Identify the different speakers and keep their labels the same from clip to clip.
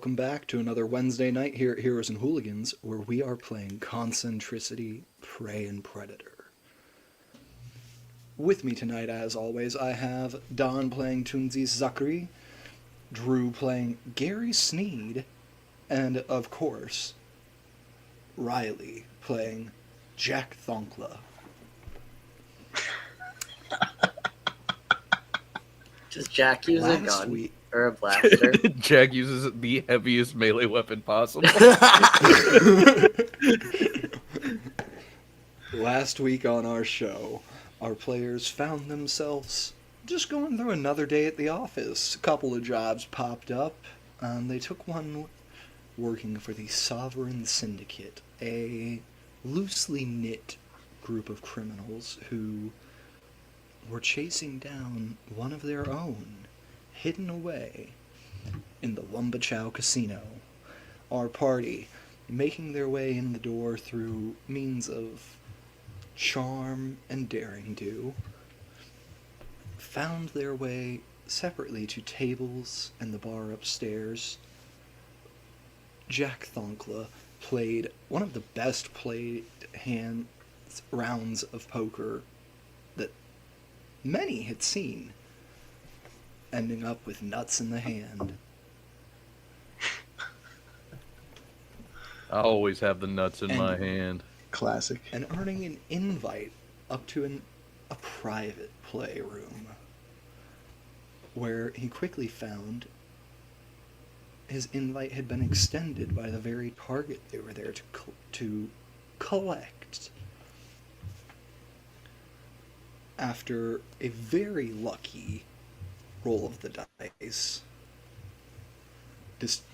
Speaker 1: welcome back to another Wednesday night here at Heroes and Hooligans, where we are playing Concentricity, Prey and Predator. With me tonight, as always, I have Don playing Tunzi Zakri, Drew playing Gary Sneed, and, of course, Riley playing Jack Thonkla.
Speaker 2: Does Jack use a gun
Speaker 1: week,
Speaker 2: or a blaster?
Speaker 3: Jack uses the heaviest melee weapon possible.
Speaker 1: Last week on our show, our players found themselves just going through another day at the office. A couple of jobs popped up, and they took one working for the Sovereign Syndicate, a loosely knit group of criminals who were chasing down one of their own, hidden away in the Wumbachow Casino. Our party, making their way in the door through means of charm and daring-do, found their way separately to tables and the bar upstairs. Jack Thonkla played one of the best played rounds of poker that many had seen, ending up with nuts in the hand.
Speaker 3: I always have the nuts in my hand.
Speaker 4: Classic.
Speaker 1: And earning an invite up to a private playroom, where he quickly found his invite had been extended by the very target they were there to collect. After a very lucky roll of the dice,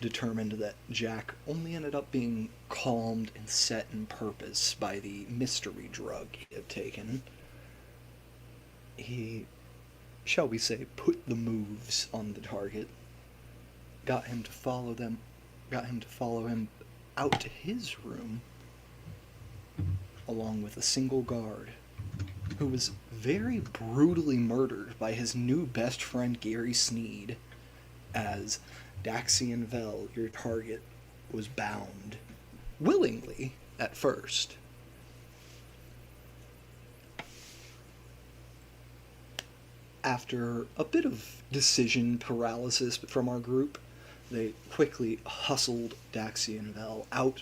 Speaker 1: determined that Jack only ended up being calmed and set in purpose by the mystery drug he had taken. He, shall we say, put the moves on the target, got him to follow him out to his room, along with a single guard, who was very brutally murdered by his new best friend Gary Sneed, as Daxian Vel, your target, was bound, willingly at first. After a bit of decision paralysis from our group, they quickly hustled Daxian Vel out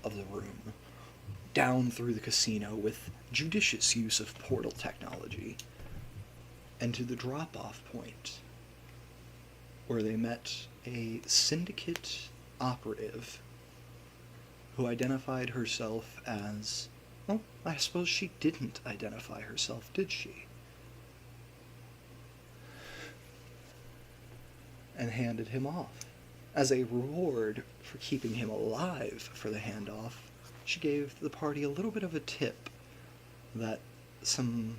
Speaker 1: of the room, down through the casino with judicious use of portal technology, and to the drop-off point, where they met a syndicate operative who identified herself as... Well, I suppose she didn't identify herself, did she? And handed him off. As a reward for keeping him alive for the handoff, she gave the party a little bit of a tip that some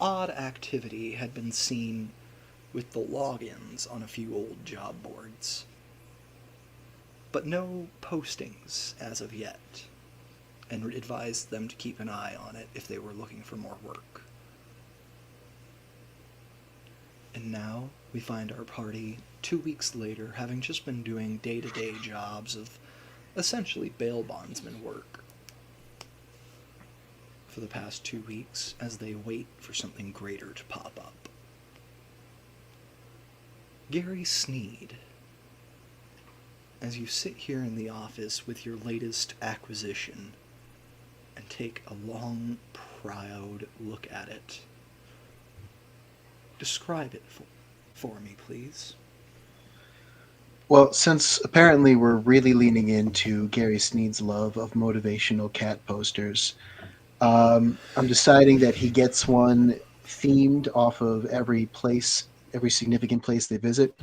Speaker 1: odd activity had been seen with the logins on a few old job boards, but no postings as of yet, and advised them to keep an eye on it if they were looking for more work. And now we find our party 2 weeks later, having just been doing day-to-day jobs of essentially bail bondsman work for the past 2 weeks, as they wait for something greater to pop up. Gary Sneed, as you sit here in the office with your latest acquisition and take a long, proud look at it, describe it for me, please.
Speaker 4: Well, since apparently we're really leaning into Gary Sneed's love of motivational cat posters, I'm deciding that he gets one themed off of every significant place they visit.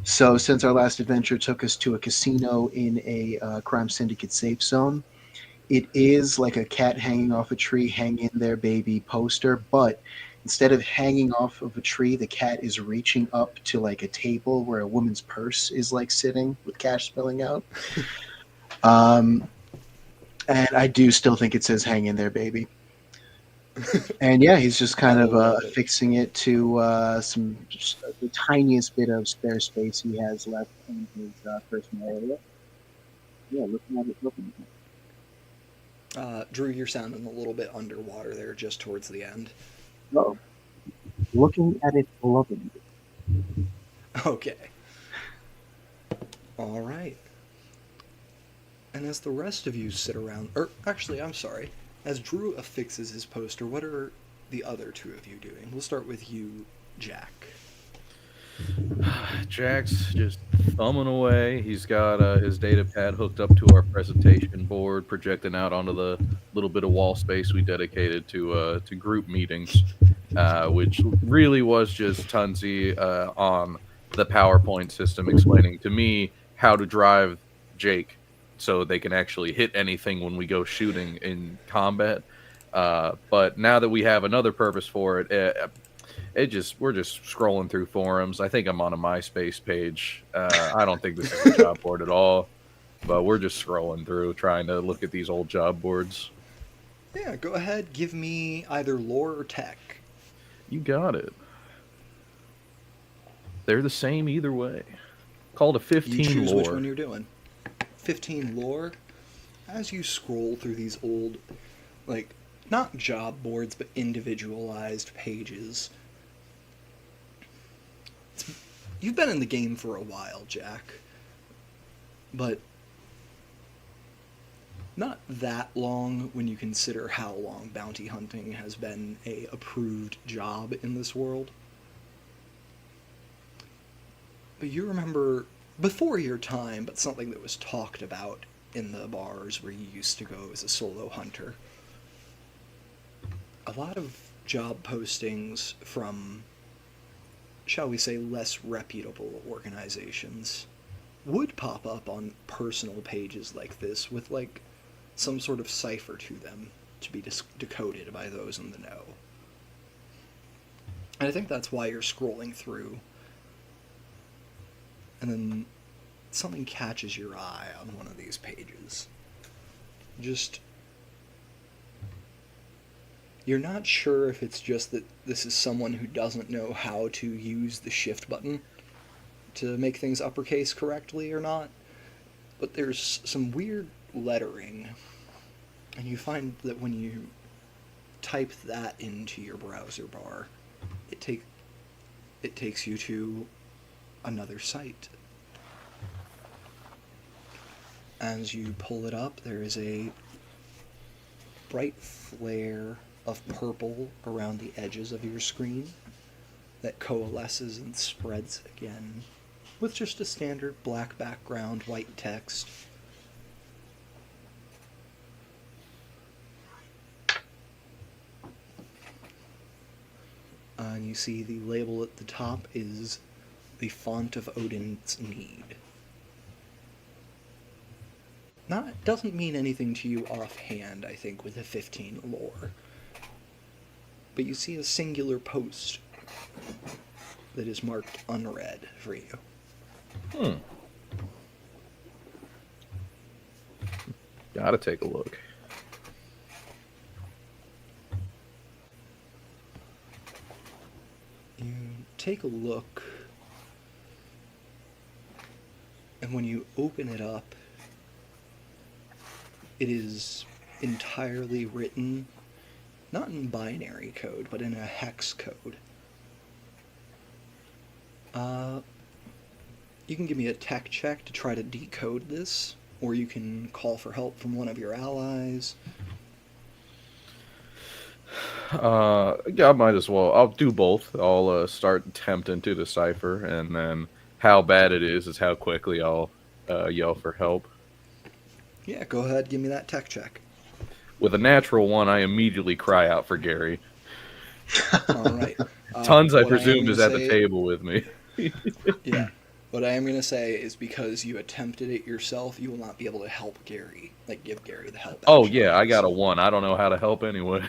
Speaker 4: So since our last adventure took us to a casino in a crime syndicate safe zone, it is like a cat hanging off a tree, hang in there baby poster, but instead of hanging off of a tree, the cat is reaching up to like a table where a woman's purse is like sitting with cash spilling out. And I do still think it says hang in there baby. And yeah, he's just kind
Speaker 1: I
Speaker 4: of
Speaker 1: love it.
Speaker 4: fixing it to the tiniest bit of spare space he has left in his personal area. Yeah, looking at it, looking at it.
Speaker 1: Drew, you're sounding a little bit underwater there, just towards the end.
Speaker 4: Oh, looking at it, loving it.
Speaker 1: Okay. All right. And as the rest of you sit around, or actually, I'm sorry, as Drew affixes his poster, what are the other two of you doing? We'll start with you, Jack.
Speaker 3: Jack's just thumbing away. He's got his data pad hooked up to our presentation board, projecting out onto the little bit of wall space we dedicated to group meetings, which really was just Tunsy on the PowerPoint system explaining to me how to drive Jake so they can actually hit anything when we go shooting in combat. But now that we have another purpose for it, we're just scrolling through forums. I think I'm on a MySpace page. I don't think this is a job board at all, but we're just scrolling through trying to look at these old job boards.
Speaker 1: Yeah, go ahead. Give me either lore or tech.
Speaker 3: You got it. They're the same either way. Called a 15
Speaker 1: You choose
Speaker 3: lore.
Speaker 1: which one you're doing. 15 lore. As you scroll through these old, like, not job boards, but individualized pages. You've been in the game for a while, Jack. But not that long when you consider how long bounty hunting has been a approved job in this world. But you remember, before your time, but something that was talked about in the bars where you used to go as a solo hunter. A lot of job postings from, shall we say, less reputable organizations would pop up on personal pages like this with, like, some sort of cipher to them to be decoded by those in the know. And I think that's why you're scrolling through, and then something catches your eye on one of these pages. Just, you're not sure if it's just that this is someone who doesn't know how to use the shift button to make things uppercase correctly or not, but there's some weird lettering, and you find that when you type that into your browser bar, it takes you to another site. As you pull it up, there is a bright flare of purple around the edges of your screen that coalesces and spreads again with just a standard black background, white text. And you see the label at the top is the font of Odin's Need. Doesn't mean anything to you offhand, I think, with the 15 lore. But you see a singular post that is marked unread for you.
Speaker 3: Gotta take a look.
Speaker 1: You take a look, and when you open it up, it is entirely written, not in binary code, but in a hex code. You can give me a tech check to try to decode this, or you can call for help from one of your allies.
Speaker 3: Yeah, I might as well. I'll do both. I'll start attempting to decipher, and then how bad it is how quickly I'll yell for help.
Speaker 1: Yeah, go ahead, give me that tech check.
Speaker 3: With a natural one, I immediately cry out for Gary.
Speaker 1: All right.
Speaker 3: Tons, I
Speaker 1: what
Speaker 3: presumed,
Speaker 1: am
Speaker 3: is
Speaker 1: gonna
Speaker 3: at the
Speaker 1: say-
Speaker 3: table with me.
Speaker 1: Yeah. What I am going to say is because you attempted it yourself, you will not be able to help Gary. Like, give Gary the help.
Speaker 3: Oh,
Speaker 1: action.
Speaker 3: yeah, I got a 1. I don't know how to help anyway.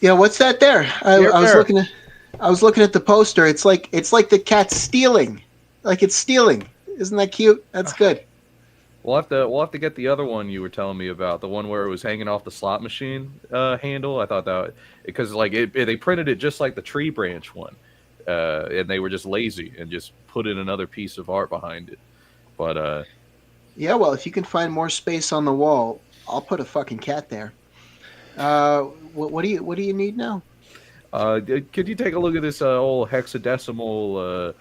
Speaker 4: Yeah, what's that there? I was looking at the poster. It's like the cat's stealing. Like it's stealing. Isn't that cute? That's good.
Speaker 3: We'll have to get the other one you were telling me about, the one where it was hanging off the slot machine handle. I thought that because like they printed it just like the tree branch one, and they were just lazy and just put in another piece of art behind it. But
Speaker 4: Yeah, well, if you can find more space on the wall, I'll put a fucking cat there. What do you need now?
Speaker 3: could you take a look at this old hexadecimal?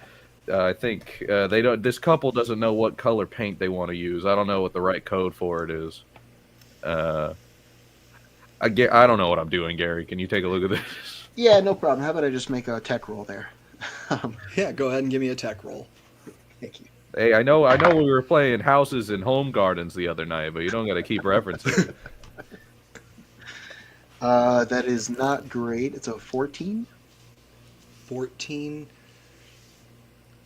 Speaker 3: I think they don't. This couple doesn't know what color paint they want to use. I don't know what the right code for it is. Uh, I don't know what I'm doing, Gary. Can you take a look at this?
Speaker 4: Yeah, no problem. How about I just make a tech roll there?
Speaker 1: Yeah, go ahead and give me a tech roll.
Speaker 4: Thank you.
Speaker 3: Hey, I know we were playing houses and home gardens the other night, but you don't got to keep referencing it.
Speaker 4: That is not great. It's a 14.
Speaker 1: 14.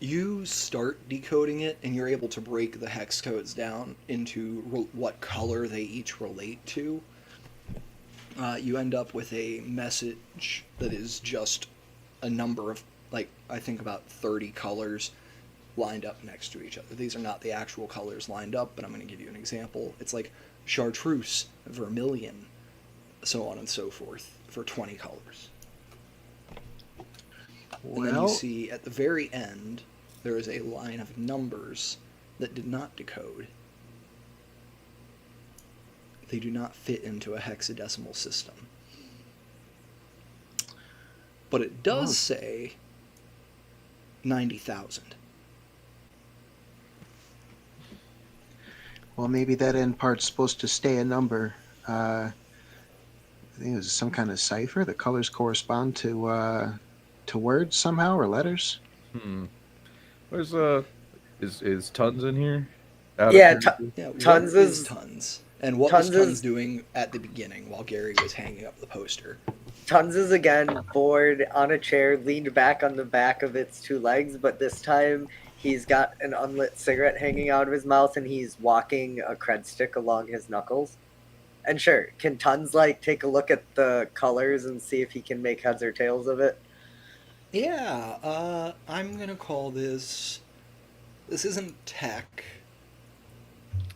Speaker 1: You start decoding it, and you're able to break the hex codes down into what color they each relate to. You end up with a message that is just a number of, like, I think about 30 colors lined up next to each other. These are not the actual colors lined up, but I'm going to give you an example. It's like chartreuse, vermilion, so on and so forth, for 20 colors. And then you see at the very end, there is a line of numbers that did not decode. They do not fit into a hexadecimal system. But it does say 90,000.
Speaker 4: Well, maybe that end part's supposed to stay a number. I think it was some kind of cipher. The colors correspond to words somehow or letters.
Speaker 3: Where's is Tons in here?
Speaker 2: Yeah,
Speaker 1: Tons
Speaker 2: Tons
Speaker 1: is
Speaker 2: is
Speaker 1: Tons. And what
Speaker 2: Tons
Speaker 1: was Tons
Speaker 2: is-
Speaker 1: doing at the beginning while Gary was hanging up the poster?
Speaker 2: Tons is again bored on a chair, leaned back on the back of its two legs, but this time he's got an unlit cigarette hanging out of his mouth and he's walking a cred stick along his knuckles. And sure, can Tons like take a look at the colors and see if he can make heads or tails of it?
Speaker 1: Yeah, I'm gonna call this. This isn't tech.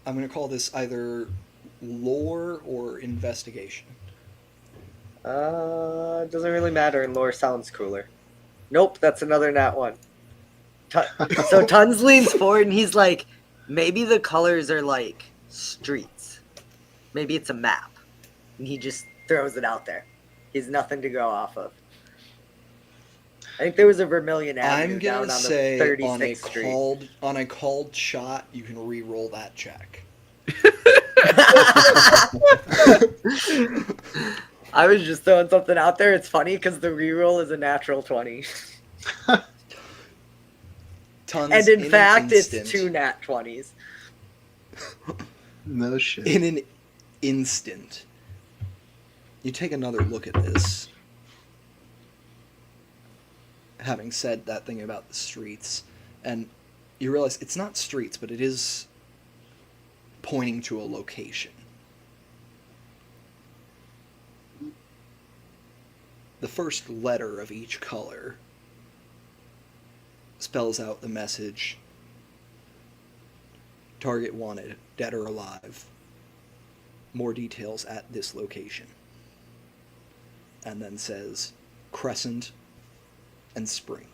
Speaker 1: I'm gonna call this either lore or investigation.
Speaker 2: Doesn't really matter, and lore sounds cooler. Nope, that's another nat one. So Tons leans forward and he's like, maybe the colors are like streets. Maybe it's a map. And he just throws it out there. He's nothing to go off of. I think there was a Vermilion Avenue
Speaker 1: I'm
Speaker 2: down
Speaker 1: gonna
Speaker 2: on
Speaker 1: say
Speaker 2: the 36th Street.
Speaker 1: on a called shot, you can re-roll that check.
Speaker 2: I was just throwing something out there. It's funny because the reroll is a natural 20.
Speaker 1: Tons
Speaker 2: And in fact,
Speaker 1: an
Speaker 2: it's
Speaker 1: instant,
Speaker 2: 2 nat 20s.
Speaker 4: No shit.
Speaker 1: in an instant. You take another look at this. Having said that thing about the streets, and you realize it's not streets, but it is pointing to a location. The first letter of each color spells out the message: target wanted, dead or alive. More details at this location. And then says crescent and spring.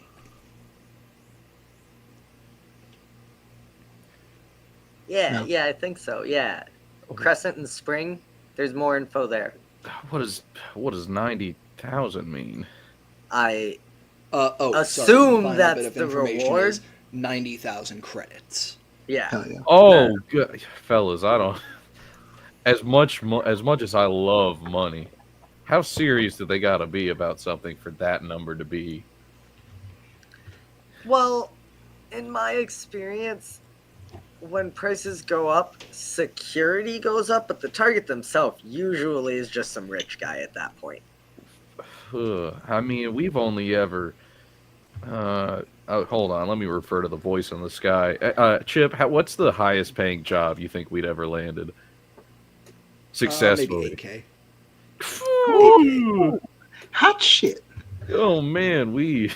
Speaker 2: Yeah,
Speaker 4: No.
Speaker 2: yeah, I think so. Yeah. Crescent and Spring, there's more info there.
Speaker 3: What does 90,000 mean?
Speaker 2: I
Speaker 1: sorry,
Speaker 2: Assume
Speaker 1: the final
Speaker 2: that's
Speaker 1: bit of
Speaker 2: the
Speaker 1: information
Speaker 2: reward.
Speaker 1: is 90,000 credits.
Speaker 2: yeah.
Speaker 4: Hell yeah.
Speaker 3: Oh, good. Fellas, I don't. As much as I love money, how serious do they got to be about something for that number to be?
Speaker 2: Well, in my experience, when prices go up, security goes up, but the target themselves usually is just some rich guy at that point.
Speaker 3: I mean, we've only ever. Hold on, let me refer to the voice in the sky. Chip, what's the highest paying job you think we'd ever landed successfully?
Speaker 1: Maybe 8K.
Speaker 3: Ooh.
Speaker 4: Hot shit.
Speaker 3: Oh man, we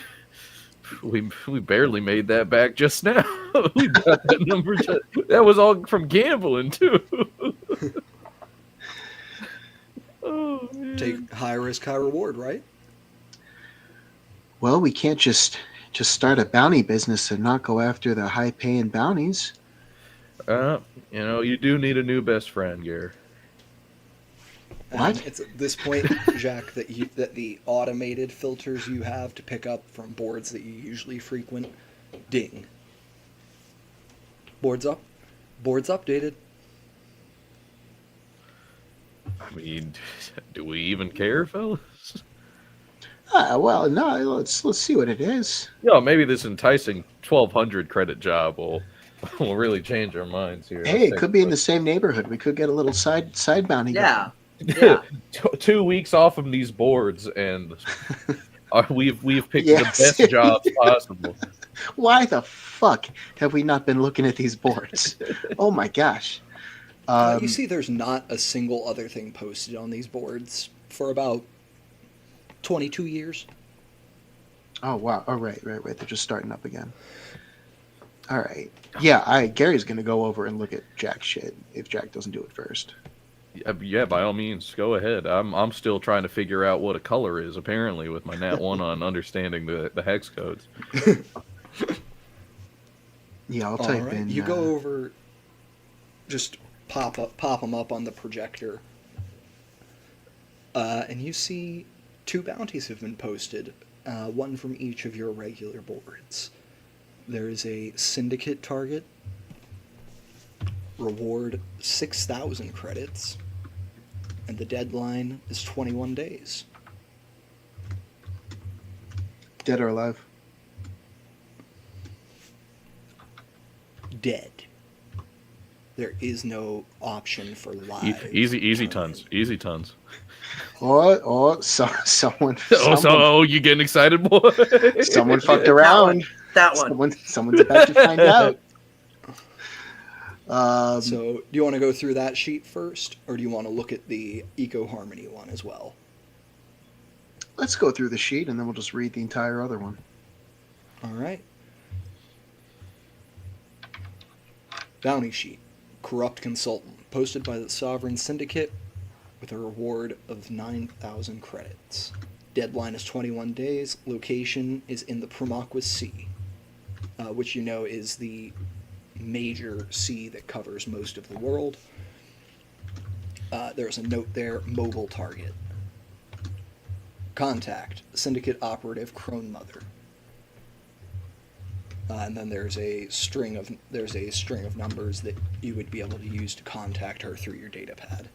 Speaker 3: We barely made that back just now. We got that number. That was all from gambling too. Oh man.
Speaker 1: Take high risk, high reward, right?
Speaker 4: Well, we can't just start a bounty business and not go after the high paying bounties.
Speaker 3: You do need a new best friend, Gare.
Speaker 4: What?
Speaker 1: And it's at this point, Jack, that the automated filters you have to pick up from boards that you usually frequent ding. Boards up. Boards updated.
Speaker 3: I mean, do we even care, fellas?
Speaker 4: Well, no. Let's see what it is.
Speaker 3: Maybe this enticing 1,200 credit job will really change our minds here.
Speaker 4: Hey, it could be in the same neighborhood. We could get a little side bounty.
Speaker 2: Yeah.
Speaker 4: going.
Speaker 2: Yeah.
Speaker 3: 2 weeks off of these boards, and we've picked
Speaker 4: Yes.
Speaker 3: the best jobs possible.
Speaker 4: Why the fuck have we not been looking at these boards? Oh my gosh.
Speaker 1: You see, there's not a single other thing posted on these boards for about 22 years.
Speaker 4: Oh wow. Oh right. They're just starting up again. All right. Yeah. Gary's gonna go over and look at Jack's shit if Jack doesn't do it first.
Speaker 3: Yeah, by all means, go ahead. I'm still trying to figure out what a color is. Apparently, with my Nat 1 on understanding the hex codes.
Speaker 4: Yeah, I'll
Speaker 1: All
Speaker 4: type
Speaker 1: right.
Speaker 4: in.
Speaker 1: You go over, just pop them up on the projector, and you see 2 bounties have been posted, one from each of your regular boards. There is a syndicate target, reward 6,000 credits, and the deadline is 21 days.
Speaker 4: Dead or alive?
Speaker 1: Dead. There is no option for live.
Speaker 3: Easy
Speaker 1: tournament.
Speaker 3: tons.
Speaker 4: Someone.
Speaker 3: You getting excited, boy?
Speaker 4: Someone fucked around.
Speaker 2: That one.
Speaker 4: Someone's about to find out.
Speaker 1: So, do you want to go through that sheet first, or do you want to look at the Eco Harmony one as well?
Speaker 4: Let's go through the sheet and then we'll just read the entire other one.
Speaker 1: All right. Bounty sheet. Corrupt Consultant. Posted by the Sovereign Syndicate with a reward of 9,000 credits. Deadline is 21 days. Location is in the Promiscuous Sea, which you know is the major sea that covers most of the world. There's a note there, mobile target. Contact, Syndicate Operative Crone Mother. And then there's a string of numbers that you would be able to use to contact her through your data pad.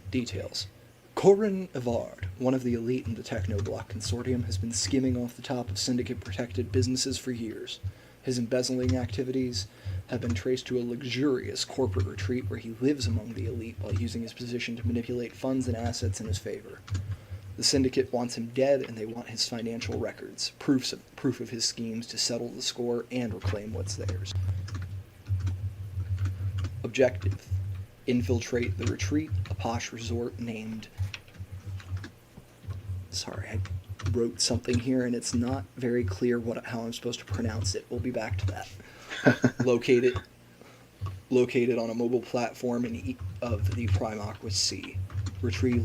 Speaker 1: Details. Corin Evard, one of the elite in the Technoblock Consortium, has been skimming off the top of Syndicate-protected businesses for years. His embezzling activities have been traced to a luxurious corporate retreat where he lives among the elite while using his position to manipulate funds and assets in his favor. The Syndicate wants him dead, and they want his financial records, proof of his schemes to settle the score and reclaim what's theirs. Objective. Infiltrate the retreat, a posh resort named... Sorry, I wrote something here and it's not very clear how I'm supposed to pronounce it. We'll be back to that. Located on a mobile platform of the Promiscuous Sea. Retrieve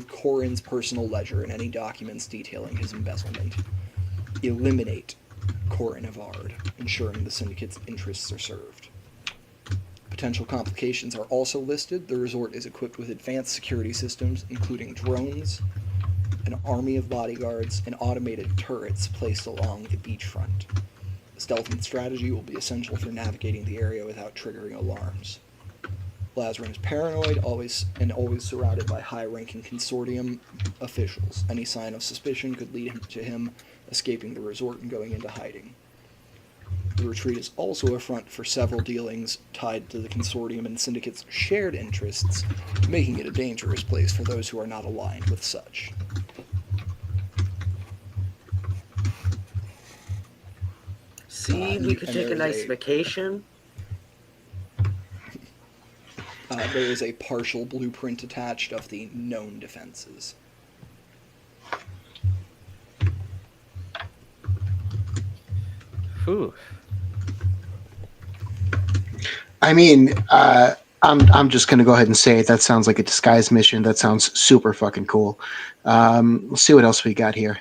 Speaker 1: Corin's personal ledger and any documents detailing his embezzlement. Eliminate Corin Evard, ensuring the Syndicate's interests are served. Potential complications are also listed. The resort is equipped with advanced security systems, including drones, an army of bodyguards, and automated turrets placed along the beachfront. Stealth and strategy will be essential for navigating the area without triggering alarms. Lazarin is paranoid, always surrounded by high-ranking consortium officials. Any sign of suspicion could lead to him escaping the resort and going into hiding. The retreat is also a front for several dealings tied to the consortium and Syndicate's shared interests, making it a dangerous place for those who are not aligned with such.
Speaker 2: See, we could take a nice vacation.
Speaker 1: There is a partial blueprint attached of the known defenses.
Speaker 3: Whew.
Speaker 4: I mean, I'm just gonna go ahead and say it. That sounds like a disguise mission. That sounds super fucking cool. Let's see what else we got here.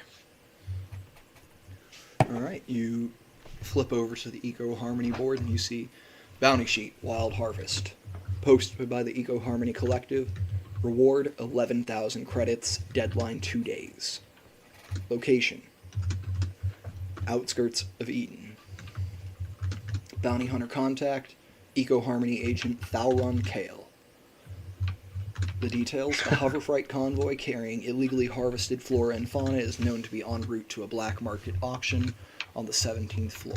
Speaker 1: All right, you flip over to the Eco Harmony board and you see Bounty Sheet Wild Harvest. Posted by the Eco Harmony Collective. Reward 11,000 credits. Deadline 2 days. Location outskirts of Eden. Bounty Hunter contact Eco Harmony agent Thalron Kale. The details: a hoverfreight convoy carrying illegally harvested flora and fauna is known to be en route to a black market auction on the 17th floor.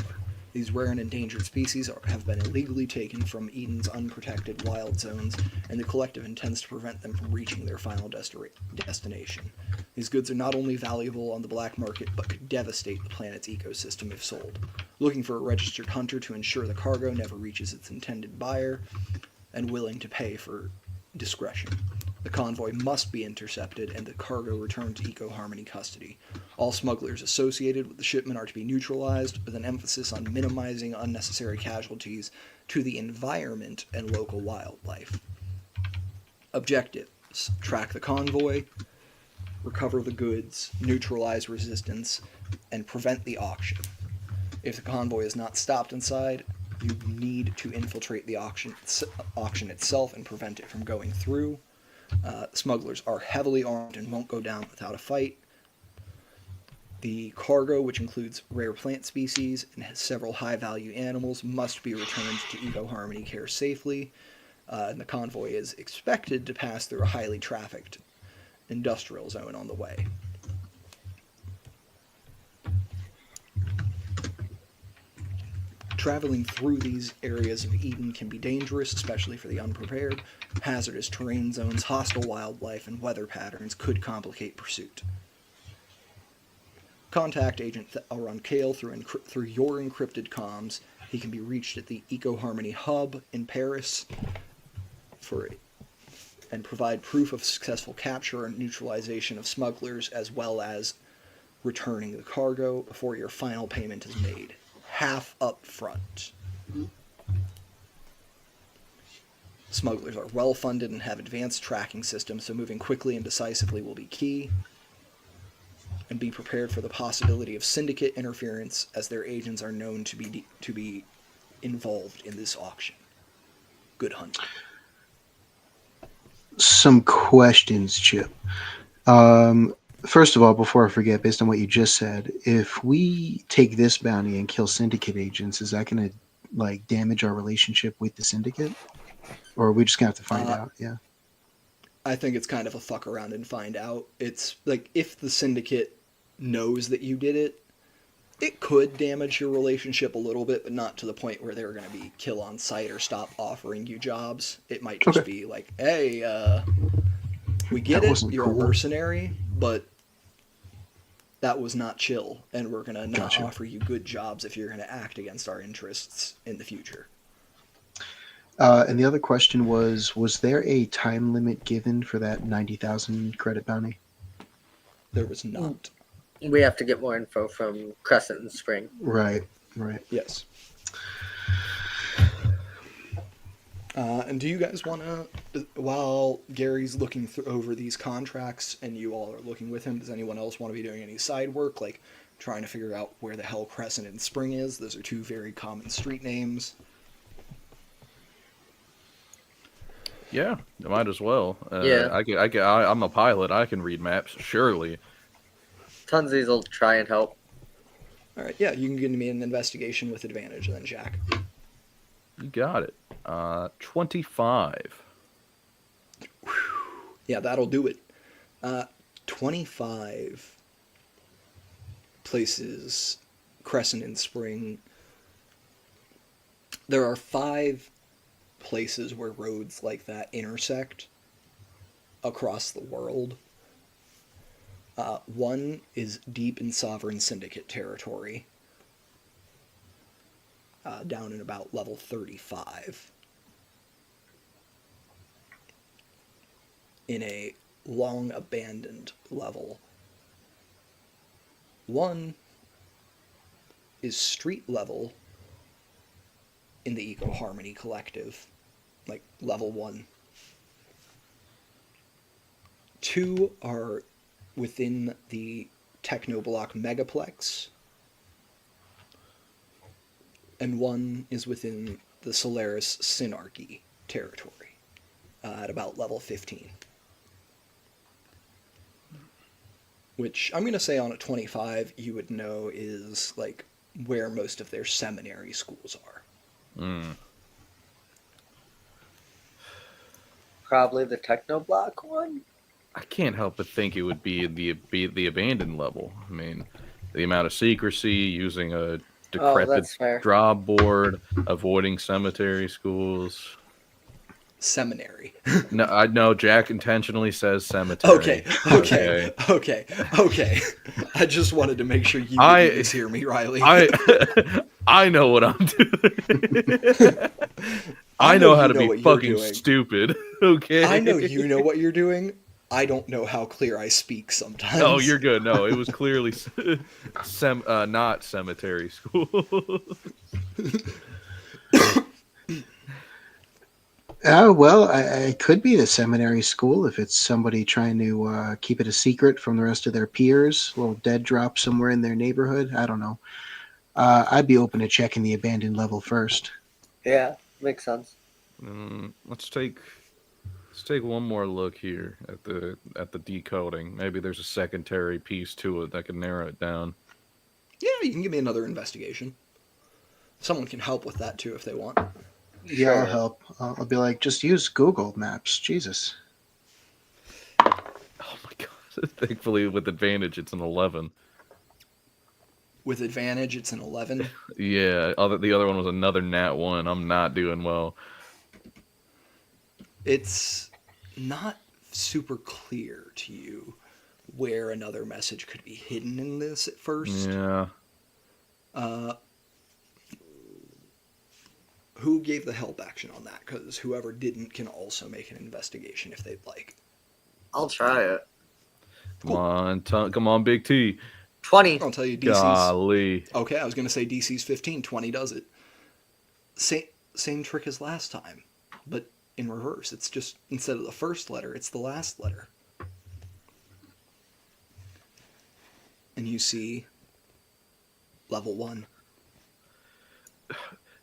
Speaker 1: These rare and endangered species have been illegally taken from Eden's unprotected wild zones, and the collective intends to prevent them from reaching their final destination. These goods are not only valuable on the black market, but could devastate the planet's ecosystem if sold. Looking for a registered hunter to ensure the cargo never reaches its intended buyer, and willing to pay for discretion. The convoy must be intercepted and the cargo returned to Eco Harmony custody. All smugglers associated with the shipment are to be neutralized, with an emphasis on minimizing unnecessary casualties to the environment and local wildlife. Objectives: track the convoy, recover the goods, neutralize resistance, and prevent the auction. If the convoy is not stopped inside, you need to infiltrate the auction itself and prevent it from going through. Smugglers are heavily armed and won't go down without a fight. The cargo, which includes rare plant species and has several high-value animals, must be returned to Eco Harmony care safely. And the convoy is expected to pass through a highly trafficked industrial zone on the way. Traveling through these areas of Eden can be dangerous, especially for the unprepared. Hazardous terrain zones, hostile wildlife, and weather patterns could complicate pursuit. Contact Agent Thalron Kale through your encrypted comms. He can be reached at the Eco Harmony Hub in Paris and provide proof of successful capture and neutralization of smugglers, as well as returning the cargo before your final payment is made. Half up front. Smugglers are well funded and have advanced tracking systems, so moving quickly and decisively will be key. And be prepared for the possibility of syndicate interference, as their agents are known to be involved in this auction. Good hunting.
Speaker 4: Some questions, Chip. First of all, before I forget, based on what you just said, if we take this bounty and kill syndicate agents, is that going to like damage our relationship with the syndicate, or are we just gonna have to find out? Yeah,
Speaker 1: I think it's kind of a fuck around and find out. It's like if the syndicate knows that you did it, it could damage your relationship a little bit, but not to the point where they're going to be kill on sight or stop offering you jobs. It might just be like, hey, we get it, you're cool. A mercenary, but that was not chill, and we're going to not offer you good jobs if you're going to act against our interests in the future.
Speaker 4: And the other question was there a time limit given for that 90,000 credit bounty?
Speaker 1: There was not.
Speaker 2: We have to get more info from Crescent and Spring.
Speaker 4: Right.
Speaker 1: Yes. And do you guys want to, while Gary's looking over these contracts and you all are looking with him, does anyone else want to be doing any side work, like trying to figure out where the hell Crescent and Spring is? Those are two very common street names.
Speaker 3: Yeah, I might as well.
Speaker 2: Yeah.
Speaker 3: I'm a pilot. I can read maps, surely.
Speaker 2: Tunsies will try and help.
Speaker 1: All right, yeah, you can give me an investigation with advantage then, Jack.
Speaker 3: You got it. 25.
Speaker 1: Yeah, that'll do it. 25 places Crescent and Spring. There are 5 places where roads like that intersect across the world. One is deep in Sovereign Syndicate territory, down in about level 35, in a long abandoned level. One is street level in the Eco Harmony Collective, like level 1. 2 are within the Technoblock Megaplex, and 1 is within the Solaris Synarchy territory at about level 15. Which I'm going to say on a 25 you would know is like where most of their seminary schools are.
Speaker 2: Probably the Technoblock one.
Speaker 3: I can't help but think it would be the abandoned level. I mean, the amount of secrecy, using a decrepit
Speaker 2: that's fair.
Speaker 3: job board, avoiding cemetery schools.
Speaker 1: Seminary.
Speaker 3: No, Jack intentionally says cemetery.
Speaker 1: Okay. I just wanted to make sure you didn't hear me, Riley.
Speaker 3: I know what I'm doing. I know how to be fucking stupid. Okay.
Speaker 1: I know you know what you're doing. I don't know how clear I speak sometimes.
Speaker 3: Oh, you're good. No, it was clearly not cemetery school.
Speaker 4: Well, I could be the seminary school if it's somebody trying to keep it a secret from the rest of their peers. A little dead drop somewhere in their neighborhood. I don't know. I'd be open to checking the abandoned level first.
Speaker 2: Yeah, makes sense.
Speaker 3: Let's take one more look here at the decoding. Maybe there's a secondary piece to it that can narrow it down.
Speaker 1: Yeah, you can give me another investigation. Someone can help with that too if they want.
Speaker 4: Yeah, I'll help. I'll be like, just use Google Maps. Jesus.
Speaker 3: Oh my god. Thankfully, with advantage, it's an 11.
Speaker 1: With advantage, it's an 11.
Speaker 3: Yeah, the other one was another nat 1. I'm not doing well.
Speaker 1: It's not super clear to you where another message could be hidden in this at first.
Speaker 3: Yeah.
Speaker 1: Who gave the help action on that? Because whoever didn't can also make an investigation if they'd like.
Speaker 2: I'll try it.
Speaker 3: Come on, Big T.
Speaker 2: 20.
Speaker 1: I'll tell you DC's...
Speaker 3: Golly.
Speaker 1: Okay, I was going to say DC's 15. 20 does it. Same trick as last time, but in reverse. It's just, instead of the first letter, it's the last letter. And you see level 1.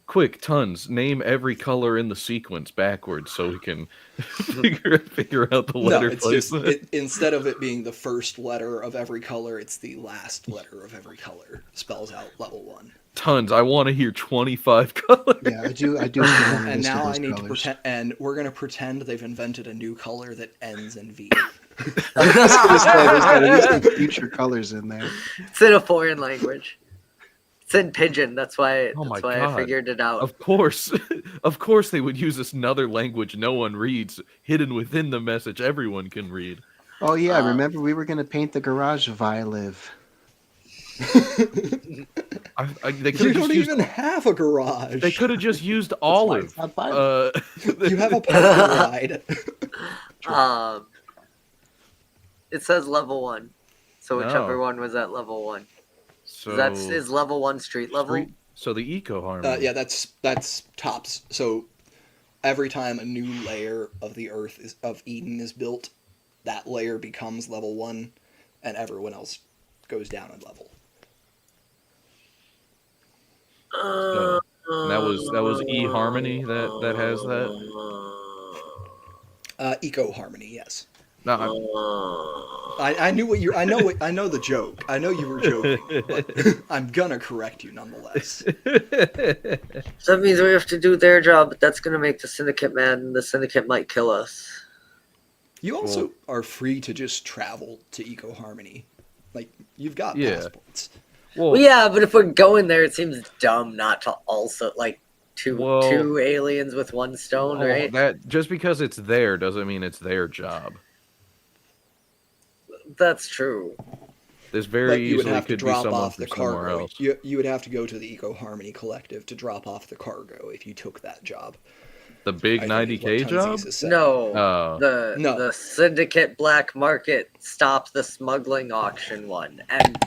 Speaker 3: Quick, Tons, name every color in the sequence backwards so we can figure out the letter placement.
Speaker 1: Just, instead of it being the first letter of every color, it's the last letter of every color. Spells out level 1.
Speaker 3: Tons, I want to hear 25 colors.
Speaker 4: Yeah, I do.
Speaker 1: And now I need to pretend, and we're going to pretend they've invented a new color that ends in V.
Speaker 4: There's got to be future colors in there.
Speaker 2: It's in a foreign language. It's in Pigeon. That's why
Speaker 3: God.
Speaker 2: I figured it out.
Speaker 3: Of course they would use this another language no one reads, hidden within the message everyone can read.
Speaker 4: Oh yeah, remember we were going to paint the garage Violet.
Speaker 1: You don't even have a garage.
Speaker 3: They could have just used olive.
Speaker 1: You have a parking ride.
Speaker 2: It says level 1, so whichever one was at level 1. So is level 1 street level.
Speaker 3: So the Eco Harmony.
Speaker 1: Yeah, that's tops. So every time a new layer of the Earth of Eden is built, that layer becomes level 1, and everyone else goes down in level.
Speaker 3: So that was E Harmony that has that.
Speaker 1: Eco Harmony, yes.
Speaker 3: No,
Speaker 1: I knew what you. I know the joke. I know you were joking, but I'm gonna correct you nonetheless.
Speaker 2: So that means we have to do their job, but that's gonna make the syndicate mad, and the syndicate might kill us.
Speaker 1: You also are free to just travel to Eco Harmony, like you've got passports.
Speaker 2: Well, yeah, but if we're going there, it seems dumb not to also like two aliens with one stone, right?
Speaker 3: That just because it's there doesn't mean it's their job.
Speaker 2: That's true.
Speaker 3: This very easily could be someone from somewhere else.
Speaker 1: You would have to go to the Eco Harmony Collective to drop off the cargo if you took that job.
Speaker 3: The big 90K job?
Speaker 2: No. The Syndicate Black Market Stop the Smuggling Auction one. And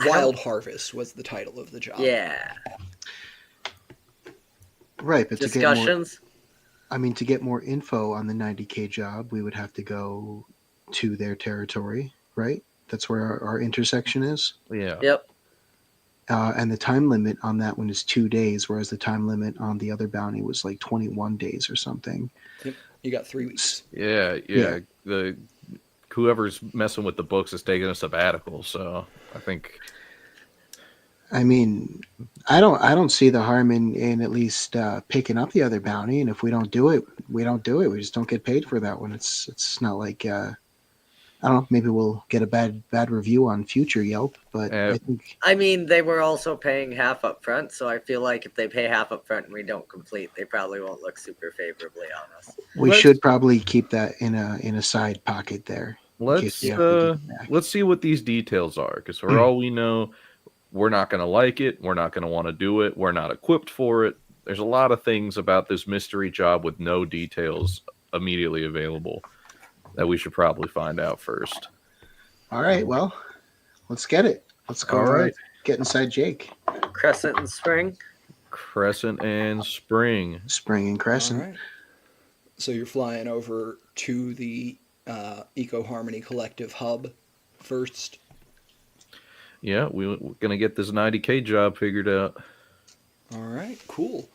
Speaker 1: Wild Harvest was the title of the job.
Speaker 2: Yeah.
Speaker 4: Right, but
Speaker 2: Discussions?
Speaker 4: to get more info on the 90K job, we would have to go to their territory, right? That's where our intersection is.
Speaker 3: Yeah.
Speaker 2: Yep.
Speaker 4: And the time limit on that one is 2 days, whereas the time limit on the other bounty was like 21 days or something.
Speaker 1: Yep. You got 3 weeks.
Speaker 3: Yeah. The whoever's messing with the books is taking a sabbatical, so I think.
Speaker 4: I mean, I don't see the harm in at least picking up the other bounty, and if we don't do it, we don't do it. We just don't get paid for that one. It's not like I don't know. Maybe we'll get a bad review on future Yelp, but I think.
Speaker 2: I mean, they were also paying half up front, so I feel like if they pay half up front and we don't complete, they probably won't look super favorably on us.
Speaker 4: We should probably keep that in a side pocket there.
Speaker 3: Let's see what these details are, because for all we know, we're not going to like it. We're not going to want to do it. We're not equipped for it. There's a lot of things about this mystery job with no details immediately available that we should probably find out first.
Speaker 4: All right, well, let's get it. Let's go.
Speaker 3: All right.
Speaker 4: Get inside Jake.
Speaker 2: Crescent and Spring.
Speaker 3: Crescent and Spring.
Speaker 4: Spring and Crescent.
Speaker 1: All right. So you're flying over to the Eco Harmony Collective hub first.
Speaker 3: Yeah, we're going to get this 90K job figured out.
Speaker 1: All right, cool.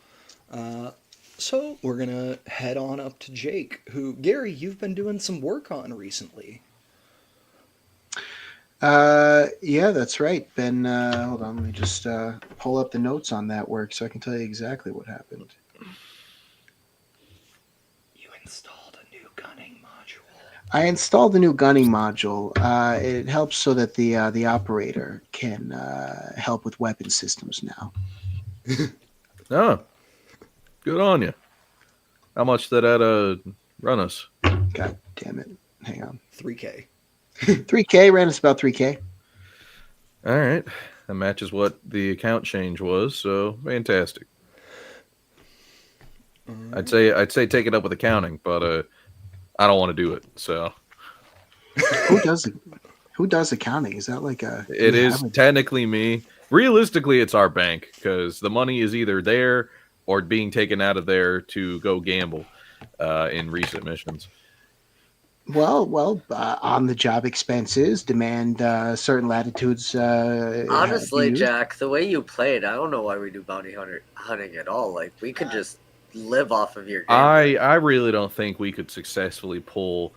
Speaker 1: So we're going to head on up to Jake, who, Gary, you've been doing some work on recently.
Speaker 4: Yeah, that's right. Ben, hold on, let me just pull up the notes on that work so I can tell you exactly what happened.
Speaker 1: You installed a new gunning module.
Speaker 4: I installed the new gunning module. It helps so that the operator can help with weapon systems now.
Speaker 3: Oh, good on you. How much did that run us?
Speaker 4: God damn it. Hang on.
Speaker 1: 3K.
Speaker 4: 3K, ran us about 3K.
Speaker 3: All right. That matches what the account change was, so fantastic. I'd say take it up with accounting, but I don't want to do it, so.
Speaker 4: Who does accounting? Is that like a...
Speaker 3: It is technically me. Realistically, it's our bank, because the money is either there or being taken out of there to go gamble in recent missions.
Speaker 4: Well, on the job expenses, demand certain latitudes.
Speaker 2: Honestly, Jack, the way you played, I don't know why we do bounty hunting at all. Like, we could just live off of your game.
Speaker 3: I really don't think we could successfully pull.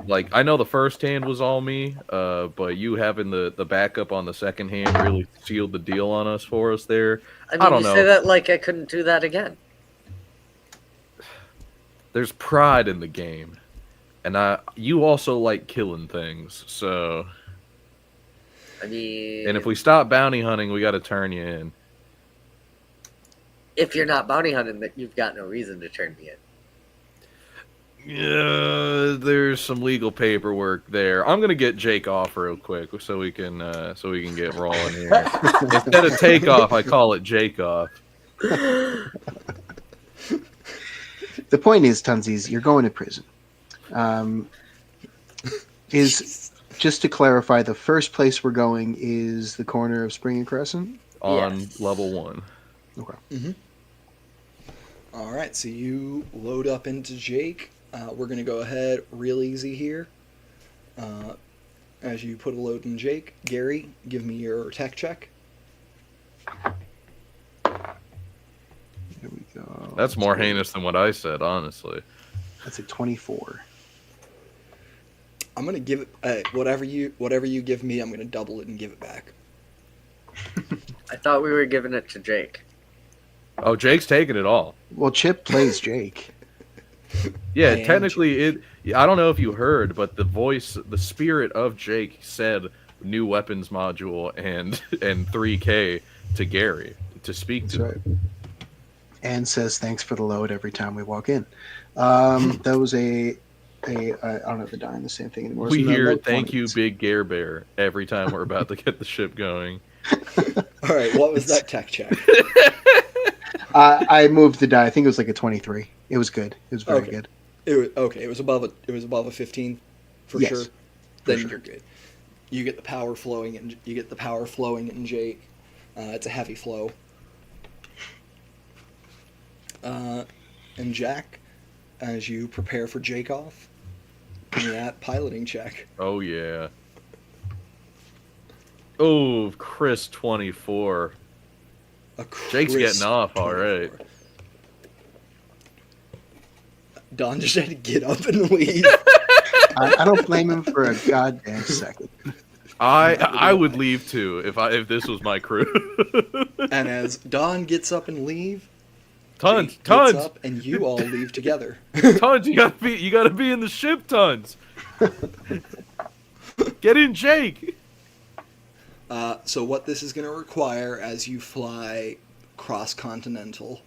Speaker 3: Like, I know the first hand was all me, but you having the backup on the second hand really sealed the deal on us for us there.
Speaker 2: I mean,
Speaker 3: I don't
Speaker 2: you
Speaker 3: know.
Speaker 2: say that like I couldn't do that again.
Speaker 3: There's pride in the game, and you also like killing things, so.
Speaker 2: I mean,
Speaker 3: And if we stop bounty hunting, we got to turn you in.
Speaker 2: if you're not bounty hunting, that you've got no reason to turn me in.
Speaker 3: Yeah, there's some legal paperwork there. I'm gonna get Jake off real quick so we can get rolling here. Instead of take off, I call it Jake off.
Speaker 4: The point is, Tunsies, you're going to prison. Is just to clarify, the first place we're going is the corner of Spring and Crescent
Speaker 3: On
Speaker 2: Yes.
Speaker 3: level 1.
Speaker 4: Okay.
Speaker 1: Mm-hmm. All right, so you load up into Jake. We're going to go ahead real easy here. As you put a load in Jake, Gary, give me your tech check.
Speaker 4: Here we go.
Speaker 3: That's more heinous than what I said, honestly.
Speaker 4: That's a 24.
Speaker 1: I'm going to give it whatever you give me, I'm going to double it and give it back.
Speaker 2: I thought we were giving it to Jake.
Speaker 3: Oh, Jake's taking it all.
Speaker 4: Well, Chip plays Jake.
Speaker 3: Yeah,
Speaker 1: And
Speaker 3: technically, I don't know if you heard, but the spirit of Jake said new weapons module and 3K to Gary to speak
Speaker 4: That's
Speaker 3: to.
Speaker 4: right. And says thanks for the load every time we walk in. That was I don't have to die in the same thing anymore.
Speaker 3: We
Speaker 4: So
Speaker 3: hear
Speaker 4: load
Speaker 3: "Thank you,
Speaker 4: 20s.
Speaker 3: Big Gare Bear" every time we're about to get the ship going.
Speaker 1: All right, what was that tech check?
Speaker 4: I moved the die. I think it was like a 23. It was good. It was very
Speaker 1: Okay.
Speaker 4: good.
Speaker 1: It was above a 15 for
Speaker 4: Yes,
Speaker 1: sure.
Speaker 4: for
Speaker 1: Then
Speaker 4: sure.
Speaker 1: you're good. You get the power flowing, and in Jake. It's a heavy flow. And Jack, as you prepare for Jake off, give me that piloting check.
Speaker 3: Oh yeah. Oh, Chris 24.
Speaker 1: A
Speaker 3: Jake's
Speaker 1: crisp
Speaker 3: getting off, all right.
Speaker 1: 24. Don just had to get up and leave.
Speaker 4: I don't blame him for a goddamn second.
Speaker 3: I would leave too if this was my crew.
Speaker 1: And as Don gets up and leave,
Speaker 3: Tons,
Speaker 1: Jake
Speaker 3: tons,
Speaker 1: gets up and you all leave together.
Speaker 3: tons. You gotta be in the ship, tons. Get in, Jake.
Speaker 1: So what this is going to require as you fly cross-continental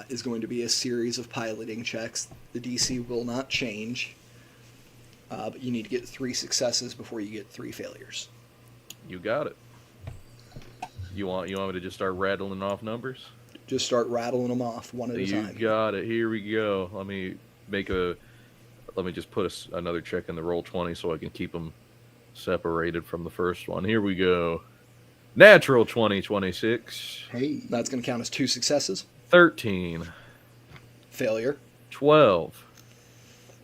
Speaker 1: is going to be a series of piloting checks. The DC will not change, but you need to get 3 successes before you get 3 failures.
Speaker 3: You got it. You want me to just start rattling off numbers?
Speaker 1: Just start rattling them off one at a
Speaker 3: You
Speaker 1: time.
Speaker 3: got it. Here we go. Let me just put another check in the roll 20 so I can keep them separated from the first one. Here we go. Natural 20, 26.
Speaker 4: Hey,
Speaker 1: That's going to count as 2 successes.
Speaker 3: 13.
Speaker 1: Failure.
Speaker 3: 12.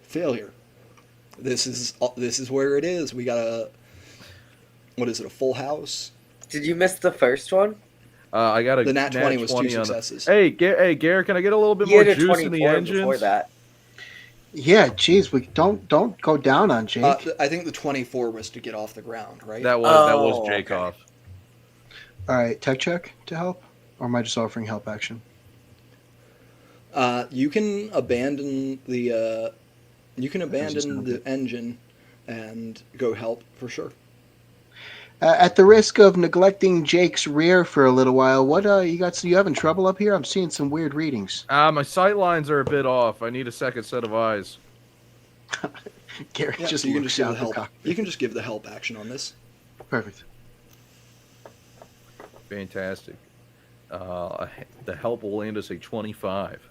Speaker 1: Failure. This is where it is. We got a full house?
Speaker 2: Did you miss the first one?
Speaker 3: I got a
Speaker 1: The nat 20 was 2
Speaker 3: on the-
Speaker 1: successes.
Speaker 3: Hey, Garrett, can I get a little bit
Speaker 2: You
Speaker 3: more
Speaker 2: had a
Speaker 3: juice in the
Speaker 2: 24
Speaker 3: engines?
Speaker 2: before that.
Speaker 4: yeah, geez, we don't go down on Jake.
Speaker 1: I think the 24 was to get off the ground, right?
Speaker 3: That
Speaker 2: Oh,
Speaker 3: was Jake
Speaker 2: okay.
Speaker 3: off.
Speaker 4: All right, tech check to help, or am I just offering help action?
Speaker 1: You can abandon the
Speaker 4: gonna
Speaker 1: engine and go help for sure.
Speaker 4: At the risk of neglecting Jake's rear for a little while, what you having trouble up here? I'm seeing some weird readings.
Speaker 3: My sight lines are a bit off. I need a second set of eyes.
Speaker 4: Garrett
Speaker 1: Yeah,
Speaker 4: just
Speaker 1: so you can
Speaker 4: looks
Speaker 1: just give
Speaker 4: out
Speaker 1: the
Speaker 4: the
Speaker 1: help.
Speaker 4: cockpit.
Speaker 1: You can just give the help action on this.
Speaker 4: Perfect.
Speaker 3: Fantastic. The help will land us a 25.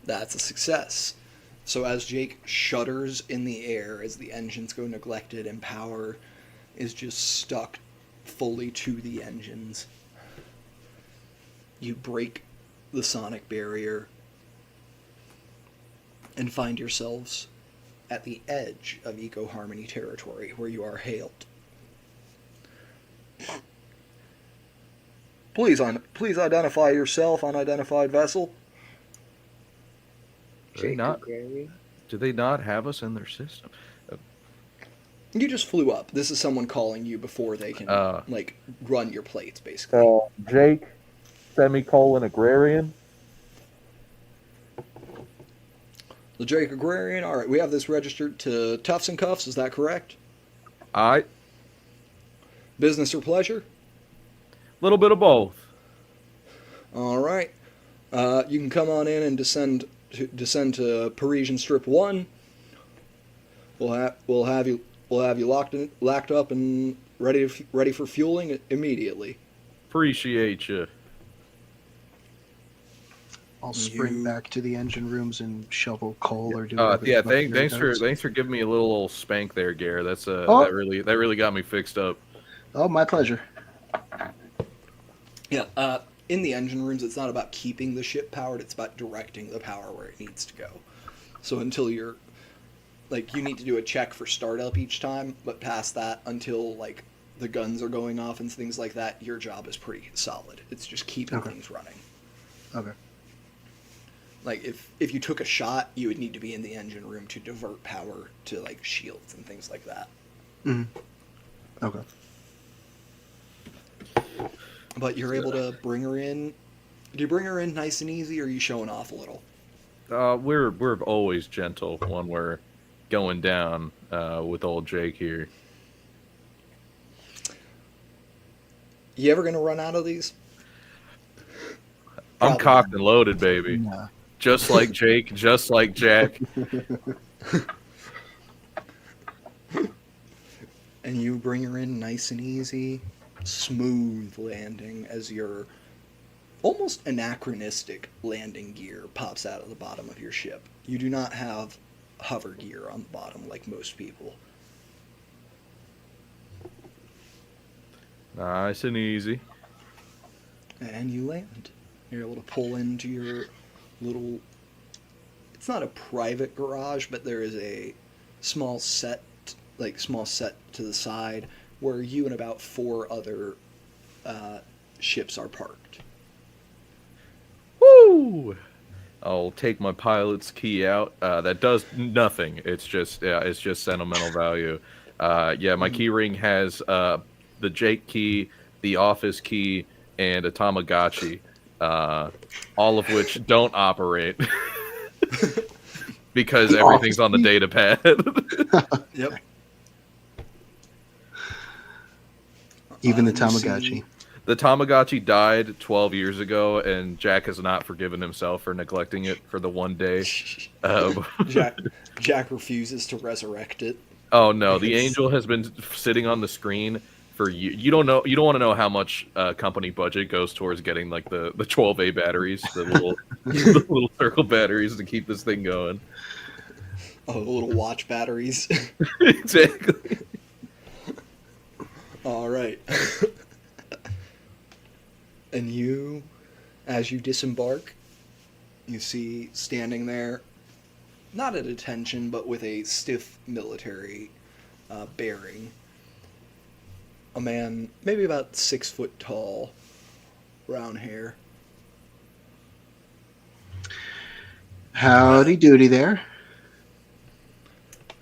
Speaker 1: That's a success. So as Jake shudders in the air as the engines go neglected and power is just stuck fully to the engines, you break the sonic barrier and find yourselves at the edge of Eco Harmony territory where you are hailed. Please identify yourself, unidentified vessel.
Speaker 3: Do they not have us in their system?
Speaker 1: You just flew up. This is someone calling you before they can run your plates, basically.
Speaker 3: Jake, agrarian.
Speaker 1: The Jake Agrarian. All right, we have this registered to Tufts and Cuffs. Is that correct?
Speaker 3: I
Speaker 1: Business or pleasure?
Speaker 3: little bit of both.
Speaker 1: All right. You can come on in and descend to Parisian Strip 1. We'll have you locked up and ready for fueling immediately.
Speaker 3: Appreciate you.
Speaker 4: I'll sprint back to the engine rooms and shovel coal or do
Speaker 3: Yeah,
Speaker 4: whatever the fuck Garrett
Speaker 3: thanks
Speaker 4: does.
Speaker 3: for giving me a little spank there, Gare. That's
Speaker 4: Oh.
Speaker 3: that really got me fixed up.
Speaker 4: Oh, my pleasure.
Speaker 1: Yeah. In the engine rooms, it's not about keeping the ship powered. It's about directing the power where it needs to go. So until you're you need to do a check for startup each time, but past that, until the guns are going off and things like that, your job is pretty solid. It's just keeping things running.
Speaker 4: Okay.
Speaker 1: If you took a shot, you would need to be in the engine room to divert power to shields and things like that.
Speaker 4: Mm-hmm. Okay.
Speaker 1: But you're able to bring her in. Do you bring her in nice and easy, or are you showing off a little?
Speaker 3: We're always gentle when we're going down with old Jake here.
Speaker 1: You ever gonna run out of these?
Speaker 3: I'm
Speaker 1: Probably
Speaker 3: cocked and loaded, baby.
Speaker 4: Nah.
Speaker 3: Just like Jake, just like Jack.
Speaker 1: And you bring her in nice and easy, smooth landing as your almost anachronistic landing gear pops out of the bottom of your ship. You do not have hover gear on the bottom like most people.
Speaker 3: Nice and easy.
Speaker 1: And you land. You're able to pull into your little. It's not a private garage, but there is a small set, small set to the side where you and about four other ships are parked.
Speaker 3: Woo! I'll take my pilot's key out. That does nothing. It's just sentimental value. My key ring has the Jake key, the office key, and a Tamagotchi, all of which don't operate because everything's on the data pad.
Speaker 1: Yep.
Speaker 4: Even the
Speaker 1: You
Speaker 4: Tamagotchi.
Speaker 1: see-
Speaker 3: The Tamagotchi died 12 years ago, and Jack has not forgiven himself for neglecting it for the one day.
Speaker 1: Jack refuses to resurrect it.
Speaker 3: Oh no, the
Speaker 1: Because-
Speaker 3: angel has been sitting on the screen for you. You don't know. You don't want to know how much company budget goes towards getting like the 12A batteries, the little circle batteries to keep this thing going.
Speaker 1: Oh, the little watch batteries.
Speaker 3: Exactly.
Speaker 1: All right. And you, as you disembark, you see standing there, not at attention, but with a stiff military bearing, a man maybe about 6 foot tall, brown hair.
Speaker 4: Howdy doody there.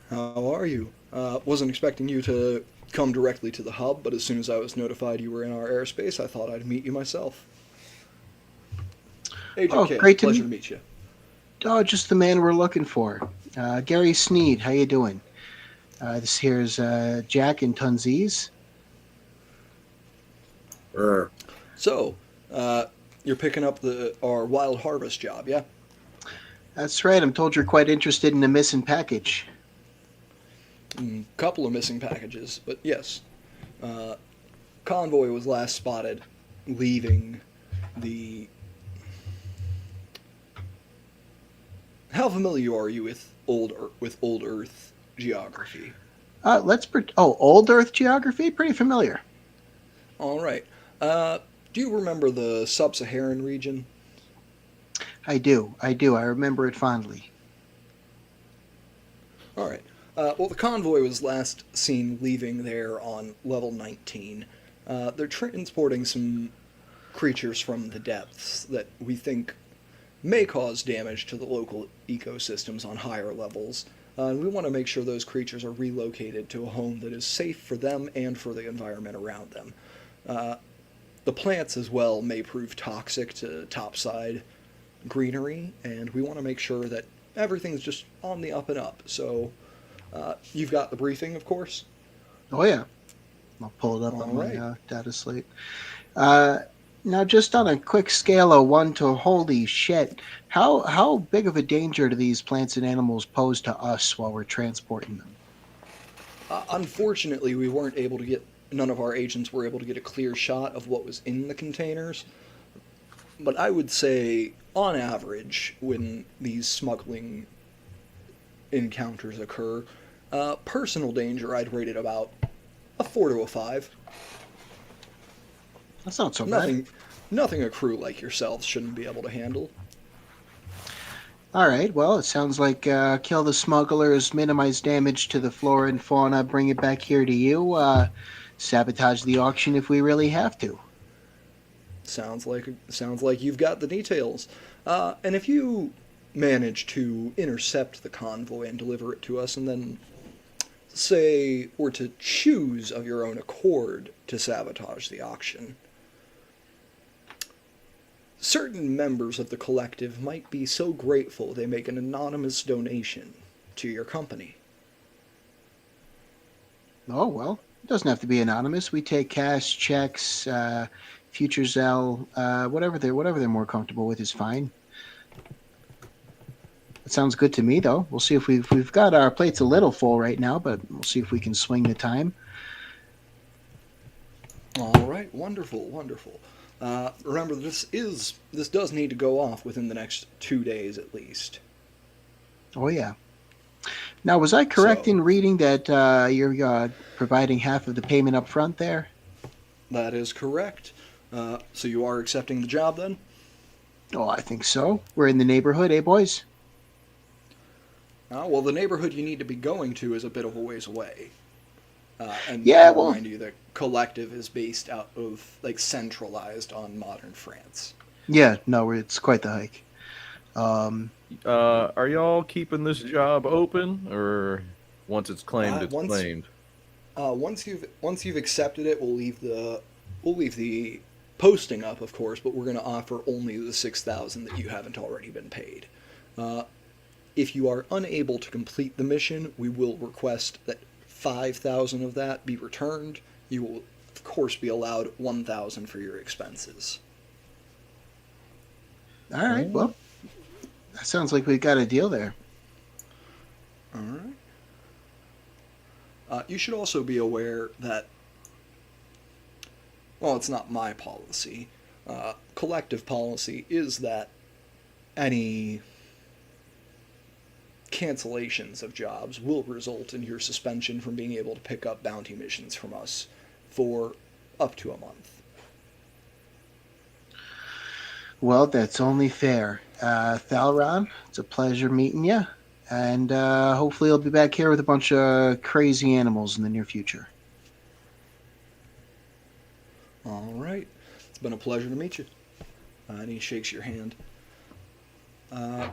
Speaker 1: How are you? Wasn't expecting you to come directly to the hub, but as soon as I was notified you were in our airspace, I thought I'd meet you myself. Agent
Speaker 4: Oh,
Speaker 1: K,
Speaker 4: great to
Speaker 1: pleasure
Speaker 4: meet-
Speaker 1: to meet you.
Speaker 4: Oh, just the man we're looking for. Gary Sneed, how you doing? This here's Jack and Tunzies.
Speaker 1: So, you're picking up our wild harvest job, yeah?
Speaker 4: That's right. I'm told you're quite interested in the missing package.
Speaker 1: Couple of missing packages, but yes. Convoy was last spotted leaving the. How familiar are you with old Earth geography?
Speaker 4: Old Earth geography? Pretty familiar.
Speaker 1: All right. Do you remember the sub-Saharan region?
Speaker 4: I do. I remember it fondly.
Speaker 1: All right. Well, the convoy was last seen leaving there on level 19. They're transporting some creatures from the depths that we think may cause damage to the local ecosystems on higher levels. And we want to make sure those creatures are relocated to a home that is safe for them and for the environment around them. The plants as well may prove toxic to topside greenery, and we want to make sure that everything's just on the up and up. So you've got the briefing, of course.
Speaker 4: Oh yeah. I'll pull it up
Speaker 1: All
Speaker 4: on
Speaker 1: right.
Speaker 4: my data slate. Now, just on a quick scale of 1 to holy shit, how big of a danger do these plants and animals pose to us while we're transporting them?
Speaker 1: Unfortunately, none of our agents were able to get a clear shot of what was in the containers. But I would say, on average, when these smuggling encounters occur, personal danger, I'd rate it about a 4 to a 5.
Speaker 4: That's not so bad.
Speaker 1: Nothing a crew like yourselves shouldn't be able to handle.
Speaker 4: All right. Well, it sounds like kill the smugglers, minimize damage to the flora and fauna, bring it back here to you, sabotage the auction if we really have to.
Speaker 1: Sounds like you've got the details. And if you manage to intercept the convoy and deliver it to us, and then say were to choose of your own accord to sabotage the auction, certain members of the collective might be so grateful they make an anonymous donation to your company.
Speaker 4: Oh, well, it doesn't have to be anonymous. We take cash, checks, future Zelle, whatever they're more comfortable with is fine. It sounds good to me, though. We'll see if we've got our plates a little full right now, but we'll see if we can swing the time.
Speaker 1: All right, wonderful. Remember, this does need to go off within the next 2 days at least.
Speaker 4: Oh, yeah. Now, was I correct
Speaker 1: So-
Speaker 4: in reading that you're providing half of the payment up front there?
Speaker 1: That is correct. So you are accepting the job then?
Speaker 4: Oh, I think so. We're in the neighborhood, eh, boys?
Speaker 1: Well, the neighborhood you need to be going to is a bit of a ways away. And
Speaker 4: Yeah,
Speaker 1: I'll
Speaker 4: well,
Speaker 1: remind you, the collective is based out of, like, centralized on modern France.
Speaker 4: yeah, no, it's quite the hike. Um,
Speaker 3: Are y'all keeping this job open, or once it's claimed, it's
Speaker 1: Once
Speaker 3: claimed?
Speaker 1: once you've accepted it, we'll leave the posting up, of course, but we're going to offer only the 6,000 that you haven't already been paid. Uh, if you are unable to complete the mission, we will request that 5,000 of that be returned. You will, of course, be allowed 1,000 for your expenses.
Speaker 4: all right, well, that sounds like we got a deal there.
Speaker 1: All right. You should also be aware that, well, it's not my policy. Collective policy is that any cancellations of jobs will result in your suspension from being able to pick up bounty missions from us for up to a month.
Speaker 4: Well, that's only fair. Thalron, it's a pleasure meeting you. And hopefully I'll be back here with a bunch of crazy animals in the near future.
Speaker 1: All right. It's been a pleasure to meet you. And he shakes your hand.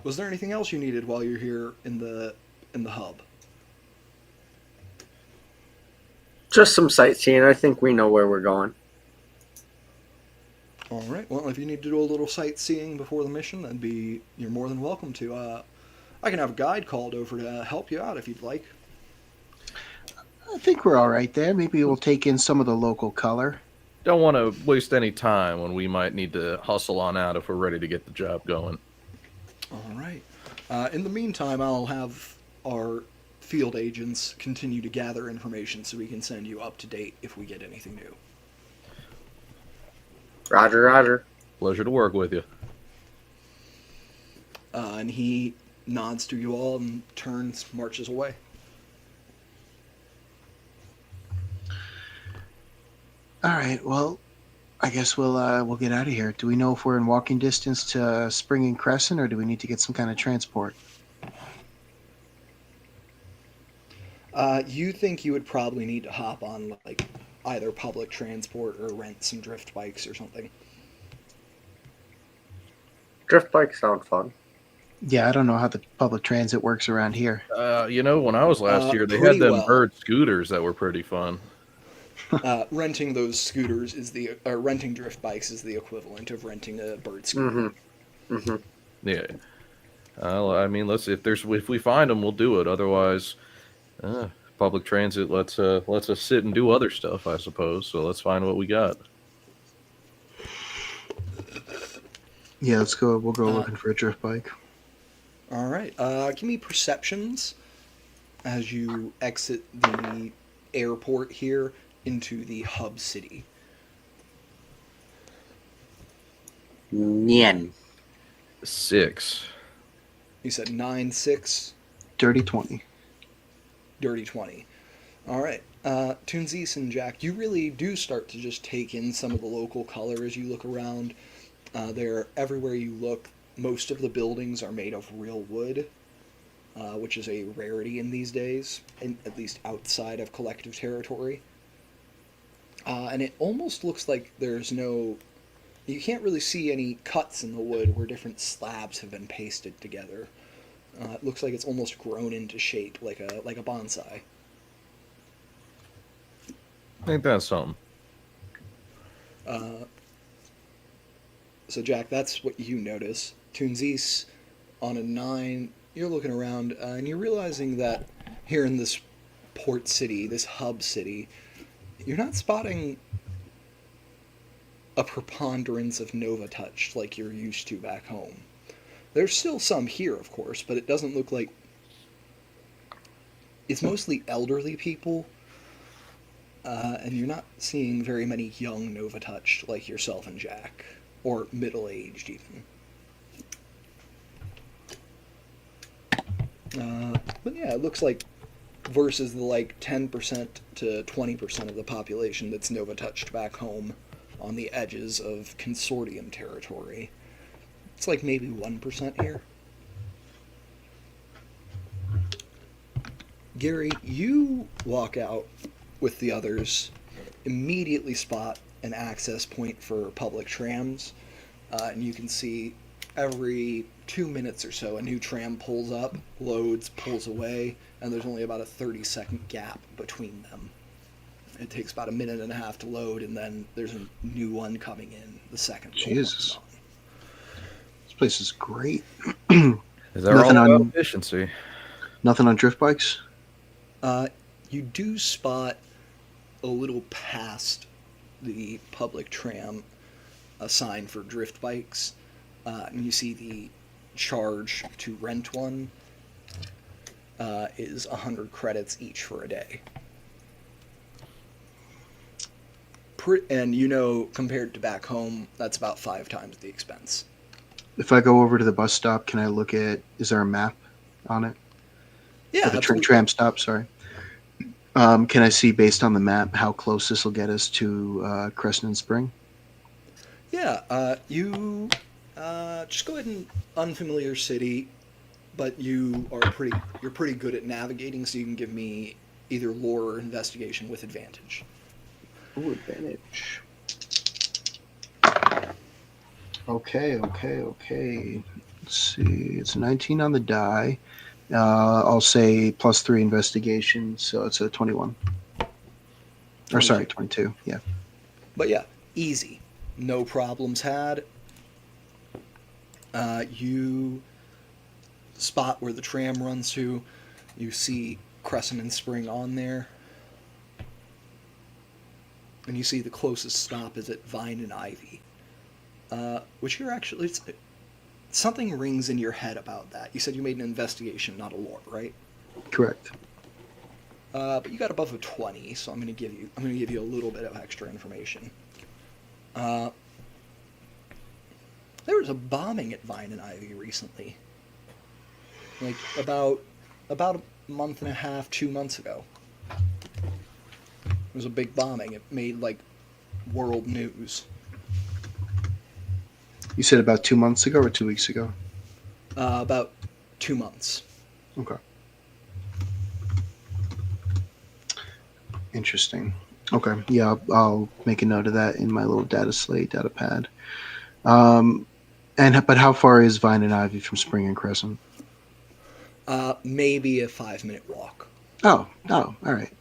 Speaker 1: Was there anything else you needed while you're here in the hub?
Speaker 2: Just some sightseeing. I think we know where we're going.
Speaker 1: All right. Well, if you need to do a little sightseeing before the mission, you're more than welcome to. I can have a guide called over to help you out if you'd like.
Speaker 4: I think we're all right there. Maybe we'll take in some of the local color.
Speaker 3: Don't want to waste any time when we might need to hustle on out if we're ready to get the job going.
Speaker 1: All right. In the meantime, I'll have our field agents continue to gather information so we can send you up to date if we get anything new.
Speaker 2: Roger, roger.
Speaker 3: Pleasure to work with you.
Speaker 1: And he nods to you all and marches away.
Speaker 4: All right, well, I guess we'll get out of here. Do we know if we're in walking distance to Spring and Crescent, or do we need to get some kind of transport?
Speaker 1: You think you would probably need to hop on, like, either public transport or rent some drift bikes or something.
Speaker 2: Drift bikes sound fun.
Speaker 4: Yeah, I don't know how the public transit works around here.
Speaker 3: When I was last year, they had
Speaker 1: Pretty
Speaker 3: them
Speaker 1: well.
Speaker 3: bird scooters that were pretty fun.
Speaker 1: Renting those scooters renting drift bikes is the equivalent of renting a bird scooter.
Speaker 2: Mm-hmm. Mm-hmm.
Speaker 3: Yeah. I mean, if we find them, we'll do it. Otherwise, public transit lets us sit and do other stuff, I suppose. So let's find what we got.
Speaker 4: Yeah, let's go. We'll go looking for a drift bike.
Speaker 1: All right. Give me perceptions as you exit the airport here into the hub city.
Speaker 2: Nien.
Speaker 3: 6.
Speaker 1: You said 9-6,
Speaker 4: Dirty 20.
Speaker 1: dirty 20. All right. Toonsies and Jack, you really do start to just take in some of the local color as you look around. Everywhere you look, most of the buildings are made of real wood, which is a rarity in these days, at least outside of collective territory. And it almost looks like you can't really see any cuts in the wood where different slabs have been pasted together. It looks like it's almost grown into shape, like a bonsai.
Speaker 3: Ain't that something?
Speaker 1: So Jack, that's what you notice. Toonsies, on a 9, you're looking around and you're realizing that here in this port city, this hub city, you're not spotting a preponderance of Nova Touch like you're used to back home. There's still some here, of course, but it doesn't look like... It's mostly elderly people, and you're not seeing very many young Nova Touch like yourself and Jack, or middle-aged even. But yeah, it looks like versus the like 10% to 20% of the population that's Nova touched back home on the edges of consortium territory. It's like maybe 1% here. Gary, you walk out with the others, immediately spot an access point for public trams, and you can see every 2 minutes or so a new tram pulls up, loads, pulls away, and there's only about a 30-second gap between them. It takes about a minute and a half to load, and then there's a new one coming in the second.
Speaker 4: Jesus. This place is great.
Speaker 3: Is that
Speaker 4: Nothing
Speaker 3: all about
Speaker 4: on-
Speaker 3: efficiency?
Speaker 4: Nothing on drift bikes?
Speaker 1: You do spot a little past the public tram a sign for drift bikes, and you see the charge to rent one is 100 credits each for a day. And you know, compared to back home, that's about 5 times the expense.
Speaker 4: If I go over to the bus stop, can I look at, is there a map on it?
Speaker 1: Yeah,
Speaker 4: Or the
Speaker 1: absolutely.
Speaker 4: tram stop, sorry. Can I see, based on the map, how close this will get us to Crescent and Spring?
Speaker 1: Yeah, you just go ahead and unfamiliar city, but you're pretty good at navigating, so you can give me either lore or investigation with advantage.
Speaker 4: Ooh, advantage. Okay. Let's see. It's 19 on the die. I'll say +3 investigation, so it's a 21. Or sorry, 22. Yeah.
Speaker 1: But yeah, easy, no problems had. You spot where the tram runs to. You see Crescent and Spring on there. And you see the closest stop is at Vine and Ivy. Which you're actually... something rings in your head about that. You said you made an investigation, not a lore, right?
Speaker 4: Correct.
Speaker 1: But you got above a 20, so I'm gonna give you a little bit of extra information. There was a bombing at Vine and Ivy recently. Like about a month and a half, 2 months ago. It was a big bombing. It made like world news.
Speaker 4: You said about 2 months ago or 2 weeks ago?
Speaker 1: About 2 months.
Speaker 4: Okay. Interesting. Okay. Yeah, I'll make a note of that in my little data pad. But how far is Vine and Ivy from Spring and Crescent?
Speaker 1: Maybe a 5-minute walk.
Speaker 4: Oh, all right.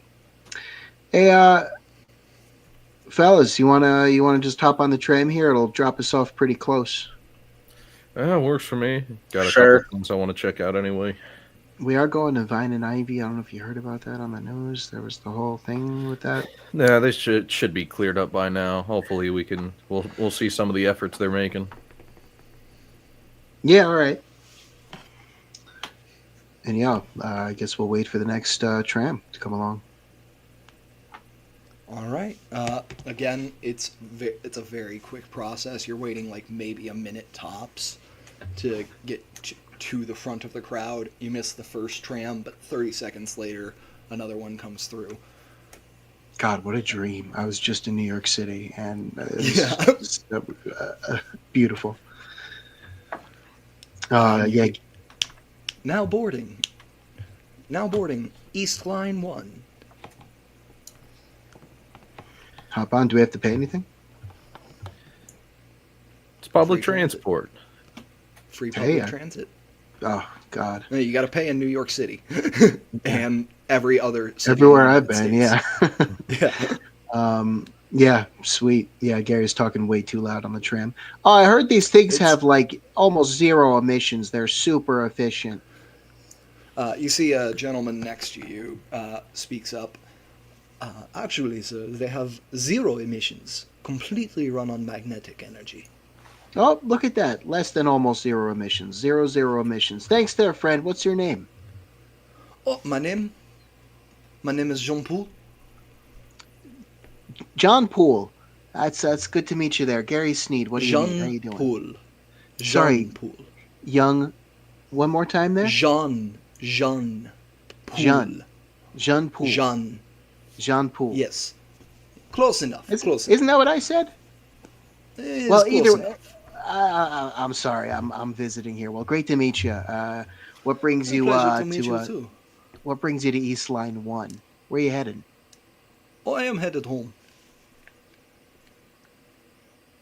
Speaker 4: Hey, fellas, you wanna just hop on the tram here? It'll drop us off pretty close.
Speaker 3: Yeah, works for me. Got a
Speaker 2: Sure.
Speaker 3: couple things I want to check out anyway.
Speaker 4: We are going to Vine and Ivy. I don't know if you heard about that on the news. There was the whole thing with that.
Speaker 3: Yeah, they should be cleared up by now. Hopefully we'll see some of the efforts they're making.
Speaker 4: Yeah, all right. And yeah, I guess we'll wait for the next tram to come along.
Speaker 1: All right. Again, it's a very quick process. You're waiting like maybe a minute tops to get to the front of the crowd. You miss the first tram, but 30 seconds later, another one comes through.
Speaker 4: God, what a dream! I was just in New York City, and
Speaker 1: Yeah.
Speaker 4: it's beautiful. Yeah.
Speaker 1: Now boarding. East Line 1.
Speaker 4: Hop on. Do we have to pay anything?
Speaker 3: It's public
Speaker 1: Free transit.
Speaker 3: transport.
Speaker 1: Free
Speaker 4: Hey,
Speaker 1: public transit.
Speaker 4: Oh God.
Speaker 1: No, you got to pay in New York City and every other city.
Speaker 4: Everywhere
Speaker 1: in
Speaker 4: I've
Speaker 1: the
Speaker 4: been,
Speaker 1: United States. Yeah.
Speaker 4: Yeah, sweet. Yeah, Gary's talking way too loud on the tram. Oh, I heard these things
Speaker 1: It's-
Speaker 4: have like almost zero emissions. They're super efficient.
Speaker 1: You see a gentleman next to you speaks up. Actually, sir, they have 0 emissions, completely run on magnetic energy.
Speaker 4: Oh, look at that. Less than almost zero emissions. Zero emissions. Thanks there, friend. What's your name?
Speaker 1: Oh, my name is Jean-Paul.
Speaker 4: John Poole. That's good to meet you there. Gary Sneed. What do you mean? How you doing?
Speaker 1: Jean-Paul.
Speaker 4: Sorry.
Speaker 1: Jean-Paul.
Speaker 4: Young. One more time there?
Speaker 1: Jean. Paul.
Speaker 4: Jean. Jean Pool.
Speaker 1: Jean.
Speaker 4: Jean Pool.
Speaker 1: Yes. Close enough. Close enough.
Speaker 4: Isn't that what I said?
Speaker 1: It's
Speaker 4: Well,
Speaker 1: close
Speaker 4: either.
Speaker 1: enough.
Speaker 4: I'm sorry. I'm visiting here. Well, great to meet you. What brings
Speaker 1: A
Speaker 4: you
Speaker 1: pleasure to meet you too.
Speaker 4: What brings you to East Line 1? Where you headed?
Speaker 1: Oh, I am headed home.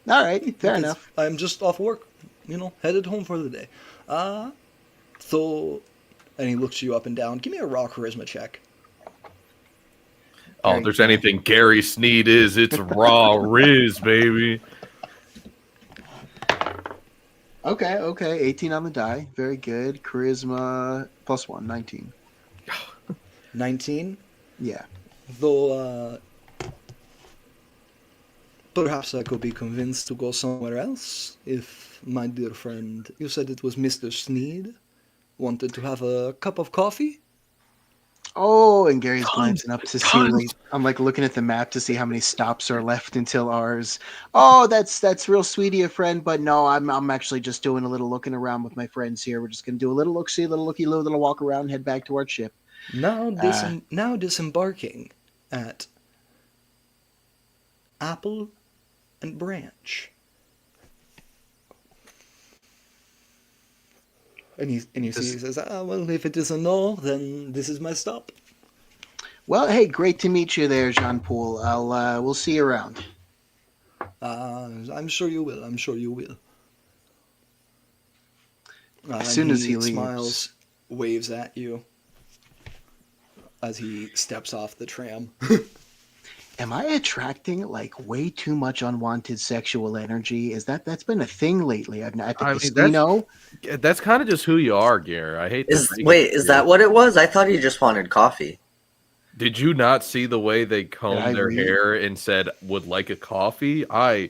Speaker 4: All right, fair
Speaker 1: Because
Speaker 4: enough.
Speaker 1: I'm just off work, headed home for the day. So, and he looks you up and down. Give me a raw charisma check.
Speaker 3: Oh, if there's anything Gary Sneed is, it's raw Riz, baby.
Speaker 4: Okay. 18 on the die. Very good. Charisma +1, 19.
Speaker 1: 19.
Speaker 4: Yeah.
Speaker 1: Though, perhaps I could be convinced to go somewhere else if my dear friend, you said it was Mr. Sneed, wanted to have a cup of coffee?
Speaker 4: Oh, and Gary's glancing up to see. Like, I'm like looking at the map to see how many stops are left until ours. Oh, that's real sweet of you, friend. But no, I'm actually just doing a little looking around with my friends here. We're just gonna do a little look-see, a little looky-loo, little walk around, and head back to our ship.
Speaker 1: Now disembarking at Apple and Branch. And he says, well, if it is a no, then this is my stop.
Speaker 4: Well, hey, great to meet you there, Jean Paul. We'll see you around.
Speaker 1: I'm sure you will. I'm sure you will.
Speaker 4: As soon as he leaves,
Speaker 1: smiles, waves at you as he steps off the tram.
Speaker 4: Am I attracting like way too much unwanted sexual energy? That's been a thing lately.
Speaker 3: That's kind of just who you are, Gare. I hate.
Speaker 2: Is that what it was? I thought he just wanted coffee.
Speaker 3: Did you not see the way they combed their hair and said would like a coffee?
Speaker 1: I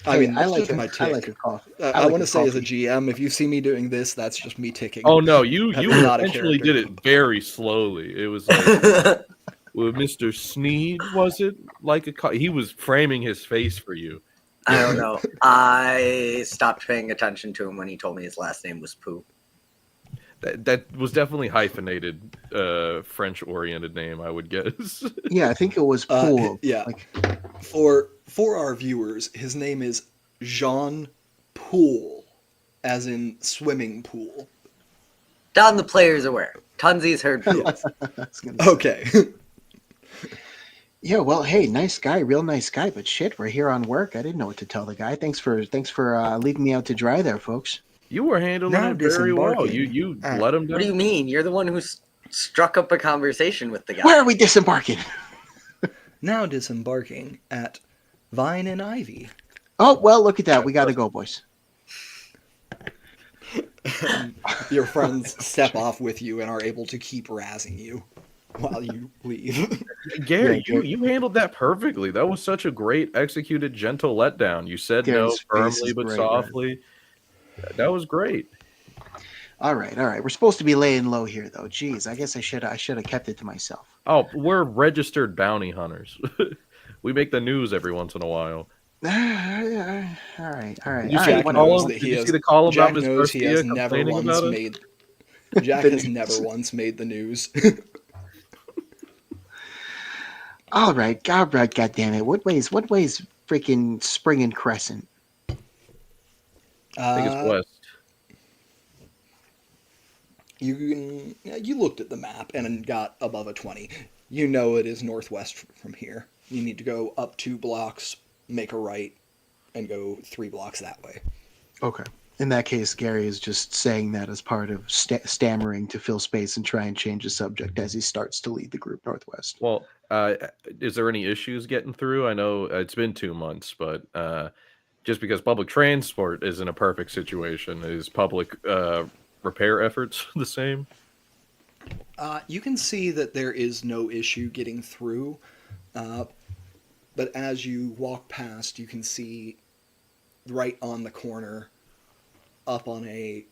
Speaker 1: mean, that's just my tick.
Speaker 4: I like a coffee.
Speaker 1: I want to say as a GM, if you see me doing this, that's just me ticking.
Speaker 3: Oh no, you essentially did it very slowly. It was like with Mr. Sneed, was it like a he was framing his face for you.
Speaker 2: I don't know. I stopped paying attention to him when he told me his last name was Pooh.
Speaker 3: That was definitely hyphenated, French-oriented name, I would guess.
Speaker 4: Yeah, I think it was Pool.
Speaker 1: Yeah. For our viewers, his name is Jean Pool, as in swimming pool.
Speaker 2: Don the player's aware. Tunsi's heard Pool.
Speaker 1: Okay.
Speaker 4: Yeah, well, hey, nice guy, real nice guy, but shit, we're here on work. I didn't know what to tell the guy. Thanks for leaving me out to dry there, folks.
Speaker 3: You were handling it very well. You let him down.
Speaker 2: What do you mean? You're the one who struck up a conversation with the guy.
Speaker 4: Where are we disembarking?
Speaker 1: Now disembarking at Vine and Ivy.
Speaker 4: Oh, well, look at that. We got to go, boys.
Speaker 1: Your friends step off with you and are able to keep razzing you while you leave.
Speaker 3: Gary, you handled that perfectly. That was such a great executed, gentle letdown. You said
Speaker 4: Gary's
Speaker 3: no firmly but softly. Right? That was great.
Speaker 4: All right. We're supposed to be laying low here, though. Jeez, I guess I should have kept it to myself.
Speaker 3: Oh, we're registered bounty hunters. We make the news every once in a while.
Speaker 4: All right.
Speaker 1: Jack knows that
Speaker 3: he has
Speaker 1: never once made. Jack has never once made the news.
Speaker 4: All right. God damn it! What ways? Freaking Spring and Crescent?
Speaker 3: I think it's west.
Speaker 1: You looked at the map and got above a 20. You know it is northwest from here. You need to go up 2 blocks, make a right, and go 3 blocks that way.
Speaker 4: Okay. In that case, Gary is just saying that as part of stammering to fill space and try and change the subject as he starts to lead the group northwest.
Speaker 3: Well, is there any issues getting through? I know it's been 2 months, but just because public transport isn't a perfect situation, is public repair efforts the same?
Speaker 1: You can see that there is no issue getting through, but as you walk past, you can see right on the corner, up on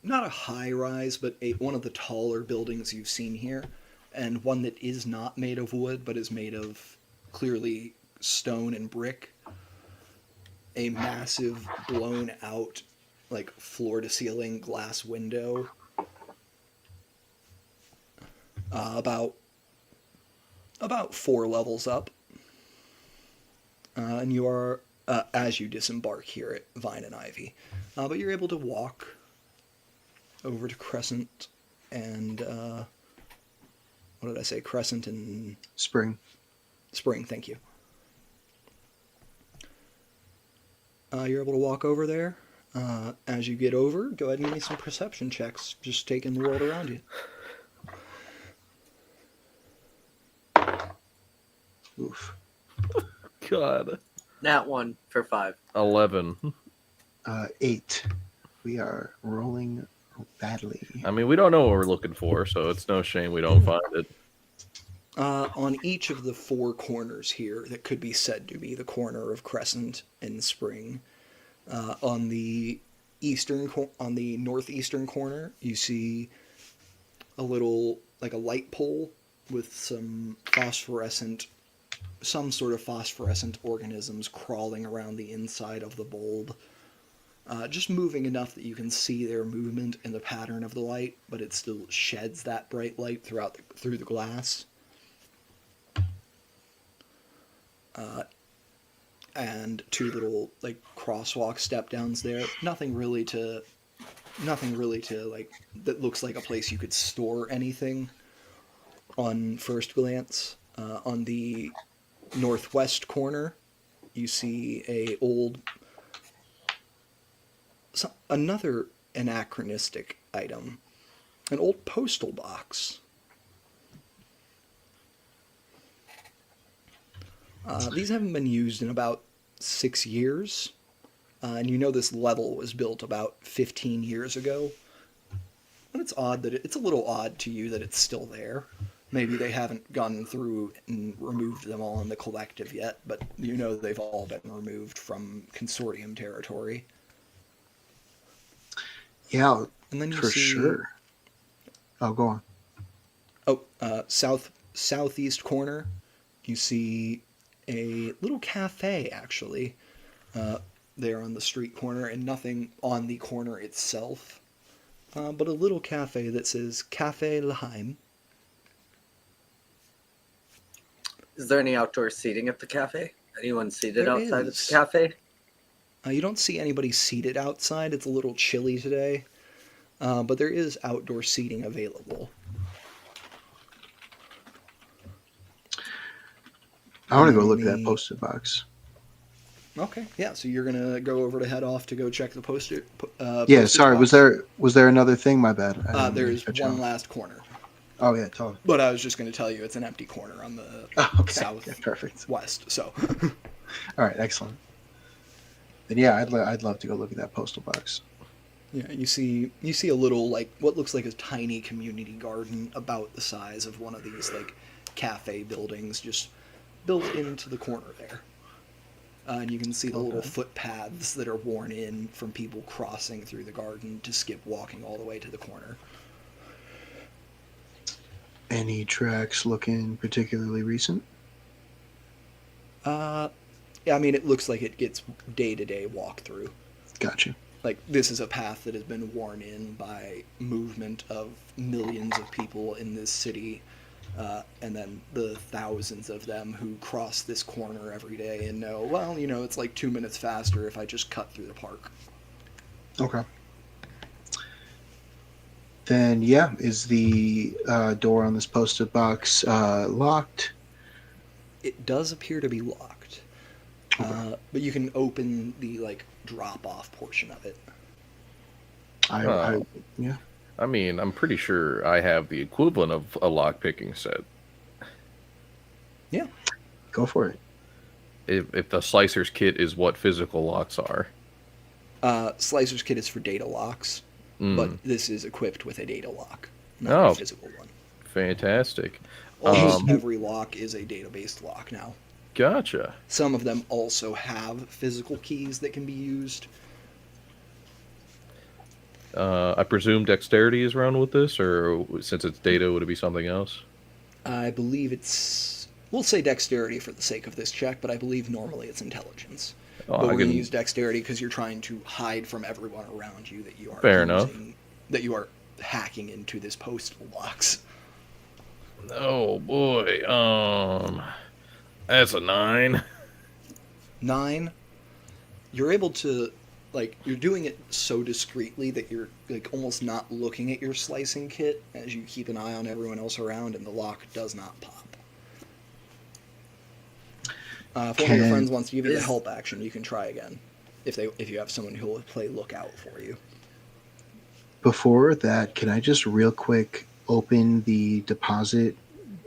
Speaker 1: not a high rise, but one of the taller buildings you've seen here, and one that is not made of wood, but is made of clearly stone and brick. A massive, blown out, like floor to ceiling glass window, about about 4 levels up. And you are, as you disembark here at Vine and Ivy. But you're able to walk over to Crescent and, what did I say? Crescent and...
Speaker 4: Spring.
Speaker 1: Spring, thank you. You're able to walk over there. As you get over, go ahead and give me some perception checks, just taking the world around you.
Speaker 4: Oof.
Speaker 3: God.
Speaker 2: Nat 1 for 5.
Speaker 3: 11.
Speaker 4: 8. We are rolling badly.
Speaker 3: I mean, we don't know what we're looking for, so it's no shame we don't find it.
Speaker 1: On each of the 4 corners here that could be said to be the corner of Crescent and Spring, on the northeastern corner, you see a little, like a light pole with some sort of phosphorescent organisms crawling around the inside of the bulb. Just moving enough that you can see their movement in the pattern of the light, but it still sheds that bright light through the glass. And 2 little like crosswalk step downs there. Nothing really to like that looks like a place you could store anything on first glance. On the northwest corner, you see another anachronistic item, an old postal box. These haven't been used in about 6 years, and you know this level was built about 15 years ago. And it's odd that it's a little odd to you that it's still there. Maybe they haven't gone through and removed them all in the collective yet, but you know they've all been removed from consortium territory.
Speaker 4: Yeah,
Speaker 1: and then you
Speaker 4: for sure. Oh, go on.
Speaker 1: Southeast corner, you see a little cafe, actually, there on the street corner, and nothing on the corner itself, but a little cafe that says Café L'Heim.
Speaker 2: Is there any outdoor seating at the cafe? Anyone seated
Speaker 1: There
Speaker 2: outside
Speaker 1: is.
Speaker 2: of the cafe?
Speaker 1: You don't see anybody seated outside. It's a little chilly today, but there is outdoor seating available.
Speaker 4: I want to go look at that poster box.
Speaker 1: Okay, yeah. So you're gonna go over to head off to go check the poster.
Speaker 4: Yeah, sorry.
Speaker 1: box.
Speaker 4: Was there another thing? My bad.
Speaker 1: There's one last corner.
Speaker 4: Oh yeah, totally.
Speaker 1: But I was just gonna tell you it's an empty corner on the south.
Speaker 4: Yeah, perfect.
Speaker 1: West. So.
Speaker 4: All right, excellent. Then yeah, I'd love to go look at that postal box.
Speaker 1: Yeah, you see a little, like, what looks like a tiny community garden about the size of one of these, like, cafe buildings just built into the corner there. And you can see the little footpaths that are worn in from people crossing through the garden to skip walking all the way to the corner.
Speaker 4: Any tracks looking particularly recent?
Speaker 1: Yeah, I mean, it looks like it gets day-to-day walkthrough.
Speaker 4: Gotcha.
Speaker 1: Like, this is a path that has been worn in by movement of millions of people in this city, and then the thousands of them who cross this corner every day and know, well, you know, it's like 2 minutes faster if I just cut through the park.
Speaker 4: Okay. Then, yeah, is the door on this poster box locked?
Speaker 1: It does appear to be locked. But you can open the, like, drop-off portion of it.
Speaker 4: Yeah.
Speaker 3: I mean, I'm pretty sure I have the equivalent of a lock-picking set.
Speaker 1: Yeah.
Speaker 4: Go for it.
Speaker 3: If the Slicer's kit is what physical locks are.
Speaker 1: Slicer's kit is for data locks, but this is equipped with a data lock, not
Speaker 3: Oh.
Speaker 1: a physical one.
Speaker 3: Fantastic.
Speaker 1: Almost every lock is a data-based lock now.
Speaker 3: Gotcha.
Speaker 1: Some of them also have physical keys that can be used.
Speaker 3: I presume dexterity is run with this, or since it's data, would it be something else?
Speaker 1: I believe we'll say dexterity for the sake of this check, but I believe normally it's intelligence. But we're going to use dexterity because you're trying to hide from everyone around you that you are
Speaker 3: Fair enough.
Speaker 1: that you are hacking into this postal box.
Speaker 3: Oh boy. That's a 9.
Speaker 1: 9. You're able to, like, you're doing it so discreetly that you're, like, almost not looking at your slicing kit as you keep an eye on everyone else around, and the lock does not pop. If one of your
Speaker 4: Can
Speaker 1: friends wants to give you the
Speaker 2: Is-
Speaker 1: help action, you can try again. If you have someone who will play lookout for you.
Speaker 4: Before that, can I just real quick open the deposit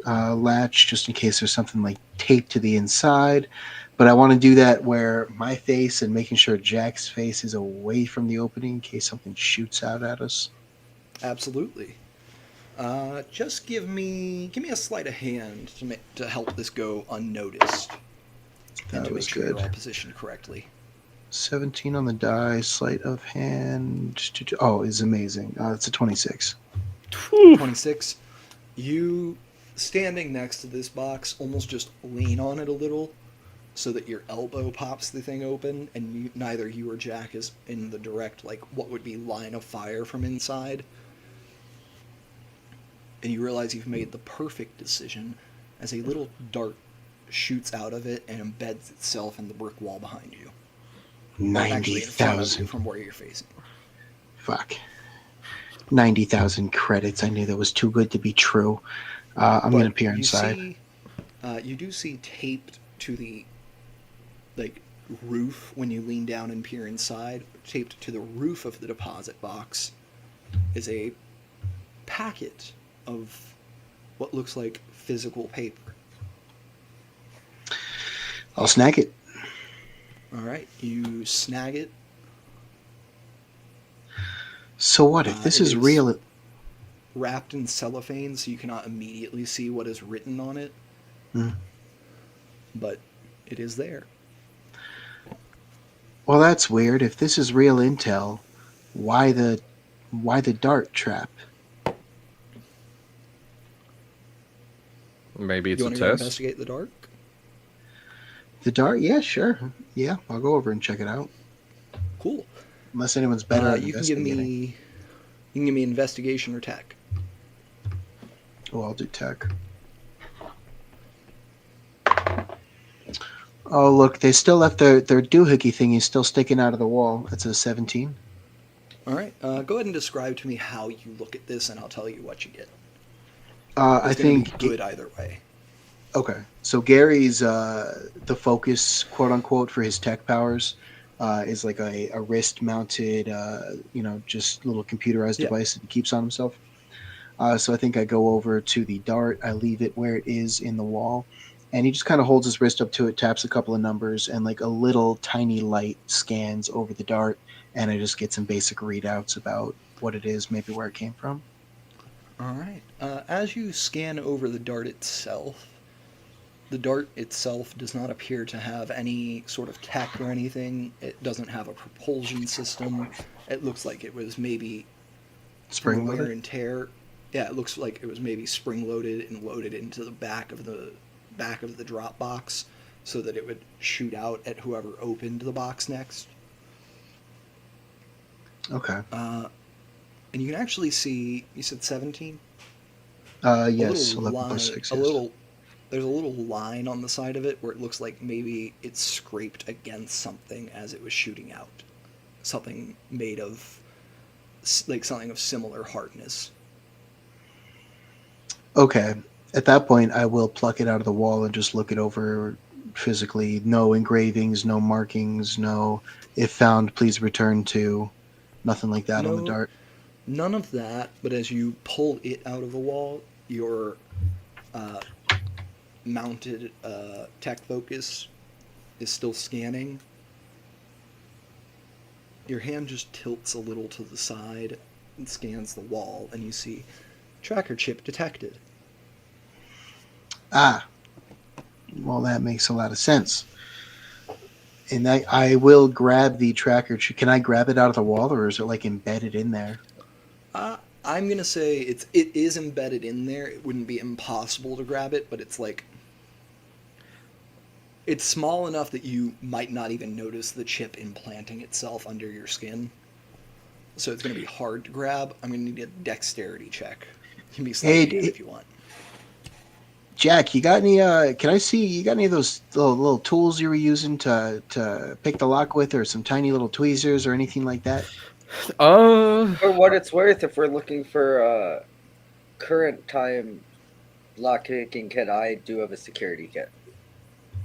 Speaker 4: latch just in case there's something like taped to the inside? But I want to do that where my face and making sure Jack's face is away from the opening in case something shoots out at us.
Speaker 1: Absolutely. Just give me a sleight of hand to help this go unnoticed and
Speaker 4: That
Speaker 1: to
Speaker 4: was
Speaker 1: make sure
Speaker 4: good.
Speaker 1: you're all positioned correctly.
Speaker 4: 17 on the die, sleight of hand. Oh, is amazing. It's a 26.
Speaker 1: 26. You, standing next to this box, almost just lean on it a little so that your elbow pops the thing open, and neither you or Jack is in the direct, like, what would be line of fire from inside. And you realize you've made the perfect decision as a little dart shoots out of it and embeds itself in the brick wall behind you. Actually, in front of you
Speaker 4: 90,000.
Speaker 1: from where you're facing.
Speaker 4: Fuck. 90,000 credits. I knew that was too good to be true. I'm going to
Speaker 1: But
Speaker 4: peer
Speaker 1: you
Speaker 4: inside.
Speaker 1: see, you do see taped to the, like, roof when you lean down and peer inside, taped to the roof of the deposit box is a packet of what looks like physical paper.
Speaker 4: I'll snag it.
Speaker 1: All right, you snag it.
Speaker 4: So what if this
Speaker 1: It
Speaker 4: is
Speaker 1: is
Speaker 4: real?
Speaker 1: wrapped in cellophane, so you cannot immediately see what is written on it.
Speaker 4: Hmm.
Speaker 1: But it is there.
Speaker 4: Well, that's weird. If this is real intel, why the dart trap?
Speaker 3: Maybe it's
Speaker 1: You
Speaker 3: a
Speaker 1: want to go
Speaker 3: test.
Speaker 1: investigate the dark?
Speaker 4: The dart? Yeah, sure. Yeah, I'll go over and check it out.
Speaker 1: Cool.
Speaker 4: Unless anyone's better at
Speaker 1: You can give
Speaker 4: investigating.
Speaker 1: me, you can give me investigation or tech.
Speaker 4: Oh, I'll do tech. Oh, look, they still left their doohickey thingy still sticking out of the wall. That's a 17.
Speaker 1: All right. Go ahead and describe to me how you look at this, and I'll tell you what you get.
Speaker 4: I
Speaker 1: It's going to
Speaker 4: think
Speaker 1: be good either way.
Speaker 4: Okay, so Gary's the focus, quote unquote, for his tech powers is like a wrist-mounted, just little computerized
Speaker 1: Yeah.
Speaker 4: device that he keeps on himself. So I think I go over to the dart, I leave it where it is in the wall, and he just kind of holds his wrist up to it, taps a couple of numbers, and like a little tiny light scans over the dart, and I just get some basic readouts about what it is, maybe where it came from.
Speaker 1: All right. As you scan over the dart itself does not appear to have any sort of tech or anything. It doesn't have a propulsion system. It looks like it was maybe from the
Speaker 4: Spring
Speaker 1: wear
Speaker 4: loaded.
Speaker 1: and tear. Yeah, it looks like it was maybe spring loaded and loaded into the back of the drop box so that it would shoot out at whoever opened the box next.
Speaker 4: Okay.
Speaker 1: And you can actually see, you said 17?
Speaker 4: Yes,
Speaker 1: A
Speaker 4: 11
Speaker 1: line,
Speaker 4: plus 6.
Speaker 1: a
Speaker 4: Yes.
Speaker 1: little, there's a little line on the side of it where it looks like maybe it scraped against something as it was shooting out. Something made of, like something of similar hardness.
Speaker 4: Okay. At that point, I will pluck it out of the wall and just look it over physically. No engravings, no markings, no if found, please return to. Nothing like that on the
Speaker 1: No,
Speaker 4: dart.
Speaker 1: none of that, but as you pull it out of the wall, your uh, mounted tech focus is still scanning. Your hand just tilts a little to the side and scans the wall, and you see tracker chip detected.
Speaker 4: Ah, well, that makes a lot of sense. And I will grab the tracker. Can I grab it out of the wall, or is it like embedded in there?
Speaker 1: I'm gonna say it is embedded in there. It wouldn't be impossible to grab it, but it's like it's small enough that you might not even notice the chip implanting itself under your skin. So it's gonna be hard to grab. I'm gonna need a dexterity check. You can be sleight
Speaker 4: Hey,
Speaker 1: of hand if you want.
Speaker 4: Jack, you got any? Can I see? You got any of those little tools you were using to pick the lock with, or some tiny little tweezers or anything like that?
Speaker 2: For what it's worth, if we're looking for current time lock picking kit, I do have a security kit.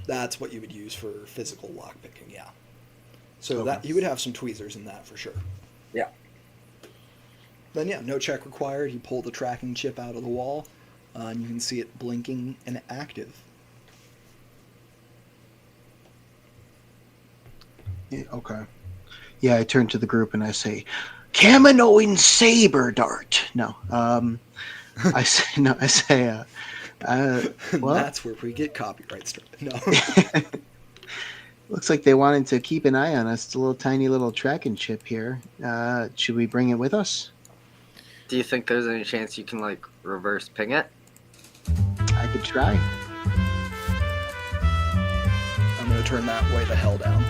Speaker 1: That's what you would use for physical lockpicking, yeah. So
Speaker 4: Okay.
Speaker 1: that you would have some tweezers in that for sure.
Speaker 2: Yeah.
Speaker 1: Then yeah, no check required. You pull the tracking chip out of the wall, and you can see it blinking and active.
Speaker 4: Yeah, okay. Yeah, I turn to the group and I say, Kaminoan saber dart. No. I say no. I say. Well,
Speaker 1: That's where we get copyright struck. No.
Speaker 4: looks like they wanted to keep an eye on us. It's a little tiny little tracking chip here. Should we bring it with us?
Speaker 2: Do you think there's any chance you can like reverse ping it?
Speaker 4: I could try.
Speaker 1: I'm gonna turn that way the hell down.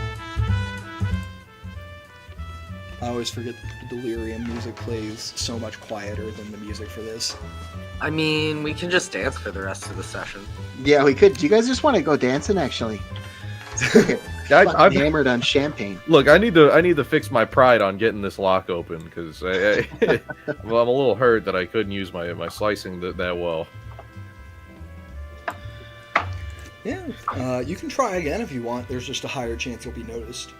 Speaker 1: I always forget that the Delirium music plays so much quieter than the music for this.
Speaker 2: I mean, we can just dance for the rest of the session.
Speaker 4: Yeah, we could. Do you guys just want to go dancing? Actually,
Speaker 3: I've
Speaker 4: hammered on champagne.
Speaker 3: Look, I need to fix my pride on getting this lock open because well, I'm a little hurt that I couldn't use my slicing that well.
Speaker 1: Yeah, you can try again if you want. There's just a higher chance you'll be noticed.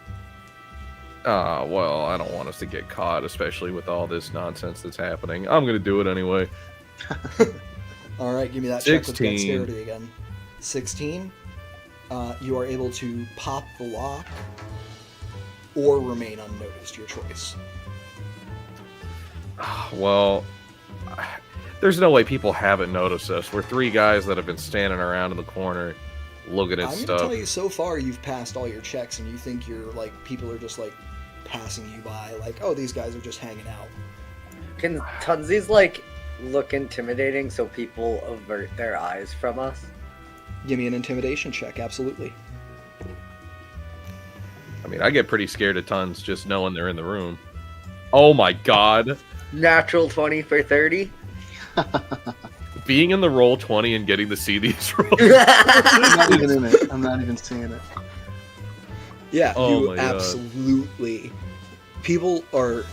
Speaker 3: Well, I don't want us to get caught, especially with all this nonsense that's happening. I'm gonna do it anyway.
Speaker 1: All right, give me that check with
Speaker 3: 16.
Speaker 1: dexterity again. 16. You are able to pop the lock or remain unnoticed. Your choice.
Speaker 3: Well, there's no way people haven't noticed us. We're three guys that have been standing around in the corner looking at
Speaker 1: I'm
Speaker 3: stuff.
Speaker 1: gonna tell you, so far you've passed all your checks, and you think you're like people are just like passing you by, like, oh, these guys are just hanging out.
Speaker 2: Can Tunsies like look intimidating so people avert their eyes from us?
Speaker 1: Give me an intimidation check, absolutely.
Speaker 3: I mean, I get pretty scared of tons just knowing they're in the room. Oh my god.
Speaker 2: Natural 20 for 30.
Speaker 3: Being in the roll 20 and getting to see these rolls.
Speaker 4: I'm not even in it. I'm not even seeing it.
Speaker 1: Yeah,
Speaker 3: Oh
Speaker 1: you
Speaker 3: my God.
Speaker 1: absolutely. People are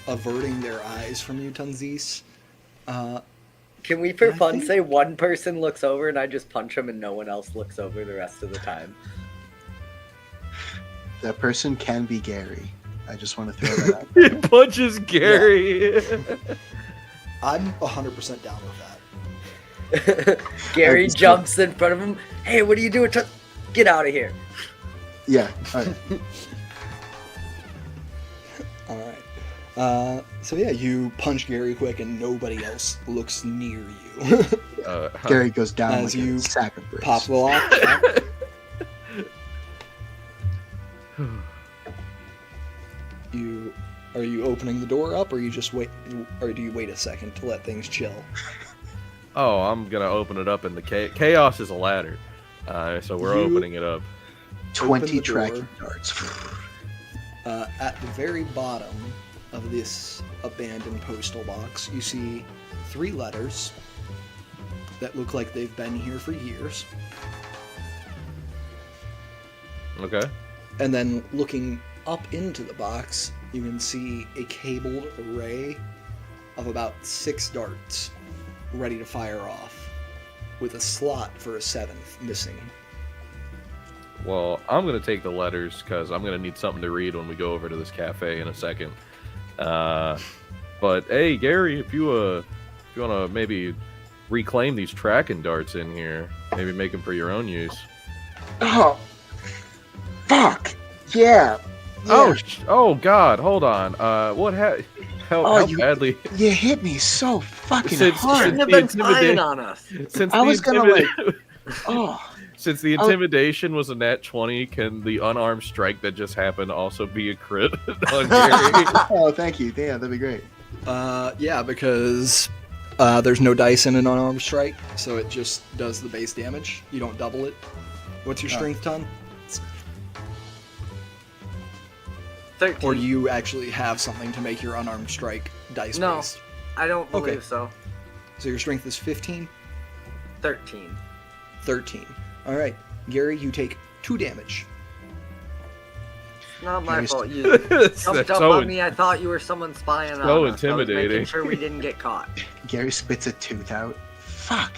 Speaker 1: averting their eyes from you, Tunzis.
Speaker 2: Can we, for
Speaker 1: I
Speaker 2: fun,
Speaker 1: think-
Speaker 2: say one person looks over and I just punch him and no one else looks over the rest of the time?
Speaker 4: That person can be Gary. I just want to throw that out.
Speaker 3: He punches Gary.
Speaker 1: I'm 100% down with that.
Speaker 2: Gary
Speaker 4: Just-
Speaker 2: jumps in front of him. Hey, what are you doing? Get out of here.
Speaker 4: Yeah. All right.
Speaker 1: All right. So yeah, you punch Gary quick, and nobody else looks near you.
Speaker 4: Gary goes down
Speaker 1: As
Speaker 4: like
Speaker 1: you
Speaker 4: a sack of bricks.
Speaker 1: Pop the lock. Are you opening the door up, or you just wait, or do you wait a second to let things chill?
Speaker 3: Oh, I'm gonna open it up in the chaos is a ladder. So we're
Speaker 1: You-
Speaker 3: opening it up.
Speaker 4: 20
Speaker 1: Open the
Speaker 4: tracking
Speaker 1: door.
Speaker 4: darts.
Speaker 1: At the very bottom of this abandoned postal box, you see 3 letters that look like they've been here for years.
Speaker 3: Okay.
Speaker 1: And then looking up into the box, you can see a cabled array of about 6 darts ready to fire off, with a slot for a 7th missing.
Speaker 3: Well, I'm gonna take the letters because I'm gonna need something to read when we go over to this cafe in a second. But hey, Gary, if you wanna maybe reclaim these tracking darts in here, maybe make them for your own use.
Speaker 4: Oh, fuck. Yeah.
Speaker 3: Oh God, hold on. What how
Speaker 4: you-
Speaker 3: badly?
Speaker 4: You hit me so fucking
Speaker 3: Since-
Speaker 4: hard.
Speaker 2: Shouldn't have
Speaker 3: the
Speaker 2: been spying
Speaker 3: intimidate-
Speaker 2: on us.
Speaker 3: Since
Speaker 4: I
Speaker 3: the
Speaker 4: was gonna,
Speaker 3: intimida-
Speaker 4: Oh.
Speaker 3: Since the intimidation was a nat 20, can the unarmed strike that just happened also be a crit on Gary?
Speaker 4: Oh, thank you. Yeah, that'd be great.
Speaker 1: Yeah, because there's no dice in an unarmed strike, so it just does the base damage. You don't double it. What's your
Speaker 4: Oh.
Speaker 1: strength ton?
Speaker 2: 13.
Speaker 1: Or do you actually have something to make your unarmed strike dice
Speaker 2: No.
Speaker 1: based?
Speaker 2: I don't believe
Speaker 1: Okay.
Speaker 2: so.
Speaker 1: So your strength is 15?
Speaker 2: 13.
Speaker 1: 13. All right, Gary, you take 2 damage.
Speaker 2: Not my
Speaker 4: Gary's-
Speaker 2: fault. You
Speaker 3: That's
Speaker 2: jumped up
Speaker 3: so
Speaker 2: on me. I thought you were someone spying on us. I was
Speaker 3: intimidating.
Speaker 2: making sure we didn't get caught.
Speaker 4: Gary spits a tooth out. Fuck.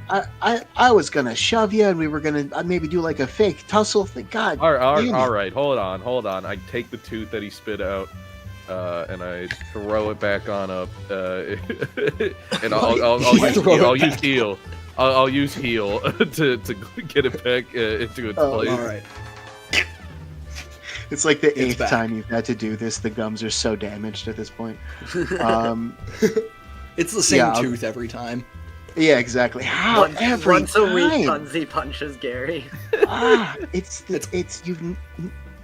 Speaker 4: I was gonna shove you, and we were gonna maybe do like a fake tussle thing. God.
Speaker 3: All
Speaker 4: damn it.
Speaker 3: right, hold on. I take the tooth that he spit out, and I throw it back on up, and I'll use heal. I'll use heal to get it back into its place.
Speaker 1: All right.
Speaker 4: It's like the
Speaker 1: It's
Speaker 4: 8th
Speaker 1: back.
Speaker 4: time you've had to do this. The gums are so damaged at this point.
Speaker 1: It's the same
Speaker 4: Yeah, I'll-
Speaker 1: tooth every time.
Speaker 4: Yeah, exactly. How
Speaker 2: Once,
Speaker 4: every
Speaker 2: once a week,
Speaker 4: time?
Speaker 2: Tunsy punches Gary.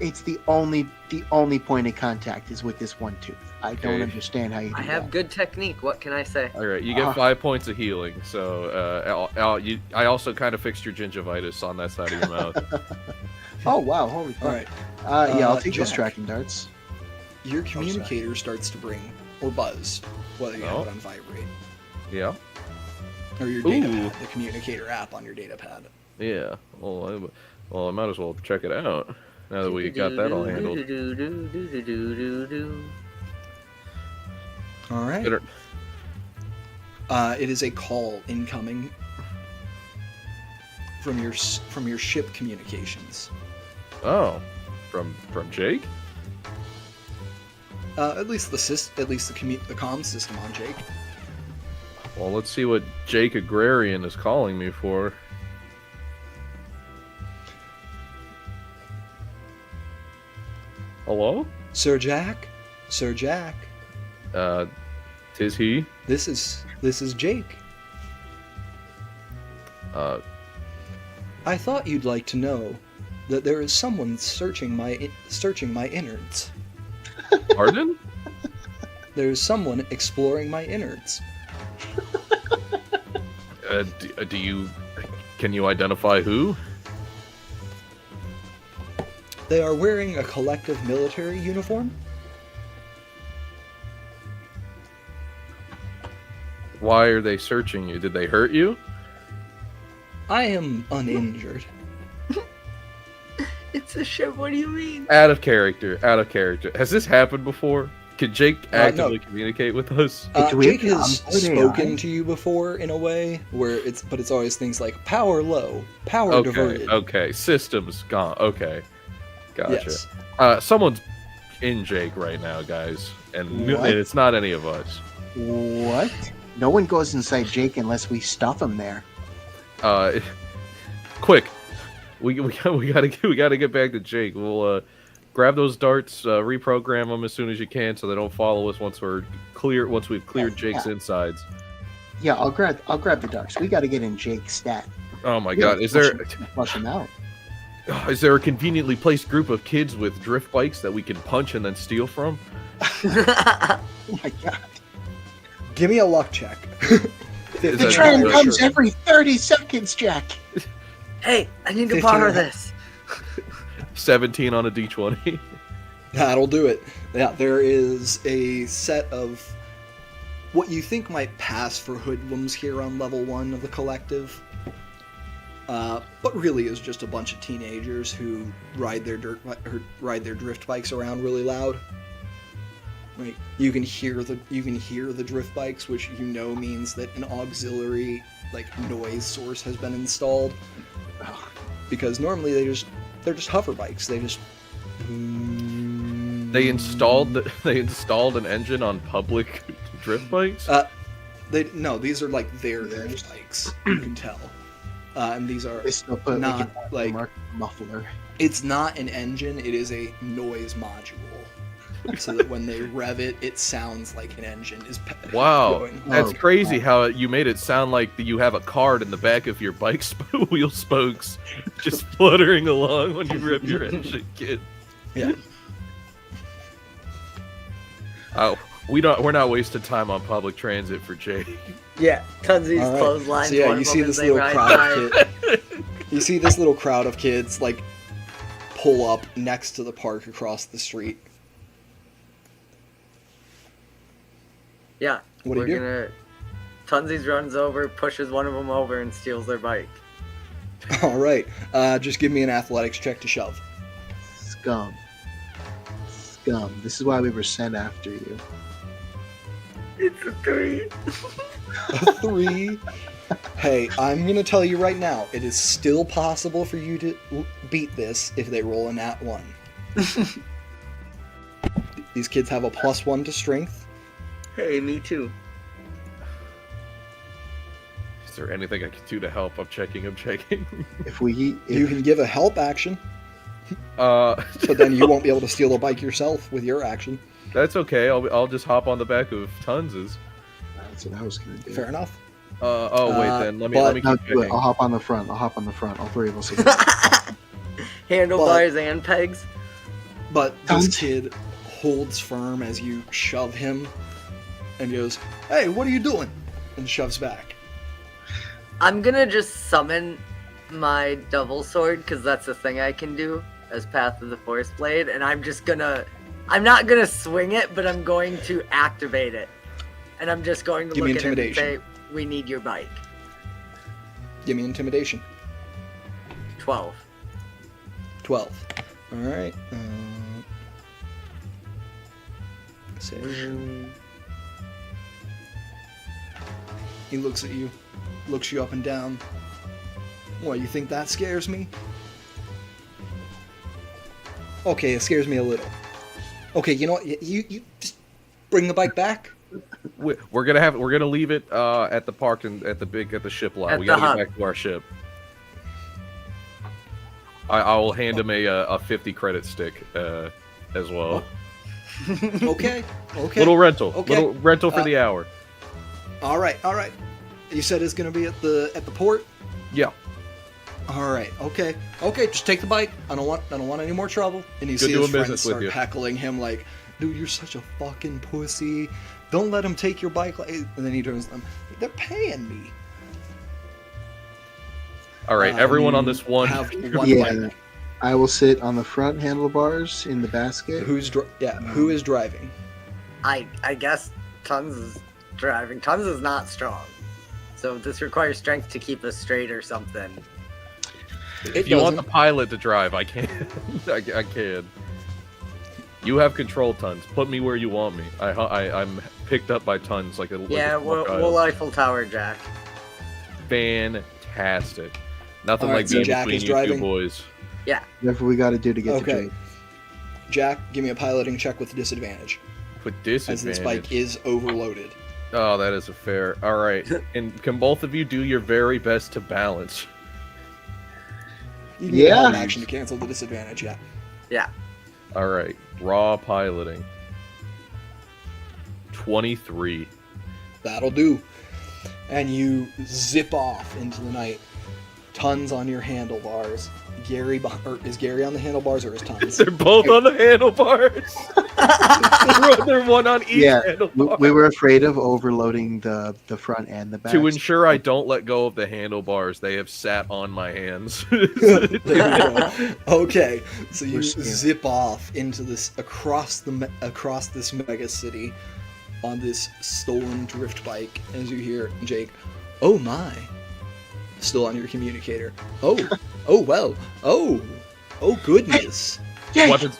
Speaker 4: It's the only point of contact is with this one tooth. I don't
Speaker 3: Okay.
Speaker 4: understand how you do
Speaker 2: I have
Speaker 4: that.
Speaker 2: good technique. What can I say?
Speaker 3: All right, you get 5 points of healing. So I also kind of fixed your gingivitis on that side of your mouth.
Speaker 4: Oh wow, holy fuck.
Speaker 1: All right.
Speaker 4: Yeah, I'll take those
Speaker 1: Jack.
Speaker 4: tracking darts.
Speaker 1: Your communicator starts to ring or buzz, whether you have
Speaker 3: Oh.
Speaker 1: it on vibrate
Speaker 3: Yeah.
Speaker 1: or your data pad, the communicator app on your data pad.
Speaker 3: Yeah. Well, I might as well check it out now that we got that all handled.
Speaker 1: All right.
Speaker 3: Better-
Speaker 1: It is a call incoming from your ship communications.
Speaker 3: Oh, from Jake.
Speaker 1: At least the comm system on Jake.
Speaker 3: Well, let's see what Jake Agrarian is calling me for. Hello?
Speaker 1: Sir Jack, Sir Jack,
Speaker 3: Tis he?
Speaker 1: this is Jake. I thought you'd like to know that there is someone searching my innards.
Speaker 3: Pardon?
Speaker 1: There's someone exploring my innards.
Speaker 3: Can you identify who?
Speaker 1: They are wearing a collective military uniform.
Speaker 3: Why are they searching you? Did they hurt you?
Speaker 1: I am uninjured.
Speaker 2: It's a ship. What do you mean?
Speaker 3: Out of character. Has this happened before? Can Jake actively
Speaker 1: no.
Speaker 3: communicate with us?
Speaker 4: Do we
Speaker 1: Jake
Speaker 4: have
Speaker 1: has
Speaker 4: onboard
Speaker 1: spoken
Speaker 4: AI?
Speaker 1: to you before in a way where it's always things like power low, power
Speaker 3: Okay,
Speaker 1: diverted.
Speaker 3: okay. Systems gone. Okay. Gotcha.
Speaker 1: Yes.
Speaker 3: Someone's in Jake right now, guys. And
Speaker 4: What?
Speaker 3: it's not any of us.
Speaker 4: What? No one goes inside Jake unless we stuff him there.
Speaker 3: Quick. We gotta get back to Jake. We'll grab those darts, reprogram them as soon as you can, so they don't follow us once we've cleared Jake's insides.
Speaker 4: Yeah, I'll grab the darts. We got to get in Jake's stat.
Speaker 3: Oh my
Speaker 4: We
Speaker 3: God!
Speaker 4: gotta flush him out?
Speaker 3: Is there a conveniently placed group of kids with drift bikes that we can punch and then steal from?
Speaker 4: Oh my god!
Speaker 1: Give me a luck check.
Speaker 3: Is
Speaker 4: The
Speaker 3: that
Speaker 4: train
Speaker 3: not
Speaker 4: comes
Speaker 1: sure.
Speaker 4: every 30 seconds, Jack.
Speaker 2: Hey, I need to
Speaker 1: 15
Speaker 2: borrow
Speaker 1: or-
Speaker 2: this.
Speaker 3: 17 on a d20.
Speaker 1: That'll do it. Yeah, there is a set of what you think might pass for hoodlums here on level 1 of the collective, but really is just a bunch of teenagers who ride their drift bikes around really loud. Like you can hear the drift bikes, which you know means that an auxiliary noise source has been installed. Because normally they're just hover bikes. They just
Speaker 3: They installed an engine on public drift bikes.
Speaker 1: these are their drift bikes. You can tell, and these are
Speaker 4: They still put
Speaker 1: not
Speaker 4: like a muffler.
Speaker 1: It's not an engine. It is a noise module, so that when they rev it, it sounds like an engine is
Speaker 3: Wow,
Speaker 1: going.
Speaker 3: that's
Speaker 4: Oh,
Speaker 3: crazy
Speaker 4: wow.
Speaker 3: how you made it sound like you have a card in the back of your bike wheel spokes just fluttering along when you rev your engine, kid.
Speaker 1: Yeah.
Speaker 3: Oh, we're not wasting time on public transit for Jake.
Speaker 2: Yeah, Tunsy's
Speaker 1: All right.
Speaker 2: clotheslines.
Speaker 1: So yeah,
Speaker 2: one
Speaker 1: you
Speaker 2: of
Speaker 1: see
Speaker 2: them
Speaker 1: this
Speaker 2: as they
Speaker 1: little
Speaker 2: ride
Speaker 1: crowd
Speaker 2: by.
Speaker 1: of kids. You see this little crowd of kids pull up next to the park across the street.
Speaker 2: Yeah,
Speaker 1: What do
Speaker 2: we're
Speaker 1: you do?
Speaker 2: gonna. Tunsies runs over, pushes one of them over, and steals their bike.
Speaker 1: All right. Just give me an athletics check to shove.
Speaker 4: Scum. Scum. This is why we were sent after you.
Speaker 2: It's a 3.
Speaker 1: A 3. Hey, I'm going to tell you right now, it is still possible for you to beat this if they roll a nat 1. These kids have a +1 to strength.
Speaker 2: Hey, me too.
Speaker 3: Is there anything I can do to help? I'm checking.
Speaker 1: You can give a help action,
Speaker 3: But
Speaker 1: then you won't be able to steal a bike yourself with your action.
Speaker 3: that's okay. I'll just hop on the back of Tons's.
Speaker 4: That's what I was gonna do.
Speaker 1: Fair enough.
Speaker 3: Then let me
Speaker 4: No,
Speaker 3: keep
Speaker 4: do it.
Speaker 3: checking.
Speaker 4: I'll hop on the front. All three of us. Will
Speaker 2: Handlebars and pegs.
Speaker 1: But this
Speaker 4: Tons.
Speaker 1: kid holds firm as you shove him and goes, "Hey, what are you doing?" and shoves back.
Speaker 2: I'm gonna just summon my double sword, because that's the thing I can do as Path of the Force Blade, and I'm not gonna swing it, but I'm going to activate it. And I'm just going to
Speaker 1: Give me
Speaker 2: look at him and
Speaker 1: intimidation.
Speaker 2: say, we need your bike.
Speaker 1: Give me intimidation.
Speaker 2: 12.
Speaker 1: 12. All right. He looks at you, looks you up and down. What, you think that scares me? Okay, it scares me a little. Okay, you know what? You just bring the bike back.
Speaker 3: We're gonna leave it at the park and at the ship lot.
Speaker 2: At
Speaker 3: We
Speaker 2: the
Speaker 3: gotta
Speaker 2: hub.
Speaker 3: get back to our ship. I will hand him a 50 credit stick as well.
Speaker 1: Okay. Okay.
Speaker 3: Little rental.
Speaker 1: Okay.
Speaker 3: Little rental for
Speaker 1: Uh,
Speaker 3: the hour.
Speaker 1: All right. All right. You said it's gonna be at the port.
Speaker 3: Yeah.
Speaker 1: All right. Okay. Okay. Just take the bike. I don't want any more trouble. And you
Speaker 3: Good
Speaker 1: see
Speaker 3: doing
Speaker 1: his friends
Speaker 3: business with
Speaker 1: start
Speaker 3: you.
Speaker 1: heckling him like, "Dude, you're such a fucking pussy. Don't let him take your bike." And then he turns to them. They're paying me.
Speaker 3: All right. Everyone on
Speaker 1: you
Speaker 3: this one.
Speaker 1: have one
Speaker 4: Yeah.
Speaker 1: bike.
Speaker 4: I will sit on the front handlebars in the basket.
Speaker 1: Who is driving?
Speaker 2: I guess Tons is driving. Tons is not strong. So this requires strength to keep us straight or something.
Speaker 3: If you want the pilot to drive, I can. I can. You have control, Tons. Put me where you want me. I'm picked up by Tons like a
Speaker 2: Yeah,
Speaker 3: small child.
Speaker 2: we'll Eiffel Tower Jack.
Speaker 3: Fantastic. Nothing
Speaker 1: All right,
Speaker 3: like
Speaker 1: so
Speaker 3: being
Speaker 1: Jack
Speaker 3: between
Speaker 1: is
Speaker 3: you
Speaker 1: driving?
Speaker 3: two boys.
Speaker 4: Whatever we got to do to get to
Speaker 1: Okay.
Speaker 4: Jake.
Speaker 1: Jack, give me a piloting check with disadvantage,
Speaker 3: With
Speaker 1: as
Speaker 3: disadvantage.
Speaker 1: this bike is overloaded.
Speaker 3: Oh, that is a fair. All right. And can both of you do your very best to balance?
Speaker 1: You need
Speaker 4: Yeah.
Speaker 1: an action to cancel the disadvantage. Yeah.
Speaker 3: All right. Raw piloting. 23.
Speaker 1: That'll do. And you zip off into the night. Tons on your handlebars. Is Gary on the handlebars or is Tons?
Speaker 3: They're both on the handlebars. They're one on each
Speaker 4: Yeah,
Speaker 3: handlebar.
Speaker 4: we were afraid of overloading the front and the back.
Speaker 3: To ensure I don't let go of the handlebars, they have sat on my hands.
Speaker 1: There you go. Okay, so you
Speaker 4: We're scared.
Speaker 1: zip off into this across this mega city on this stolen drift bike as you hear Jake, "Oh my," still on your communicator. "Oh, oh well, oh goodness."
Speaker 4: Jake,
Speaker 3: Weapons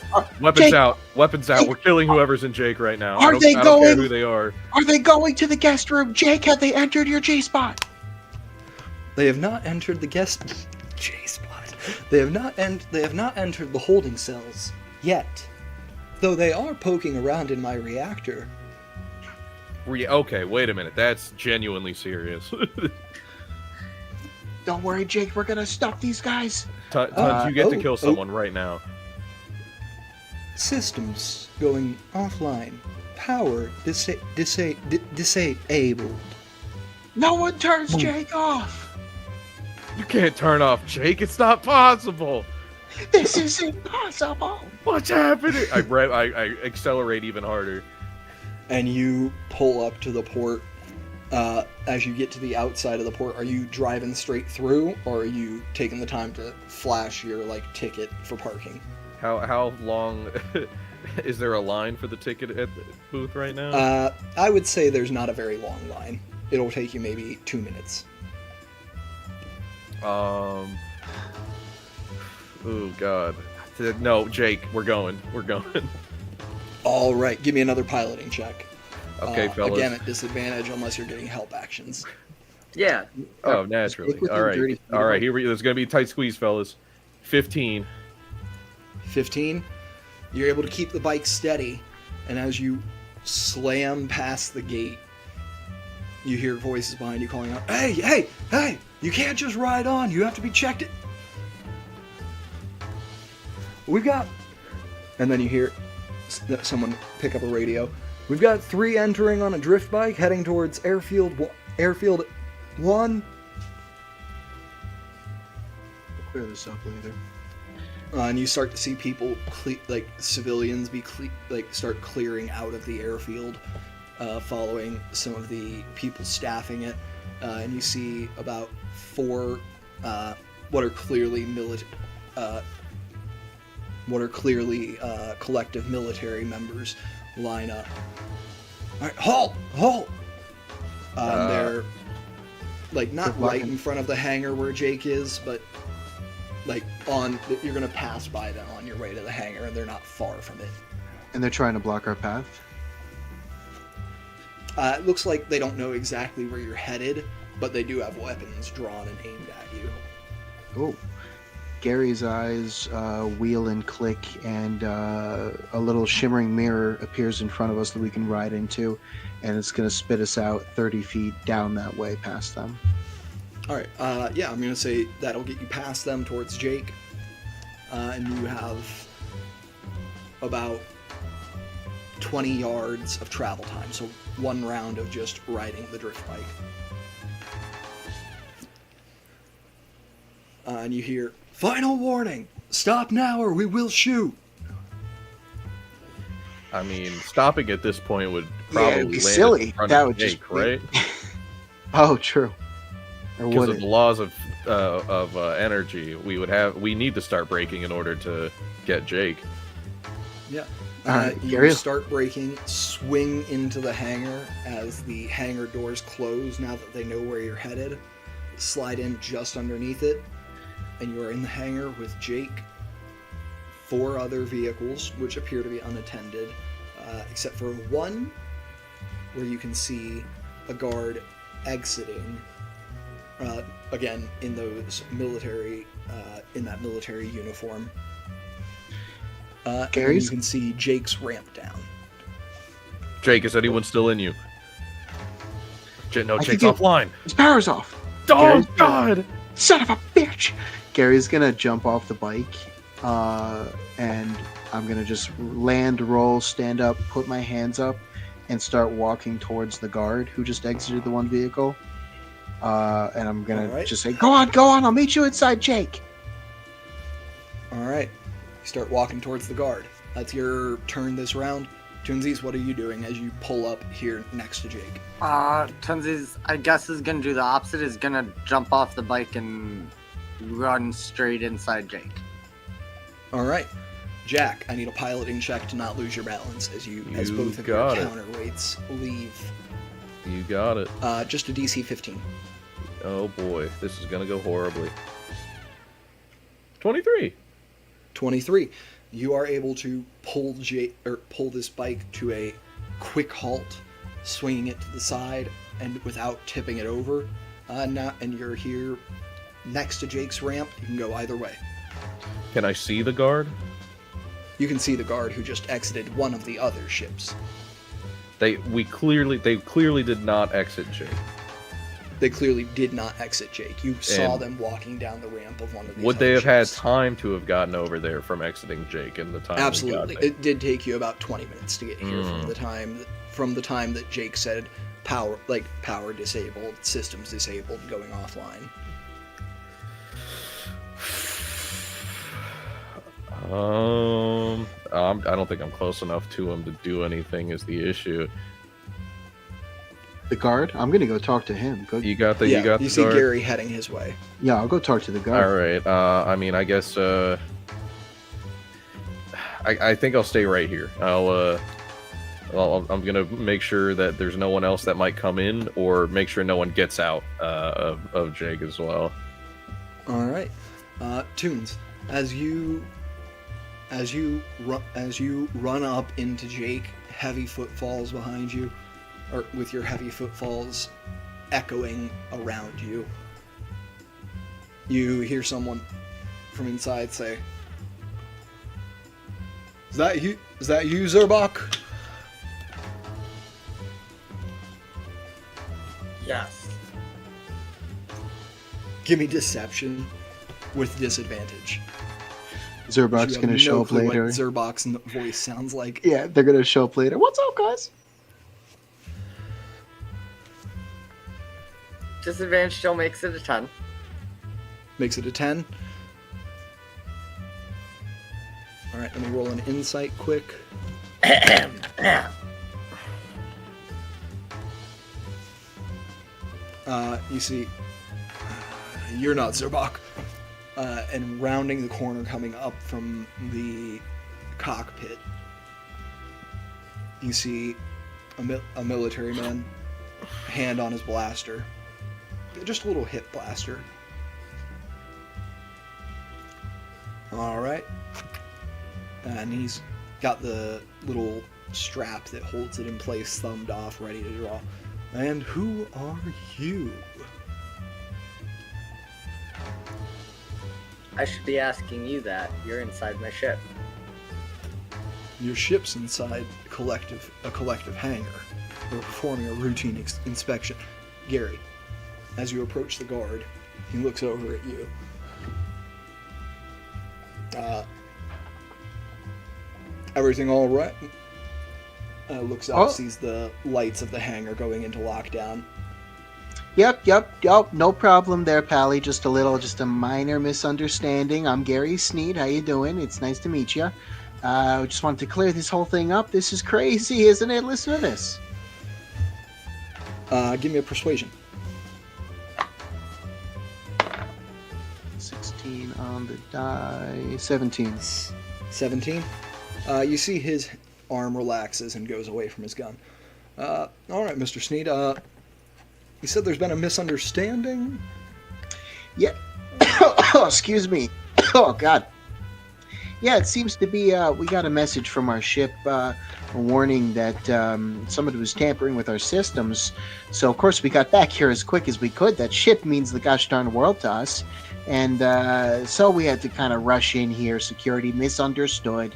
Speaker 4: Jake,
Speaker 3: out. Weapons out.
Speaker 4: Jake,
Speaker 3: We're killing whoever's in Jake right now.
Speaker 4: are they
Speaker 3: I don't care
Speaker 4: going-
Speaker 3: who they are.
Speaker 4: are they going to the guest room? Jake, have they entered your G spot?
Speaker 1: They have not entered the guest J spot. They have not entered the holding cells yet, though they are poking around in my reactor.
Speaker 3: Okay, wait a minute. That's genuinely serious.
Speaker 4: Don't worry, Jake. We're gonna stop these guys.
Speaker 3: Tons, you get to
Speaker 1: oh,
Speaker 3: kill
Speaker 1: oh.
Speaker 3: someone right now.
Speaker 1: Systems going offline. Power disabled.
Speaker 4: No one turns Jake off.
Speaker 3: You can't turn off Jake. It's not possible.
Speaker 4: This is impossible.
Speaker 3: What's happening? I accelerate even harder.
Speaker 1: And you pull up to the port. As you get to the outside of the port, are you driving straight through, or are you taking the time to flash your ticket for parking?
Speaker 3: How long is there a line for the ticket at the booth right now?
Speaker 1: I would say there's not a very long line. It'll take you maybe 2 minutes.
Speaker 3: Oh God. No, Jake, we're going.
Speaker 1: All right, give me another piloting check.
Speaker 3: Okay, fellas.
Speaker 1: Again, at disadvantage unless you're getting help actions.
Speaker 2: Yeah.
Speaker 3: Oh, naturally.
Speaker 4: Stick with
Speaker 3: All
Speaker 4: your
Speaker 3: right.
Speaker 4: dirty feet.
Speaker 3: All right, here we go. There's going to be a tight squeeze, fellas. 15.
Speaker 1: 15. You're able to keep the bike steady, and as you slam past the gate, you hear voices behind you calling out, "Hey, hey, hey! You can't just ride on. You have to be checked. We've got..." And then you hear someone pick up a radio. "We've got 3 entering on a drift bike heading towards airfield 1.
Speaker 4: We'll clear this up later.
Speaker 1: And you start to see people, civilians, start clearing out of the airfield, following some of the people staffing it. And you see about 4 what are clearly collective military members line up. All right, halt! They're not right in front of the hangar where Jake is, but you're gonna pass by them on your way to the hangar, and they're not far from it.
Speaker 4: And they're trying to block our path.
Speaker 1: It looks like they don't know exactly where you're headed, but they do have weapons drawn and aimed at you.
Speaker 4: Oh. Gary's eyes wheel and click, and a little shimmering mirror appears in front of us that we can ride into, and it's going to spit us out 30 feet down that way past them.
Speaker 1: All right, I'm going to say that'll get you past them towards Jake, and you have about 20 yards of travel time, so 1 round of just riding the drift bike. And you hear, "Final warning! Stop now or we will shoot!"
Speaker 3: I mean, stopping at this point would probably
Speaker 4: it'd be
Speaker 3: land
Speaker 4: silly.
Speaker 3: in front
Speaker 4: That
Speaker 3: of
Speaker 4: would
Speaker 3: Jake,
Speaker 4: just
Speaker 3: right?
Speaker 4: Oh, true. Or
Speaker 3: Because
Speaker 4: would
Speaker 3: of
Speaker 4: it?
Speaker 3: the laws of energy, we need to start braking in order to get Jake.
Speaker 1: Yeah.
Speaker 4: All right,
Speaker 1: You
Speaker 4: Gary.
Speaker 1: start braking, swing into the hangar as the hangar doors close now that they know where you're headed. Slide in just underneath it, and you are in the hangar with Jake, 4 other vehicles, which appear to be unattended, except for one where you can see a guard exiting, again, in those military, in that military uniform. And then
Speaker 4: Gary's-
Speaker 1: you can see Jake's ramp down.
Speaker 3: Jake, is anyone still in you? No,
Speaker 4: I
Speaker 3: Jake's
Speaker 4: think
Speaker 3: offline.
Speaker 4: His power's off.
Speaker 3: Oh,
Speaker 4: Gary's-
Speaker 3: God!
Speaker 4: Son of a bitch! Gary's gonna jump off the bike, and I'm gonna just land, roll, stand up, put my hands up, and start walking towards the guard who just exited the one vehicle. And I'm gonna
Speaker 1: All right.
Speaker 4: just say, go on, I'll meet you inside, Jake."
Speaker 1: All right. You start walking towards the guard. That's your turn this round. Toonsies, what are you doing as you pull up here next to Jake?
Speaker 2: Tunzi's, I guess, is gonna do the opposite. Is gonna jump off the bike and run straight inside Jake.
Speaker 1: All right. Jack, I need a piloting check to not lose your balance as
Speaker 3: You
Speaker 1: both of your
Speaker 3: got it.
Speaker 1: counterweights leave.
Speaker 3: You got it.
Speaker 1: Just a DC 15.
Speaker 3: Oh boy, this is gonna go horribly. 23.
Speaker 1: 23. You are able to pull this bike to a quick halt, swinging it to the side, and without tipping it over. And you're here next to Jake's ramp. You can go either way.
Speaker 3: Can I see the guard?
Speaker 1: You can see the guard who just exited one of the other ships.
Speaker 3: They clearly did not exit Jake.
Speaker 1: They clearly did not exit Jake. You saw
Speaker 3: And
Speaker 1: them walking down the ramp of one of these
Speaker 3: Would they
Speaker 1: other
Speaker 3: have had
Speaker 1: ships.
Speaker 3: time to have gotten over there from exiting Jake in the time? we
Speaker 1: Absolutely.
Speaker 3: got there?
Speaker 1: It did take you about 20 minutes to get here from the time that Jake said power disabled, systems disabled, going offline.
Speaker 3: I don't think I'm close enough to him to do anything. Is the issue?
Speaker 4: The guard? I'm gonna go talk to him. Go.
Speaker 3: You got the
Speaker 1: You see
Speaker 3: guard?
Speaker 1: Gary heading his way.
Speaker 4: Yeah, I'll go talk to the guard.
Speaker 3: All right. I mean, I guess. I think I'll stay right here. I'll Well, I'm gonna make sure that there's no one else that might come in, or make sure no one gets out of Jake as well.
Speaker 1: All right, Tunes. As you run up into Jake, heavy footfalls behind you, or with your heavy footfalls echoing around you. You hear someone from inside say, "Is that you? Is that you, Zerbach?"
Speaker 2: Yes.
Speaker 1: Give me deception with disadvantage.
Speaker 4: Zerbach's
Speaker 1: You
Speaker 4: gonna
Speaker 1: have
Speaker 4: show
Speaker 1: no
Speaker 4: up
Speaker 1: clue what
Speaker 4: later.
Speaker 1: Zerbach's voice sounds like.
Speaker 4: Yeah, they're gonna show up later. What's up, guys?
Speaker 2: Disadvantage still makes it a 10.
Speaker 1: Makes it a 10. All right, let me roll an insight quick. You see, you're not Zerbach. And rounding the corner, coming up from the cockpit, you see a military man, hand on his blaster. Just a little hip blaster. Alright. And he's got the little strap that holds it in place, thumbed off, ready to draw. And who are you?
Speaker 2: I should be asking you that. You're inside my ship.
Speaker 1: Your ship's inside a collective hangar. We're performing a routine inspection. Gary, as you approach the guard, he looks over at you. Everything all right? Looks up, sees the lights of the hangar going into lockdown.
Speaker 4: Yep. No problem there, Pally. Just a minor misunderstanding. I'm Gary Sneed. How you doing? It's nice to meet you. I just wanted to clear this whole thing up. This is crazy, isn't it? Listen to this.
Speaker 1: Give me a persuasion.
Speaker 4: 16 on the die. 17.
Speaker 1: 17. You see his arm relaxes and goes away from his gun. All right, Mr. Sneed. You said there's been a misunderstanding?
Speaker 4: Yeah. Excuse me. Oh, God. Yeah, it seems to be, we got a message from our ship, a warning that somebody was tampering with our systems. So, of course, we got back here as quick as we could. That ship means the gosh darn world to us. And so we had to kind of rush in here. Security misunderstood.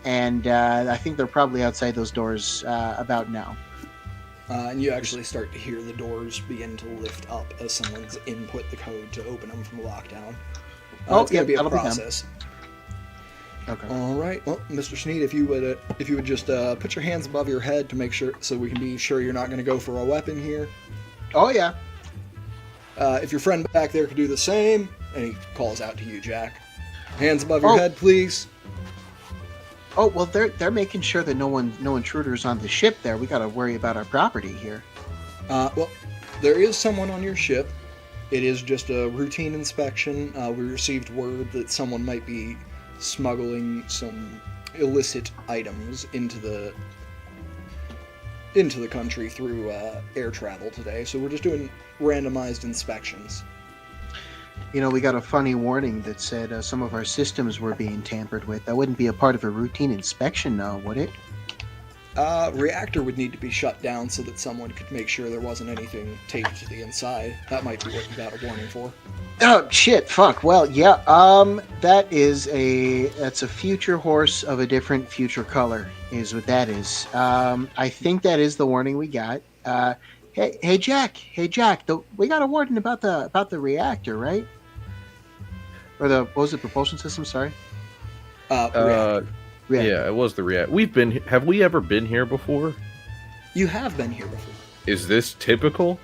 Speaker 4: And I think they're probably outside those doors about now.
Speaker 1: And you actually start to hear the doors begin to lift up as someone's input the code to open them from lockdown. It's going to be a process.
Speaker 4: Okay.
Speaker 1: All right. Well, Mr. Sneed, if you would just put your hands above your head to make sure, so we can be sure you're not going to go for a weapon here.
Speaker 4: Oh, yeah.
Speaker 1: If your friend back there could do the same, and he calls out to you, Jack. Hands above your head, please.
Speaker 4: Oh, well, they're making sure that no intruders on the ship there. We got to worry about our property here.
Speaker 1: Well, there is someone on your ship. It is just a routine inspection. We received word that someone might be smuggling some illicit items into the country through air travel today. So we're just doing randomized inspections.
Speaker 4: You know, we got a funny warning that said some of our systems were being tampered with. That wouldn't be a part of a routine inspection, now, would it?
Speaker 1: Reactor would need to be shut down so that someone could make sure there wasn't anything taped to the inside. That might be what you got a warning for.
Speaker 4: Oh, shit, fuck. Well, yeah, that's a future horse of a different future color, is what that is. I think that is the warning we got. Hey, Jack, we got a warning about the reactor, right? Or what was it, propulsion system? Sorry.
Speaker 1: Reactor.
Speaker 3: Yeah, it was the react. Have we ever been here before?
Speaker 1: You have been here before.
Speaker 3: Is this typical?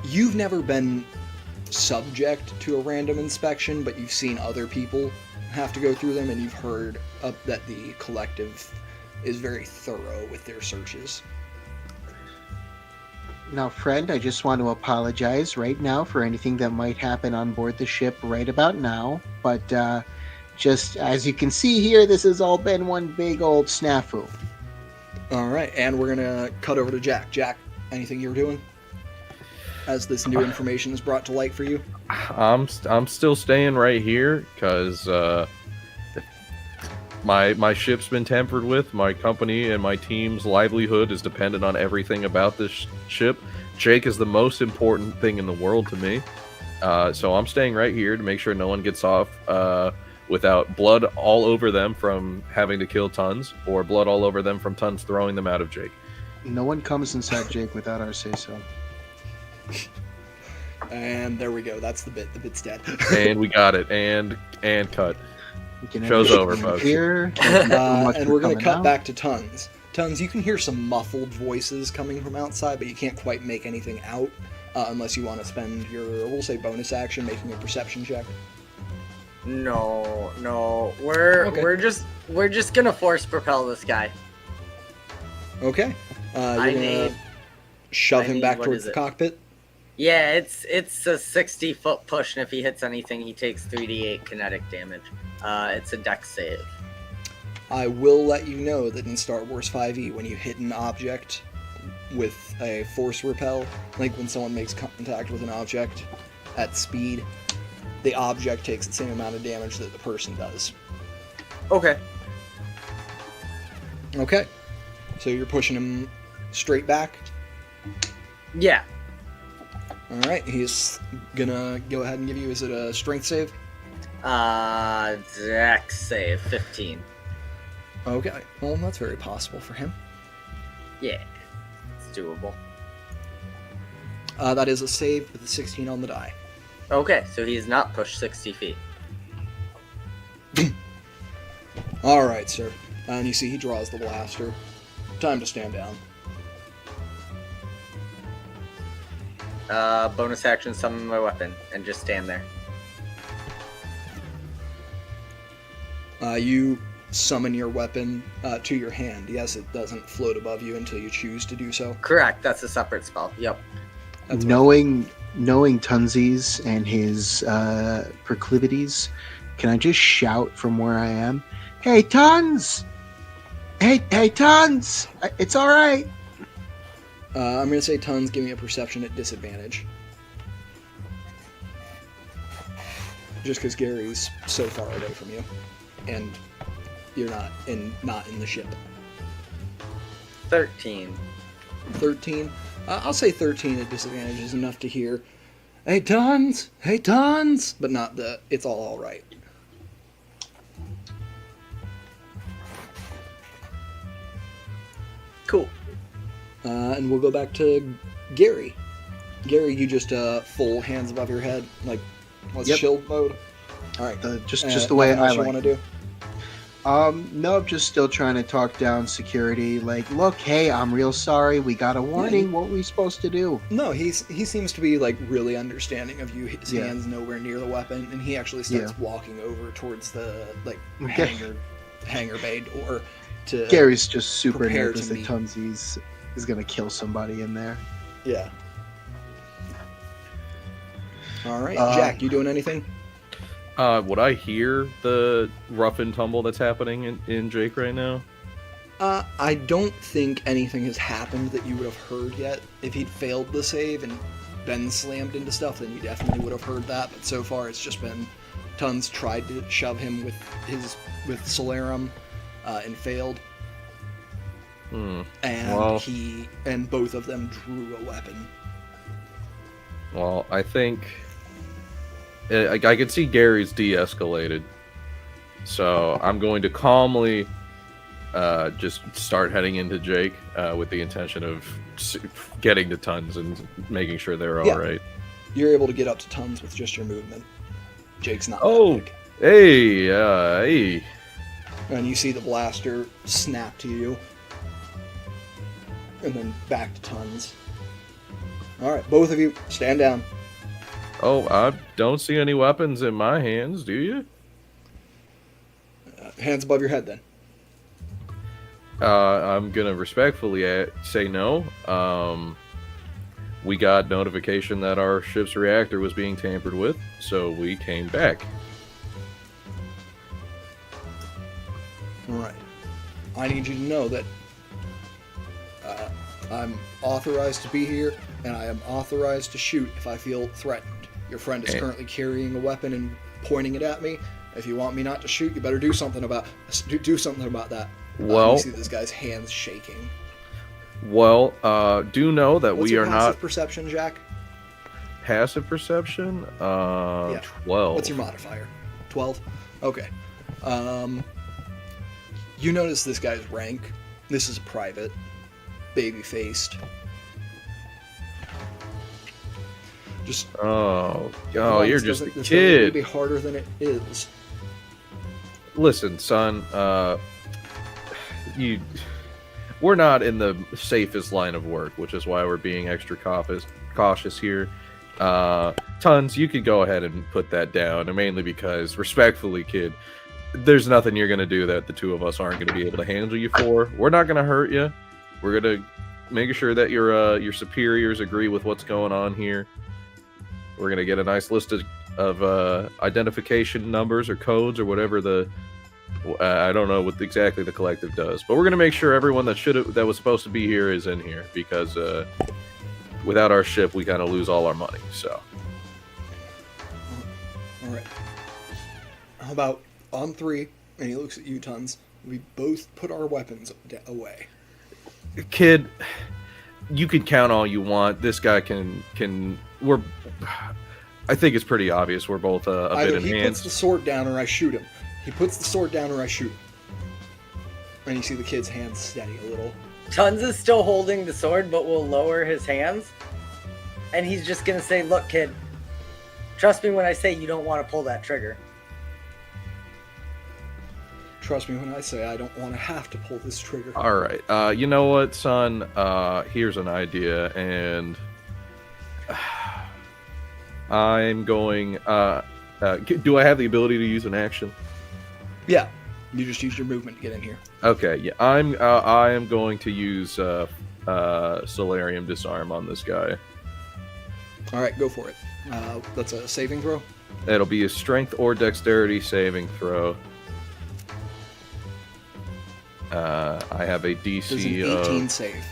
Speaker 1: You've never been subject to a random inspection, but you've seen other people have to go through them, and you've heard that the collective is very thorough with their searches.
Speaker 4: Now, friend, I just want to apologize right now for anything that might happen on board the ship right about now. But just as you can see here, this has all been one big old snafu.
Speaker 1: All right, and we're gonna cut over to Jack. Jack, anything you're doing as this new information is brought to light for you?
Speaker 3: I'm still staying right here because my ship's been tampered with. My company and my team's livelihood is dependent on everything about this ship. Jake is the most important thing in the world to me, so I'm staying right here to make sure no one gets off without blood all over them from having to kill Tons, or blood all over them from Tons throwing them out of Jake.
Speaker 4: No one comes inside Jake without our say-so.
Speaker 1: And there we go. That's the bit. The bit's dead.
Speaker 3: And we got it. And cut.
Speaker 4: We can
Speaker 3: Show's
Speaker 4: end
Speaker 3: over,
Speaker 4: it
Speaker 3: folks.
Speaker 4: Here,
Speaker 1: And we're going to cut back to Tons. Tons, you can hear some muffled voices coming from outside, but you can't quite make anything out unless you want to spend your, we'll say, bonus action making a perception check.
Speaker 2: No,
Speaker 1: Okay.
Speaker 2: we're just gonna force propel this guy.
Speaker 1: Okay. You're going to shove him back towards the cockpit.
Speaker 2: Yeah, it's a 60-foot push, and if he hits anything, he takes 3d8 kinetic damage. It's a dex save.
Speaker 1: I will let you know that in Star Wars 5e, when you hit an object with a force repel, like when someone makes contact with an object at speed, the object takes the same amount of damage that the person does.
Speaker 2: Okay.
Speaker 1: Okay. So you're pushing him straight back?
Speaker 2: Yeah.
Speaker 1: Alright, he's gonna go ahead and give you, is it a strength save?
Speaker 2: Dex save 15.
Speaker 1: Okay, well that's very possible for him.
Speaker 2: Yeah, it's doable.
Speaker 1: That is a save with a 16 on the die.
Speaker 2: Okay, so he's not pushed 60 feet.
Speaker 1: Alright, sir. And you see he draws the blaster. Time to stand down.
Speaker 2: Bonus action, summon my weapon, and just stand there.
Speaker 1: You summon your weapon to your hand. Yes, it doesn't float above you until you choose to do so.
Speaker 2: Correct, that's a separate spell. Yep.
Speaker 1: That's
Speaker 4: knowing Tunsies and his proclivities, can I just shout from where I am? Hey, Tons! Hey, Tons! It's all right.
Speaker 1: I'm going to say Tons, give me a perception at disadvantage. Just because Gary's so far away from you. And you're not in the ship.
Speaker 2: 13.
Speaker 1: 13? I'll say 13 at disadvantage is enough to hear, Hey, Tons! Hey, Tons! But not the, it's all right.
Speaker 2: Cool.
Speaker 1: And we'll go back to Gary. Gary, you just full hands above your head, like, what's
Speaker 4: Yep.
Speaker 1: shield mode? All right.
Speaker 4: Just the way
Speaker 1: nothing
Speaker 4: I
Speaker 1: else you
Speaker 4: like.
Speaker 1: want to do?
Speaker 4: No, I'm just still trying to talk down security. Like, look, hey, I'm real sorry. We got a warning. What were we supposed to do?
Speaker 1: No, he seems to be like really understanding of you. His
Speaker 4: Yeah.
Speaker 1: hands nowhere near the weapon, and he actually starts walking over towards the like
Speaker 4: Okay.
Speaker 1: hangar bay door to.
Speaker 4: Gary's just super
Speaker 1: prepare
Speaker 4: nervous
Speaker 1: to
Speaker 4: that
Speaker 1: meet.
Speaker 4: Tunsies is gonna kill somebody in there.
Speaker 1: Yeah. All right,
Speaker 4: Um,
Speaker 1: Jack, you doing anything?
Speaker 3: Would I hear the rough and tumble that's happening in Jake right now?
Speaker 1: I don't think anything has happened that you would have heard yet. If he'd failed the save and been slammed into stuff, then you definitely would have heard that. But so far, it's just been Tons tried to shove him with Solarum and failed,
Speaker 3: Hmm.
Speaker 1: and
Speaker 3: Well-
Speaker 1: and both of them drew a weapon.
Speaker 3: Well, I think I can see Gary's de-escalated, so I'm going to calmly just start heading into Jake with the intention of getting to Tons and making sure they're all right.
Speaker 1: You're able to get up to Tons with just your movement. Jake's not.
Speaker 3: Oh.
Speaker 1: That big.
Speaker 3: Hey.
Speaker 1: And you see the blaster snap to you, and then back to Tons. All right, both of you stand down.
Speaker 3: Oh, I don't see any weapons in my hands, do you?
Speaker 1: Hands above your head, then.
Speaker 3: I'm gonna respectfully say no. We got notification that our ship's reactor was being tampered with, so we came back.
Speaker 1: All right. I need you to know that I'm authorized to be here, and I am authorized to shoot if I feel threatened. Your friend is currently carrying a weapon and pointing it at me. If you want me not to shoot, you better do something about that.
Speaker 3: Well,
Speaker 1: you see this guy's hands shaking.
Speaker 3: Well, do know that
Speaker 1: What's
Speaker 3: we
Speaker 1: your
Speaker 3: are
Speaker 1: passive
Speaker 3: not
Speaker 1: perception, Jack?
Speaker 3: passive perception.
Speaker 1: Yeah.
Speaker 3: 12.
Speaker 1: What's your modifier? 12? Okay. You notice this guy's rank. This is a private. Baby-faced. Just
Speaker 3: Oh,
Speaker 1: Come on,
Speaker 3: you're
Speaker 1: this
Speaker 3: just a
Speaker 1: doesn't- this doesn't need to
Speaker 3: kid.
Speaker 1: be harder than it is.
Speaker 3: Listen, son. We're not in the safest line of work, which is why we're being extra cautious here. Tons, you could go ahead and put that down, and mainly because, respectfully, kid, there's nothing you're gonna do that the two of us aren't gonna be able to handle you for. We're not gonna hurt you. We're gonna make sure that your superiors agree with what's going on here. We're gonna get a nice list of identification numbers or codes or whatever I don't know what exactly the collective does, but we're gonna make sure everyone that was supposed to be here is in here because without our ship, we kind of lose all our money. So,
Speaker 1: All right. How about on 3? And he looks at you, Tons. We both put our weapons away.
Speaker 3: kid, you can count all you want. This guy can. I think it's pretty obvious we're both a bit
Speaker 1: Either
Speaker 3: in
Speaker 1: he
Speaker 3: hands.
Speaker 1: puts the sword down or I shoot him. He puts the sword down or I shoot him. And you see the kid's hands steady a little.
Speaker 2: Tons is still holding the sword, but will lower his hands. And he's just gonna say, look, kid, trust me when I say you don't want to pull that trigger.
Speaker 1: Trust me when I say I don't want to have to pull this trigger.
Speaker 3: All right. You know what, son? Here's an idea, and I'm going. Do I have the ability to use an action?
Speaker 1: Yeah. You just use your movement to get in here.
Speaker 3: Okay. Yeah. I am going to use Solarium Disarm on this guy.
Speaker 1: All right, go for it. That's a saving throw.
Speaker 3: It'll be a Strength or Dexterity saving throw. I have a
Speaker 1: There's
Speaker 3: DC
Speaker 1: an 18
Speaker 3: of.
Speaker 1: save.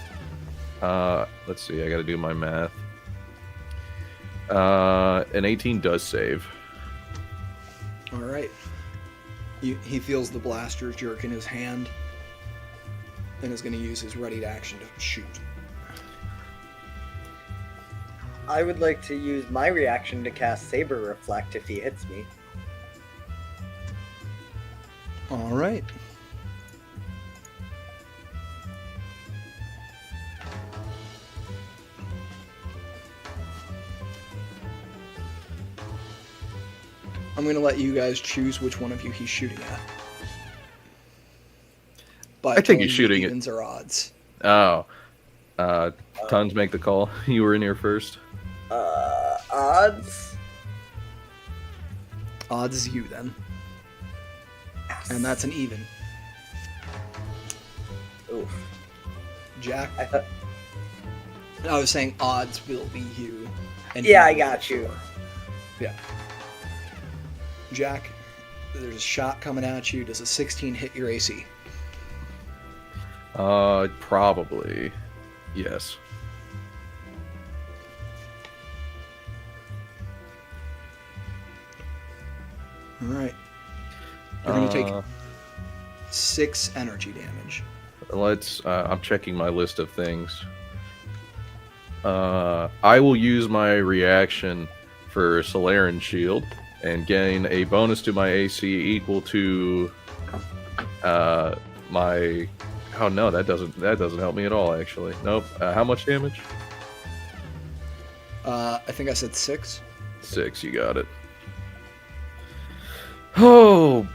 Speaker 3: Let's see. I got to do my math. An 18 does save.
Speaker 1: All right. He feels the blaster jerk in his hand and is going to use his ready to action to shoot.
Speaker 2: I would like to use my reaction to cast Saber Reflect if he hits me.
Speaker 1: All right. I'm going to let you guys choose which one of you he's shooting at. By
Speaker 3: I think
Speaker 1: telling
Speaker 3: he's
Speaker 1: me
Speaker 3: shooting at-
Speaker 1: evens or odds.
Speaker 3: Oh. Tons make the call. You were in here first.
Speaker 2: Odds?
Speaker 1: Odds is you then. And that's an even.
Speaker 2: Oof.
Speaker 1: Jack?
Speaker 2: I thought,
Speaker 1: I was saying odds will be you. And
Speaker 2: yeah,
Speaker 1: he
Speaker 2: I
Speaker 1: will
Speaker 2: got
Speaker 1: be
Speaker 2: you.
Speaker 1: 4. Yeah. Jack, there's a shot coming at you. Does a 16 hit your AC?
Speaker 3: Probably. Yes.
Speaker 1: All right. You're going to take
Speaker 3: Uh,
Speaker 1: 6 energy damage.
Speaker 3: Let's. I'm checking my list of things. I will use my reaction for Solarian Shield and gain a bonus to my AC equal to my. Oh no, that doesn't help me at all. Actually, nope. How much damage?
Speaker 1: I think I said 6.
Speaker 3: 6. You got it. Oh,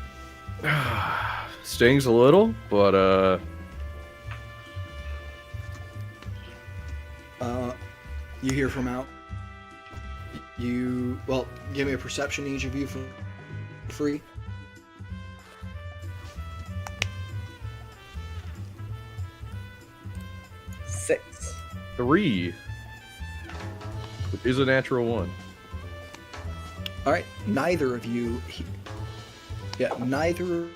Speaker 3: stings a little, but
Speaker 1: You hear from out. Well, give me a perception, each of you, for free.
Speaker 2: Six.
Speaker 3: 3, which is a natural 1.
Speaker 1: All right, neither of you. Neither.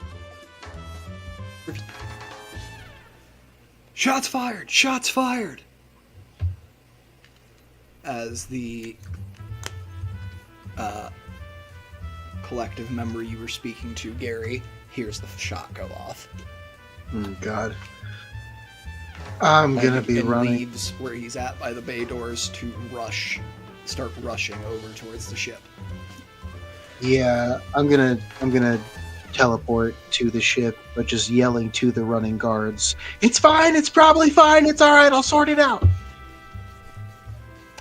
Speaker 1: Shots fired! Shots fired! as the collective member you were speaking to, Gary, hears the shot go off.
Speaker 4: Oh, God. I'm going to be
Speaker 1: and
Speaker 4: running.
Speaker 1: leaves where he's at by the bay doors to start rushing over towards the ship.
Speaker 4: Yeah, I'm gonna teleport to the ship, but just yelling to the running guards, "It's fine, it's probably fine, it's alright, I'll sort it out."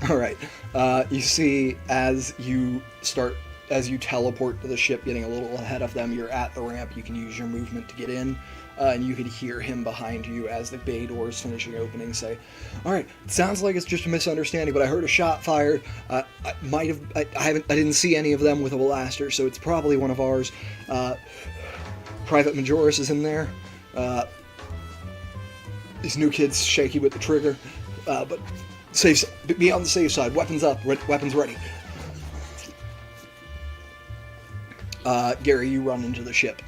Speaker 1: Alright. You see as you teleport to the ship, getting a little ahead of them, you're at the ramp, you can use your movement to get in. And you could hear him behind you as the bay doors finishing opening say, "Alright, it sounds like it's just a misunderstanding, but I heard a shot fired. I didn't see any of them with a blaster, so it's probably one of ours. Private Majoris is in there. These new kids shaky with the trigger, but be on the safe side. Weapons up, weapons ready." Gary, you run into the ship.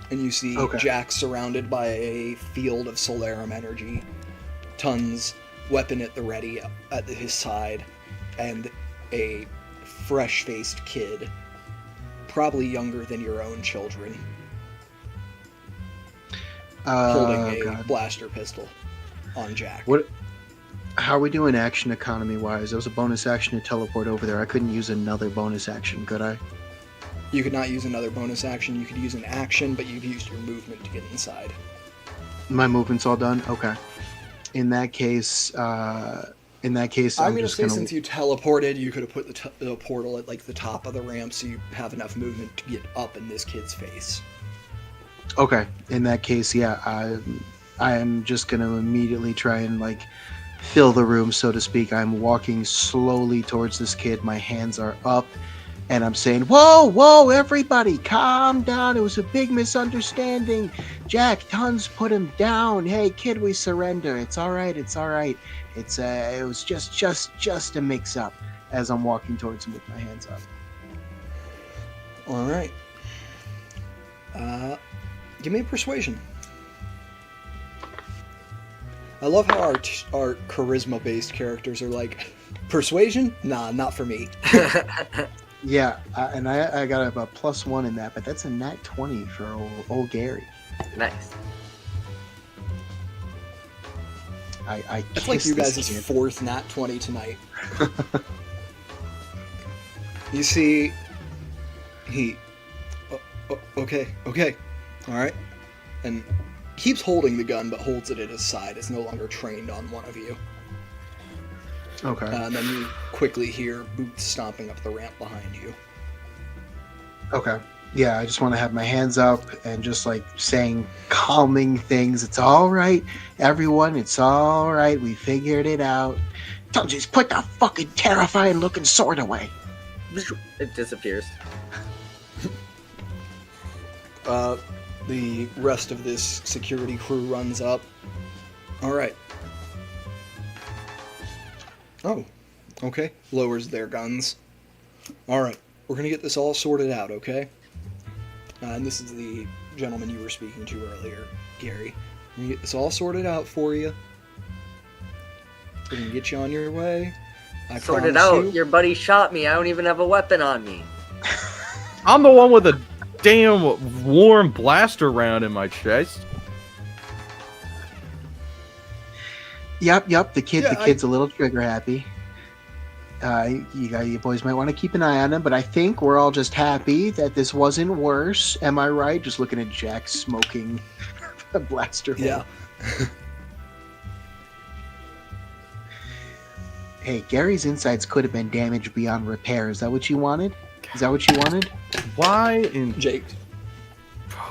Speaker 1: And you see Jack surrounded by a field of Solarum energy, Tons, weapon at the ready at his side, and a fresh-faced kid, probably younger than your own children, holding a blaster pistol on Jack.
Speaker 4: How are we doing action economy wise? There was a bonus action to teleport over there. I couldn't use another bonus action, could I?
Speaker 1: You could not use another bonus action. You could use an action, but you've used your movement to get inside.
Speaker 4: My movement's all done? Okay. In that case,
Speaker 1: I'm going to say since you teleported, you could have put the portal at like the top of the ramp so you have enough movement to get up in this kid's face.
Speaker 4: Okay. In that case, yeah, I am just going to immediately try and like fill the room, so to speak. I'm walking slowly towards this kid. My hands are up. And I'm saying, whoa, everybody, calm down. It was a big misunderstanding. Jack, Tons put him down. Hey, kid, we surrender. It's all right. It was just a mix-up as I'm walking towards him with my hands up.
Speaker 1: All right. Give me a persuasion. I love how our charisma-based characters are like, persuasion? Nah, not for me.
Speaker 4: Yeah, and I got a +1 in that, but that's a nat 20 for old Gary.
Speaker 2: Nice.
Speaker 1: That's like you guys' fourth nat 20 tonight. You see, okay, all right, and keeps holding the gun, but holds it at his side. It's no longer trained on one of you.
Speaker 4: Okay.
Speaker 1: And then you quickly hear boots stomping up the ramp behind you.
Speaker 4: Okay. Yeah, I just want to have my hands up and just like saying calming things. It's all right, everyone. It's all right. We figured it out. Don't just put the fucking terrifying looking sword away.
Speaker 2: It disappears.
Speaker 1: The rest of this security crew runs up. All right. Oh, okay. Lowers their guns. All right. We're going to get this all sorted out, okay? And this is the gentleman you were speaking to earlier, Gary. We're going to get this all sorted out for you. We're going to get you on your way. I
Speaker 2: Sort it
Speaker 1: promise
Speaker 2: out.
Speaker 1: you.
Speaker 2: Your buddy shot me. I don't even have a weapon on me.
Speaker 3: I'm the one with a damn warm blaster round in my chest.
Speaker 4: Yep. The kid's a little trigger happy. You boys might want to keep an eye on him, but I think we're all just happy that this wasn't worse. Am I right? Just looking at Jack smoking a blaster.
Speaker 1: Yeah.
Speaker 4: Hey, Gary's insides could have been damaged beyond repair. Is that what you wanted?
Speaker 3: Why in
Speaker 1: Jake.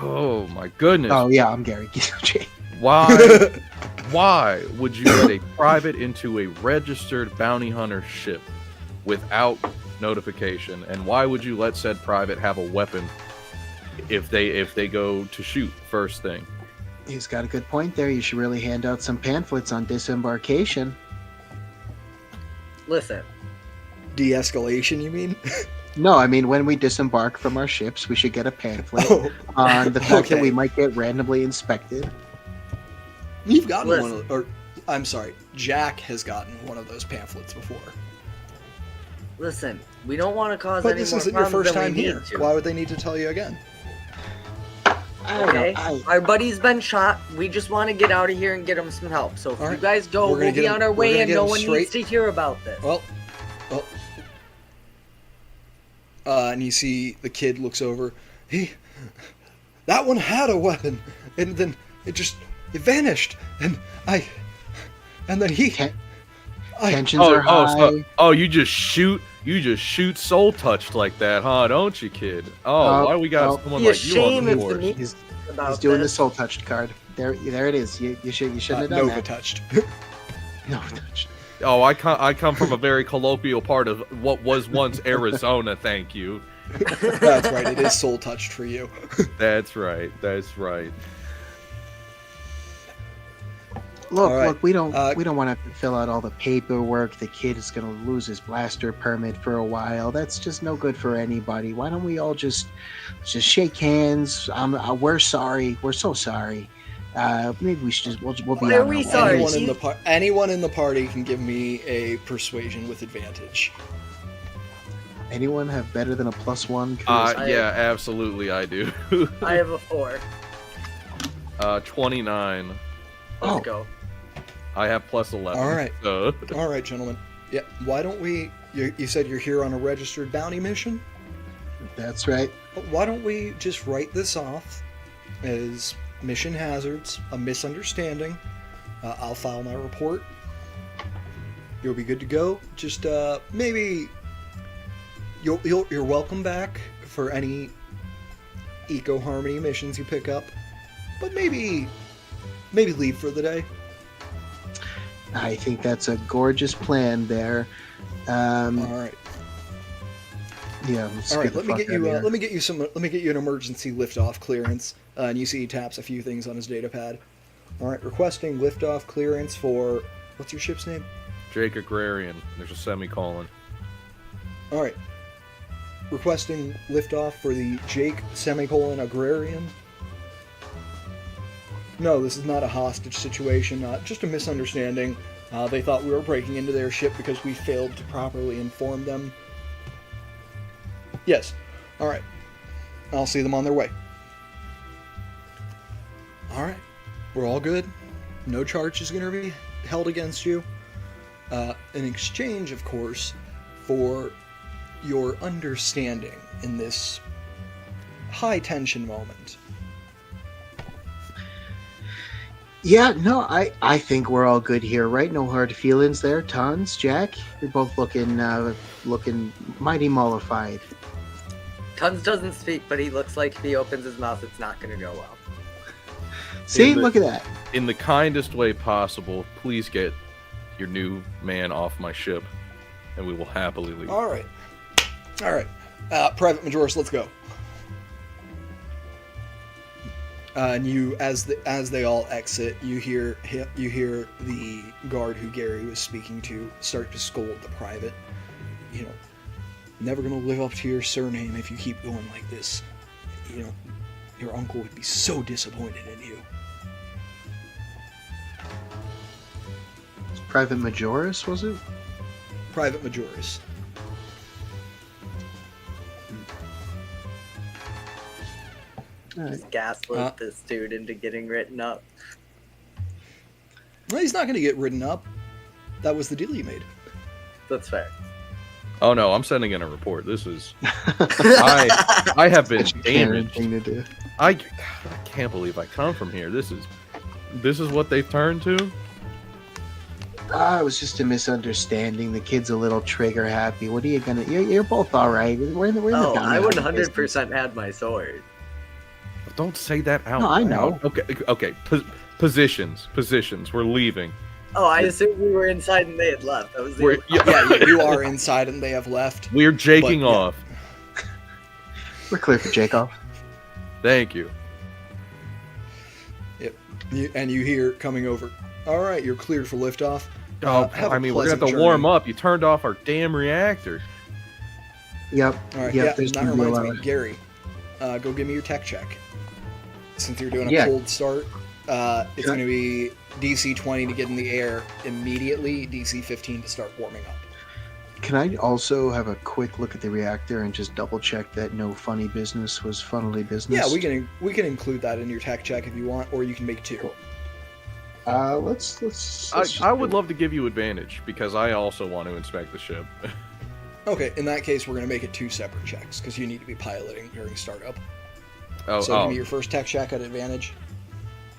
Speaker 3: Oh my goodness.
Speaker 4: Oh yeah, I'm Gary. Jake.
Speaker 3: Why would you let a private into a registered bounty hunter ship without notification? And why would you let said private have a weapon if they go to shoot first thing?
Speaker 4: He's got a good point there. You should really hand out some pamphlets on disembarkation.
Speaker 2: Listen.
Speaker 1: De-escalation, you mean?
Speaker 4: No, I mean when we disembark from our ships, we should get a pamphlet on the fact that we might get randomly inspected.
Speaker 1: You've gotten
Speaker 2: Listen.
Speaker 1: one, or I'm sorry, Jack has gotten one of those pamphlets before.
Speaker 2: Listen, we don't want to cause
Speaker 1: But
Speaker 2: any
Speaker 1: this
Speaker 2: more
Speaker 1: isn't your
Speaker 2: problems
Speaker 1: first
Speaker 2: than
Speaker 1: time
Speaker 2: we
Speaker 1: here.
Speaker 2: need to.
Speaker 1: Why would they need to tell you again?
Speaker 2: Okay, our buddy's been shot. We just want to get out of here and get him some help. So if
Speaker 1: All
Speaker 2: you
Speaker 1: right.
Speaker 2: guys go,
Speaker 1: We're gonna
Speaker 2: we'll
Speaker 1: get
Speaker 2: be
Speaker 1: him-
Speaker 2: on our
Speaker 1: we're
Speaker 2: way
Speaker 1: gonna
Speaker 2: and
Speaker 1: get
Speaker 2: no
Speaker 1: him
Speaker 2: one
Speaker 1: straight-
Speaker 2: needs to hear about this.
Speaker 1: Well, and you see the kid looks over. That one had a weapon, and then it vanished, and then he.
Speaker 4: Ten-
Speaker 1: I-
Speaker 4: Tensions are high.
Speaker 3: You just shoot soul touched like that, huh? Don't you, kid? Why we got someone
Speaker 2: Be a
Speaker 3: like you on
Speaker 2: shame
Speaker 3: the
Speaker 2: if the
Speaker 3: force?
Speaker 2: media
Speaker 4: He's
Speaker 2: about
Speaker 4: doing the
Speaker 2: this.
Speaker 4: soul touched card. There it is. You shouldn't have done
Speaker 1: Nova
Speaker 4: that.
Speaker 1: touched.
Speaker 4: No touched.
Speaker 3: Oh, I come from a very colloquial part of what was once Arizona. Thank you.
Speaker 1: That's right. It is soul touched for you.
Speaker 3: That's right. That's right.
Speaker 4: Look,
Speaker 1: All right.
Speaker 4: look, we don't want to fill out all the paperwork. The kid is going to lose his blaster permit for a while. That's just no good for anybody. Why don't we all just shake hands? We're sorry. We're so sorry. Maybe we should we'll be
Speaker 2: Why
Speaker 4: on
Speaker 2: are
Speaker 4: our
Speaker 2: we
Speaker 4: way.
Speaker 2: sorry?
Speaker 1: Anyone in the party can give me a persuasion with advantage.
Speaker 4: Anyone have better than a +1?
Speaker 3: Yeah, absolutely, I do.
Speaker 2: I have a 4.
Speaker 3: 29.
Speaker 2: Let's
Speaker 4: Oh.
Speaker 2: go.
Speaker 3: I have +11.
Speaker 1: All right.
Speaker 3: So.
Speaker 1: All right, gentlemen. Yeah. Why don't we? You said you're here on a registered bounty mission.
Speaker 4: That's right.
Speaker 1: Why don't we just write this off as mission hazards, a misunderstanding? I'll file my report. You'll be good to go. Just maybe you're welcome back for any eco harmony missions you pick up, but maybe leave for the day.
Speaker 4: I think that's a gorgeous plan there.
Speaker 1: All right.
Speaker 4: Yeah. Let's
Speaker 1: All right,
Speaker 4: get the
Speaker 1: let me
Speaker 4: fuck
Speaker 1: get
Speaker 4: out
Speaker 1: you.
Speaker 4: of here.
Speaker 1: Let me get you an emergency liftoff clearance. And you see he taps a few things on his data pad. All right, requesting liftoff clearance for what's your ship's name?
Speaker 3: Jake Agrarian. There's a semicolon.
Speaker 1: All right, requesting liftoff for the Jake Agrarian. No, this is not a hostage situation. Just a misunderstanding. They thought we were breaking into their ship because we failed to properly inform them. Yes. All right. I'll see them on their way. All right. We're all good. No charge is going to be held against you. In exchange, of course, for your understanding in this high tension moment.
Speaker 4: Yeah, no, I think we're all good here, right? No hard feelings there, Tons, Jack. You're both looking mighty mollified.
Speaker 2: Tons doesn't speak, but he looks like if he opens his mouth, it's not going to go well.
Speaker 4: See,
Speaker 3: In the-
Speaker 4: look at that.
Speaker 3: In the kindest way possible, please get your new man off my ship, and we will happily leave.
Speaker 1: All right. All right. Private Majoris, let's go. And you, as they all exit, you hear the guard who Gary was speaking to start to scold the private. You know, never gonna live up to your surname if you keep going like this. You know, your uncle would be so disappointed in you.
Speaker 4: Private Majoris, was it?
Speaker 1: Private Majoris.
Speaker 4: All right.
Speaker 2: Just gaslit this dude into getting written up.
Speaker 1: Well, he's not gonna get ridden up. That was the deal you made.
Speaker 2: That's fair.
Speaker 3: Oh no, I'm sending in a report. This is I have been
Speaker 4: Such a Karen
Speaker 3: damaged.
Speaker 4: thing to do.
Speaker 3: I can't believe I come from here. This is what they've turned to.
Speaker 4: It was just a misunderstanding. The kid's a little trigger happy. What are you gonna? You're both all right. We're in the
Speaker 2: Oh,
Speaker 4: bounty
Speaker 2: I would
Speaker 4: hunting
Speaker 2: 100% had my sword.
Speaker 3: Don't say that out
Speaker 4: No, I
Speaker 3: loud.
Speaker 4: know.
Speaker 3: Okay. Positions. We're leaving.
Speaker 2: Oh, I assumed we were inside and they had left. That was the
Speaker 3: We're,
Speaker 1: Yeah, you are inside and they have left.
Speaker 3: we're jaking
Speaker 1: But, yeah.
Speaker 3: off.
Speaker 4: We're clear for Jacob.
Speaker 3: Thank you.
Speaker 1: You hear coming over. All right, you're cleared for liftoff.
Speaker 3: Oh,
Speaker 1: Have a
Speaker 3: I mean, we're gonna have
Speaker 1: pleasant
Speaker 3: to warm
Speaker 1: journey.
Speaker 3: up. You turned off our damn reactor.
Speaker 4: Yep.
Speaker 1: All right,
Speaker 4: Yep,
Speaker 1: yeah,
Speaker 4: there's
Speaker 1: that
Speaker 4: gonna be a
Speaker 1: reminds
Speaker 4: lot
Speaker 1: me,
Speaker 4: of-
Speaker 1: Gary, go give me your tech check. Since you're doing a
Speaker 4: Yeah.
Speaker 1: cold start. It's going to be DC 20 to get in the air immediately, DC 15 to start warming up.
Speaker 4: Can I also have a quick look at the reactor and just double check that no funny business was funnily business?
Speaker 1: Yeah, we can include that in your tech check if you want, or you can make 2.
Speaker 4: Cool. Let's
Speaker 3: I would love to give you advantage because I also want to inspect the ship.
Speaker 1: Okay, in that case, we're going to make it 2 separate checks because you need to be piloting during startup.
Speaker 3: Oh,
Speaker 1: So give me your first tech check at advantage.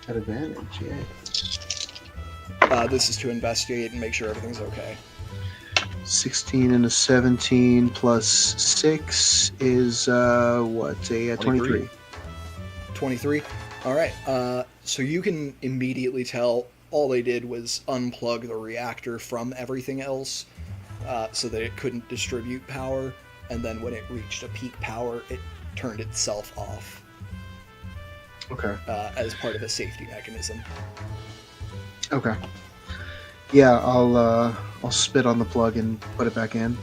Speaker 4: At advantage, yeah.
Speaker 1: This is to investigate and make sure everything's okay.
Speaker 4: 16 and a 17 plus 6 is what? A 23.
Speaker 1: 23. All right. So you can immediately tell all they did was unplug the reactor from everything else, so that it couldn't distribute power. And then when it reached a peak power, it turned itself off.
Speaker 4: Okay.
Speaker 1: As part of a safety mechanism.
Speaker 4: Okay. Yeah, I'll spit on the plug and put it back in.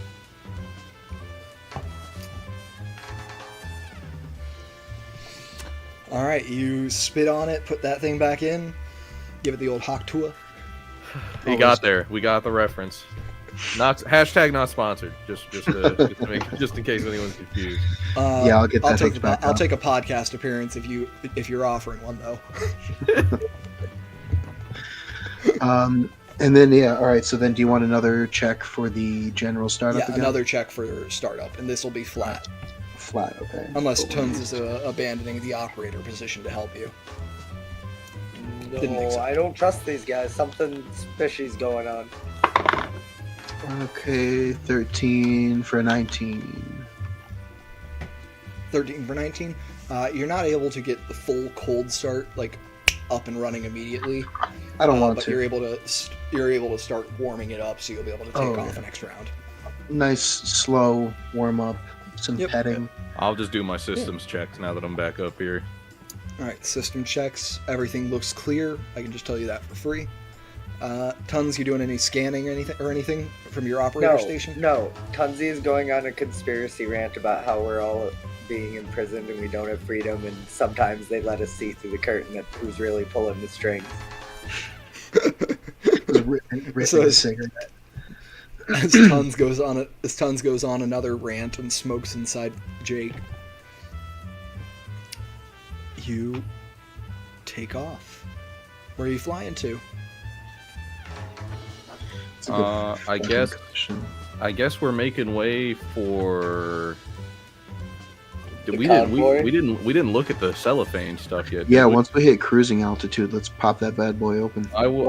Speaker 1: All right, you spit on it, put that thing back in, give it the old hawk tua.
Speaker 3: He got there. We got the reference. Not hashtag not sponsored. Just in case anyone's confused.
Speaker 4: Yeah, I'll get that hooked back
Speaker 1: I'll
Speaker 4: up.
Speaker 1: take a podcast appearance if you're offering one though.
Speaker 4: And then yeah, all right. So then, do you want another check for the general startup
Speaker 1: Yeah,
Speaker 4: again?
Speaker 1: another check for startup, and this will be flat,
Speaker 4: Flat. Okay.
Speaker 1: unless
Speaker 4: Cool.
Speaker 1: Tons is abandoning the operator position to help you. Didn't think
Speaker 2: No,
Speaker 1: so.
Speaker 2: I don't trust these guys. Something fishy's going on.
Speaker 4: Okay, 13 for a 19.
Speaker 1: 13 for 19. You're not able to get the full cold start like up and running immediately.
Speaker 4: I don't want
Speaker 1: but
Speaker 4: to.
Speaker 1: you're able to start warming it up, so you'll be able to take
Speaker 4: Oh,
Speaker 1: off
Speaker 4: yeah.
Speaker 1: the next round.
Speaker 4: Nice, slow warm up, some
Speaker 1: Yep.
Speaker 4: petting.
Speaker 3: I'll just do my systems checks now that I'm back up here.
Speaker 1: All right, system checks. Everything looks clear. I can just tell you that for free. Tons, you doing any scanning or anything from your operator station?
Speaker 2: No. Tunzi is going on a conspiracy rant about how we're all being imprisoned and we don't have freedom, and sometimes they let us see through the curtain at who's really pulling the strings.
Speaker 4: Ripping
Speaker 1: So
Speaker 4: a
Speaker 1: it's-
Speaker 4: cigarette.
Speaker 1: As Tons goes on another rant and smokes inside Jake, you take off. Where are you flying to?
Speaker 4: It's a good
Speaker 3: I
Speaker 4: fucking
Speaker 3: guess
Speaker 4: question.
Speaker 3: we're making way for.
Speaker 2: The
Speaker 3: We
Speaker 2: convoy?
Speaker 3: didn't look at the cellophane stuff yet.
Speaker 4: Yeah,
Speaker 3: did we?
Speaker 4: once we hit cruising altitude, let's pop that bad boy open.
Speaker 3: I will.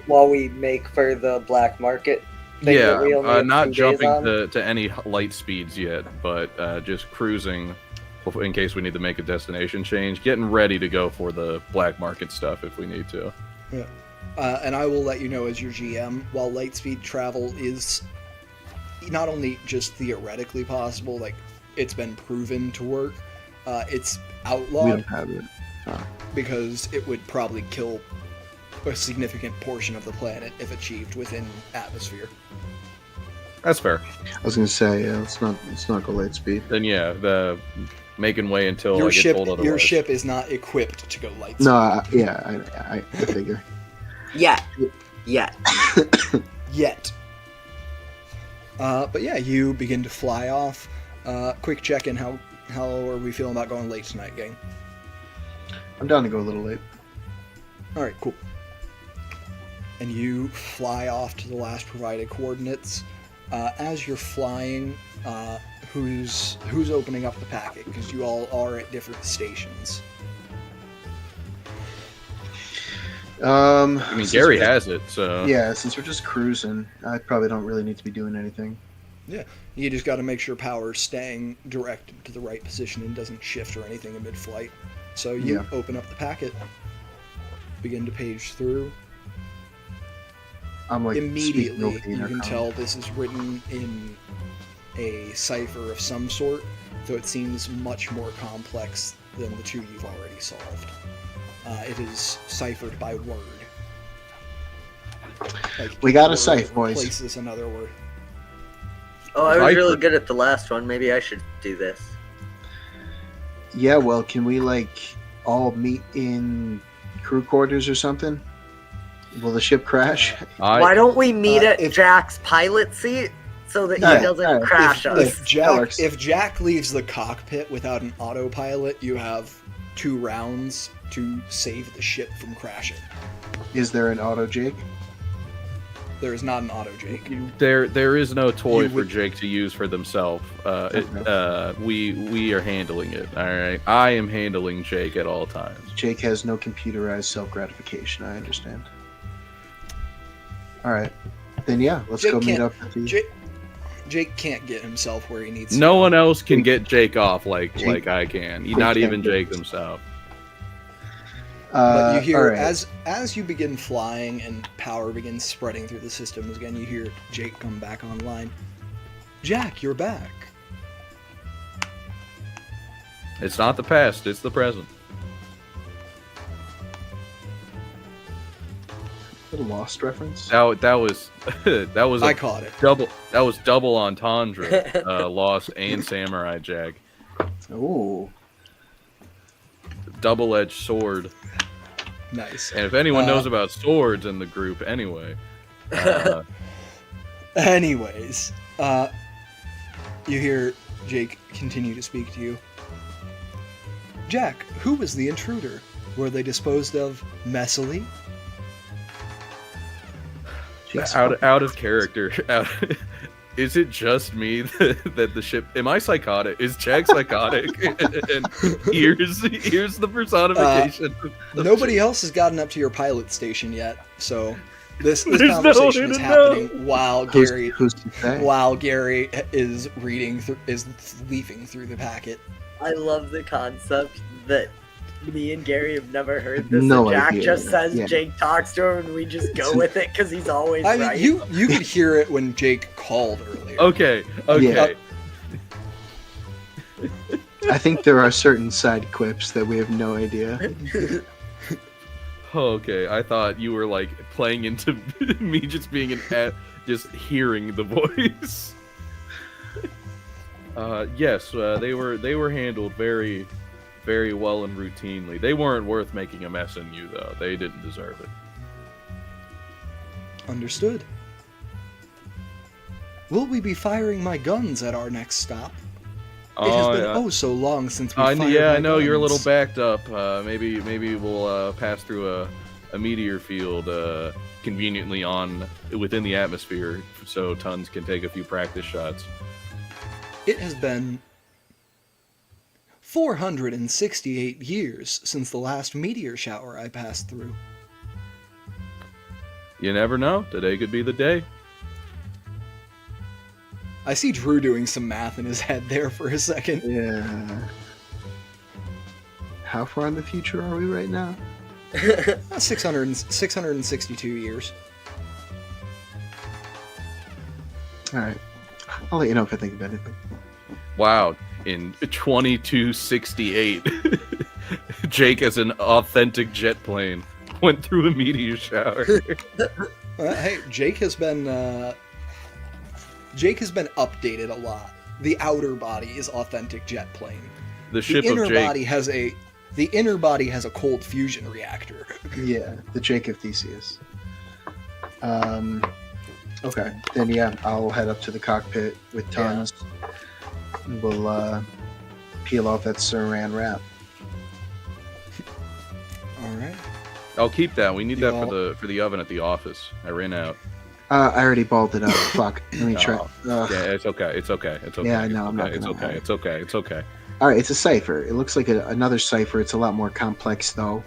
Speaker 2: While we make for the black market thing that we only
Speaker 3: Yeah,
Speaker 2: have
Speaker 3: not
Speaker 2: 2 days
Speaker 3: jumping
Speaker 2: on.
Speaker 3: to any light speeds yet, but just cruising in case we need to make a destination change. Getting ready to go for the black market stuff if we need to.
Speaker 1: And I will let you know as your GM, while lightspeed travel is not only just theoretically possible, like it's been proven to work, it's
Speaker 4: We
Speaker 1: outlawed
Speaker 4: don't have it.
Speaker 1: because it would probably kill a significant portion of the planet if achieved within atmosphere.
Speaker 3: That's fair.
Speaker 4: I was gonna say, yeah, let's not go light speed.
Speaker 3: Then yeah, the making way until
Speaker 1: Your
Speaker 3: I get
Speaker 1: ship,
Speaker 3: told otherwise.
Speaker 1: your ship is not equipped to go light
Speaker 4: No,
Speaker 1: speed
Speaker 4: I figure.
Speaker 2: Yeah.
Speaker 1: yet. But yeah, you begin to fly off. Quick check in. How are we feeling about going late tonight, gang?
Speaker 4: I'm down to go a little late.
Speaker 1: All right, cool. And you fly off to the last provided coordinates. As you're flying, who's opening up the packet? Because you all are at different stations.
Speaker 3: I mean,
Speaker 4: Since
Speaker 3: Gary
Speaker 4: we're-
Speaker 3: has it, so
Speaker 4: Yeah, since we're just cruising, I probably don't really need to be doing anything.
Speaker 1: You just got to make sure power's staying directed to the right position and doesn't shift or anything in mid-flight. So you
Speaker 4: Yeah.
Speaker 1: open up the packet, begin to page through.
Speaker 4: I'm like
Speaker 1: Immediately,
Speaker 4: speaking over the
Speaker 1: you can
Speaker 4: intercom.
Speaker 1: tell this is written in a cipher of some sort, though it seems much more complex than the 2 you've already solved. It is ciphered by word. Like
Speaker 4: We got a
Speaker 1: word
Speaker 4: cipher, boys.
Speaker 1: replaces another word.
Speaker 2: Oh, I was really
Speaker 3: Viper.
Speaker 2: good at the last one. Maybe I should do this.
Speaker 4: Yeah, well, can we like all meet in crew quarters or something? Will the ship crash?
Speaker 2: Why don't we meet at
Speaker 1: if-
Speaker 2: Jack's pilot seat so that he
Speaker 4: Alright,
Speaker 2: doesn't
Speaker 4: alright.
Speaker 2: crash us?
Speaker 1: If Jack leaves the cockpit without an autopilot, you have 2 rounds to save the ship from crashing.
Speaker 4: Is there an auto Jake?
Speaker 1: There is not an auto Jake.
Speaker 3: There is no toy
Speaker 1: You
Speaker 3: for
Speaker 1: would-
Speaker 3: Jake to use for themselves.
Speaker 4: Okay.
Speaker 3: We are handling it. All right, I am handling Jake at all times.
Speaker 4: Jake has no computerized self-gratification, I understand. Alright. Then yeah, let's
Speaker 1: Jake
Speaker 4: go meet
Speaker 1: can't-
Speaker 4: up at the...
Speaker 1: Jake can't get himself where he needs to.
Speaker 3: No one else can get Jake off like
Speaker 4: Jake-
Speaker 3: I can.
Speaker 4: Jake
Speaker 3: Not
Speaker 4: can't
Speaker 3: even
Speaker 4: get
Speaker 3: Jake
Speaker 4: this.
Speaker 3: himself.
Speaker 1: But you hear
Speaker 4: alright.
Speaker 1: as you begin flying and power begins spreading through the systems again, you hear Jake come back online. Jack, you're back.
Speaker 3: It's not the past; it's the present.
Speaker 4: Little Lost reference.
Speaker 3: That was that was
Speaker 1: I
Speaker 3: a
Speaker 1: caught it.
Speaker 3: double. That was double entendre. Lost and Samurai Jack.
Speaker 4: Ooh.
Speaker 3: Double-edged sword.
Speaker 1: Nice.
Speaker 3: And if anyone knows about swords in the group, anyway.
Speaker 1: Anyways, you hear Jake continue to speak to you. Jack, who was the intruder? Were they disposed of messily?
Speaker 4: Jake's
Speaker 3: out of character. Is it just me that the ship? Am I psychotic? Is Jack psychotic? And here's the personification.
Speaker 1: Nobody else has gotten up to your pilot station yet, so this
Speaker 3: There's no
Speaker 1: conversation
Speaker 3: way
Speaker 1: is
Speaker 3: to know.
Speaker 1: happening while
Speaker 4: Who's to say?
Speaker 1: Gary is leafing through the packet.
Speaker 2: I love the concept that me and Gary have never heard this.
Speaker 4: No
Speaker 2: and Jack
Speaker 4: idea.
Speaker 2: just says
Speaker 4: Yeah.
Speaker 2: Jake talks to him, and we just go with it because he's always
Speaker 1: I mean,
Speaker 2: right.
Speaker 1: you could hear it when Jake called earlier.
Speaker 3: Okay.
Speaker 4: Yeah. I think there are certain side quips that we have no idea.
Speaker 3: Okay. I thought you were like playing into me just being just hearing the voice. Yes, they were handled very, very well and routinely. They weren't worth making a mess in you, though. They didn't deserve it.
Speaker 1: Understood. Will we be firing my guns at our next stop? It has been so long since we fired
Speaker 3: I
Speaker 1: my
Speaker 3: know you're a little
Speaker 1: guns.
Speaker 3: backed up. Maybe we'll pass through a meteor field conveniently within the atmosphere, so Tons can take a few practice shots.
Speaker 1: It has been 468 years since the last meteor shower I passed through.
Speaker 3: You never know. Today could be the day.
Speaker 1: I see Drew doing some math in his head there for a second.
Speaker 4: Yeah. How far in the future are we right now?
Speaker 1: 662 years.
Speaker 4: Alright. I'll let you know if I think of anything.
Speaker 3: Wow. In 2268, Jake as an authentic jet plane went through a meteor shower.
Speaker 1: Hey, Jake has been updated a lot. The outer body is authentic jet plane.
Speaker 3: The ship
Speaker 1: the inner
Speaker 3: of Jake.
Speaker 1: body has a cold fusion reactor.
Speaker 4: Yeah, the Jake of Theseus. Okay, then yeah, I'll head up to the cockpit with Tons. And we'll peel off that saran wrap.
Speaker 1: All right.
Speaker 3: I'll keep that. We need that
Speaker 1: Y'all-
Speaker 3: for the oven at the office. I ran out.
Speaker 4: I already balled it up. Fuck. Let me try.
Speaker 3: Oh,
Speaker 4: Ugh.
Speaker 3: Yeah, it's okay. It's okay. It's okay.
Speaker 4: Yeah, I know, I'm not
Speaker 3: It's
Speaker 4: gonna-
Speaker 3: okay. It's okay. It's okay.
Speaker 4: All right, it's a cipher. It looks like another cipher. It's a lot more complex, though.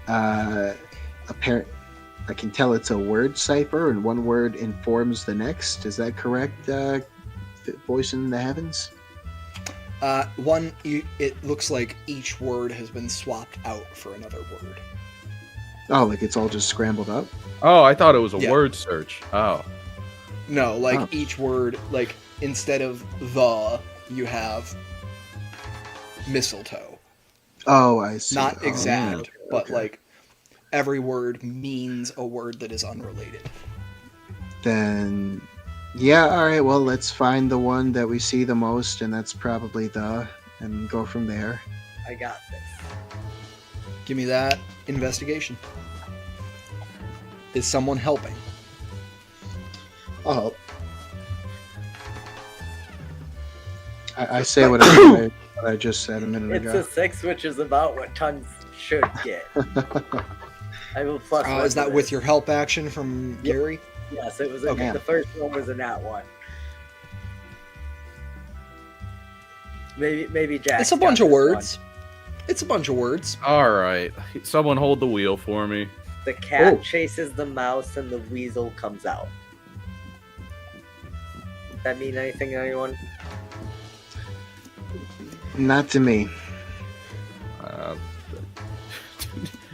Speaker 4: Apparent. I can tell it's a word cipher, and one word informs the next. Is that correct, voice in the heavens?
Speaker 1: It looks like each word has been swapped out for another word.
Speaker 4: Oh, like it's all just scrambled up?
Speaker 3: Oh, I thought it was a
Speaker 1: Yeah.
Speaker 3: word search. Oh.
Speaker 1: No, like
Speaker 4: Oh.
Speaker 1: each word, like instead of the, you have mistletoe.
Speaker 4: Oh, I see.
Speaker 1: Not
Speaker 4: Oh,
Speaker 1: exact,
Speaker 4: okay,
Speaker 1: but
Speaker 4: okay.
Speaker 1: like every word means a word that is unrelated.
Speaker 4: Then, yeah, all right, well, let's find the one that we see the most, and that's probably the, and go from there.
Speaker 2: I got this.
Speaker 1: Give me that investigation. Is someone helping?
Speaker 4: I'll help. I say what I just said a minute
Speaker 2: It's
Speaker 4: ago.
Speaker 2: a 6, which is about what Tons should get. I have a plus 1.
Speaker 1: Is that with your help action from Gary?
Speaker 2: Yes, it was.
Speaker 1: Okay.
Speaker 2: The first one was a nat 1. Maybe Jack.
Speaker 1: It's a bunch of words. It's a bunch of words.
Speaker 3: All right, someone hold the wheel for me.
Speaker 2: The cat chases the mouse and the weasel comes out. Does that mean anything to anyone?
Speaker 4: Not to me.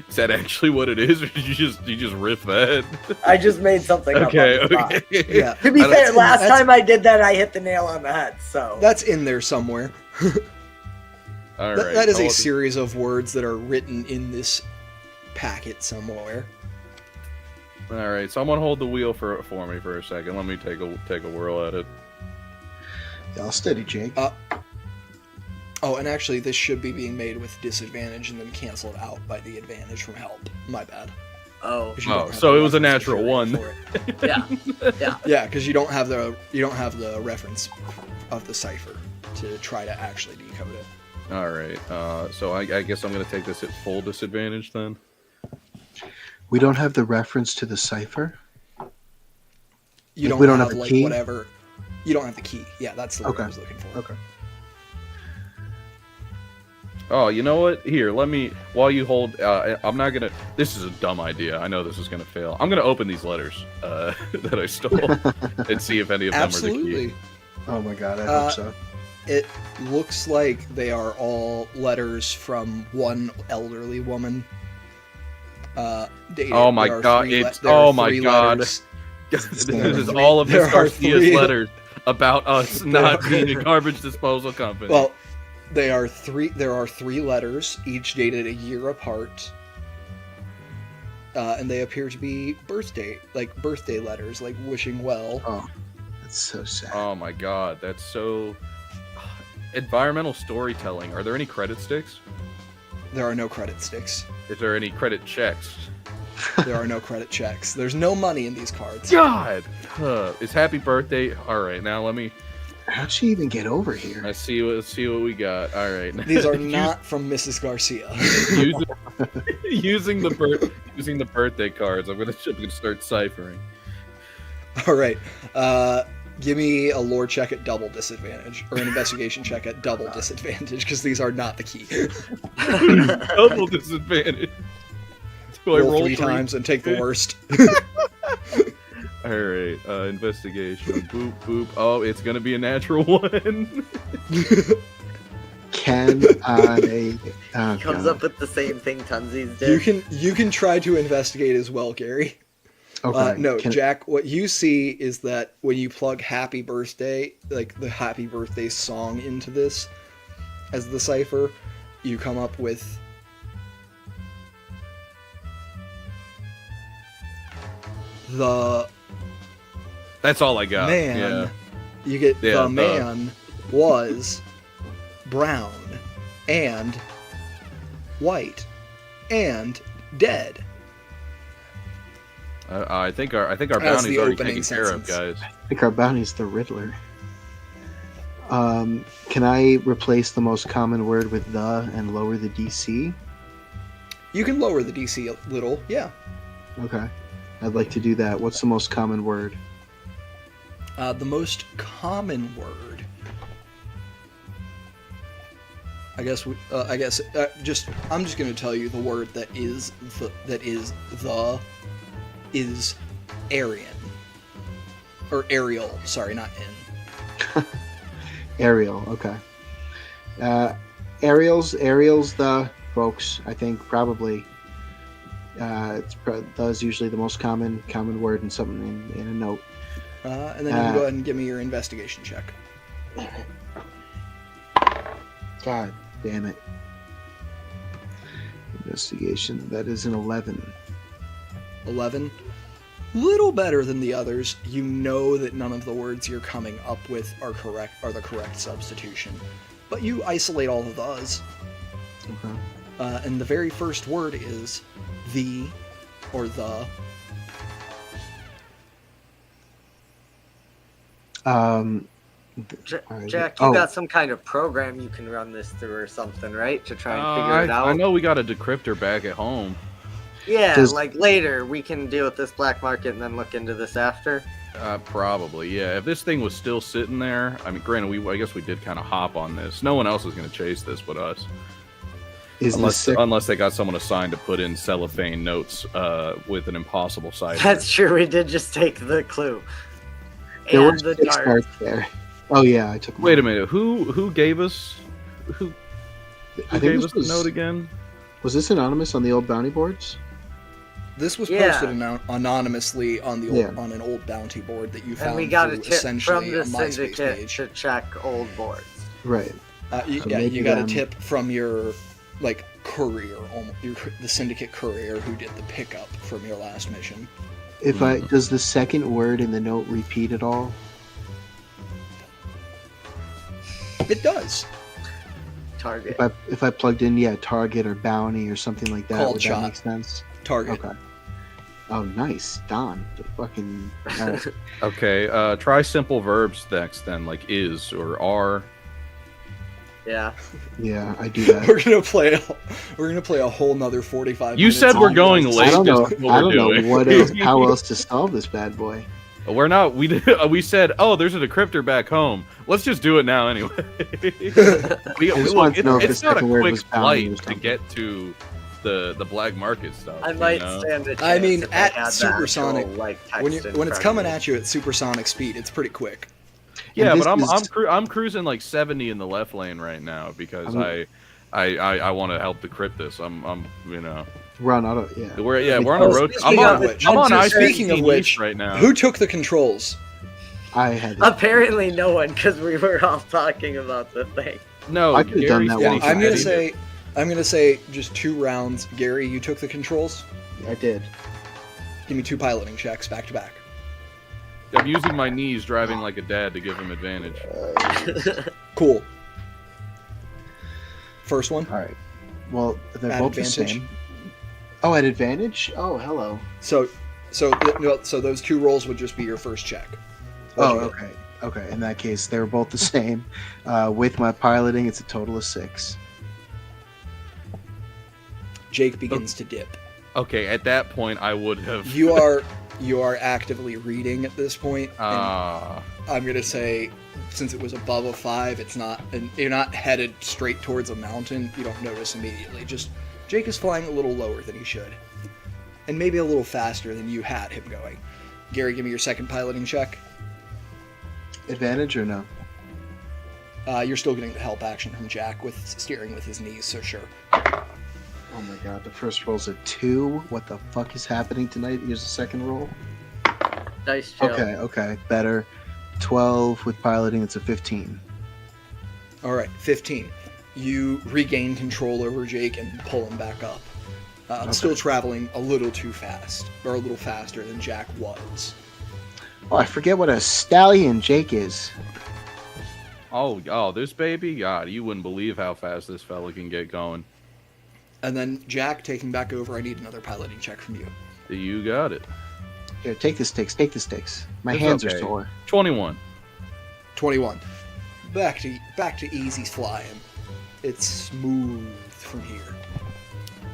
Speaker 3: Is that actually what it is, or did you just riff that?
Speaker 2: I just made something
Speaker 3: Okay,
Speaker 2: up. On the spot.
Speaker 3: okay.
Speaker 1: Yeah.
Speaker 2: To be fair, last
Speaker 1: that's-
Speaker 2: time I did that, I hit the nail on the head. So
Speaker 1: That's in there somewhere.
Speaker 3: All right.
Speaker 1: That is a
Speaker 3: hold-
Speaker 1: series of words that are written in this packet somewhere.
Speaker 3: All right, someone hold the wheel for me for a second. Let me take a whirl at it.
Speaker 4: Y'all steady, Jake.
Speaker 1: Oh, and actually, this should be being made with disadvantage and then canceled out by the advantage from help. My bad.
Speaker 2: oh
Speaker 1: 'Cause you don't
Speaker 3: Oh,
Speaker 1: have
Speaker 3: so
Speaker 1: the
Speaker 3: it was a
Speaker 1: reference
Speaker 3: natural
Speaker 1: material
Speaker 3: one.
Speaker 1: for it.
Speaker 2: yeah.
Speaker 1: Yeah, because you don't have the reference of the cipher to try to actually decode it.
Speaker 3: All right. So I guess I'm gonna take this at full disadvantage then.
Speaker 4: We don't have the reference to the cipher.
Speaker 1: You
Speaker 4: Like, we don't
Speaker 1: have
Speaker 4: have the
Speaker 1: like
Speaker 4: key?
Speaker 1: whatever. You don't have the key. Yeah, that's the word
Speaker 4: Okay.
Speaker 1: I was looking for.
Speaker 4: Okay.
Speaker 3: Oh, you know what? Here, let me. While you hold, I'm not gonna. This is a dumb idea. I know this is gonna fail. I'm gonna open these letters that I stole and see if any of them are the
Speaker 1: Absolutely.
Speaker 3: key.
Speaker 4: Oh my god, I
Speaker 1: Uh,
Speaker 4: hope so.
Speaker 1: It looks like they are all letters from one elderly woman. Dated.
Speaker 3: Oh my
Speaker 1: There are
Speaker 3: god!
Speaker 1: three
Speaker 3: It's
Speaker 1: there are
Speaker 3: oh my
Speaker 1: three
Speaker 3: god!
Speaker 1: letters.
Speaker 3: This
Speaker 4: There
Speaker 3: is
Speaker 4: are
Speaker 3: all of
Speaker 1: there
Speaker 3: Miss
Speaker 1: are
Speaker 3: Garcia's
Speaker 1: three-
Speaker 3: letters about us not being a garbage disposal company.
Speaker 1: Well, there are three letters, each dated a year apart, and they appear to be birthday letters, like wishing well.
Speaker 4: Oh, that's so sad.
Speaker 3: Oh my god, that's so environmental storytelling. Are there any credit sticks?
Speaker 1: There are no credit sticks.
Speaker 3: Is there any credit checks?
Speaker 1: There are no credit checks. There's no money in these cards.
Speaker 3: God, it's happy birthday. All right, now let me.
Speaker 4: How'd she even get over here?
Speaker 3: Let's see what we got. All right,
Speaker 1: These are not from Mrs. Garcia.
Speaker 3: using the birthday cards. I'm gonna start ciphering.
Speaker 1: All right. Give me a lore check at double disadvantage, or an investigation check at double disadvantage, because these are not the key.
Speaker 3: Double disadvantage. Do I
Speaker 1: Roll
Speaker 3: roll
Speaker 1: three times and take the worst.
Speaker 3: All right, investigation. Boop boop. Oh, it's gonna be a natural one.
Speaker 4: Can I? Oh,
Speaker 2: Comes
Speaker 4: God.
Speaker 2: up with the same thing Tunsies did.
Speaker 1: You can try to investigate as well, Gary.
Speaker 4: Okay.
Speaker 1: No,
Speaker 4: can-
Speaker 1: Jack, what you see is that when you plug happy birthday, like the happy birthday song into this as the cipher, you come up with the
Speaker 3: That's all I got.
Speaker 1: man.
Speaker 3: Yeah.
Speaker 1: You get
Speaker 3: Yeah,
Speaker 1: the
Speaker 3: the-
Speaker 1: man was brown and white and dead.
Speaker 3: I think our
Speaker 1: That's
Speaker 3: bounty's
Speaker 1: the
Speaker 3: already
Speaker 1: opening
Speaker 3: taken care of,
Speaker 1: sentence.
Speaker 3: guys.
Speaker 4: I think our bounty's the Riddler. Can I replace the most common word with the and lower the DC?
Speaker 1: You can lower the DC a little, yeah.
Speaker 4: Okay. I'd like to do that. What's the most common word?
Speaker 1: The most common word. I'm just going to tell you the word that is Aryan. Or Ariel, sorry, not in.
Speaker 4: Ariel. Okay. Ariel's the folks. I think probably. That's usually the most common word in something in a note.
Speaker 1: And then you can go ahead and give me your investigation check.
Speaker 4: God damn it. Investigation. That is an 11.
Speaker 1: 11. Little better than the others. You know that none of the words you're coming up with are the correct substitution. But you isolate all of those.
Speaker 4: Okay.
Speaker 1: And the very first word is the or the.
Speaker 4: Alright.
Speaker 2: Jack, you got some kind of program you can run this through or something, right? To try and figure it out.
Speaker 3: I know we got a decryptor back at home.
Speaker 2: Yeah,
Speaker 4: Does-
Speaker 2: like later we can deal with this black market and then look into this after.
Speaker 3: Probably, yeah. If this thing was still sitting there, I mean, granted, I guess we did kind of hop on this. No one else is going to chase this but us. Unless they got someone assigned to put in cellophane notes with an impossible cipher.
Speaker 2: That's true. We did just take the clue.
Speaker 4: There
Speaker 2: And
Speaker 4: were
Speaker 2: the
Speaker 4: 6
Speaker 2: dart.
Speaker 4: darts there. Oh yeah, I took them.
Speaker 3: Wait a minute. Who gave us? Who
Speaker 4: I think
Speaker 3: gave
Speaker 4: this
Speaker 3: us the note again?
Speaker 4: Was this anonymous on the old bounty boards?
Speaker 1: This was
Speaker 2: Yeah.
Speaker 1: posted anonymously on the old,
Speaker 4: Yeah.
Speaker 1: on an old bounty board that you found
Speaker 2: And we got a
Speaker 1: through
Speaker 2: tip
Speaker 1: essentially
Speaker 2: from the
Speaker 1: a MySpace
Speaker 2: syndicate
Speaker 1: page.
Speaker 2: to check old boards.
Speaker 4: Right. So
Speaker 1: Yeah,
Speaker 4: maybe
Speaker 1: you got
Speaker 4: them-
Speaker 1: a tip from your courier, the syndicate courier who did the pickup from your last mission.
Speaker 4: If does the second word in the note repeat at all?
Speaker 1: It does.
Speaker 2: Target.
Speaker 4: If I plugged in target or bounty or something like that,
Speaker 1: Called
Speaker 4: would
Speaker 1: shot.
Speaker 4: that make sense?
Speaker 1: Target.
Speaker 4: Okay. Oh, nice, Don. The fucking. Alright.
Speaker 3: Okay, try simple verbs next then, like is or are.
Speaker 2: Yeah.
Speaker 4: Yeah, I do that.
Speaker 1: We're gonna play a whole nother 45
Speaker 3: You
Speaker 1: minutes.
Speaker 3: said we're
Speaker 1: on
Speaker 3: going
Speaker 1: this.
Speaker 3: late.
Speaker 4: I don't know.
Speaker 3: Just what
Speaker 4: I
Speaker 3: we're
Speaker 4: don't know
Speaker 3: doing.
Speaker 4: what else. How else to solve this bad boy?
Speaker 3: We're not. We said, oh, there's a decryptor back home. Let's just do it now anyway.
Speaker 4: just wanted to know if
Speaker 3: it's
Speaker 4: the
Speaker 3: not a
Speaker 4: second word
Speaker 3: quick
Speaker 4: was bounty or
Speaker 3: flight to
Speaker 4: something.
Speaker 3: get to the black market stuff.
Speaker 2: I
Speaker 3: you
Speaker 2: might
Speaker 3: know?
Speaker 2: stand a chance.
Speaker 1: I mean,
Speaker 2: if
Speaker 1: at
Speaker 2: had the
Speaker 1: supersonic-
Speaker 2: actual, like, text
Speaker 1: When
Speaker 2: in
Speaker 1: it's
Speaker 2: front of
Speaker 1: coming
Speaker 2: me.
Speaker 1: at you at supersonic speed, it's pretty quick.
Speaker 3: Yeah,
Speaker 4: And
Speaker 3: but
Speaker 4: this is-
Speaker 3: I'm cruising like 70 in the left lane right now because I want to help decrypt this. I'm you know
Speaker 4: Run out of yeah.
Speaker 3: we're on a road.
Speaker 2: speaking of which,
Speaker 3: I'm on
Speaker 1: speaking
Speaker 3: I-16
Speaker 1: of which,
Speaker 3: East right now.
Speaker 1: Who took the controls?
Speaker 4: I had.
Speaker 2: Apparently, no one, because we were all talking about the thing.
Speaker 3: No,
Speaker 4: I could've done
Speaker 3: Gary's
Speaker 4: that
Speaker 3: getting
Speaker 4: one.
Speaker 1: I'm gonna say just 2 rounds. Gary, you took the controls.
Speaker 4: I did.
Speaker 1: Give me 2 piloting checks back to back.
Speaker 3: I'm using my knees, driving like a dad to give him advantage.
Speaker 1: Cool. First one.
Speaker 4: All right. Well, they're
Speaker 1: At
Speaker 4: both the
Speaker 1: advantage?
Speaker 4: same. Oh, at advantage? Oh, hello.
Speaker 1: So those 2 rolls would just be your first check.
Speaker 4: Oh,
Speaker 1: What'd you get?
Speaker 4: okay. Okay. In that case, they were both the same. With my piloting, it's a total of 6.
Speaker 1: Jake begins to dip.
Speaker 3: Okay, at that point, I would have.
Speaker 1: You are actively reading at this point. And
Speaker 3: Ah,
Speaker 1: I'm gonna say, since it was above a 5, it's not, and you're not headed straight towards a mountain. You don't notice immediately. Just Jake is flying a little lower than he should, and maybe a little faster than you had him going. Gary, give me your second piloting check.
Speaker 4: Advantage or no?
Speaker 1: You're still getting the help action from Jack with steering with his knees, so sure.
Speaker 4: Oh my god, the first roll's a 2. What the fuck is happening tonight? Here's the second roll.
Speaker 2: Dice chill.
Speaker 4: Okay. Better. 12 with piloting, it's a 15.
Speaker 1: All right, 15. You regain control over Jake and pull him back up. Still traveling a little too fast, or a little faster than Jack was.
Speaker 4: Oh, I forget what a stallion Jake is.
Speaker 3: oh, this baby, God, you wouldn't believe how fast this fella can get going.
Speaker 1: And then Jack taking back over, I need another piloting check from you.
Speaker 3: You got it.
Speaker 4: Here, take the sticks. Take the sticks. My
Speaker 3: It's
Speaker 4: hands
Speaker 3: okay.
Speaker 4: are sore.
Speaker 3: 21.
Speaker 1: 21. Back to easy flying. It's smooth from here.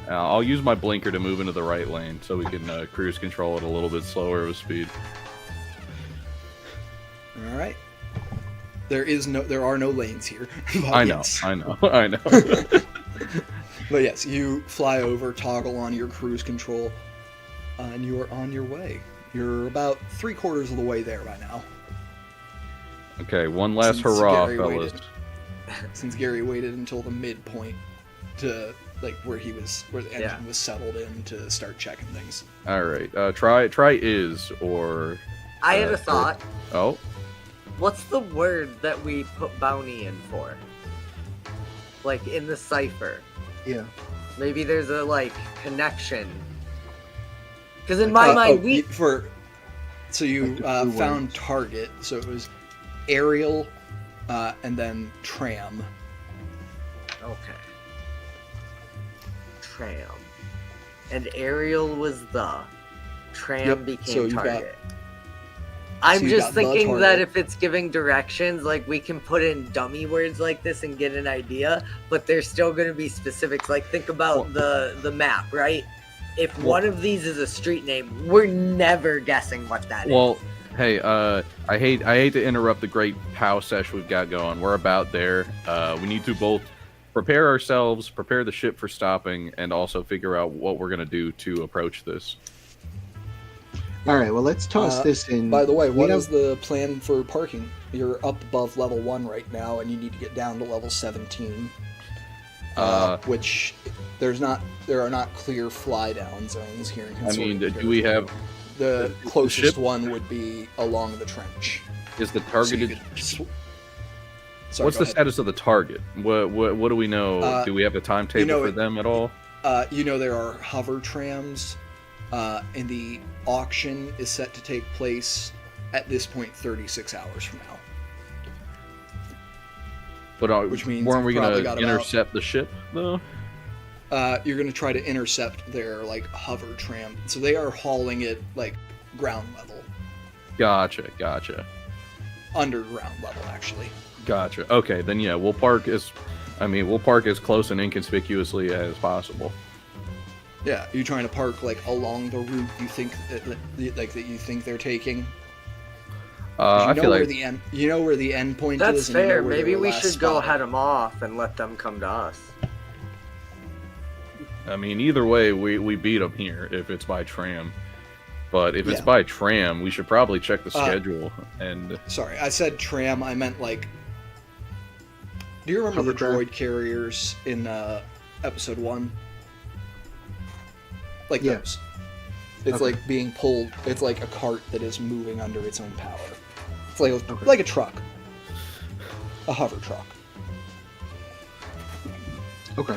Speaker 3: I'll use my blinker to move into the right lane so we can cruise control it a little bit slower with speed.
Speaker 1: All right. There are no lanes here. But
Speaker 3: I know,
Speaker 1: yes.
Speaker 3: I know.
Speaker 1: But yes, you fly over, toggle on your cruise control, and you are on your way. You're about 3/4 of the way there by now.
Speaker 3: Okay, one last
Speaker 1: Since
Speaker 3: hurrah,
Speaker 1: Gary
Speaker 3: fellas.
Speaker 1: Since Gary waited until the midpoint to where the engine
Speaker 2: Yeah.
Speaker 1: was settled in to start checking things.
Speaker 3: All right, try is or.
Speaker 2: I had a thought.
Speaker 3: Oh,
Speaker 2: What's the word that we put bounty in for? Like in the cipher.
Speaker 4: Yeah.
Speaker 2: Maybe there's a connection. Because in my mind, we
Speaker 1: So you
Speaker 4: Like the two
Speaker 1: found
Speaker 4: words.
Speaker 1: target. So it was aerial, and then tram.
Speaker 2: okay. tram, and Ariel was the tram
Speaker 1: Yep, so
Speaker 2: became
Speaker 1: you've got-
Speaker 2: target. I'm
Speaker 1: you've
Speaker 2: just
Speaker 1: got the
Speaker 2: thinking that
Speaker 1: target.
Speaker 2: if it's giving directions, like we can put in dummy words like this and get an idea, but there's still going to be specifics. Like think about the map, right? If one of these is a street name, we're never guessing what that is.
Speaker 3: Well, hey, I hate to interrupt the great POW sesh we've got going. We're about there. We need to both prepare ourselves, prepare the ship for stopping, and also figure out what we're gonna do to approach this.
Speaker 4: All right, well, let's toss this in.
Speaker 1: By the way, what
Speaker 4: We
Speaker 1: is the plan for parking? You're up above level 1 right now, and you need to get down to level 17. Which there are not clear fly down zones here in
Speaker 3: I mean,
Speaker 1: Consortium
Speaker 3: do we have?
Speaker 1: territory. The
Speaker 3: the
Speaker 1: closest
Speaker 3: ship?
Speaker 1: one would be along the trench.
Speaker 3: Is the
Speaker 1: So you
Speaker 3: targeted?
Speaker 1: could Sorry,
Speaker 3: What's
Speaker 1: go
Speaker 3: the
Speaker 1: ahead.
Speaker 3: status of the target? What do we know? Do we have a timetable
Speaker 1: know
Speaker 3: for
Speaker 1: it-
Speaker 3: them at all?
Speaker 1: There are hover trams, and the auction is set to take place at this point 36 hours from now.
Speaker 3: But
Speaker 1: which means
Speaker 3: weren't
Speaker 1: you've
Speaker 3: we
Speaker 1: probably
Speaker 3: gonna
Speaker 1: got about-
Speaker 3: intercept the ship though?
Speaker 1: You're going to try to intercept their hover tram, so they are hauling it ground level,
Speaker 3: Gotcha.
Speaker 1: underground level actually.
Speaker 3: Gotcha. Okay, then yeah, we'll park as close and inconspicuously as possible.
Speaker 1: Yeah, are you trying to park along the route you think that you think they're taking? 'Cause
Speaker 3: I feel
Speaker 1: where
Speaker 3: like
Speaker 1: the end, where the end point
Speaker 2: That's
Speaker 1: is. And you know
Speaker 2: fair.
Speaker 1: where
Speaker 2: Maybe
Speaker 1: their
Speaker 2: we
Speaker 1: last
Speaker 2: should go
Speaker 1: spot
Speaker 2: head
Speaker 1: is.
Speaker 2: them off and let them come to us.
Speaker 3: either way, we beat them here if it's by tram. But if it's
Speaker 1: Yeah.
Speaker 3: by tram, we should probably check the schedule and
Speaker 1: Sorry, I said tram. I meant Do you remember the
Speaker 4: Hovercraft?
Speaker 1: droid carriers in episode 1?
Speaker 4: Yeah.
Speaker 1: Those. It's
Speaker 4: Okay.
Speaker 1: being pulled. It's like a cart that is moving under its own power. It's
Speaker 4: Okay.
Speaker 1: like a truck, a hover truck.
Speaker 4: Okay.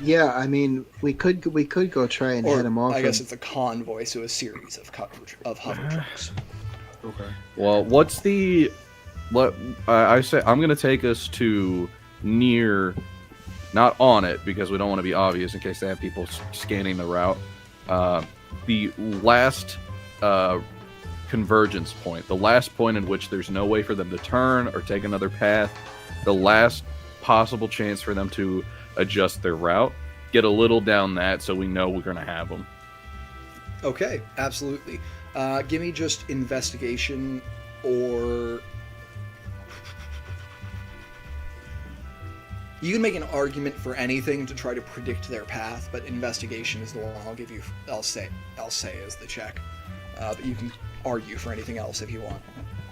Speaker 4: Yeah, I mean, we could go try and
Speaker 1: Or
Speaker 4: head him off.
Speaker 1: I guess
Speaker 4: and-
Speaker 1: it's a convoy, so a series of hover trucks.
Speaker 4: Okay.
Speaker 3: well, I say I'm gonna take us to near, not on it because we don't want to be obvious in case they have people scanning the route. The last convergence point, the last point in which there's no way for them to turn or take another path, the last possible chance for them to adjust their route. Get a little down that so we know we're gonna have them.
Speaker 1: Okay, absolutely. Give me just investigation or. You can make an argument for anything to try to predict their path, but investigation is the one I'll give you. I'll say as the check. But you can argue for anything else if you want.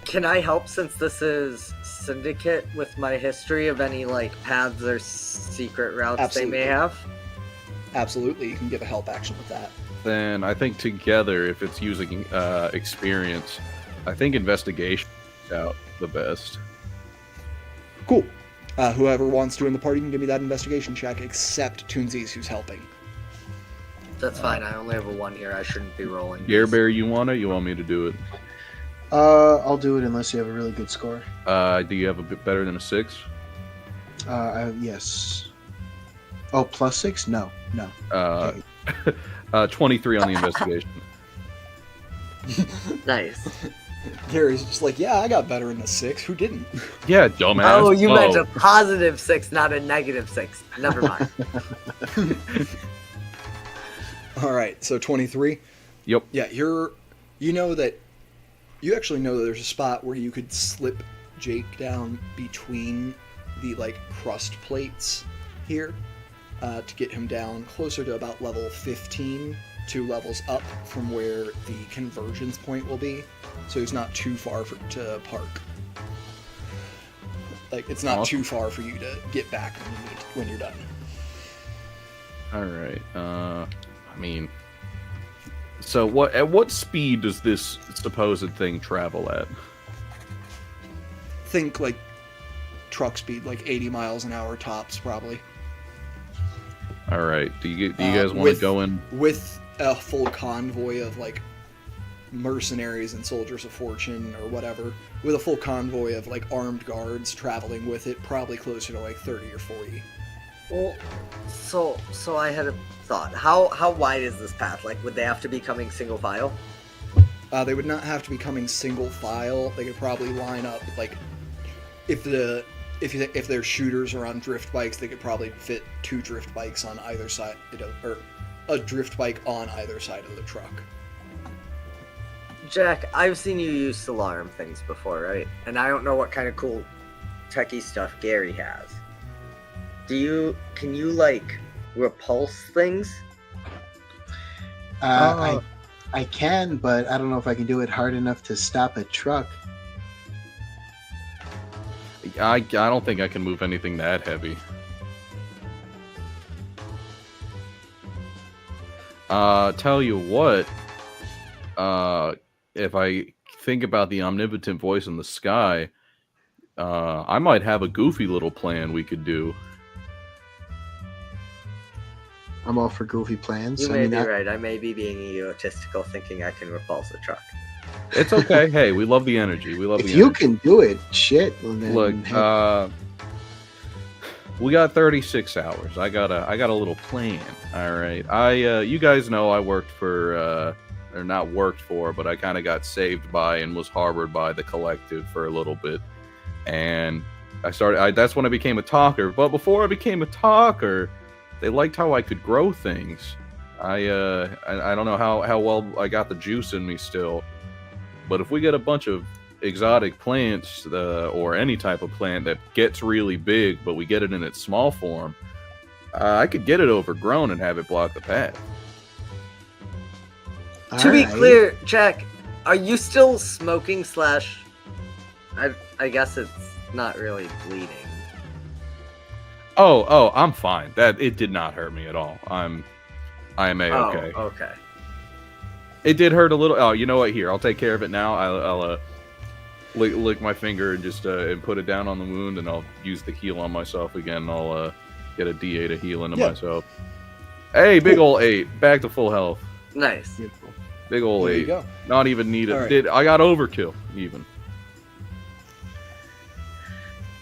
Speaker 2: Can I help since this is Syndicate with my history of any paths or secret routes
Speaker 1: Absolutely.
Speaker 2: they may have?
Speaker 1: Absolutely, you can give a help action with that.
Speaker 3: Then I think together, if it's using experience, I think investigation is out the best.
Speaker 1: Cool. Whoever wants to in the party can give me that investigation check, except Toonsies, who's helping.
Speaker 2: That's fine. I only have a 1 here. I shouldn't be rolling.
Speaker 3: Gare
Speaker 2: these.
Speaker 3: Bear, you want it? You want me to do it?
Speaker 4: I'll do it unless you have a really good score.
Speaker 3: Do you have a bit better than a 6?
Speaker 4: Yes. Oh, +6? No.
Speaker 3: Uh, 23 on the investigation.
Speaker 2: Nice.
Speaker 1: Gary's just yeah, I got better in a 6. Who didn't?
Speaker 3: Yeah, dumbass.
Speaker 2: Oh, you meant a +6, not a -6. Never mind.
Speaker 1: All right, so 23.
Speaker 3: Yep.
Speaker 1: Yeah, you actually know that there's a spot where you could slip Jake down between the crust plates here to get him down closer to about level 15, 2 levels up from where the convergence point will be, so he's not too far to park. It's not
Speaker 3: Awesome.
Speaker 1: too far for you to get back when you're done.
Speaker 3: All right. So at what speed does this supposed thing travel at?
Speaker 1: Think truck speed, 80 miles an hour tops, probably.
Speaker 3: All right. Do you guys want to go in?
Speaker 1: With a full convoy of mercenaries and soldiers of fortune or whatever, with a full convoy of armed guards traveling with it, probably closer to 30 or 40.
Speaker 2: Well, so I had a thought. How wide is this path? Like, would they have to be coming single file?
Speaker 1: They would not have to be coming single file. They could probably line up like if their shooters are on drift bikes, they could probably fit 2 drift bikes on either side, or a drift bike on either side of the truck.
Speaker 2: Jack, I've seen you use Solarum things before, right? And I don't know what kind of cool techie stuff Gary has. Can you like repulse things?
Speaker 4: I can, but I don't know if I can do it hard enough to stop a truck.
Speaker 3: I don't think I can move anything that heavy. Tell you what, if I think about the omnipotent voice in the sky, I might have a goofy little plan we could do.
Speaker 4: I'm all for goofy plans.
Speaker 2: You may be right. I may be being egotistical, thinking I can repulse a truck.
Speaker 3: It's okay. Hey, we love the energy. We love
Speaker 4: If
Speaker 3: the
Speaker 4: you
Speaker 3: energy.
Speaker 4: can do it, shit. Well, then,
Speaker 3: Look,
Speaker 4: hey,
Speaker 3: we got 36 hours. I got a little plan. All right. You guys know I worked for, or not worked for, but I kind of got saved by and was harbored by the collective for a little bit. And that's when I became a talker. But before I became a talker, they liked how I could grow things. I don't know how well I got the juice in me still. But if we get a bunch of exotic plants, or any type of plant that gets really big, but we get it in its small form, I could get it overgrown and have it block the path.
Speaker 2: To be
Speaker 4: alright.
Speaker 2: clear, Jack, are you still smoking / I guess it's not really bleeding.
Speaker 3: Oh, I'm fine. It did not hurt me at all. I am A-okay.
Speaker 2: Oh, okay.
Speaker 3: It did hurt a little. Oh, you know what? Here, I'll take care of it now. I'll lick my finger and just and put it down on the wound, and I'll use the heal on myself again. I'll get a D8 of heal into myself. Hey, big ol' 8. Back to full health.
Speaker 2: Nice.
Speaker 4: Beautiful.
Speaker 3: Big ol'
Speaker 1: There
Speaker 3: 8.
Speaker 1: you go.
Speaker 3: Not even needed.
Speaker 1: All right.
Speaker 3: I got overkill even.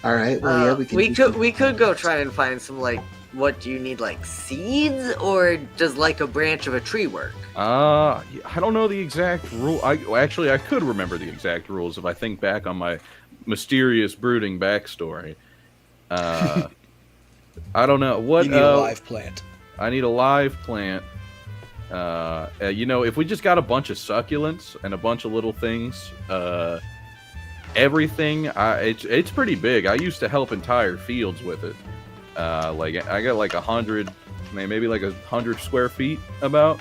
Speaker 4: All right. Well, yeah, we can.
Speaker 2: We could go try and find some, like, what do you need, like seeds, or does like a branch of a tree work?
Speaker 3: I don't know the exact rule. I could remember the exact rules if I think back on my mysterious brooding backstory. I don't know what.
Speaker 1: You need a live plant.
Speaker 3: I need a live plant. If we just got a bunch of succulents and a bunch of little things, everything, it's pretty big. I used to help entire fields with it. Like I got like 100, maybe like 100 square feet about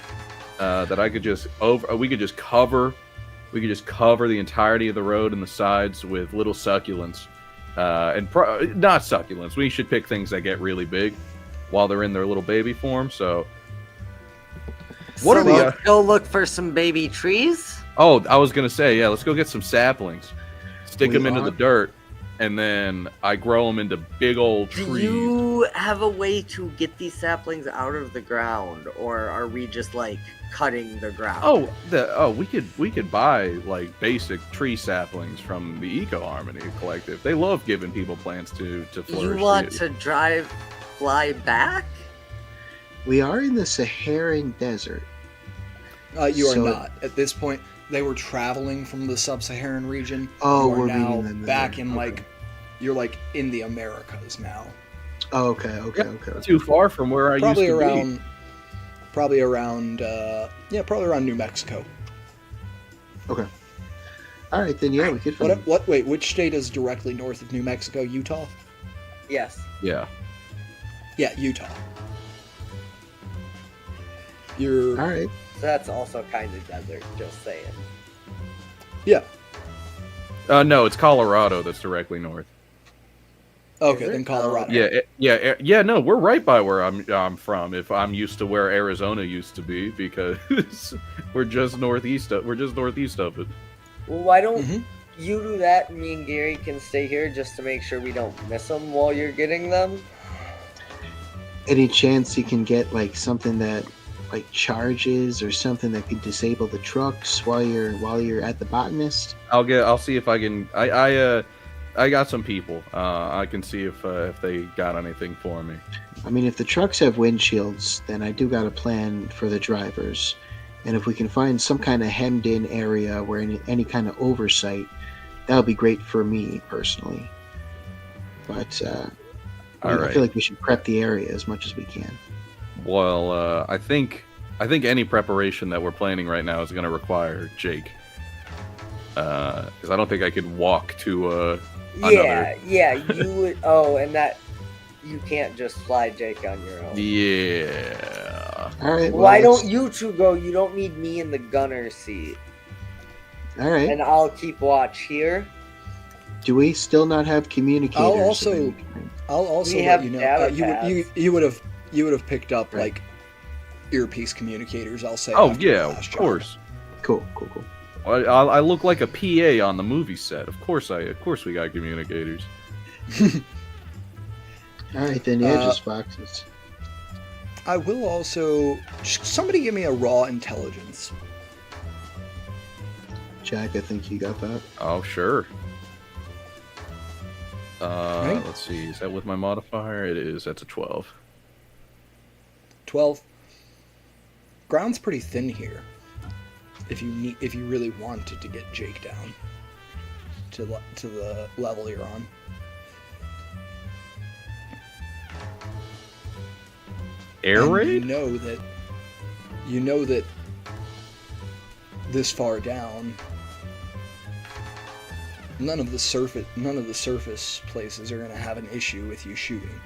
Speaker 3: that I could just we could just cover the entirety of the road and the sides with little succulents, and not succulents. We should pick things that get really big while they're in their little baby form. So
Speaker 2: What are the? Let's go look for some baby trees.
Speaker 3: Oh, I was gonna say, yeah, let's go get some saplings, stick them into the dirt, and then I grow them into big old trees.
Speaker 2: Do you have a way to get these saplings out of the ground, or are we just like cutting the ground?
Speaker 3: We could buy like basic tree saplings from the Eco Harmony Collective. They love giving people plants to flourish.
Speaker 2: You want to fly back?
Speaker 4: We are in the Saharan desert.
Speaker 1: You are not. At this point, they were traveling from the sub-Saharan region.
Speaker 4: Oh,
Speaker 1: you are
Speaker 4: we're
Speaker 1: now
Speaker 4: meeting them
Speaker 1: back
Speaker 4: there.
Speaker 1: in
Speaker 4: Okay.
Speaker 1: you're like in the Americas now.
Speaker 4: Oh, okay.
Speaker 3: Too far from where I
Speaker 1: Probably
Speaker 3: used to
Speaker 1: around,
Speaker 3: be.
Speaker 1: probably around New Mexico.
Speaker 4: Okay. All right, then yeah, we could find.
Speaker 1: Wait, which state is directly north of New Mexico? Utah?
Speaker 2: Yes.
Speaker 3: Yeah.
Speaker 1: Yeah, Utah. You're
Speaker 4: All right.
Speaker 2: So that's also kind of desert, just saying.
Speaker 1: Yeah.
Speaker 3: No, it's Colorado that's directly north.
Speaker 1: Okay,
Speaker 2: Is it?
Speaker 1: then Colorado.
Speaker 3: Yeah. No, we're right by where I'm from. If I'm used to where Arizona used to be, because we're just northeast of it.
Speaker 2: Well, why don't
Speaker 1: Mhm.
Speaker 2: you do that, and me and Gary can stay here just to make sure we don't miss them while you're getting them?
Speaker 4: Any chance you can get like something that like charges or something that could disable the trucks while you're at the botanist?
Speaker 3: I'll see if I can. I got some people. I can see if they got anything for me.
Speaker 4: I mean, if the trucks have windshields, then I do got a plan for the drivers. And if we can find some kind of hemmed-in area where any kind of oversight, that would be great for me personally. But I feel like we should prep the area as much as we can.
Speaker 3: Well, I think any preparation that we're planning right now is going to require Jake. Because I don't think I could walk to another.
Speaker 2: Yeah, you would. Oh, and that you can't just fly Jake on your own.
Speaker 3: Yeah.
Speaker 4: All right. Well,
Speaker 2: Why don't you two go? You don't need me in the gunner seat.
Speaker 4: All right.
Speaker 2: And I'll keep watch here.
Speaker 4: Do we still not have communicators?
Speaker 1: I'll also
Speaker 2: We
Speaker 1: let
Speaker 2: have
Speaker 1: you know.
Speaker 2: data
Speaker 1: You would have picked up
Speaker 4: Right.
Speaker 1: like earpiece communicators. I'll say.
Speaker 3: Oh
Speaker 1: after the
Speaker 3: yeah,
Speaker 1: last
Speaker 3: of
Speaker 1: job.
Speaker 3: course.
Speaker 4: Cool.
Speaker 3: I look like a PA on the movie set. Of course we got communicators.
Speaker 4: All right, then just boxes.
Speaker 1: I will also. Somebody give me a raw intelligence.
Speaker 4: Jack, I think you got that.
Speaker 3: Oh sure.
Speaker 1: Right.
Speaker 3: Let's see. Is that with my modifier? It is. That's a 12.
Speaker 1: 12. Ground's pretty thin here. If you really wanted to get Jake down to the level you're on.
Speaker 3: Air
Speaker 1: And
Speaker 3: raid?
Speaker 1: You know that this far down, none of the surface places are going to have an issue with you shooting.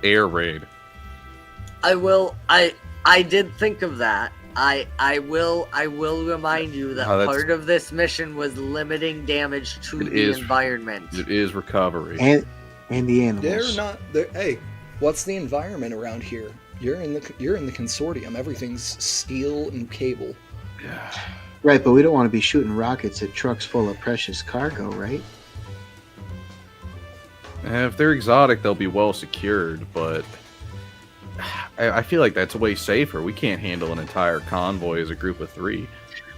Speaker 3: Air raid.
Speaker 2: I did think of that. I will remind you that part of this mission was limiting damage to the environment.
Speaker 3: It is recovery.
Speaker 4: And the animals.
Speaker 1: Hey, what's the environment around here? You're in the consortium. Everything's steel and cable.
Speaker 4: Right, but we don't want to be shooting rockets at trucks full of precious cargo, right?
Speaker 3: If they're exotic, they'll be well secured, but I feel like that's way safer. We can't handle an entire convoy as a group of 3.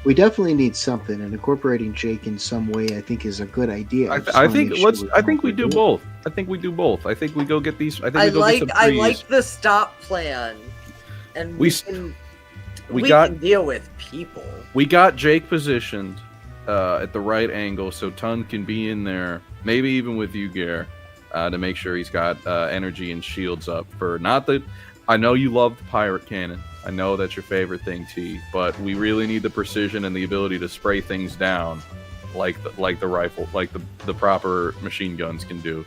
Speaker 4: We definitely need something, and incorporating Jake in some way, I think, is a good idea.
Speaker 3: I think we do both. I think we do both. I think we go get these. I
Speaker 2: like the stop plan, and we can deal with people.
Speaker 3: We got Jake positioned at the right angle, so Tun can be in there, maybe even with you, Gare, to make sure he's got energy and shields up for not the. I know you love the pirate cannon. I know that's your favorite thing, T. But we really need the precision and the ability to spray things down, like the rifle, like the proper machine guns can do.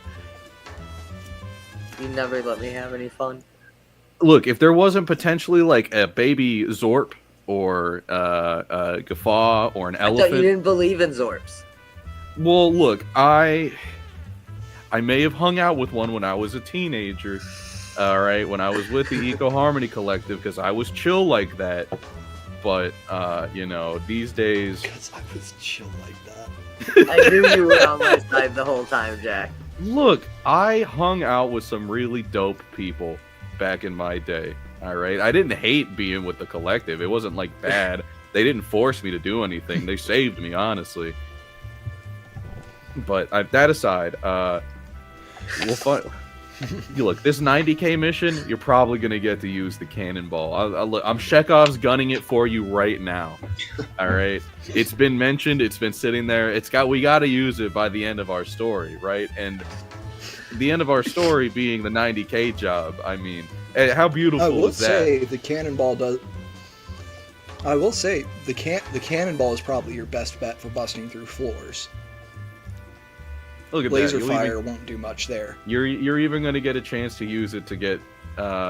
Speaker 2: You never let me have any fun.
Speaker 3: Look, if there wasn't potentially like a baby Zorp or a Guffaw or an elephant,
Speaker 2: I thought you didn't believe in Zorps.
Speaker 3: Well, look, I may have hung out with one when I was a teenager. All right, when I was with the Eco Harmony Collective, because I was chill like that. But these days,
Speaker 1: because I was chill like that.
Speaker 2: I knew you were on my side the whole time, Jack.
Speaker 3: Look, I hung out with some really dope people back in my day. All right, I didn't hate being with the collective. It wasn't like bad. They didn't force me to do anything. They saved me, honestly. But that aside, we'll find. Look, this 90k mission, you're probably gonna get to use the cannonball. I'm Chekhov's gunning it for you right now. All right, it's been mentioned, it's been sitting there. We got to use it by the end of our story, right? And the end of our story being the 90k job. I mean, how beautiful is that?
Speaker 1: I will say the cannonball does. I will say the cannonball is probably your best bet for busting through floors.
Speaker 3: Look at
Speaker 1: Laser
Speaker 3: that.
Speaker 1: fire won't do much there.
Speaker 3: You're even going to get a chance to use it to get,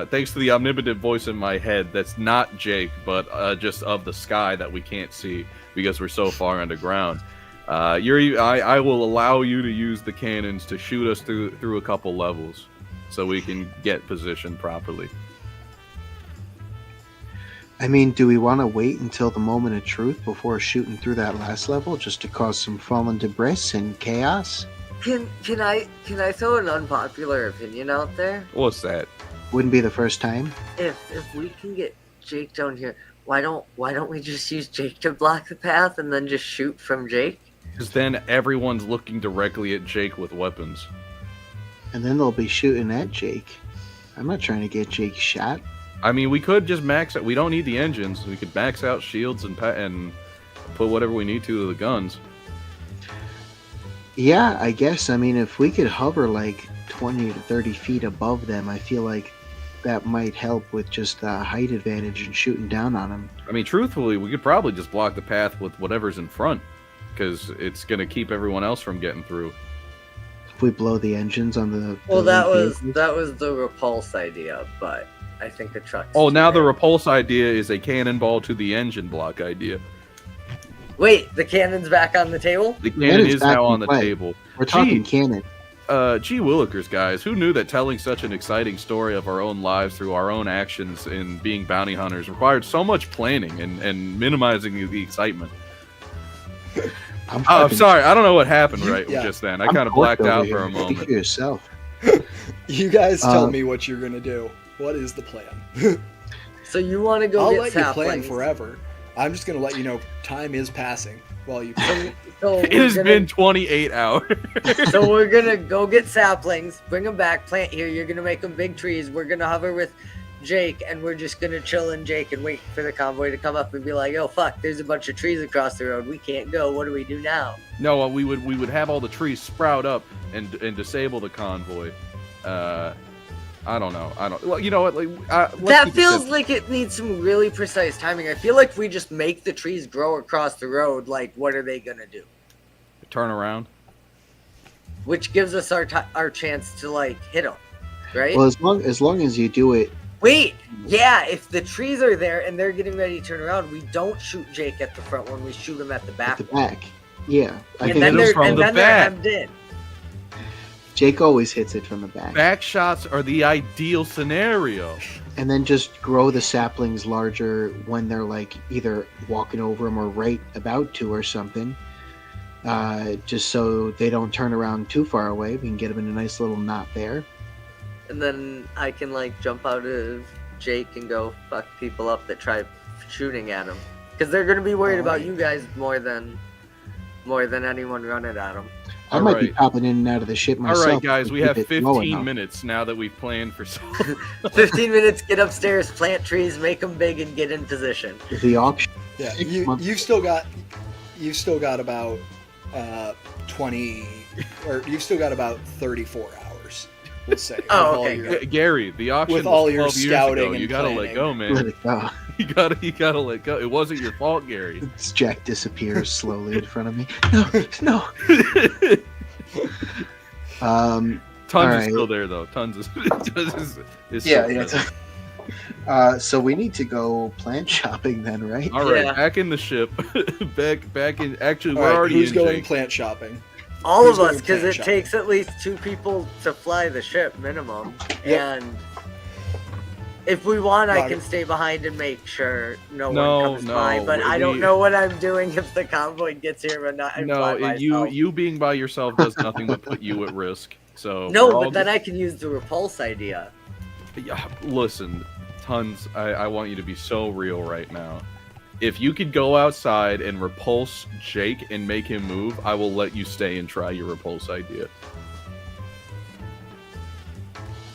Speaker 3: thanks to the omnipotent voice in my head, that's not Jake, but just of the sky that we can't see because we're so far underground. I will allow you to use the cannons to shoot us through a couple levels so we can get positioned properly.
Speaker 4: I mean, do we want to wait until the moment of truth before shooting through that last level just to cause some fallen debris and chaos?
Speaker 2: Can I throw an unpopular opinion out there?
Speaker 3: What's that?
Speaker 4: Wouldn't be the first time.
Speaker 2: If we can get Jake down here, why don't we just use Jake to block the path and then just shoot from Jake?
Speaker 3: Because then everyone's looking directly at Jake with weapons.
Speaker 4: And then they'll be shooting at Jake. I'm not trying to get Jake shot.
Speaker 3: I mean, we could just max out. We don't need the engines. We could max out shields and put whatever we need to the guns.
Speaker 4: Yeah, I guess. I mean, if we could hover like 20 to 30 feet above them, I feel like that might help with just the height advantage and shooting down on them.
Speaker 3: I mean, truthfully, we could probably just block the path with whatever's in front, because it's going to keep everyone else from getting through.
Speaker 4: If we blow the engines on the
Speaker 2: that
Speaker 4: vehicles.
Speaker 2: was the repulse idea, but I think the truck.
Speaker 3: Oh, now the repulse idea is a cannonball to the engine block idea.
Speaker 2: Wait, the cannon's back on the table?
Speaker 3: The cannon
Speaker 4: Cannon's
Speaker 3: is
Speaker 4: back
Speaker 3: now
Speaker 4: in
Speaker 3: on the
Speaker 4: play.
Speaker 3: table.
Speaker 4: We're talking cannon.
Speaker 3: Gee willikers, guys. Who knew that telling such an exciting story of our own lives through our own actions in being bounty hunters required so much planning and minimizing the excitement? I'm sorry. I don't know what happened just then. I kind of blacked out for a
Speaker 4: Speak
Speaker 3: moment.
Speaker 4: for yourself.
Speaker 1: You guys tell me what you're gonna do. What is the plan?
Speaker 2: So you want to go
Speaker 1: I'll
Speaker 2: get
Speaker 1: let you plan
Speaker 2: saplings.
Speaker 1: forever. I'm just gonna let you know time is passing while you.
Speaker 2: So
Speaker 3: It has been 28 hours.
Speaker 2: So we're gonna go get saplings, bring them back, plant here. You're gonna make them big trees. We're gonna hover with Jake, and we're just gonna chill in Jake and wait for the convoy to come up and be like, "Oh fuck, there's a bunch of trees across the road. We can't go. What do we do now?"
Speaker 3: No, we would have all the trees sprout up and disable the convoy. I don't know. Well, you know what? Let's
Speaker 2: That
Speaker 3: keep it
Speaker 2: feels
Speaker 3: simple.
Speaker 2: like it needs some really precise timing. I feel like if we just make the trees grow across the road, like, what are they gonna do?
Speaker 3: Turn around.
Speaker 2: Which gives us our chance to like hit them, right?
Speaker 4: Well, as long as you do it,
Speaker 2: Wait, yeah. If the trees are there and they're getting ready to turn around, we don't shoot Jake at the front one. We shoot him at the back.
Speaker 4: at the back. Yeah, I
Speaker 2: And
Speaker 4: think
Speaker 2: then
Speaker 3: it was
Speaker 2: they're
Speaker 3: from the
Speaker 2: they're
Speaker 3: back.
Speaker 2: hemmed in.
Speaker 4: Jake always hits it from the back.
Speaker 3: Back shots are the ideal scenario.
Speaker 4: And then just grow the saplings larger when they're like either walking over them or right about to or something. Just so they don't turn around too far away. We can get them in a nice little knot there.
Speaker 2: And then I can like jump out of Jake and go fuck people up that try shooting at him, because they're gonna be worried about you guys more than anyone running at them.
Speaker 4: I might be
Speaker 3: Alright.
Speaker 4: popping in and out of the ship myself.
Speaker 3: All right, guys, we have
Speaker 4: Keep it low
Speaker 3: 15
Speaker 4: enough.
Speaker 3: minutes now that we've planned for.
Speaker 2: 15 minutes, get upstairs, plant trees, make them big, and get in position.
Speaker 4: The auction.
Speaker 1: Yeah,
Speaker 4: 6
Speaker 1: you
Speaker 4: months.
Speaker 1: you've still got about 20, or you've still got about 34 hours. We'll say.
Speaker 2: Oh,
Speaker 1: with all
Speaker 2: okay,
Speaker 1: your-
Speaker 3: Gary, the auction
Speaker 1: With
Speaker 3: was
Speaker 1: all your
Speaker 3: 12 years
Speaker 1: scouting
Speaker 3: ago.
Speaker 1: and
Speaker 3: You gotta let
Speaker 1: planning.
Speaker 3: go,
Speaker 4: Let
Speaker 3: man.
Speaker 4: it go.
Speaker 3: You gotta let go. It wasn't your fault, Gary.
Speaker 4: Jack disappears slowly in front of me. No.
Speaker 3: Tons
Speaker 4: Alright.
Speaker 3: is still there though. Tons is
Speaker 4: Yeah,
Speaker 3: still
Speaker 4: yeah. So we need to go plant shopping then, right?
Speaker 3: All right,
Speaker 2: Yeah.
Speaker 3: back in the ship. back in. Actually,
Speaker 1: All
Speaker 3: we're
Speaker 1: right,
Speaker 3: already
Speaker 1: who's
Speaker 3: in.
Speaker 1: going
Speaker 3: Jake.
Speaker 1: plant shopping?
Speaker 2: All
Speaker 1: Who's
Speaker 2: of us,
Speaker 1: going
Speaker 2: because
Speaker 1: plant
Speaker 2: it
Speaker 1: shopping?
Speaker 2: takes at least 2 people to fly the ship minimum.
Speaker 1: Yep.
Speaker 2: And if we want, I
Speaker 1: Roger.
Speaker 2: can stay behind and make sure no
Speaker 3: No,
Speaker 2: one comes
Speaker 3: no,
Speaker 2: by. But I don't
Speaker 3: we-
Speaker 2: know what I'm doing if the convoy gets here or not.
Speaker 3: No, you being by yourself does nothing but put you at risk. So
Speaker 2: No,
Speaker 3: we're all
Speaker 2: but then I can use the repulse idea.
Speaker 3: Yeah, listen, Tons, I want you to be so real right now. If you could go outside and repulse Jake and make him move, I will let you stay and try your repulse idea.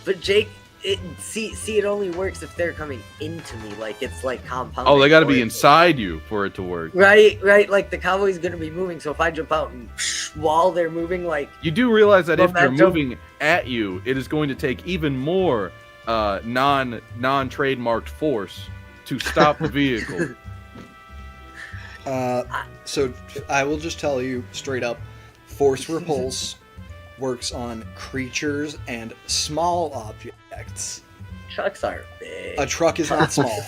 Speaker 2: But Jake, it only works if they're coming into me. Like it's like compound.
Speaker 3: Oh, they got to be inside you for it to work.
Speaker 2: Right. Like the convoy's gonna be moving. So if I jump out and while they're moving, like
Speaker 3: You do realize that if they're
Speaker 2: Momentum.
Speaker 3: moving at you, it is going to take even more non-trademarked force to stop the vehicle.
Speaker 1: So I will just tell you straight up, force repulse works on creatures and small objects.
Speaker 2: trucks are big.
Speaker 1: A truck is not small.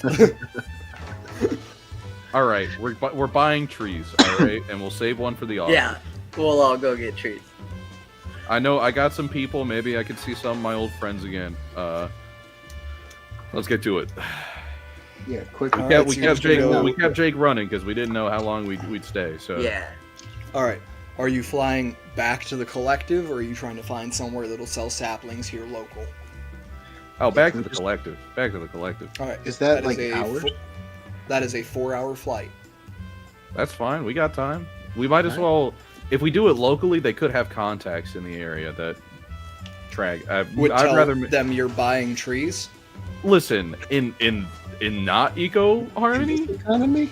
Speaker 3: All right, we're buying trees, all right, and we'll save one for the auction.
Speaker 2: Yeah, we'll all go get trees.
Speaker 3: I know I got some people. Maybe I could see some of my old friends again. Let's get to it.
Speaker 4: Yeah, quick.
Speaker 1: All
Speaker 3: Yeah,
Speaker 1: right,
Speaker 3: we
Speaker 1: so
Speaker 3: kept
Speaker 1: you're
Speaker 3: Jake.
Speaker 1: just gonna
Speaker 3: We kept Jake running because we didn't know how long we'd stay. So
Speaker 2: Yeah.
Speaker 1: All right. Are you flying back to the collective, or are you trying to find somewhere that'll sell saplings here local?
Speaker 3: Oh, back to the collective. Back to the collective.
Speaker 1: All right.
Speaker 4: Is that like
Speaker 1: a
Speaker 4: hours?
Speaker 1: That is a 4-hour flight.
Speaker 3: That's fine. We got time. We might as well. If we do it locally, they could have contacts in the area that track.
Speaker 1: Would
Speaker 3: I'd
Speaker 1: tell
Speaker 3: rather
Speaker 1: them you're buying trees.
Speaker 3: listen in not eco harmony.
Speaker 4: Economy?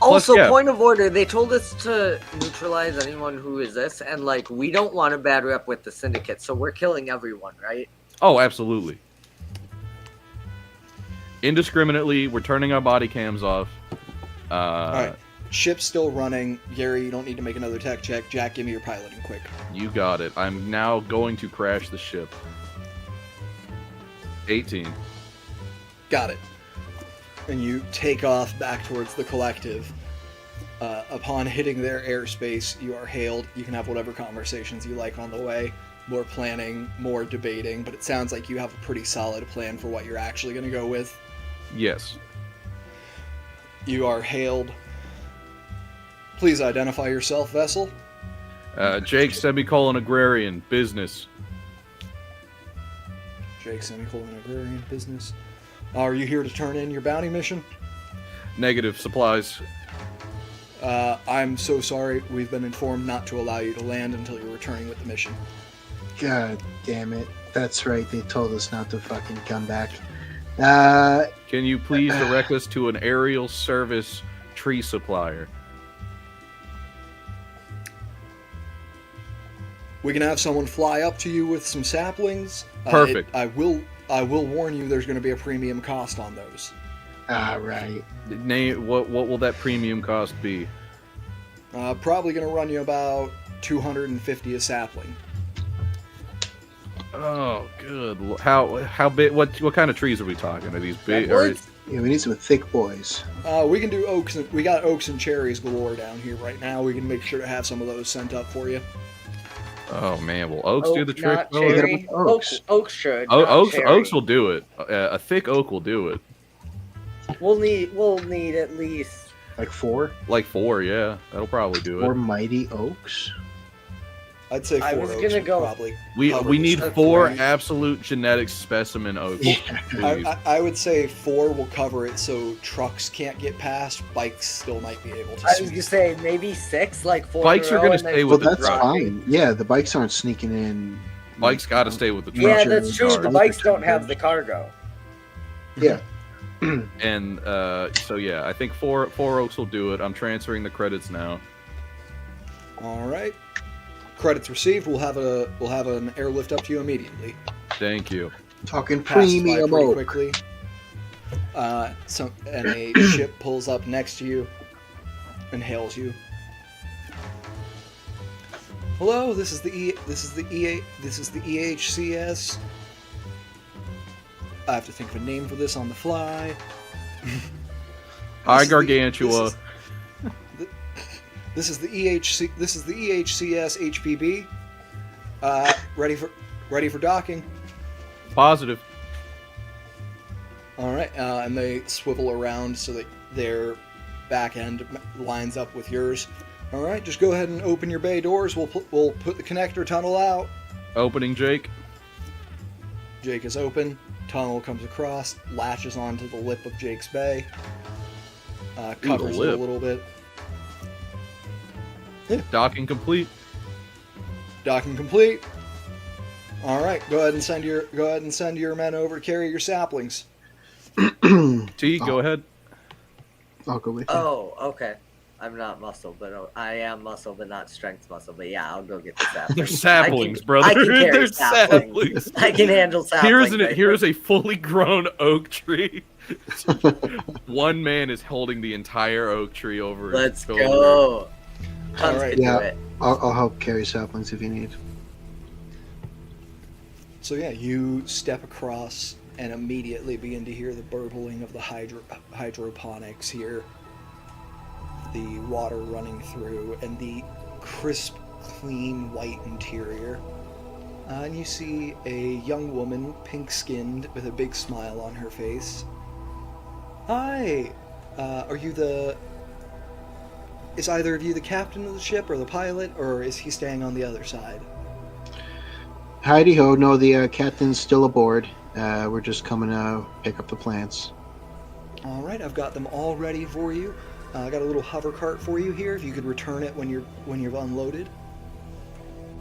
Speaker 2: Also,
Speaker 3: yeah.
Speaker 2: point of order, they told us to neutralize anyone who is this, and like we don't want a bad rep with the syndicate, so we're killing everyone, right?
Speaker 3: Oh, absolutely. Indiscriminately, we're turning our body cams off.
Speaker 1: All right. Ship's still running. Gary, you don't need to make another tech check. Jack, give me your piloting quick.
Speaker 3: You got it. I'm now going to crash the ship. 18.
Speaker 1: Got it. And you take off back towards the collective. Upon hitting their airspace, you are hailed. You can have whatever conversations you like on the way. More planning, more debating, but it sounds like you have a pretty solid plan for what you're actually going to go with.
Speaker 3: Yes.
Speaker 1: You are hailed. Please identify yourself, vessel.
Speaker 3: Jake, semicolon, agrarian, business.
Speaker 1: Jake, semicolon, agrarian, business. Are you here to turn in your bounty mission?
Speaker 3: Negative, supplies.
Speaker 1: I'm so sorry. We've been informed not to allow you to land until you're returning with the mission.
Speaker 4: God damn it. That's right. They told us not to fucking come back.
Speaker 3: Can you please direct us to an aerial service tree supplier?
Speaker 1: We can have someone fly up to you with some saplings.
Speaker 3: Perfect.
Speaker 1: I will warn you. There's going to be a premium cost on those.
Speaker 4: All right.
Speaker 3: Name what will that premium cost be?
Speaker 1: Probably going to run you about 250 a sapling.
Speaker 3: Oh, good. How big? What kind of trees are we talking? Are these big? Or
Speaker 2: Woods?
Speaker 4: Yeah, we need some thick boys.
Speaker 1: We can do oaks. We got oaks and cherries galore down here right now. We can make sure to have some of those sent up for you.
Speaker 3: oh man, will oaks do the trick?
Speaker 2: Not
Speaker 3: though?
Speaker 2: cherry.
Speaker 4: Oaks.
Speaker 2: Oaks should.
Speaker 3: Oh,
Speaker 2: not
Speaker 3: oaks,
Speaker 2: cherry.
Speaker 3: oaks will do it. A thick oak will do it.
Speaker 2: We'll need at least.
Speaker 4: Like four?
Speaker 3: Like 4, yeah, that'll probably do
Speaker 4: Four
Speaker 3: it.
Speaker 4: mighty oaks?
Speaker 1: I'd say 4
Speaker 2: I was
Speaker 1: oaks
Speaker 2: gonna
Speaker 1: would
Speaker 2: go-
Speaker 1: probably.
Speaker 3: We
Speaker 1: cover
Speaker 3: need
Speaker 1: this.
Speaker 3: 4
Speaker 1: Right.
Speaker 3: absolute genetic specimen oaks. please.
Speaker 1: I would say 4 will cover it, so trucks can't get past. Bikes still might be able to.
Speaker 2: I was gonna say maybe 6, like 4.
Speaker 3: Bikes
Speaker 2: in a
Speaker 3: are
Speaker 2: row,
Speaker 3: gonna
Speaker 2: and then
Speaker 3: stay
Speaker 4: Well,
Speaker 3: with the
Speaker 4: that's
Speaker 3: truck.
Speaker 4: fine. Yeah, the bikes aren't sneaking in.
Speaker 3: Bikes got to stay with the truck.
Speaker 2: Yeah,
Speaker 4: Sure,
Speaker 2: that's true.
Speaker 4: sure.
Speaker 2: The bikes don't have the cargo.
Speaker 4: Yeah.
Speaker 3: And so yeah, I think four oaks will do it. I'm transferring the credits now.
Speaker 1: All right. Credits received. We'll have an airlift up to you immediately.
Speaker 3: Thank you.
Speaker 4: Talking
Speaker 1: Passes by
Speaker 4: premium
Speaker 1: pretty
Speaker 4: oak.
Speaker 1: quickly. And a ship pulls up next to you and hails you. Hello, this is the EHCS. I have to think of a name for this on the fly.
Speaker 3: Hi,
Speaker 1: This is the-
Speaker 3: Gargantua.
Speaker 1: This is the EHCS HPB. Ready for docking.
Speaker 3: Positive.
Speaker 1: All right, and they swivel around so that their back end lines up with yours. All right, just go ahead and open your bay doors. We'll put the connector tunnel out.
Speaker 3: Opening, Jake.
Speaker 1: Jake is open. Tunnel comes across, latches onto the lip of Jake's bay. Covers it a
Speaker 3: lip.
Speaker 1: little bit.
Speaker 3: Docking complete.
Speaker 1: Docking complete. All right, go ahead and send your men over to carry your saplings.
Speaker 3: T, go ahead.
Speaker 4: I'll go with you.
Speaker 2: Oh, okay. I'm not muscle, but I am muscle, but not strength muscle. But yeah, I'll go get the saplings.
Speaker 3: They're saplings,
Speaker 2: I
Speaker 3: brother.
Speaker 2: can carry
Speaker 3: They're
Speaker 2: saplings.
Speaker 3: saplings.
Speaker 2: I can handle saplings.
Speaker 3: Here's a fully grown oak tree. One man is holding the entire oak tree over
Speaker 2: Let's
Speaker 3: his shoulder.
Speaker 2: go. Tons
Speaker 1: All right.
Speaker 2: can
Speaker 4: Yeah.
Speaker 2: do it.
Speaker 4: I'll help carry saplings if you need.
Speaker 1: So yeah, you step across and immediately begin to hear the burbling of the hydroponics here. The water running through and the crisp, clean white interior. And you see a young woman, pink-skinned, with a big smile on her face. Hi! Are you the... Is either of you the captain of the ship or the pilot, or is he staying on the other side?
Speaker 4: Heidi ho, no, the captain's still aboard. We're just coming to pick up the plants.
Speaker 1: Alright, I've got them all ready for you. I got a little hover cart for you here. If you could return it when you've unloaded.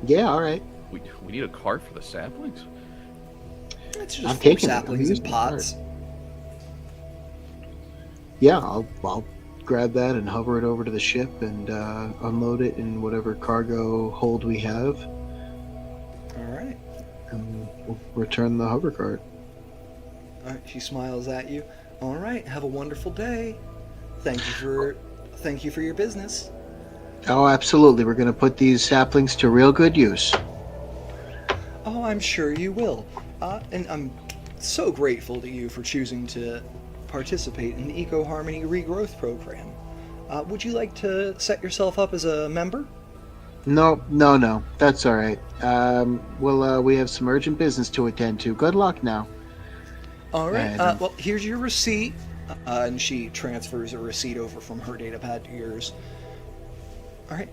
Speaker 4: Yeah, all right.
Speaker 3: We need a cart for the saplings?
Speaker 1: It's just
Speaker 4: I'm
Speaker 1: 4
Speaker 4: taking it. I'm
Speaker 1: saplings in
Speaker 4: using the cart.
Speaker 1: pots.
Speaker 4: Yeah, I'll grab that and hover it over to the ship and unload it in whatever cargo hold we have,
Speaker 1: All right.
Speaker 4: and we'll return the hover cart.
Speaker 1: All right. She smiles at you. All right. Have a wonderful day. Thank you for your business.
Speaker 4: Oh, absolutely. We're going to put these saplings to real good use.
Speaker 1: Oh, I'm sure you will. And I'm so grateful to you for choosing to participate in the Eco Harmony Regrowth Program. Would you like to set yourself up as a member?
Speaker 4: No. That's all right. We have some urgent business to attend to. Good luck now.
Speaker 1: All right.
Speaker 4: And-
Speaker 1: Well, here's your receipt. And she transfers a receipt over from her data pad to yours. All right.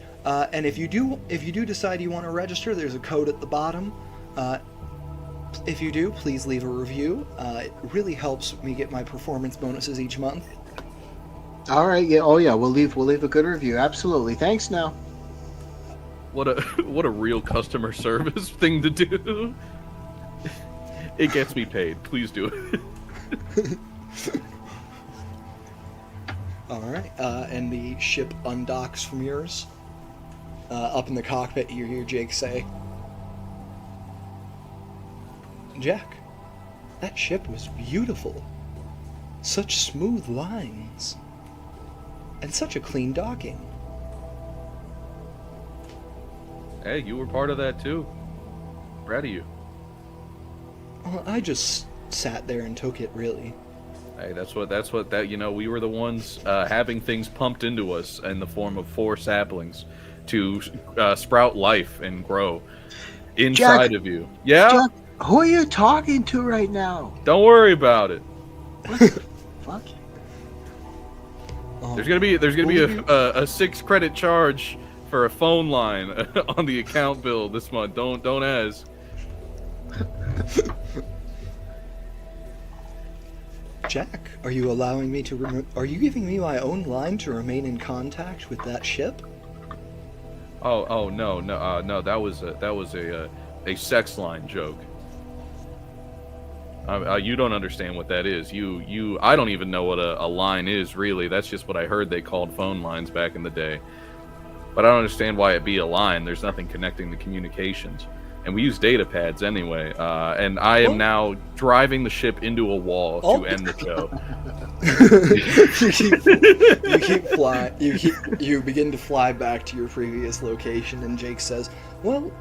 Speaker 1: And if you do decide you want to register, there's a code at the bottom. If you do, please leave a review. It really helps me get my performance bonuses each month.
Speaker 4: All right. Yeah. Oh, yeah. We'll leave a good review. Absolutely. Thanks. Now.
Speaker 3: What a real customer service thing to do. It gets me paid. Please do it.
Speaker 1: All right. And the ship undocks from yours. Up in the cockpit, you hear Jake say, "Jack, that ship was beautiful. Such smooth lines. And such a clean docking."
Speaker 3: Hey, you were part of that too. Proud of you.
Speaker 1: Well, I just sat there and took it, really.
Speaker 3: Hey, that's what we were the ones having things pumped into us in the form of 4 saplings to sprout life and grow inside of you. Yeah?
Speaker 4: Jack, who are you talking to right now?
Speaker 3: Don't worry about it.
Speaker 4: Fuck.
Speaker 3: There's gonna be a 6 credit charge for a phone line on the account bill this month. Don't ask.
Speaker 1: Jack, are you allowing me to are you giving me my own line to remain in contact with that ship?
Speaker 3: Oh no, that was a sex line joke. You don't understand what that is. I don't even know what a line is, really. That's just what I heard they called phone lines back in the day. But I don't understand why it be a line. There's nothing connecting the communications. And we use data pads anyway. And I am now driving the ship into a wall to end the show.
Speaker 1: You begin to fly back to your previous location, and Jake says, "Well,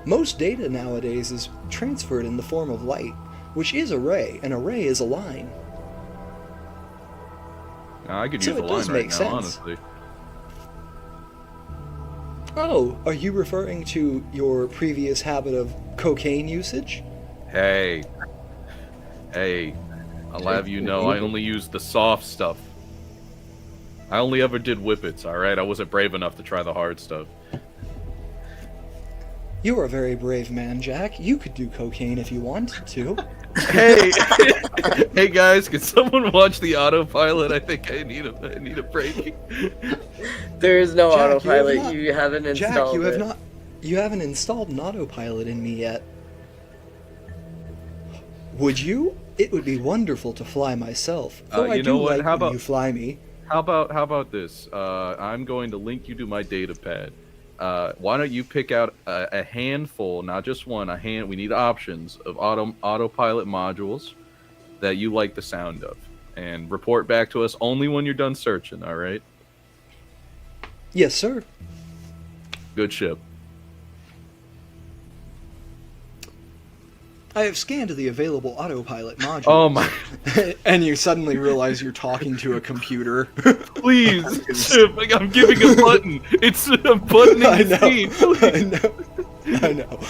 Speaker 1: most data nowadays is transferred in the form of light, which is a ray. An array is a line."
Speaker 3: I could
Speaker 1: So
Speaker 3: use a
Speaker 1: it
Speaker 3: line
Speaker 1: does
Speaker 3: right
Speaker 1: make
Speaker 3: now,
Speaker 1: sense.
Speaker 3: honestly.
Speaker 1: Oh, are you referring to your previous habit of cocaine usage?
Speaker 3: Hey, I'll have you know I only use the soft stuff. I only ever did whippets, alright? I wasn't brave enough to try the hard stuff.
Speaker 1: You're a very brave man, Jack. You could do cocaine if you wanted to.
Speaker 3: Hey, hey guys, can someone watch the autopilot? I think I need a break.
Speaker 2: There is no
Speaker 1: Jack,
Speaker 2: autopilot. You haven't
Speaker 1: Jack,
Speaker 2: installed
Speaker 1: you haven't installed an autopilot in me yet. Would you? It would be wonderful to fly myself. Though I
Speaker 3: you
Speaker 1: do
Speaker 3: know what?
Speaker 1: like
Speaker 3: How
Speaker 1: when
Speaker 3: about-
Speaker 1: you fly me.
Speaker 3: How about this? I'm going to link you to my data pad. Why don't you pick out a handful, not just one, we need options of autopilot modules that you like the sound of, and report back to us only when you're done searching, alright?
Speaker 1: Yes, sir.
Speaker 3: Good ship.
Speaker 1: I have scanned the available autopilot modules.
Speaker 3: Oh my,
Speaker 1: And you suddenly realize you're talking to a computer.
Speaker 3: please, ship, like, I'm giving a button. It's a button
Speaker 1: I
Speaker 3: in the
Speaker 1: know.
Speaker 3: scene, please.
Speaker 1: I know.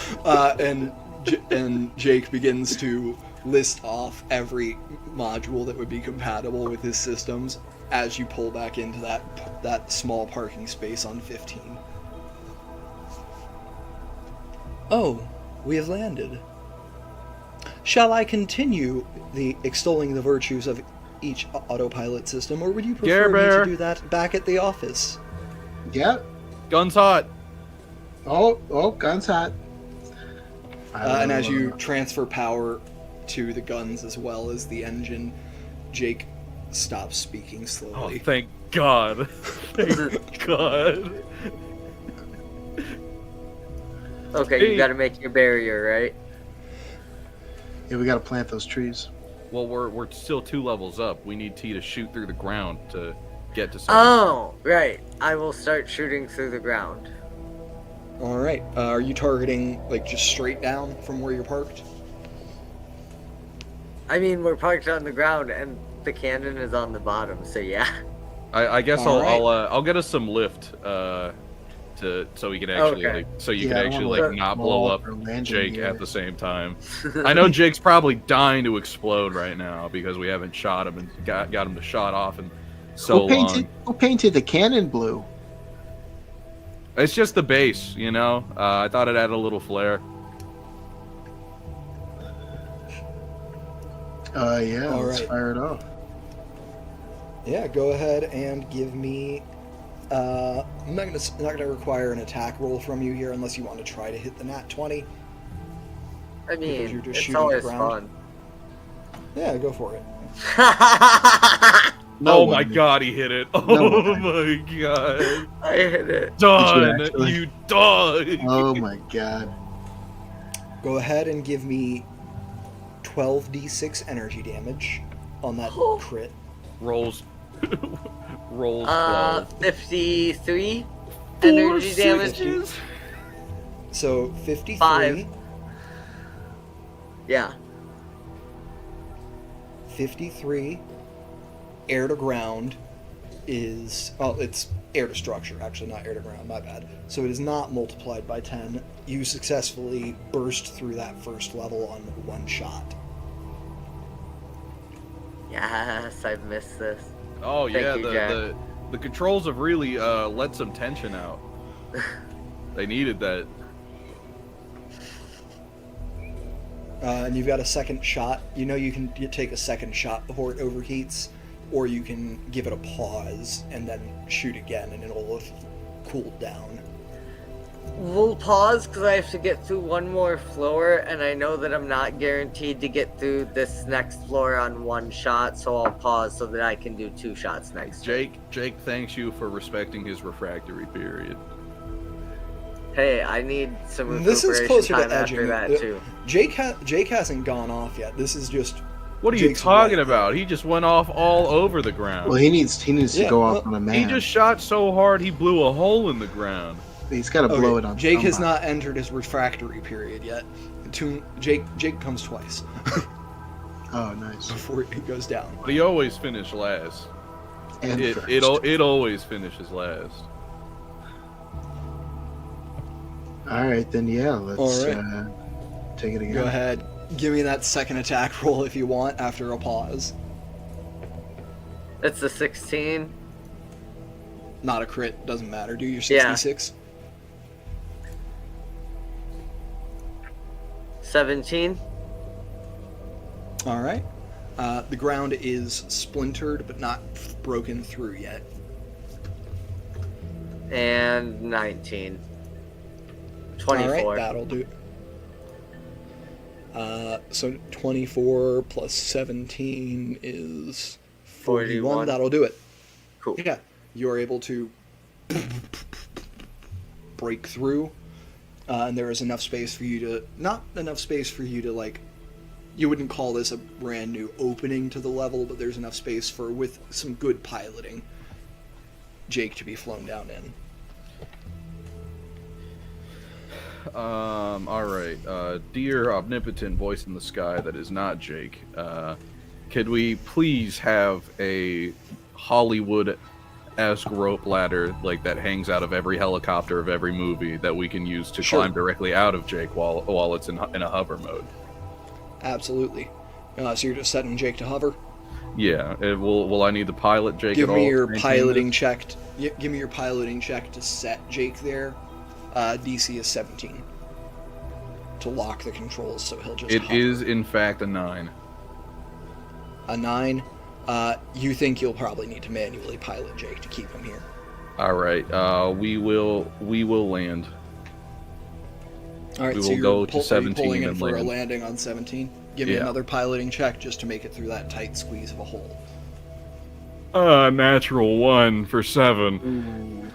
Speaker 1: And Jake begins to list off every module that would be compatible with his systems as you pull back into that small parking space on 15. Oh, we have landed. Shall I continue extolling the virtues of each autopilot system, or would you
Speaker 3: Care
Speaker 1: prefer me
Speaker 3: Bear.
Speaker 1: to do that back at the office?
Speaker 4: Yeah.
Speaker 3: Guns hot.
Speaker 4: Oh, guns hot.
Speaker 1: And as you transfer power to the guns as well as the engine, Jake stops speaking
Speaker 3: Oh,
Speaker 1: slowly.
Speaker 3: thank God. Thank God.
Speaker 2: Okay,
Speaker 3: Hey.
Speaker 2: you gotta make your barrier, right?
Speaker 4: Yeah, we gotta plant those trees.
Speaker 3: Well, we're still 2 levels up. We need T to shoot through the ground to get to something.
Speaker 2: Oh, right. I will start shooting through the ground.
Speaker 1: All right. Are you targeting like just straight down from where you're parked?
Speaker 2: I mean, we're parked on the ground and the cannon is on the bottom, so yeah.
Speaker 3: I guess
Speaker 1: All
Speaker 3: I'll get us some lift so we can actually
Speaker 2: Okay.
Speaker 3: like, so you
Speaker 4: Yeah,
Speaker 3: can
Speaker 4: I
Speaker 3: actually
Speaker 4: wanna,
Speaker 3: like
Speaker 4: like,
Speaker 3: not
Speaker 4: blow
Speaker 3: blow
Speaker 4: up
Speaker 3: up
Speaker 4: or land in
Speaker 3: Jake
Speaker 4: the air.
Speaker 3: at the same time. I know Jake's probably dying to explode right now because we haven't shot him and got him to shot off in so long.
Speaker 4: Who painted the cannon blue?
Speaker 3: It's just the base, you know. I thought it added a little flair.
Speaker 4: Yeah,
Speaker 1: All
Speaker 4: let's
Speaker 1: right.
Speaker 4: fire it off.
Speaker 1: Yeah. Go ahead and give me. I'm not gonna require an attack roll from you here unless you want to try to hit the nat 20.
Speaker 2: I
Speaker 1: Because
Speaker 2: mean,
Speaker 1: you're just
Speaker 2: it's
Speaker 1: shooting
Speaker 2: always
Speaker 1: ground. Yeah, go for it.
Speaker 2: fun.
Speaker 4: No
Speaker 3: oh my
Speaker 4: way.
Speaker 3: God, he hit it! Oh
Speaker 4: No way.
Speaker 3: my God,
Speaker 2: I hit it.
Speaker 3: done!
Speaker 4: actually?
Speaker 3: You dog!
Speaker 4: Oh my god.
Speaker 1: Go ahead and give me 12d6 energy damage on that
Speaker 2: Oh.
Speaker 1: crit.
Speaker 3: Rolls, rolls 12.
Speaker 2: 53
Speaker 3: Four
Speaker 2: energy damage.
Speaker 3: sixes?
Speaker 1: So 53.
Speaker 2: 5. Yeah.
Speaker 1: 53 air to ground is it's air to structure, actually, not air to ground, my bad. So it is not multiplied by 10. You successfully burst through that first level on one shot.
Speaker 2: Yes, I've missed this.
Speaker 3: Oh
Speaker 2: Thank
Speaker 3: yeah,
Speaker 2: you, Jack.
Speaker 3: the controls have really let some tension out. They needed that.
Speaker 1: And you've got a second shot. You know you can take a second shot before it overheats, or you can give it a pause and then shoot again, and it'll have cooled down.
Speaker 2: We'll pause because I have to get through one more floor, and I know that I'm not guaranteed to get through this next floor on one shot, so I'll pause so that I can do 2 shots next.
Speaker 3: Jake thanks you for respecting his refractory period.
Speaker 2: Hey, I need some
Speaker 1: This is
Speaker 2: recuperation
Speaker 1: closer to
Speaker 2: time after
Speaker 1: edging.
Speaker 2: that too.
Speaker 1: Jake hasn't gone off yet. This is just.
Speaker 3: What are you
Speaker 1: Jake's
Speaker 3: talking
Speaker 1: right.
Speaker 3: about? He just went off all over the ground.
Speaker 4: Well, he needs to
Speaker 1: Yeah,
Speaker 4: go off
Speaker 1: well,
Speaker 4: on a
Speaker 3: He
Speaker 4: man.
Speaker 3: just shot so hard he blew a hole in the ground.
Speaker 4: He's got to
Speaker 1: Okay,
Speaker 4: blow it on.
Speaker 1: Jake has
Speaker 4: somebody.
Speaker 1: not entered his refractory period yet. Jake comes twice
Speaker 4: Oh, nice.
Speaker 1: before he goes down.
Speaker 3: But he always finished last.
Speaker 4: And
Speaker 3: It
Speaker 4: first.
Speaker 3: it always finishes last.
Speaker 4: All right, then yeah, let's
Speaker 1: All right.
Speaker 4: take it again.
Speaker 1: Go ahead. Give me that second attack roll if you want after a pause.
Speaker 2: It's a 16.
Speaker 1: Not a crit, doesn't matter. Do your
Speaker 2: Yeah.
Speaker 1: 66.
Speaker 2: 17.
Speaker 1: All right. The ground is splintered but not broken through yet.
Speaker 2: And 19. 24.
Speaker 1: All right, that'll do. So 24 plus 17 is 41.
Speaker 2: 41.
Speaker 1: That'll do it.
Speaker 2: Cool.
Speaker 1: Yeah, you're able to break through, and there is enough space for you to not enough space for you to like. You wouldn't call this a brand new opening to the level, but there's enough space for, with some good piloting, Jake to be flown down in.
Speaker 3: All right. Dear omnipotent voice in the sky that is not Jake, could we please have a Hollywood-esque rope ladder like that hangs out of every helicopter of every movie that we can use to
Speaker 1: Sure.
Speaker 3: climb directly out of Jake while it's in a hover mode?
Speaker 1: Absolutely. So you're just setting Jake to hover.
Speaker 3: Yeah. Will I need the pilot Jake
Speaker 1: Give
Speaker 3: at all?
Speaker 1: me your
Speaker 3: to maintain
Speaker 1: piloting
Speaker 3: this?
Speaker 1: check. Give me your piloting check to set Jake there. DC is 17 to lock the controls, so he'll just.
Speaker 3: It
Speaker 1: hover.
Speaker 3: is in fact a 9.
Speaker 1: A 9. You think you'll probably need to manually pilot Jake to keep him here.
Speaker 3: All right. We will land.
Speaker 1: All right,
Speaker 3: We
Speaker 1: so
Speaker 3: will
Speaker 1: you're
Speaker 3: go to
Speaker 1: are you
Speaker 3: 17
Speaker 1: pulling in
Speaker 3: and
Speaker 1: for a
Speaker 3: land.
Speaker 1: landing on 17. Give me
Speaker 3: Yeah.
Speaker 1: another piloting check just to make it through that tight squeeze of a hole.
Speaker 3: Natural 1 for 7.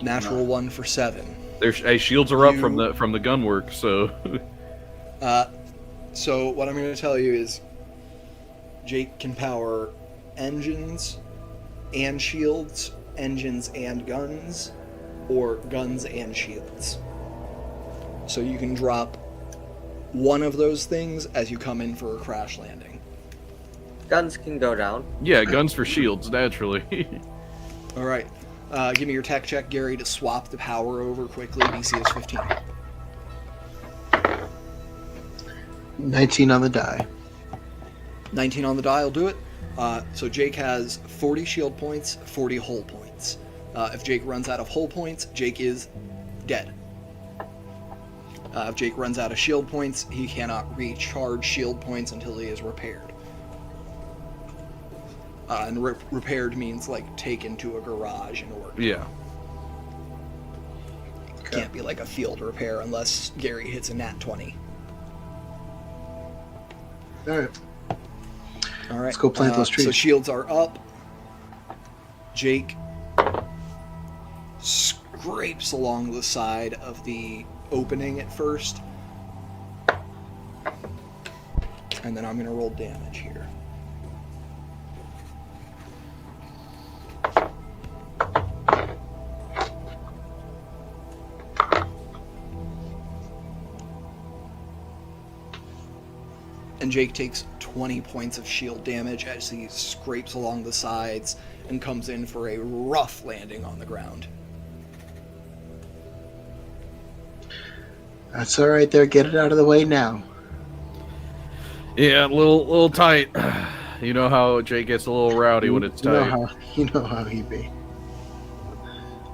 Speaker 1: Natural 1 for 7.
Speaker 3: There's shields are up
Speaker 1: You-
Speaker 3: from the gunwork, so
Speaker 1: So what I'm going to tell you is Jake can power engines and shields, engines and guns, or guns and shields. So you can drop one of those things as you come in for a crash landing.
Speaker 2: Guns can go down.
Speaker 3: yeah, guns for shields naturally.
Speaker 1: All right. Give me your tech check, Gary, to swap the power over quickly. DC is 15.
Speaker 4: 19 on the die.
Speaker 1: 19 on the die will do it. So Jake has 40 shield points, 40 hull points. If Jake runs out of hull points, Jake is dead. If Jake runs out of shield points, he cannot recharge shield points until he is repaired. And repaired means like taken to a garage and worked.
Speaker 3: Yeah.
Speaker 1: Can't be like a field repair unless Gary hits a nat 20.
Speaker 4: All right.
Speaker 1: All right.
Speaker 4: Let's go plant those trees.
Speaker 1: So shields are up. Jake scrapes along the side of the opening at first. And then I'm going to roll damage here. And Jake takes 20 points of shield damage as he scrapes along the sides and comes in for a rough landing on the ground.
Speaker 4: That's all right there. Get it out of the way now.
Speaker 3: Yeah, a little tight. You know how Jake gets a little rowdy when it's tight.
Speaker 4: You know how he be.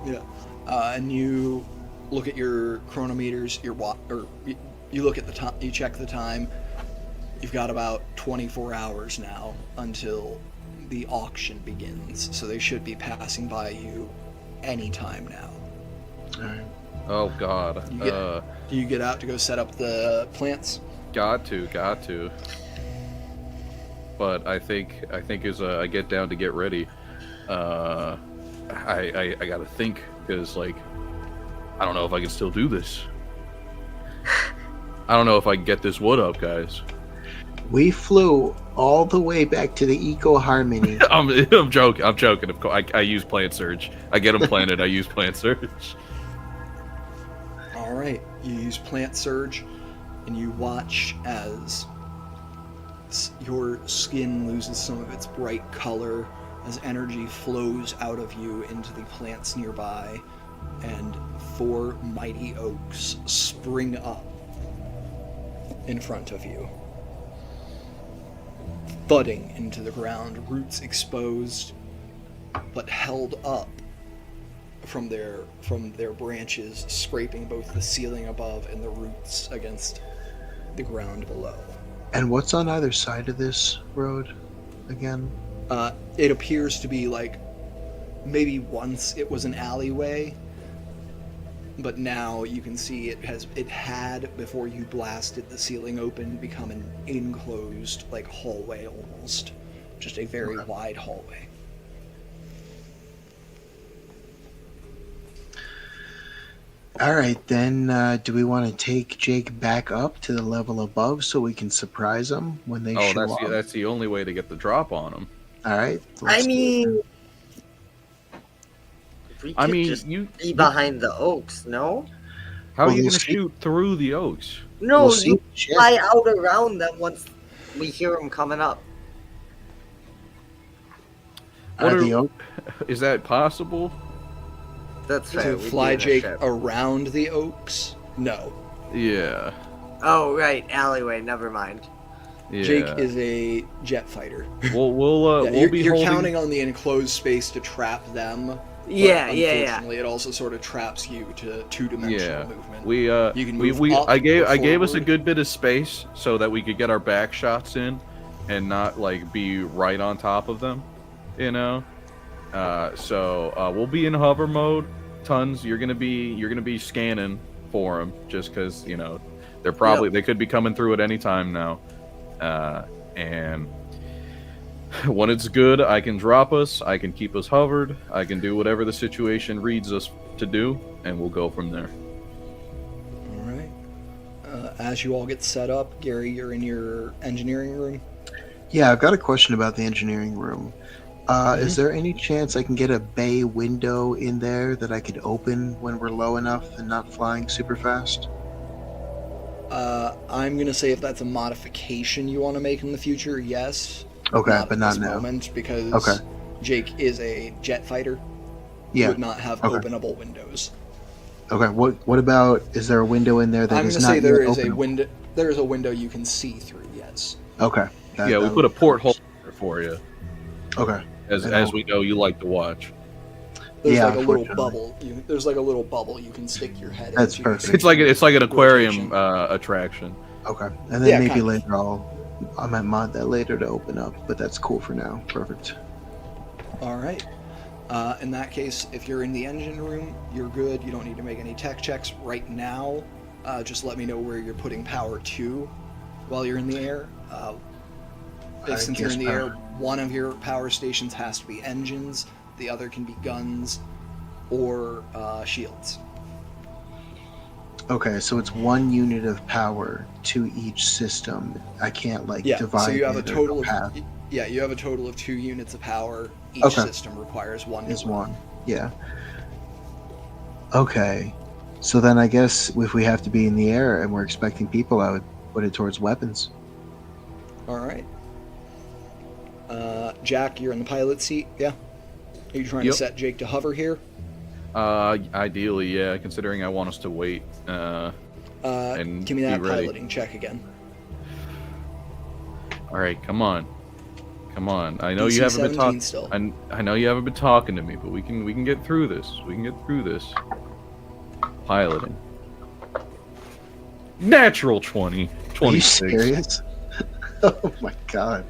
Speaker 1: Yeah. And you look at your chronometers, you look at the time, you check the time. You've got about 24 hours now until the auction begins, so they should be passing by you anytime now.
Speaker 4: All right.
Speaker 3: Oh God.
Speaker 1: Do you get out to go set up the plants?
Speaker 3: Got to. But I think as I get down to get ready, I gotta think because like I don't know if I can still do this. I don't know if I can get this wood up, guys.
Speaker 4: We flew all the way back to the Eco Harmony.
Speaker 3: I'm joking. Of course, I use plant surge. I get them planted. I use plant surge.
Speaker 1: All right, you use plant surge, and you watch as your skin loses some of its bright color as energy flows out of you into the plants nearby, and 4 mighty oaks spring up in front of you, thudding into the ground, roots exposed, but held up from their branches, scraping both the ceiling above and the roots against the ground below.
Speaker 4: And what's on either side of this road again?
Speaker 1: It appears to be like maybe once it was an alleyway, but now you can see it had before you blasted the ceiling open become an enclosed like hallway almost, just a very wide hallway.
Speaker 4: All right, then do we want to take Jake back up to the level above so we can surprise them when they show up?
Speaker 3: That's the only way to get the drop on them.
Speaker 4: All right.
Speaker 2: I mean, we could just
Speaker 3: you
Speaker 2: be behind the oaks, no?
Speaker 3: how are
Speaker 4: Well,
Speaker 3: you
Speaker 4: we'll
Speaker 3: gonna
Speaker 4: see.
Speaker 3: shoot through the oaks?
Speaker 2: No,
Speaker 4: We'll see.
Speaker 2: you fly out around them once we hear them coming up.
Speaker 3: What
Speaker 4: the oak?
Speaker 3: Is that possible?
Speaker 2: That's fair.
Speaker 1: To
Speaker 2: we'd
Speaker 1: fly
Speaker 2: be in a
Speaker 1: Jake
Speaker 2: ship.
Speaker 1: around the oaks? No.
Speaker 3: Yeah.
Speaker 2: Oh, right, alleyway. Never mind.
Speaker 3: Yeah.
Speaker 1: Jake is a jet fighter.
Speaker 3: We'll
Speaker 1: Yeah,
Speaker 3: we'll be
Speaker 1: you're
Speaker 3: holding.
Speaker 1: counting on the enclosed space to trap them. but
Speaker 2: Yeah.
Speaker 1: Unfortunately, it also sort of traps you to two-dimensional
Speaker 3: Yeah.
Speaker 1: movement.
Speaker 3: We
Speaker 1: You can move
Speaker 3: we
Speaker 1: up
Speaker 3: I
Speaker 1: or
Speaker 3: gave us a
Speaker 1: forward.
Speaker 3: good bit of space so that we could get our back shots in, and not like be right on top of them, you know. So we'll be in hover mode. Tons, you're gonna be scanning for them, just because they could be coming through at any time now. And when it's good, I can drop us, I can keep us hovered, I can do whatever the situation reads us to do, and we'll go from there.
Speaker 1: All right. As you all get set up, Gary, you're in your engineering room.
Speaker 4: Yeah, I've got a question about the engineering room. Is there any chance I can get a bay window in there that I could open when we're low enough and not flying super fast?
Speaker 1: I'm going to say if that's a modification you want to make in the future, yes.
Speaker 4: Okay, but
Speaker 1: at
Speaker 4: not
Speaker 1: this
Speaker 4: now.
Speaker 1: moment, because Jake is a jet fighter.
Speaker 4: Yeah.
Speaker 1: Would not have openable windows.
Speaker 4: Okay, what about, is there a window in there that is not
Speaker 1: I'm going to say there is
Speaker 4: openable?
Speaker 1: a window. There is a window you can see through. Yes.
Speaker 4: Okay.
Speaker 3: We put a porthole there for you.
Speaker 4: Okay.
Speaker 3: As we know, you like to watch.
Speaker 1: There's
Speaker 4: Yeah,
Speaker 1: like a little
Speaker 4: unfortunately.
Speaker 1: bubble. There's like a little bubble you can stick your head
Speaker 4: That's
Speaker 1: into.
Speaker 4: perfect.
Speaker 3: It's like an aquarium
Speaker 1: Rotation.
Speaker 3: attraction.
Speaker 4: Okay. And then
Speaker 1: Yeah,
Speaker 4: maybe
Speaker 1: kind of.
Speaker 4: later I might mod that later to open up, but that's cool for now. Perfect.
Speaker 1: All right. In that case, if you're in the engine room, you're good. You don't need to make any tech checks right now. Just let me know where you're putting power to while you're in the air. Since you're in the air, one of your power stations has to be engines. The other can be guns or shields.
Speaker 4: Okay, so it's 1 unit of power to each system. I can't divide
Speaker 1: so you have a
Speaker 4: it or
Speaker 1: total
Speaker 4: go
Speaker 1: of
Speaker 4: half.
Speaker 1: you have a total of 2 units of power. Each
Speaker 4: Okay.
Speaker 1: system requires one.
Speaker 4: Is
Speaker 1: to run.
Speaker 4: one. Yeah. Okay. So then I guess if we have to be in the air and we're expecting people, I would put it towards weapons.
Speaker 1: All right. Jack, you're in the pilot seat. Yeah. Are you trying to
Speaker 3: Yep.
Speaker 1: set Jake to hover here?
Speaker 3: Ideally, yeah. Considering I want us to wait. And
Speaker 1: Give me that
Speaker 3: be ready.
Speaker 1: piloting check again.
Speaker 3: All right, come on. I know
Speaker 1: DC
Speaker 3: you haven't been
Speaker 1: 17
Speaker 3: talking.
Speaker 1: still.
Speaker 3: I know you haven't been talking to me, but we can get through this. Piloting. Natural 20.
Speaker 4: Are you
Speaker 3: 26.
Speaker 4: serious? Oh my god.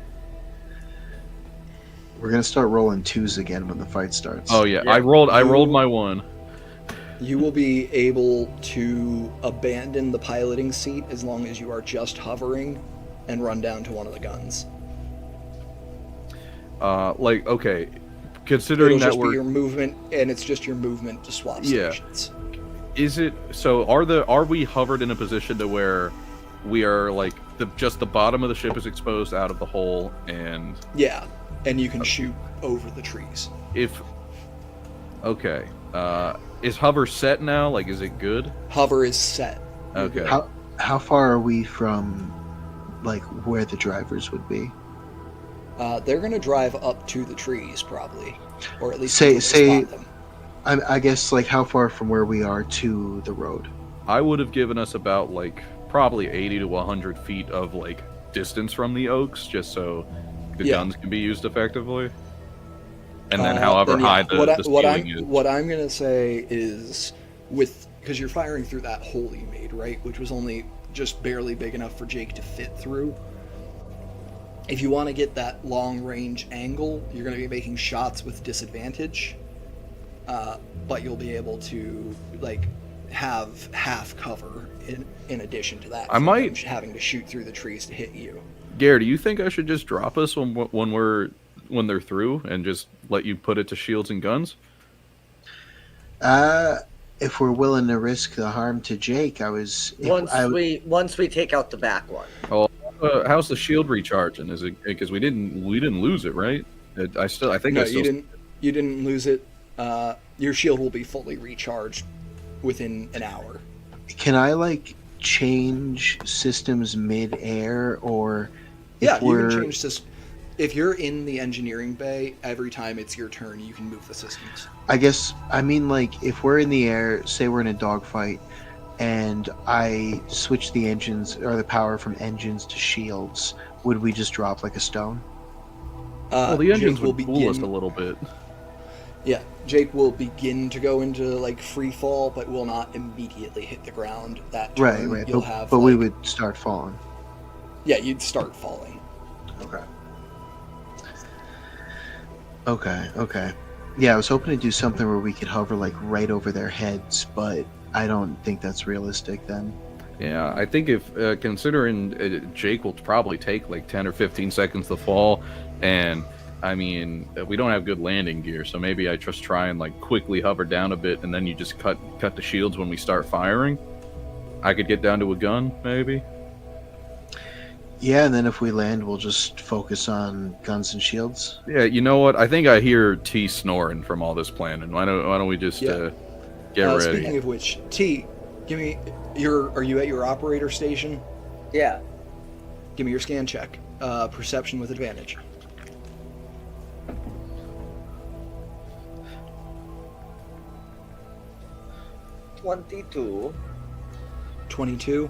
Speaker 4: We're gonna start rolling 2s again when the fight starts.
Speaker 3: Oh yeah,
Speaker 2: Yeah.
Speaker 3: I rolled my 1.
Speaker 1: You will be able to abandon the piloting seat as long as you are just hovering and run down to one of the guns.
Speaker 3: Okay. Considering
Speaker 1: It'll
Speaker 3: that
Speaker 1: just be
Speaker 3: we're
Speaker 1: your movement, and it's just your movement to swap
Speaker 3: Yeah.
Speaker 1: stations.
Speaker 3: Is it so? Are we hovered in a position to where we are just the bottom of the ship is exposed out of the hole, and
Speaker 1: Yeah, and you can shoot over the trees.
Speaker 3: if is hover set now? Is it good?
Speaker 1: Hover is set. You're
Speaker 3: Okay.
Speaker 1: good.
Speaker 4: How far are we from where the drivers would be?
Speaker 1: They're going to drive up to the trees, probably, or at least
Speaker 4: Say-
Speaker 1: until they
Speaker 4: say-
Speaker 1: spot them.
Speaker 4: I guess how far from where we are to the road?
Speaker 3: I would have given us about probably 80 to 100 feet of distance from the oaks, just so the
Speaker 1: Yeah.
Speaker 3: guns can be used effectively. And then however
Speaker 1: Then, yeah,
Speaker 3: high the ceiling is.
Speaker 1: what I'm going to say is, because you're firing through that hole you made, right, which was only just barely big enough for Jake to fit through. If you want to get that long range angle, you're going to be making shots with disadvantage, but you'll be able to have half cover in addition to that.
Speaker 3: I
Speaker 1: from
Speaker 3: might-
Speaker 1: them having to shoot through the trees to hit you.
Speaker 3: Gary, do you think I should just drop us when they're through and just let you put it to shields and guns?
Speaker 4: If we're willing to risk the harm to Jake, once
Speaker 2: Once we take out the back one.
Speaker 3: How's the shield recharging? Is it because we didn't lose it, right? I think
Speaker 1: No,
Speaker 3: I still.
Speaker 1: you didn't lose it. Your shield will be fully recharged within an hour.
Speaker 4: Can I change systems mid-air, or
Speaker 1: Yeah,
Speaker 4: if
Speaker 1: you
Speaker 4: we're
Speaker 1: can change this. If you're in the engineering bay, every time it's your turn, you can move the systems.
Speaker 4: I guess I mean if we're in the air, say we're in a dogfight, and I switch the engines or the power from engines to shields, would we just drop like a stone?
Speaker 3: Well, the
Speaker 1: Jake
Speaker 3: engines
Speaker 1: will
Speaker 3: would fool us a
Speaker 1: begin.
Speaker 3: little bit.
Speaker 1: Yeah, Jake will begin to go into free fall, but will not immediately hit the ground. That turn,
Speaker 4: Right.
Speaker 1: You'll have.
Speaker 4: But we would start falling.
Speaker 1: Yeah, you'd start falling.
Speaker 4: Okay. Okay. Yeah, I was hoping to do something where we could hover like right over their heads, but I don't think that's realistic then.
Speaker 3: Yeah, I think if considering Jake will probably take like 10 or 15 seconds to fall, and I mean we don't have good landing gear, so maybe I just try and like quickly hover down a bit, and then you just cut the shields when we start firing. I could get down to a gun, maybe.
Speaker 4: Yeah, and then if we land, we'll just focus on guns and shields.
Speaker 3: Yeah, you know what? I think I hear T snoring from all this planning. Why don't we just
Speaker 1: Yeah.
Speaker 3: get ready?
Speaker 1: Speaking of which, T, give me are you at your operator station?
Speaker 2: Yeah.
Speaker 1: Give me your scan check. Perception with advantage.
Speaker 2: 22.
Speaker 1: 22.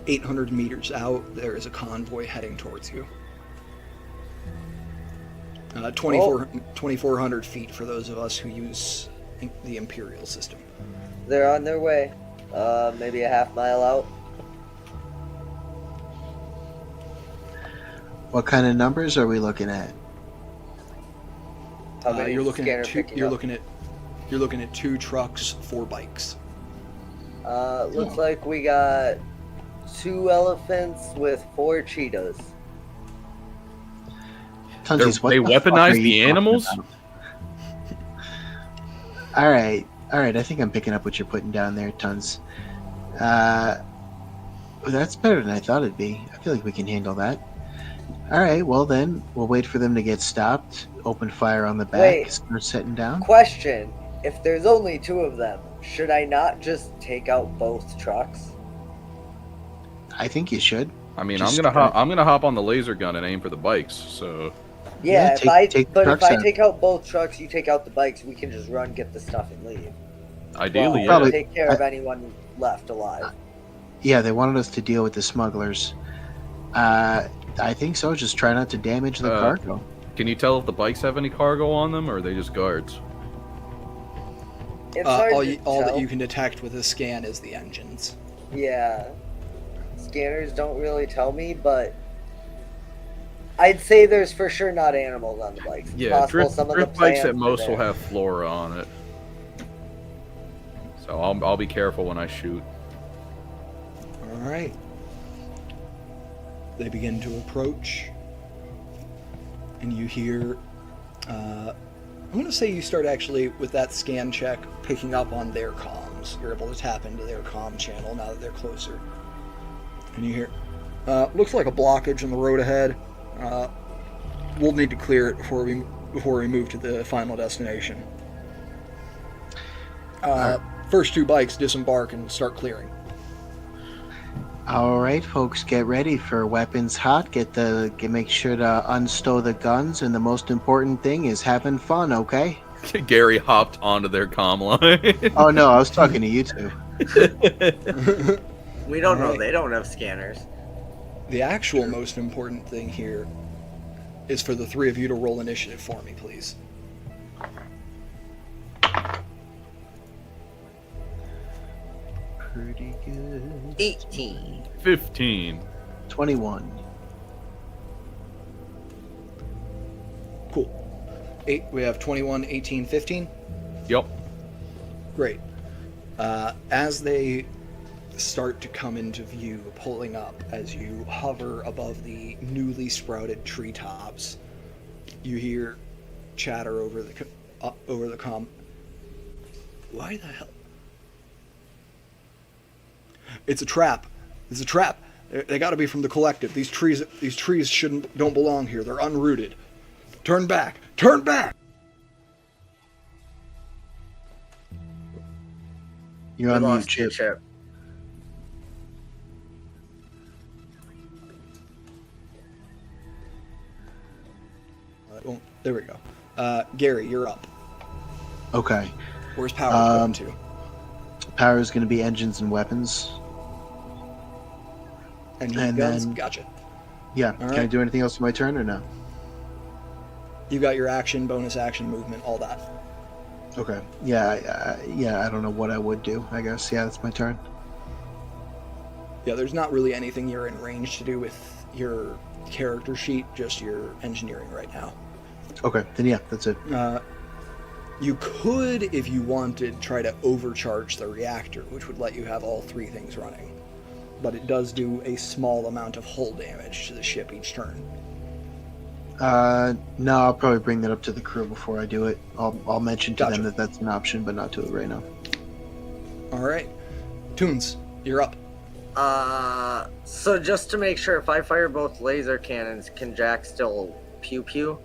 Speaker 1: 800 meters out, there is a convoy heading towards you. 2,400 feet for those of us who use the Imperial system.
Speaker 2: They're on their way. Maybe a half mile out.
Speaker 4: What kind of numbers are we looking at?
Speaker 2: How many
Speaker 1: You're looking
Speaker 2: scanner
Speaker 1: at two,
Speaker 2: picking
Speaker 1: you're
Speaker 2: up?
Speaker 1: looking at 2 trucks, 4 bikes.
Speaker 2: Looks like we got 2 elephants with 4 cheetahs.
Speaker 4: Tunsies, what
Speaker 3: They
Speaker 4: the fuck are
Speaker 3: weaponize
Speaker 4: you
Speaker 3: the
Speaker 4: talking
Speaker 3: animals?
Speaker 4: about? All right. I think I'm picking up what you're putting down there, Tons. That's better than I thought it'd be. I feel like we can handle that. All right. Well, then we'll wait for them to get stopped. Open fire on the back.
Speaker 2: Wait.
Speaker 4: Start setting down.
Speaker 2: Question: if there's only 2 of them, should I not just take out both trucks?
Speaker 4: I think you should.
Speaker 3: I mean,
Speaker 4: Just
Speaker 3: I'm gonna hop on the laser gun and aim for the bikes. So
Speaker 2: Yeah,
Speaker 4: Yeah,
Speaker 2: if
Speaker 4: take the
Speaker 2: I
Speaker 4: trucks out.
Speaker 2: take out both trucks, you take out the bikes, we can just run, get the stuff, and leave.
Speaker 3: ideally,
Speaker 2: Well,
Speaker 4: Probably-
Speaker 2: take care of anyone left alive.
Speaker 4: Yeah, they wanted us to deal with the smugglers. I think so. Just try not to damage the cargo.
Speaker 3: Can you tell if the bikes have any cargo on them, or are they just guards?
Speaker 2: It's hard
Speaker 1: All
Speaker 2: to
Speaker 1: that
Speaker 2: tell.
Speaker 1: you can detect with a scan is the engines.
Speaker 2: Yeah. Scanners don't really tell me, but I'd say there's for sure not animals on the bikes. It's
Speaker 3: Yeah,
Speaker 2: possible some of the
Speaker 3: drift bikes
Speaker 2: plants
Speaker 3: at
Speaker 2: are
Speaker 3: most will
Speaker 2: there.
Speaker 3: have flora on it. So I'll be careful when I shoot.
Speaker 1: All right. They begin to approach, and you hear. I'm going to say you start actually with that scan check picking up on their comms. You're able to tap into their comm channel now that they're closer, and you hear. Looks like a blockage on the road ahead. We'll need to clear it before we move to the final destination. First 2 bikes disembark and start clearing.
Speaker 4: All right, folks, get ready for weapons hot. Make sure to unstow the guns, and the most important thing is having fun. Okay?
Speaker 3: Gary hopped onto their comm line.
Speaker 4: Oh no, I was talking to you two.
Speaker 2: We don't know.
Speaker 1: Alright.
Speaker 2: They don't have scanners.
Speaker 1: The actual most important thing here is for the 3 of you to roll initiative for me, please.
Speaker 4: Pretty good.
Speaker 2: 18.
Speaker 3: 15.
Speaker 4: 21.
Speaker 1: Cool. We have 21, 18, 15.
Speaker 3: Yep.
Speaker 1: Great. As they start to come into view, pulling up as you hover above the newly sprouted treetops, you hear chatter over the comm. Why the hell? It's a trap. It's a trap. They got to be from the collective. These trees don't belong here. They're unrooted. Turn back. Turn back.
Speaker 4: You're
Speaker 2: We
Speaker 4: on mute,
Speaker 2: lost the
Speaker 4: Chip.
Speaker 1: There we go. Gary, you're up.
Speaker 4: Okay.
Speaker 1: Where's power going to?
Speaker 4: Power is going to be engines and weapons.
Speaker 1: Engine
Speaker 4: and
Speaker 1: guns?
Speaker 4: then-
Speaker 1: Gotcha.
Speaker 4: Yeah.
Speaker 1: All
Speaker 4: Can I
Speaker 1: right.
Speaker 4: do anything else on my turn or no?
Speaker 1: You got your action, bonus action, movement, all that.
Speaker 4: Okay. Yeah. I don't know what I would do. I guess. Yeah, that's my turn.
Speaker 1: Yeah, there's not really anything you're in range to do with your character sheet, just your engineering right now.
Speaker 4: Okay, then yeah, that's it.
Speaker 1: You could, if you wanted, try to overcharge the reactor, which would let you have all 3 things running. But it does do a small amount of hull damage to the ship each turn.
Speaker 4: No, I'll probably bring that up to the crew before I do it. I'll mention to
Speaker 1: Gotcha.
Speaker 4: them that that's an option, but not do it right now.
Speaker 1: Alright. Toons, you're up.
Speaker 2: So just to make sure, if I fire both laser cannons, can Jack still pew pew?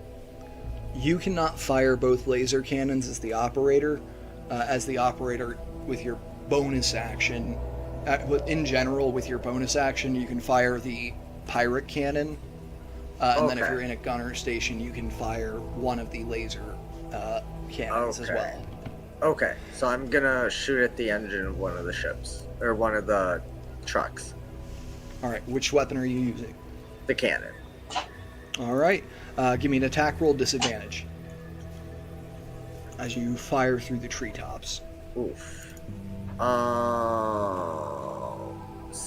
Speaker 1: You cannot fire both laser cannons as the operator. With your bonus action, in general, with your bonus action, you can fire the pirate cannon. And then if you're in a gunner station, you can fire one of the laser cannons as well.
Speaker 2: Okay, so I'm gonna shoot at the engine of one of the ships, or one of the trucks.
Speaker 1: Alright, which weapon are you using?
Speaker 2: The cannon.
Speaker 1: Alright, give me an attack roll disadvantage as you fire through the treetops.
Speaker 2: Oof.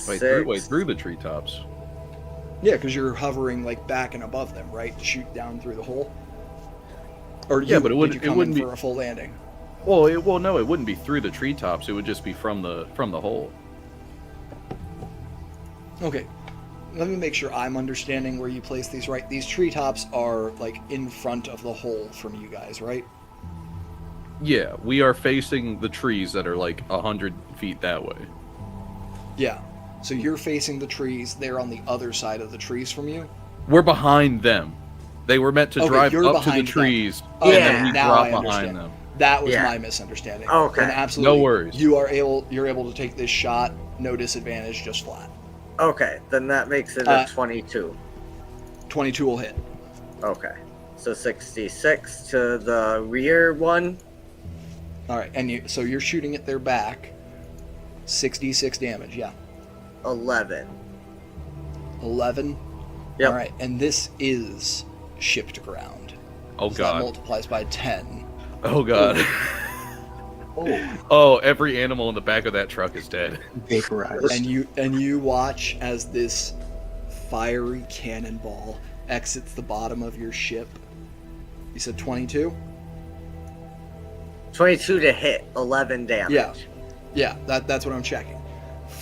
Speaker 3: Wait, through the treetops.
Speaker 1: Yeah, because you're hovering like back and above them, right? To shoot down through the hole. Or
Speaker 3: Yeah, but it
Speaker 1: did you come
Speaker 3: wouldn't
Speaker 1: in
Speaker 3: be
Speaker 1: for a full landing.
Speaker 3: Well, no, it wouldn't be through the treetops. It would just be from the hole.
Speaker 1: Okay, let me make sure I'm understanding where you place these right. These treetops are like in front of the hole from you guys, right?
Speaker 3: Yeah, we are facing the trees that are like 100 feet that way.
Speaker 1: Yeah. So you're facing the trees. They're on the other side of the trees from you.
Speaker 3: We're behind them. They were meant to
Speaker 1: Okay,
Speaker 3: drive
Speaker 1: you're
Speaker 3: up to the
Speaker 1: behind them.
Speaker 3: trees,
Speaker 1: Oh,
Speaker 3: and then we
Speaker 1: now
Speaker 3: drop
Speaker 1: I
Speaker 3: behind
Speaker 1: understand.
Speaker 3: them.
Speaker 1: That was
Speaker 2: Yeah.
Speaker 1: my misunderstanding.
Speaker 2: Okay.
Speaker 1: And absolutely,
Speaker 3: No worries.
Speaker 1: You're able to take this shot, no disadvantage, just flat.
Speaker 2: Okay, then that makes it a 22.
Speaker 1: 22 will hit.
Speaker 2: Okay, so 66 to the rear one.
Speaker 1: All right, and so you're shooting at their back. 66 damage, yeah.
Speaker 2: 11.
Speaker 1: 11.
Speaker 2: Yep.
Speaker 1: All right, and this is ship to ground.
Speaker 3: Oh
Speaker 1: So that
Speaker 3: god.
Speaker 1: multiplies by 10.
Speaker 3: Oh god.
Speaker 4: Oh,
Speaker 3: Oh, every animal in the back of that truck is dead.
Speaker 4: vaporized.
Speaker 1: And you watch as this fiery cannonball exits the bottom of your ship. You said 22?
Speaker 2: 22 to hit, 11 damage.
Speaker 1: Yeah, that's what I'm checking.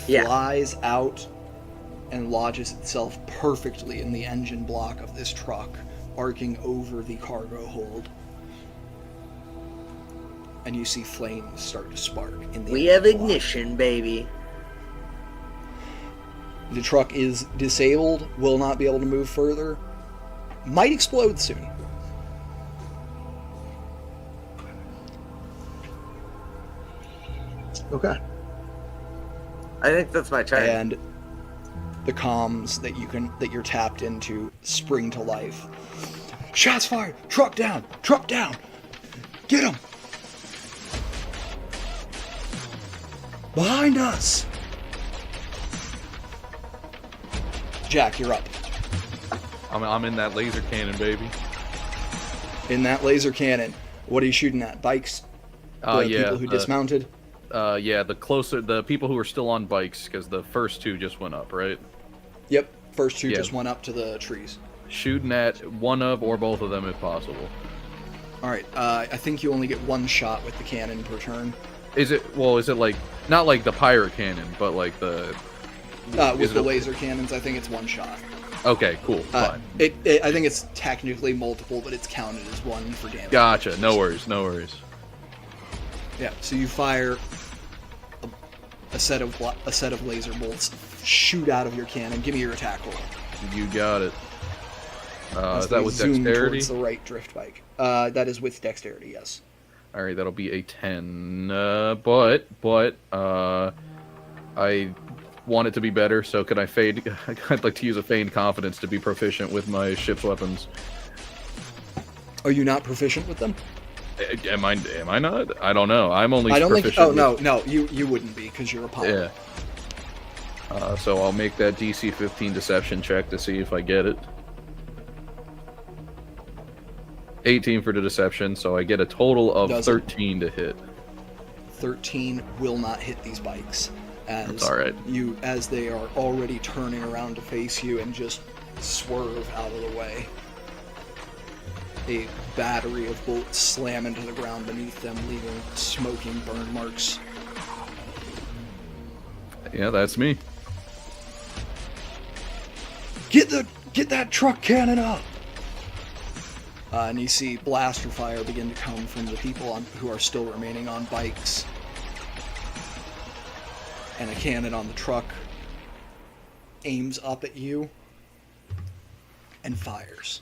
Speaker 2: Yeah.
Speaker 1: Flies out and lodges itself perfectly in the engine block of this truck, arcing over the cargo hold. And you see flames start to spark in the
Speaker 2: We have
Speaker 1: engine block.
Speaker 2: ignition, baby.
Speaker 1: The truck is disabled, will not be able to move further. Might explode soon.
Speaker 4: Okay.
Speaker 2: I think that's my turn.
Speaker 1: And the comms that you're tapped into spring to life. Shots fired! Truck down! Truck down! Get him! Behind us! Jack, you're up.
Speaker 3: I'm in that laser cannon, baby.
Speaker 1: In that laser cannon, what are you shooting at? Bikes? The
Speaker 3: Yeah.
Speaker 1: people who dismounted?
Speaker 3: Yeah, the people who are still on bikes, because the first two just went up, right?
Speaker 1: Yep. First two
Speaker 3: Yeah.
Speaker 1: just went up to the trees.
Speaker 3: Shooting at one of or both of them if possible.
Speaker 1: Alright, I think you only get one shot with the cannon per turn.
Speaker 3: Is it like, not like the pirate cannon, but like the...
Speaker 1: With
Speaker 3: Is it
Speaker 1: the
Speaker 3: a-
Speaker 1: laser cannons, I think it's one shot.
Speaker 3: Okay, cool, fine.
Speaker 1: I think it's technically multiple, but it's counted as one for damage.
Speaker 3: Gotcha, no worries, no worries.
Speaker 1: Yeah, so you fire a set of laser bolts, shoot out of your cannon. Give me your attack roll.
Speaker 3: You got it.
Speaker 1: As
Speaker 3: Is that
Speaker 1: they
Speaker 3: with
Speaker 1: zoom
Speaker 3: dexterity?
Speaker 1: towards the right drift bike. That is with dexterity, yes.
Speaker 3: Alright, that'll be a 10. I want it to be better, so could I fade? I'd like to use a feigned confidence to be proficient with my ship's weapons.
Speaker 1: Are you not proficient with them?
Speaker 3: Am I not? I don't know. I'm only
Speaker 1: I don't think.
Speaker 3: proficient
Speaker 1: Oh
Speaker 3: with-
Speaker 1: no, you wouldn't be because you're a pilot.
Speaker 3: Yeah. So I'll make that DC 15 deception check to see if I get it. 18 for the deception, so I get a total of
Speaker 1: Doesn't.
Speaker 3: 13 to hit.
Speaker 1: 13 will not hit these bikes.
Speaker 3: That's all right.
Speaker 1: as they are already turning around to face you and just swerve out of the way. A battery of bolts slam into the ground beneath them, leaving smoking burn marks.
Speaker 3: Yeah, that's me.
Speaker 1: Get that truck cannon up! And you see blaster fire begin to come from the people who are still remaining on bikes. And a cannon on the truck aims up at you and fires.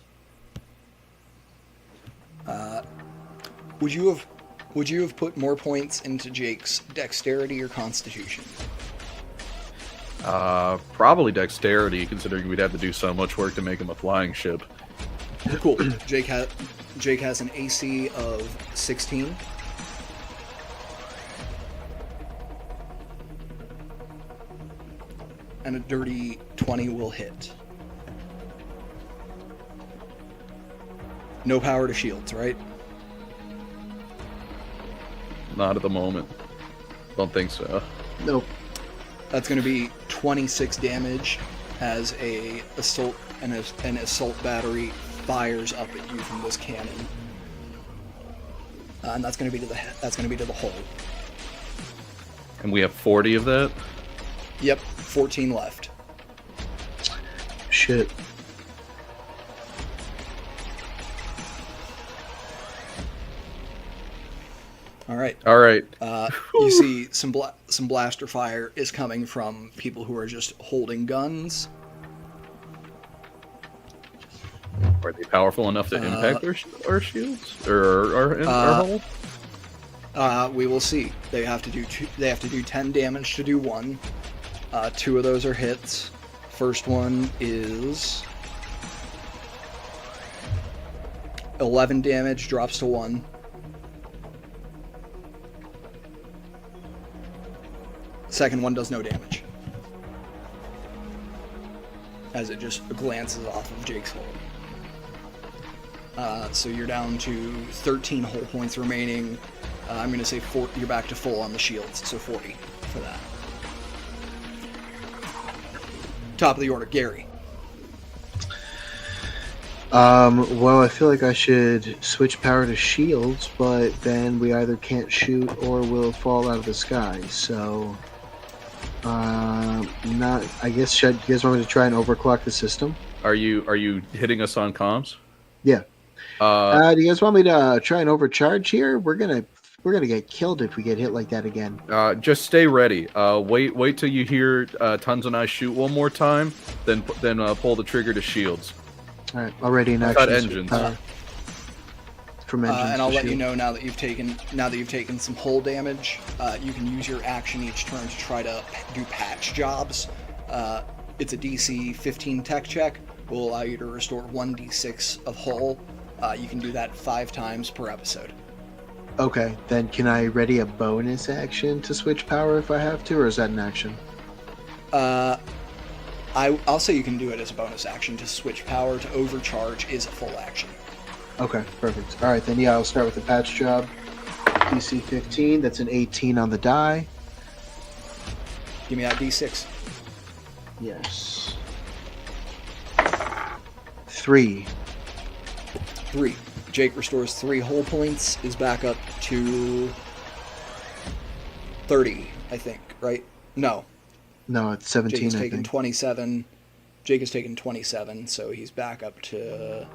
Speaker 1: Would you have put more points into Jake's dexterity or constitution?
Speaker 3: Probably dexterity, considering we'd have to do so much work to make him a flying ship.
Speaker 1: Cool. Jake has an AC of 16. And a dirty 20 will hit. No power to shields, right?
Speaker 3: Not at the moment. Don't think so.
Speaker 4: Nope.
Speaker 1: That's going to be 26 damage as an assault battery fires up at you from this cannon. And that's going to be to the hull.
Speaker 3: And we have 40 of that?
Speaker 1: Yep, 14 left.
Speaker 4: Shit.
Speaker 1: All right.
Speaker 3: All right.
Speaker 1: You see some blaster fire is coming from people who are just holding guns.
Speaker 3: Are they powerful enough to impact our shields or our hull?
Speaker 1: We will see. They have to do 10 damage to do one. 2 of those are hits. First one is 11 damage, drops to 1. Second one does no damage, as it just glances off of Jake's hull. So you're down to 13 hull points remaining. I'm going to say you're back to full on the shields, so 40 for that. Top of the order, Gary.
Speaker 4: Well, I feel like I should switch power to shields, but then we either can't shoot or we'll fall out of the sky, so... I guess, you guys want me to try and overclock the system?
Speaker 3: Are you hitting us on comms?
Speaker 4: Yeah. Do you guys want me to try and overcharge here? We're gonna get killed if we get hit like that again.
Speaker 3: Just stay ready. Wait till you hear Tons and I shoot one more time, then pull the trigger to shields.
Speaker 4: All right, already in action.
Speaker 3: Cut engines.
Speaker 4: From engines.
Speaker 1: And I'll let
Speaker 4: shield.
Speaker 1: you know now that you've taken some hull damage. You can use your action each turn to try to do patch jobs. It's a DC 15 tech check. Will allow you to restore 1d6 of hull. You can do that 5 times per episode.
Speaker 4: Okay, then can I ready a bonus action to switch power if I have to, or is that an action?
Speaker 1: I'll say you can do it as a bonus action to switch power. To overcharge is a full action.
Speaker 4: Okay, perfect. All right, then yeah, I'll start with the patch job. DC 15, that's an 18 on the die.
Speaker 1: Give me that d6.
Speaker 4: Yes. 3.
Speaker 1: 3. Jake restores 3 hull points, is back up to 30, I think, right? No.
Speaker 4: No, it's 17,
Speaker 1: Jake has
Speaker 4: I
Speaker 1: taken
Speaker 4: think.
Speaker 1: 27. Jake has taken 27, so he's back up to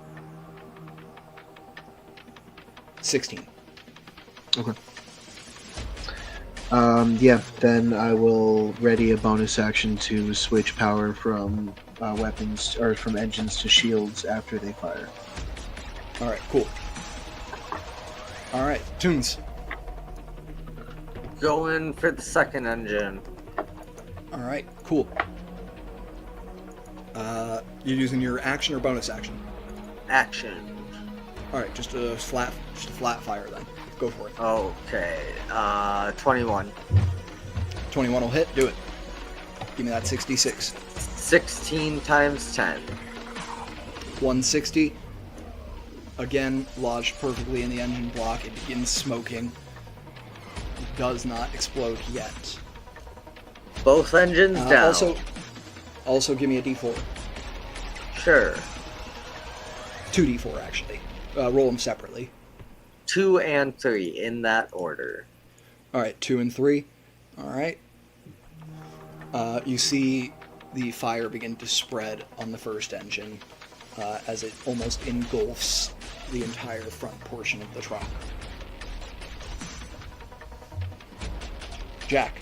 Speaker 1: 16.
Speaker 4: Okay. Yeah, then I will ready a bonus action to switch power from weapons, or from engines to shields after they fire.
Speaker 1: Alright, cool. Alright, Toons.
Speaker 2: Going for the second engine.
Speaker 1: Alright, cool. You're using your action or bonus action?
Speaker 2: Action.
Speaker 1: Alright, just a flat fire then. Go for it.
Speaker 2: Okay. 21.
Speaker 1: 21 will hit, do it. Give me that 66.
Speaker 2: 16 times 10.
Speaker 1: 160. Again, lodged perfectly in the engine block. It begins smoking. It does not explode yet.
Speaker 2: both engines down.
Speaker 1: Also give me a d4.
Speaker 2: Sure.
Speaker 1: 2d4 actually. Roll them separately.
Speaker 2: 2 and 3 in that order.
Speaker 1: All right, 2 and 3. All right. You see the fire begin to spread on the first engine as it almost engulfs the entire front portion of the truck. Jack.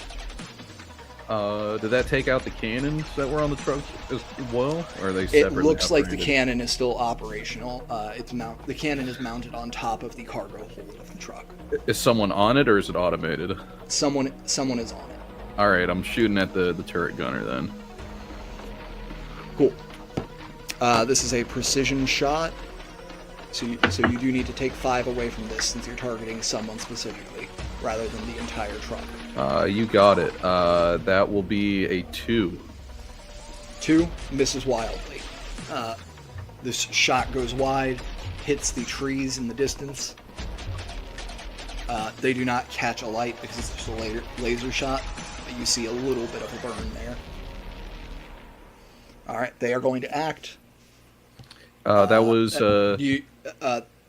Speaker 3: Did that take out the cannons that were on the truck as well? Or are they
Speaker 1: It
Speaker 3: separately
Speaker 1: looks like the
Speaker 3: operated?
Speaker 1: cannon is still operational. The cannon is mounted on top of the cargo hold of the truck.
Speaker 3: Is someone on it or is it automated?
Speaker 1: Someone is on it.
Speaker 3: All right, I'm shooting at the turret gunner then.
Speaker 1: Cool. This is a precision shot, so you do need to take 5 away from this since you're targeting someone specifically, rather than the entire truck.
Speaker 3: You got it. That will be a 2.
Speaker 1: 2 misses wildly. This shot goes wide, hits the trees in the distance. They do not catch a light because it's just a laser shot, but you see a little bit of a burn there. All right, they are going to act.
Speaker 3: That was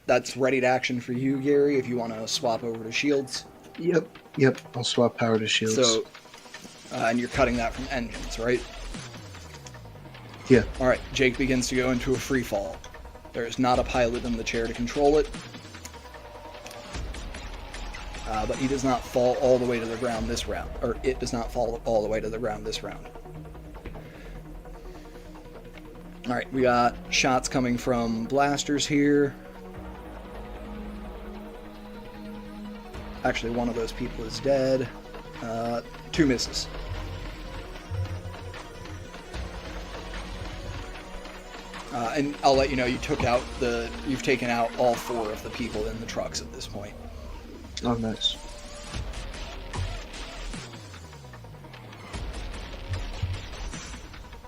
Speaker 1: That's ready to action for you, Gary, if you want to swap over to shields.
Speaker 4: Yep. I'll swap power to shields.
Speaker 1: So, and you're cutting that from engines, right?
Speaker 4: Yeah.
Speaker 1: All right, Jake begins to go into a free fall. There is not a pilot in the chair to control it. But he does not fall all the way to the ground this round. Or it does not fall all the way to the ground this round. Alright, we got shots coming from blasters here. Actually, one of those people is dead. 2 misses. And I'll let you know you've taken out all 4 of the people in the trucks at this point.
Speaker 4: Oh, nice.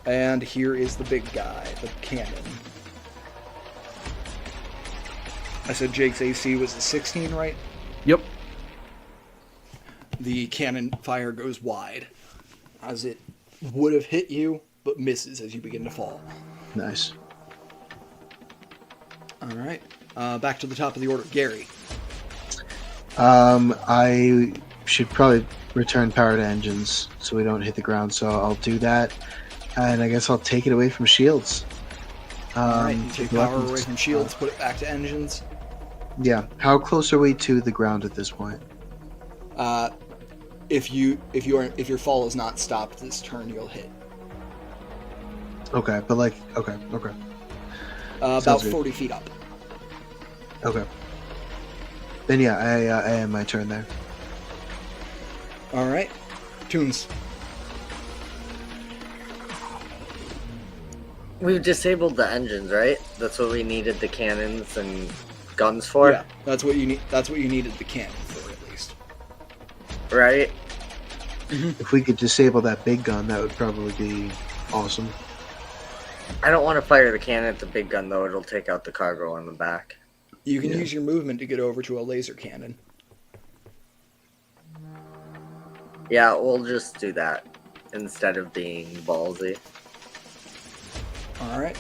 Speaker 1: And here is the big guy, the cannon. I said Jake's AC was a 16, right?
Speaker 3: Yep.
Speaker 1: The cannon fire goes wide, as it would have hit you, but misses as you begin to fall.
Speaker 4: Nice.
Speaker 1: All right. Back to the top of the order. Gary.
Speaker 4: I should probably return power to engines so we don't hit the ground, so I'll do that. And I guess I'll take it away from shields.
Speaker 1: All right, you take power
Speaker 4: weapons.
Speaker 1: away from shields, put it back to engines.
Speaker 4: Yeah. How close are we to the ground at this point?
Speaker 1: If your fall is not stopped this turn, you'll hit.
Speaker 4: Okay, but okay.
Speaker 1: About
Speaker 4: Sounds good.
Speaker 1: 40 feet up.
Speaker 4: Okay. Then yeah, I am my turn there.
Speaker 1: All right, Toons.
Speaker 2: We've disabled the engines, right? That's what we needed the cannons and guns for?
Speaker 1: Yeah, that's what you need. That's what you needed the cannon for, at least.
Speaker 2: Right?
Speaker 4: If we could disable that big gun, that would probably be awesome.
Speaker 2: I don't want to fire the cannon at the big gun, though. It'll take out the cargo on the back.
Speaker 1: You can
Speaker 4: Yeah.
Speaker 1: use your movement to get over to a laser cannon.
Speaker 2: Yeah, we'll just do that instead of being ballsy.
Speaker 1: All right.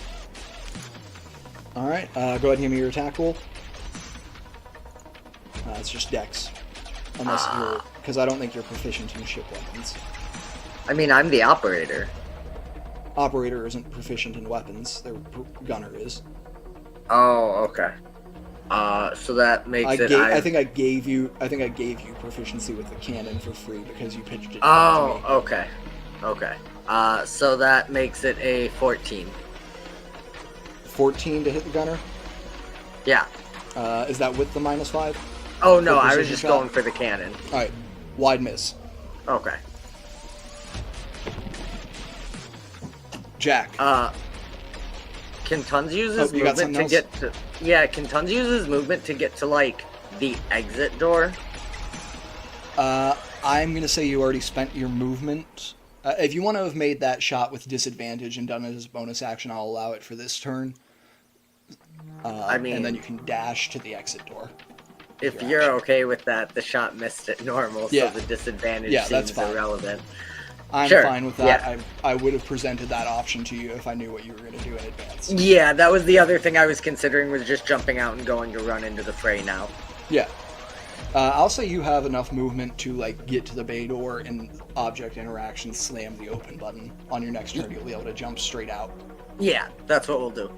Speaker 1: All right. Go ahead and give me your attack roll. It's just Dex, unless you're, because I don't think you're proficient in ship weapons.
Speaker 2: I mean, I'm the operator.
Speaker 1: Operator isn't proficient in weapons. Their gunner is.
Speaker 2: Oh, okay. So that makes
Speaker 1: I think I gave you proficiency with the cannon for free because you pitched it.
Speaker 2: Oh,
Speaker 1: to me.
Speaker 2: okay. Okay. So that makes it a 14.
Speaker 1: 14 to hit the gunner.
Speaker 2: Yeah.
Speaker 1: Is that with the -5?
Speaker 2: Oh, no,
Speaker 1: For
Speaker 2: I was
Speaker 1: precision
Speaker 2: just
Speaker 1: shot?
Speaker 2: going for the cannon.
Speaker 1: All right. Wide miss.
Speaker 2: Okay.
Speaker 1: Jack.
Speaker 2: Can Tons use
Speaker 1: Oh,
Speaker 2: his
Speaker 1: you got
Speaker 2: movement to
Speaker 1: something
Speaker 2: get to... Yeah, can Tons use his movement to get to, like, the exit door?
Speaker 1: I'm going to say you already spent your movement. If you want to have made that shot with disadvantage and done it as a bonus action, I'll allow it for this turn. And then you can dash to the exit door.
Speaker 2: If
Speaker 1: your
Speaker 2: you're
Speaker 1: action.
Speaker 2: okay with that, the shot missed at normal,
Speaker 1: Yeah.
Speaker 2: so the disadvantage
Speaker 1: Yeah,
Speaker 2: seems
Speaker 1: that's fine.
Speaker 2: irrelevant.
Speaker 1: I'm
Speaker 2: Sure,
Speaker 1: fine with that.
Speaker 2: yeah.
Speaker 1: I would have presented that option to you if I knew what you were going to do in advance.
Speaker 2: Yeah, that was the other thing I was considering, was just jumping out and going to run into the fray now.
Speaker 1: Yeah. I'll say you have enough movement to like get to the bay door and object interaction, slam the open button. On your next turn, you'll be able to jump straight out.
Speaker 2: Yeah, that's what we'll do.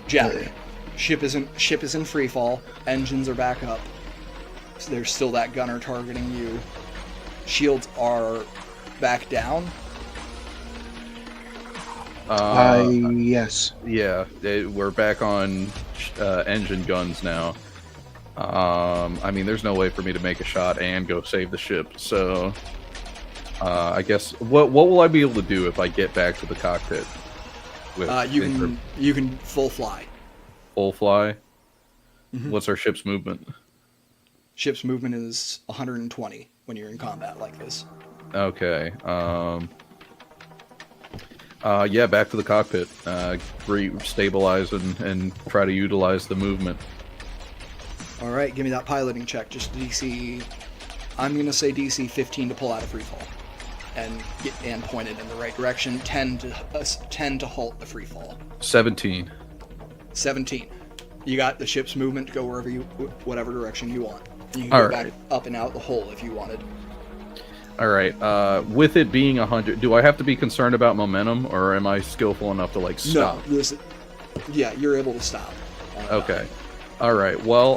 Speaker 1: Jack, ship is in free fall. Engines are back up. So there's still that gunner targeting you. Shields are back down.
Speaker 4: Yes.
Speaker 3: Yeah, we're back on engine guns now. I mean, there's no way for me to make a shot and go save the ship. So, I guess what will I be able to do if I get back to the cockpit? With
Speaker 1: You can full fly.
Speaker 3: full fly.
Speaker 1: Mhm.
Speaker 3: What's our ship's movement?
Speaker 1: Ship's movement is 120 when you're in combat like this.
Speaker 3: Okay. Yeah, back to the cockpit. Stabilize and try to utilize the movement.
Speaker 1: All right, give me that piloting check. Just DC. I'm gonna say DC 15 to pull out a free fall, and point it in the right direction. 10 to halt the free fall.
Speaker 3: 17.
Speaker 1: 17. You got the ship's movement to go whatever direction you want. You can
Speaker 3: All
Speaker 1: go
Speaker 3: right.
Speaker 1: back up and out the hole if you wanted.
Speaker 3: All right. With it being 100, do I have to be concerned about momentum, or am I skillful enough to like stop?
Speaker 1: No, yeah, you're able to stop.
Speaker 3: Okay. All right. Well,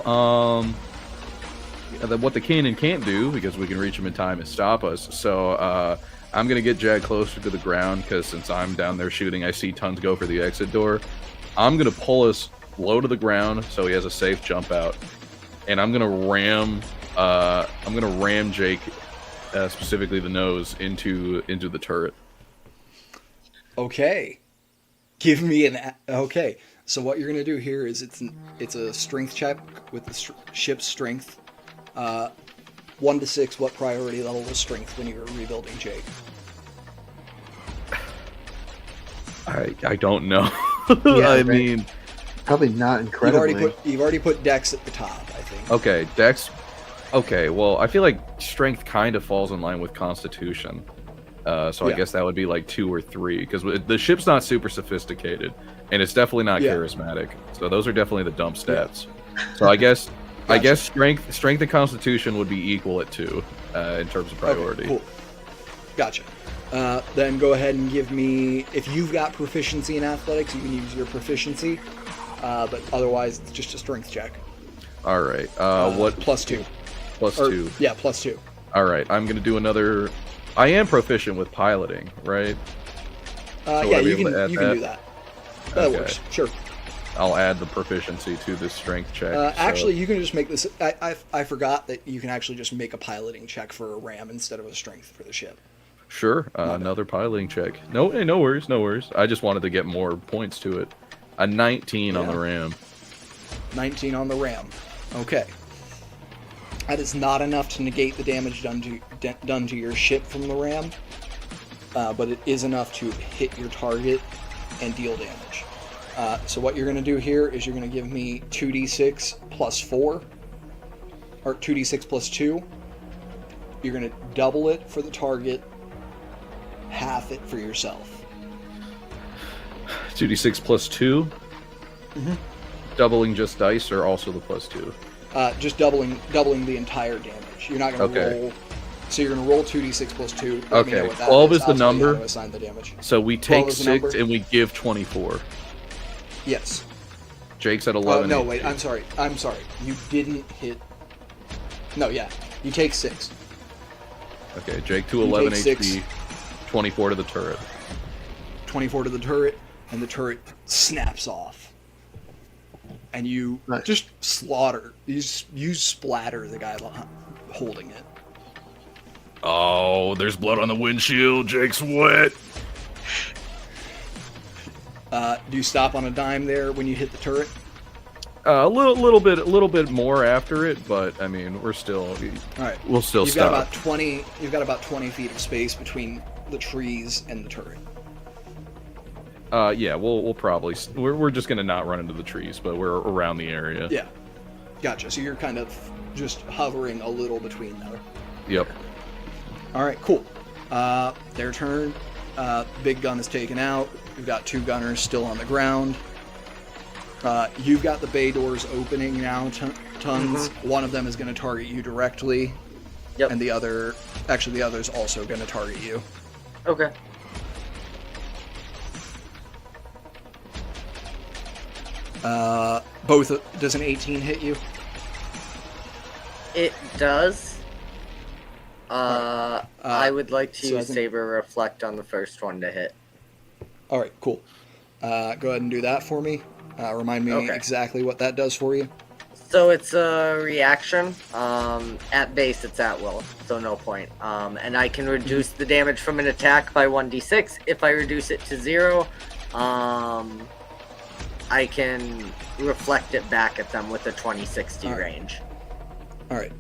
Speaker 3: what the cannon can't do, because we can reach him in time, is stop us. So I'm gonna get Jag closer to the ground, because since I'm down there shooting, I see Tons go for the exit door. I'm gonna pull us low to the ground so he has a safe jump out, and I'm gonna ram Jake, specifically the nose, into the turret.
Speaker 1: Okay. Give me okay. So what you're gonna do here is it's a strength check with the ship's strength. 1 to 6. What priority level was strength when you were rebuilding Jake?
Speaker 3: I don't know.
Speaker 1: Yeah,
Speaker 3: I
Speaker 1: right.
Speaker 3: mean,
Speaker 4: Probably not incredibly.
Speaker 1: You've already put Dex at the top, I think.
Speaker 3: okay, Dex. Okay, well, I feel like strength kind of falls in line with Constitution. So I
Speaker 1: Yeah.
Speaker 3: guess that would be like 2 or 3, because the ship's not super sophisticated, and it's definitely not
Speaker 1: Yeah.
Speaker 3: charismatic. So those are definitely the dump stats. So I guess
Speaker 1: Gotcha.
Speaker 3: strength and Constitution would be equal at 2 in terms of priority.
Speaker 1: Okay, cool. Gotcha. Then go ahead and give me, if you've got proficiency in athletics, you can use your proficiency. But otherwise, it's just a strength check.
Speaker 3: All right. What
Speaker 1: +2?
Speaker 3: plus
Speaker 1: Or,
Speaker 3: 2?
Speaker 1: Yeah, +2.
Speaker 3: All right. I'm gonna do another. I am proficient with piloting, right? So would
Speaker 1: Yeah,
Speaker 3: I be
Speaker 1: you
Speaker 3: able
Speaker 1: can
Speaker 3: to add
Speaker 1: do
Speaker 3: that?
Speaker 1: that. That
Speaker 3: Okay.
Speaker 1: works. Sure.
Speaker 3: I'll add the proficiency to this strength check.
Speaker 1: Actually, you can just make this. I forgot that you can actually just make a piloting check for a ram instead of a strength for the ship.
Speaker 3: Sure, another piloting check. No, hey, no worries, no worries. I just wanted to get more points to it. A 19 on
Speaker 1: Yeah.
Speaker 3: the ram.
Speaker 1: 19 on the ram. Okay. That is not enough to negate the damage done to your ship from the ram, but it is enough to hit your target and deal damage. So what you're going to do here is you're going to give me 2d6 plus 4, or 2d6 plus 2. You're going to double it for the target, half it for yourself.
Speaker 3: 2d6 plus 2.
Speaker 1: Mhm.
Speaker 3: Doubling just dice, or also the plus 2?
Speaker 1: Just doubling the entire damage. You're not going to
Speaker 3: Okay.
Speaker 1: roll. So you're going to roll 2d6 plus 2. Let me know
Speaker 3: Okay,
Speaker 1: what that
Speaker 3: 12 is
Speaker 1: I'll
Speaker 3: the
Speaker 1: tell you how
Speaker 3: number.
Speaker 1: to assign the damage.
Speaker 3: So we
Speaker 1: 12
Speaker 3: take
Speaker 1: is the
Speaker 3: 6
Speaker 1: number?
Speaker 3: and we give 24.
Speaker 1: Yes.
Speaker 3: Jake's at 11.
Speaker 1: No, wait. I'm sorry. You didn't hit. No, yeah. You take 6.
Speaker 3: Okay, Jake to
Speaker 1: You
Speaker 3: 11
Speaker 1: take
Speaker 3: HP,
Speaker 1: 6.
Speaker 3: 24 to the turret.
Speaker 1: 24 to the turret, and the turret snaps off. And you
Speaker 4: Nice.
Speaker 1: just slaughter. You splatter the guy holding it.
Speaker 3: Oh, there's blood on the windshield. Jake's wet.
Speaker 1: Do you stop on a dime there when you hit the turret?
Speaker 3: A little bit more after it, but I mean, we're still.
Speaker 1: All right.
Speaker 3: We'll still
Speaker 1: You've
Speaker 3: stop.
Speaker 1: got about 20. You've got about 20 feet of space between the trees and the turret.
Speaker 3: Yeah, we'll probably. We're just gonna not run into the trees, but we're around the area.
Speaker 1: Yeah. Gotcha. So you're kind of just hovering a little between there.
Speaker 3: Yep.
Speaker 1: All right, cool. Their turn. Big gun is taken out. We've got 2 gunners still on the ground. You've got the bay doors opening now, Tons. One of them is going to target you directly.
Speaker 2: Yep.
Speaker 1: And the other's also going to target you.
Speaker 2: Okay.
Speaker 1: Does an 18 hit you?
Speaker 2: It does. I would like to
Speaker 1: so
Speaker 2: use Saber Reflect on the first one to hit.
Speaker 1: All right, cool. Go ahead and do that for me. Remind me exactly what that does for you.
Speaker 2: So it's a reaction. At base, it's at will, so no point. And I can reduce the damage from an attack by 1d6. If I reduce it to 0, I can reflect it back at them with a 20-60 range.
Speaker 1: All right.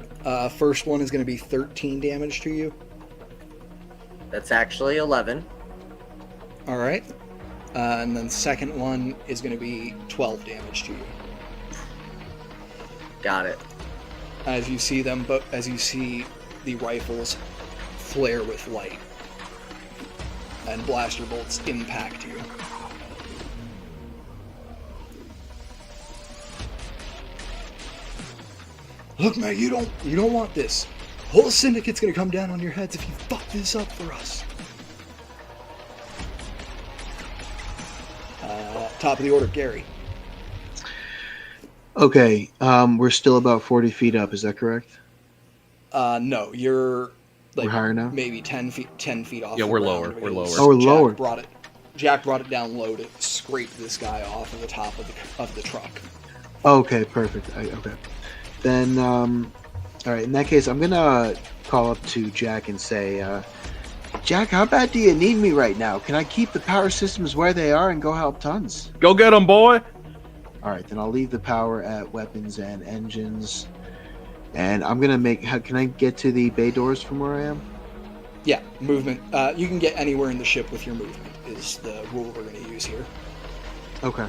Speaker 1: First one is going to be 13 damage to you.
Speaker 2: That's actually 11.
Speaker 1: All right. And then second one is going to be 12 damage to you.
Speaker 2: Got it.
Speaker 1: As you see the rifles flare with light, and blaster bolts impact you. Look, man, you don't want this. Whole syndicate's gonna come down on your heads if you fuck this up for us. Top of the order, Gary.
Speaker 4: Okay, we're still about 40 feet up. Is that correct?
Speaker 1: No, you're like
Speaker 4: We're higher now?
Speaker 1: maybe 10 feet off.
Speaker 3: Yeah,
Speaker 1: the
Speaker 3: we're
Speaker 1: ground
Speaker 3: lower. We're
Speaker 1: because
Speaker 3: lower.
Speaker 4: Oh, we're lower.
Speaker 1: Jack brought it down low to scrape this guy off of the top of the truck.
Speaker 4: Okay, perfect. Okay. Then, all right, in that case, I'm going to call up to Jack and say, Jack, how bad do you need me right now? Can I keep the power systems where they are and go help Tons?
Speaker 3: Go get him, boy!
Speaker 4: All right, then I'll leave the power at weapons and engines. And I'm going to make... Can I get to the bay doors from where I am?
Speaker 1: Yeah, movement. You can get anywhere in the ship with your movement is the rule we're going to use here.
Speaker 4: Okay.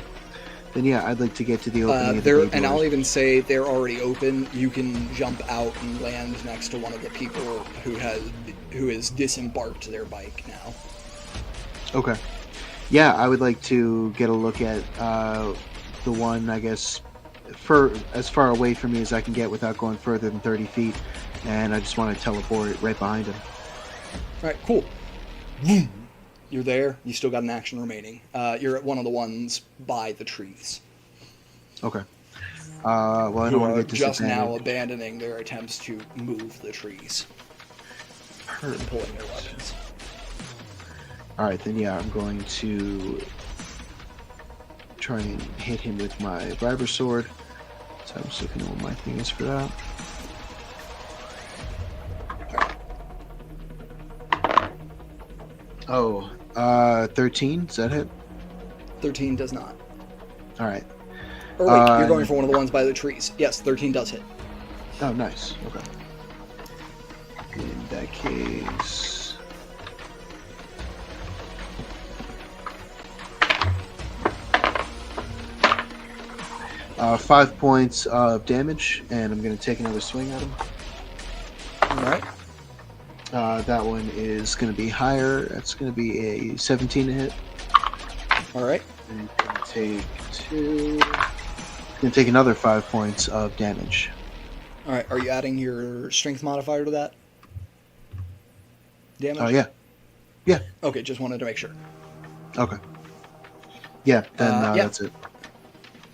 Speaker 4: Then, yeah, I'd like to get to the opening of the bay doors.
Speaker 1: And I'll even say they're already open. You can jump out and land next to one of the people who has disembarked their bike now.
Speaker 4: Okay. Yeah, I would like to get a look at the one, I guess, for as far away from me as I can get without going further than 30 feet. And I just want to teleport right behind him.
Speaker 1: All right, cool. You're there. You still got an action remaining. You're at one of the ones by the trees.
Speaker 4: Okay. Well, I don't want to get
Speaker 1: just now
Speaker 4: disadvantaged.
Speaker 1: abandoning their attempts to move the trees and pulling their weapons.
Speaker 4: All right, then yeah, I'm going to try and hit him with my Viber sword. So I'm just looking at what my thing is for that. Oh, 13? Does that hit?
Speaker 1: 13 does not.
Speaker 4: All right.
Speaker 1: Or wait, you're going for one of the ones by the trees. Yes, 13 does hit.
Speaker 4: Oh, nice. Okay. In that case... Uh, 5 points of damage, and I'm going to take another swing at him.
Speaker 1: All right.
Speaker 4: That one is going to be higher. That's going to be a 17 to hit.
Speaker 1: All right.
Speaker 4: And I'm going to take two. I'm going to take another 5 points of damage.
Speaker 1: All right. Are you adding your strength modifier to that damage?
Speaker 4: Oh, yeah. Yeah.
Speaker 1: Okay, just wanted to make sure.
Speaker 4: Okay. Yeah, then
Speaker 1: yeah.
Speaker 4: that's it.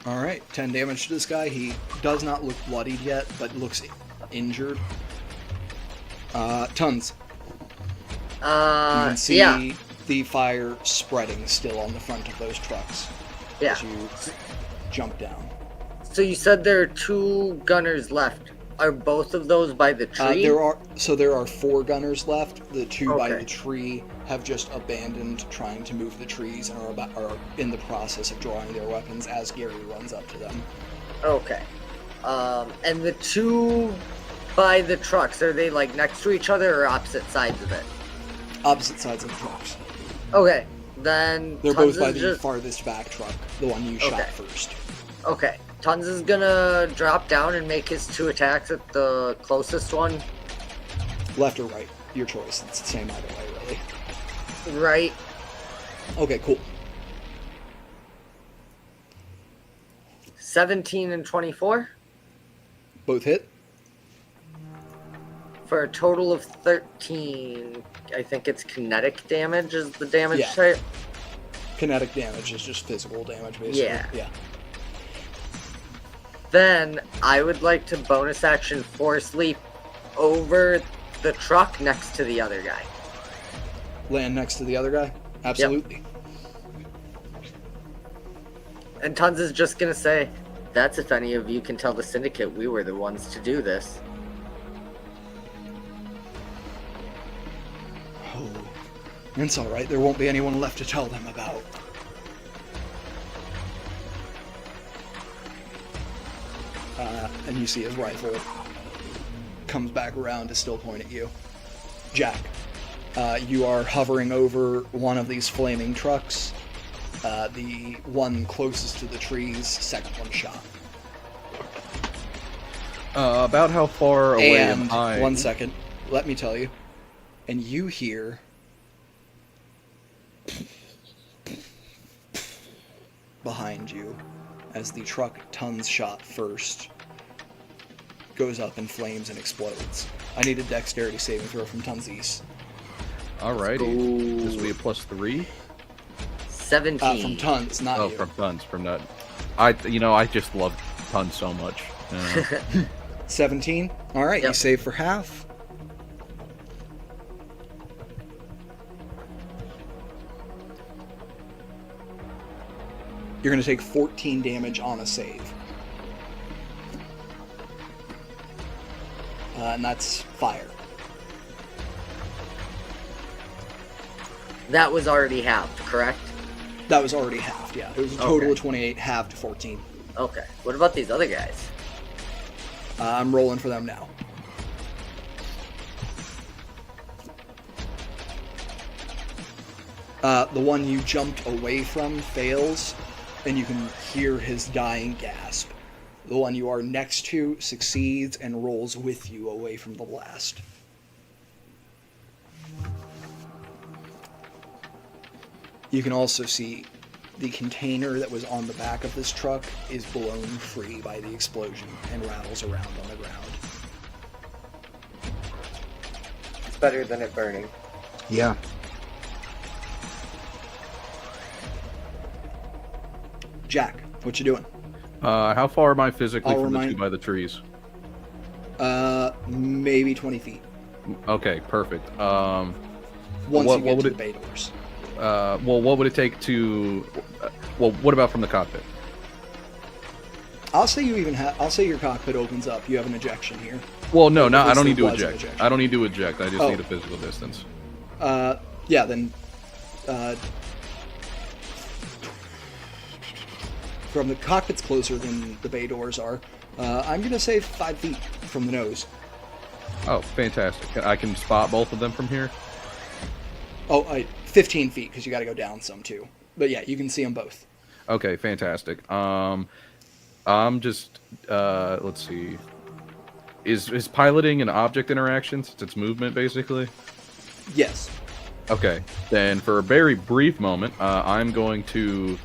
Speaker 1: All right, 10 damage to this guy. He does not look bloodied yet, but looks injured. Tons. You can see the fire spreading still on the front of those trucks as you jump down.
Speaker 2: So you said there are 2 gunners left. Are both of those by the tree?
Speaker 1: There are 4 gunners left. The 2 by the tree have just abandoned trying to move the trees and are in the process of drawing their weapons as Gary runs up to them.
Speaker 2: Okay. And the 2 by the trucks, are they like next to each other or opposite sides of it?
Speaker 1: Opposite sides of the trucks.
Speaker 2: Okay, then
Speaker 1: They're
Speaker 2: Tons
Speaker 1: both by
Speaker 2: is
Speaker 1: the farthest back truck, the one you shot first.
Speaker 2: Okay, Tons is gonna drop down and make his 2 attacks at the closest one.
Speaker 1: Left or right? Your choice. It's the same either way, really.
Speaker 2: Right.
Speaker 1: Okay, cool.
Speaker 2: 17 and 24
Speaker 1: Both hit.
Speaker 2: for a total of 13. I think it's kinetic damage is the damage
Speaker 1: Yeah.
Speaker 2: type.
Speaker 1: Kinetic damage is just physical damage, basically.
Speaker 2: Yeah. Then I would like to bonus action Force Leap over the truck next to the other guy.
Speaker 1: Land next to the other guy? Absolutely.
Speaker 2: And Tons is just gonna say, that's if any of you can tell the Syndicate we were the ones to do this.
Speaker 1: Oh, it's alright. There won't be anyone left to tell them about. And you see his rifle comes back around to still point at you. Jack, you are hovering over one of these flaming trucks. The one closest to the trees, second one shot.
Speaker 3: About how far away am
Speaker 1: And
Speaker 3: I?
Speaker 1: 1 second, let me tell you. And you hear behind you as the truck Tons shot first goes up in flames and explodes. I need a dexterity saving throw from Tunsies.
Speaker 3: Alrighty. This will be a +3.
Speaker 2: 17.
Speaker 1: From Tons, not
Speaker 3: Oh,
Speaker 1: you.
Speaker 3: from tons, from that. I just love tons so much.
Speaker 1: 17. All right, you
Speaker 2: Yep.
Speaker 1: save for half. You're going to take 14 damage on a save. And that's fire.
Speaker 2: That was already halved, correct?
Speaker 1: That was already halved, yeah. It was a total
Speaker 2: Okay.
Speaker 1: of 28, halved to 14.
Speaker 2: Okay. What about these other guys?
Speaker 1: I'm rolling for them now. The one you jumped away from fails, and you can hear his dying gasp. The one you are next to succeeds and rolls with you away from the blast. You can also see the container that was on the back of this truck is blown free by the explosion and rattles around on the ground.
Speaker 2: It's better than it burning.
Speaker 4: Yeah.
Speaker 1: Jack, what you doing?
Speaker 3: How far am I physically
Speaker 1: I'll
Speaker 3: from the
Speaker 1: remind-
Speaker 3: two by the trees?
Speaker 1: Maybe 20 feet.
Speaker 3: Okay, perfect.
Speaker 1: Once
Speaker 3: What
Speaker 1: you get
Speaker 3: would
Speaker 1: to
Speaker 3: it-
Speaker 1: the bay doors.
Speaker 3: Well, what would it take to? Well, what about from the cockpit?
Speaker 1: I'll say you even have. I'll say your cockpit opens up. You have an ejection here.
Speaker 3: Well, no,
Speaker 1: At
Speaker 3: I
Speaker 1: least
Speaker 3: don't need
Speaker 1: there
Speaker 3: to
Speaker 1: was an
Speaker 3: eject.
Speaker 1: ejection.
Speaker 3: I don't need to eject. I just
Speaker 1: Oh.
Speaker 3: need a physical distance.
Speaker 1: Yeah. Then, from the cockpit's closer than the bay doors are. I'm gonna say 5 feet from the nose.
Speaker 3: Oh, fantastic! I can spot both of them from here.
Speaker 1: Oh, 15 feet because you got to go down some too. But yeah, you can see them both.
Speaker 3: Okay, fantastic. I'm just let's see. Is piloting an object interaction since it's movement basically?
Speaker 1: Yes.
Speaker 3: Okay, then for a very brief moment, I'm going to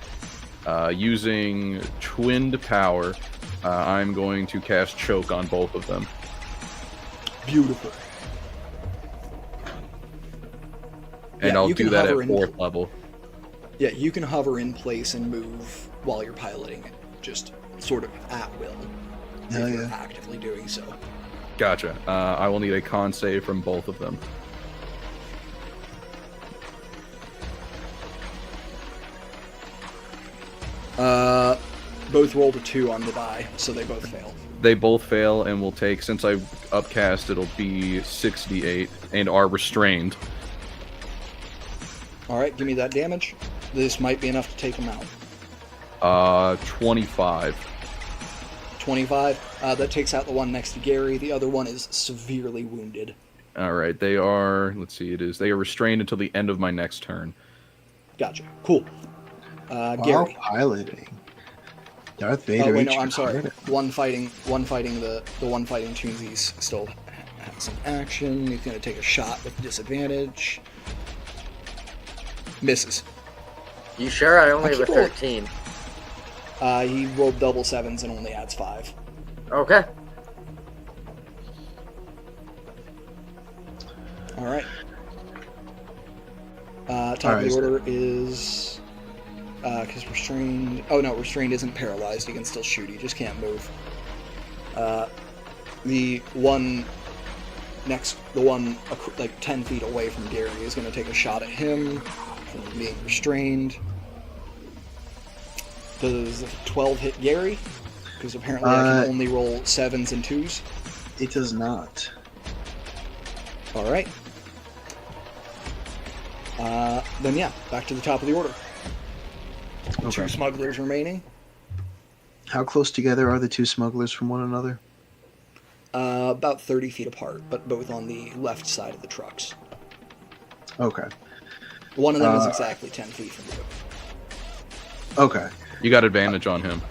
Speaker 3: using twinned power. I'm going to cast choke on both of them.
Speaker 1: Beautiful.
Speaker 3: And
Speaker 1: Yeah,
Speaker 3: I'll
Speaker 1: you
Speaker 3: do
Speaker 1: can
Speaker 3: that at
Speaker 1: hover in-
Speaker 3: 4th level.
Speaker 1: Yeah, you can hover in place and move while you're piloting it, just sort of at will.
Speaker 4: Hell
Speaker 1: if you're
Speaker 4: yeah.
Speaker 1: actively doing so.
Speaker 3: Gotcha. I will need a con save from both of them.
Speaker 1: Both rolled a 2 on the die, so they both fail.
Speaker 3: They both fail and will take, since I upcast, it'll be 6d8 and are restrained.
Speaker 1: Alright, give me that damage. This might be enough to take them out.
Speaker 3: 25.
Speaker 1: 25. That takes out the one next to Gary. The other one is severely wounded.
Speaker 3: All right, they are. Let's see. They are restrained until the end of my next turn.
Speaker 1: Gotcha. Cool.
Speaker 4: While
Speaker 1: Gary.
Speaker 4: piloting, Darth Vader.
Speaker 1: Oh wait, no,
Speaker 4: ain't
Speaker 1: I'm
Speaker 4: you
Speaker 1: sorry.
Speaker 4: hard?
Speaker 1: One fighting the one fighting Toonsies still It's an action. He's going to take a shot with disadvantage. Misses.
Speaker 2: You sure? I only
Speaker 1: I
Speaker 2: have a
Speaker 1: keep rolling.
Speaker 2: 13.
Speaker 1: He rolled double sevens and only adds 5.
Speaker 2: Okay.
Speaker 1: All right. Top
Speaker 4: All
Speaker 1: of
Speaker 4: right,
Speaker 1: the order is because restrained. Oh no, restrained isn't paralyzed. He can still shoot. He just can't move. The one like 10 feet away from Gary is going to take a shot at him from being restrained. Does 12 hit Gary? Because apparently I can only roll 7s and 2s.
Speaker 4: It does not.
Speaker 1: All right. Then yeah, back to the top of the order.
Speaker 4: Okay.
Speaker 1: 2 smugglers remaining.
Speaker 4: How close together are the 2 smugglers from one another?
Speaker 1: About 30 feet apart, but both on the left side of the trucks.
Speaker 4: Okay.
Speaker 1: One of them is exactly 10 feet from you.
Speaker 4: Okay.
Speaker 3: You got advantage on him.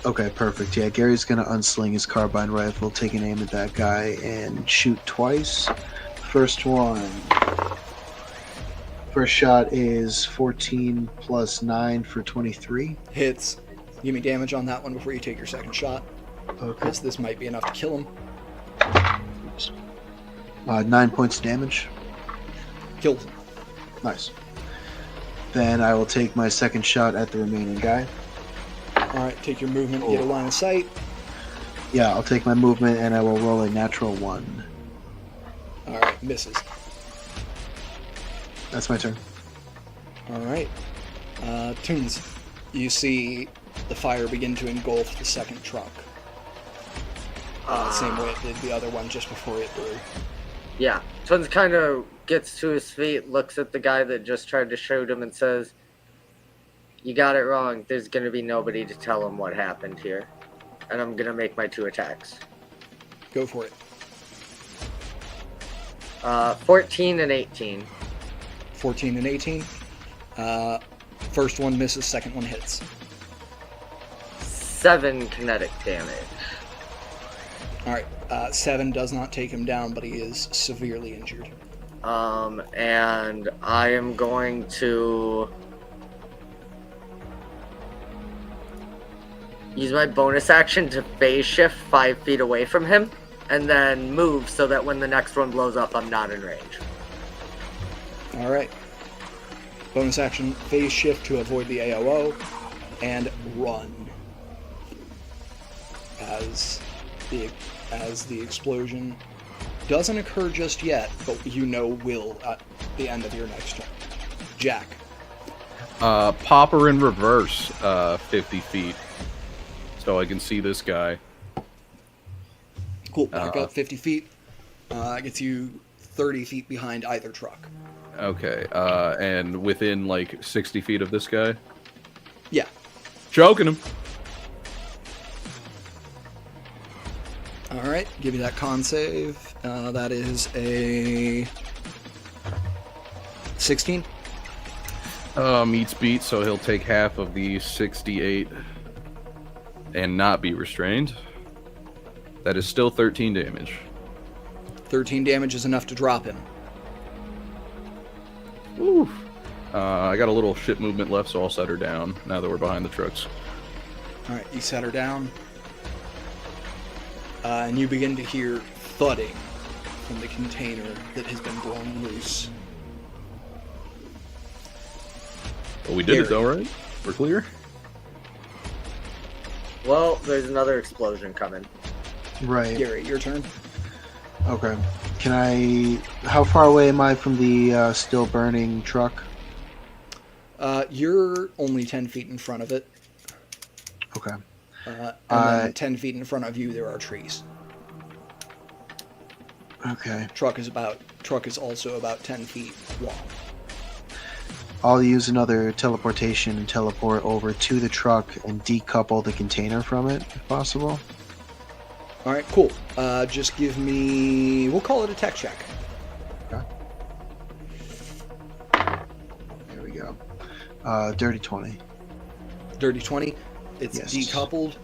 Speaker 4: Okay, perfect. Yeah, Gary's gonna unsling his carbine rifle, take an aim at that guy, and shoot twice. First shot is 14 plus 9 for 23.
Speaker 1: Hits. Give me damage on that one before you take your second shot.
Speaker 4: Okay.
Speaker 1: Because this might be enough to kill him.
Speaker 4: 9 points of damage.
Speaker 1: Kills him.
Speaker 4: Nice. Then I will take my second shot at the remaining guy.
Speaker 1: Alright, take your movement, get a line of sight.
Speaker 4: Yeah, I'll take my movement and I will roll a natural 1.
Speaker 1: Alright, misses.
Speaker 4: That's my turn.
Speaker 1: Alright. Toons, you see the fire begin to engulf the second truck. Same way it did the other one just before it blew.
Speaker 2: Yeah. Tuns kind of gets to his feet, looks at the guy that just tried to shoot him, and says, "You got it wrong. There's going to be nobody to tell him what happened here. And I'm going to make my 2 attacks."
Speaker 1: Go for it.
Speaker 2: 14 and 18.
Speaker 1: 14 and 18. First one misses, second one hits.
Speaker 2: 7 kinetic damage.
Speaker 1: Alright, 7 does not take him down, but he is severely injured.
Speaker 2: And I am going to use my bonus action to phase shift 5 feet away from him, and then move so that when the next one blows up, I'm not in range.
Speaker 1: Alright. Bonus action, phase shift to avoid the AOO, and run. As the explosion doesn't occur just yet, but you know will at the end of your next turn. Jack.
Speaker 3: Popper in reverse, 50 feet. So I can see this guy.
Speaker 1: Cool, back up 50 feet. Gets you 30 feet behind either truck.
Speaker 3: Okay, and within like 60 feet of this guy?
Speaker 1: Yeah.
Speaker 3: Choking him.
Speaker 1: Alright, give you that con save. That is a 16.
Speaker 3: Meets beat, so he'll take half of the 68 and not be restrained. That is still 13 damage.
Speaker 1: 13 damage is enough to drop him.
Speaker 3: Woo. I got a little ship movement left, so I'll set her down now that we're behind the trucks.
Speaker 1: Alright, you set her down. And you begin to hear thudding from the container that has been blown loose.
Speaker 3: Well, we did it though, right? We're clear?
Speaker 2: Well, there's another explosion coming.
Speaker 4: Right.
Speaker 1: Gary, your turn.
Speaker 4: Okay. Can I... How far away am I from the still burning truck?
Speaker 1: You're only 10 feet in front of it.
Speaker 4: Okay.
Speaker 1: And then 10 feet in front of you, there are trees.
Speaker 4: Okay.
Speaker 1: Truck is also about 10 feet long.
Speaker 4: I'll use another teleportation and teleport over to the truck and decouple the container from it, if possible.
Speaker 1: Alright, cool. Just give me... We'll call it a tech check.
Speaker 4: Okay. There we go. Dirty 20.
Speaker 1: Dirty 20. It's
Speaker 4: Yes.
Speaker 1: decoupled.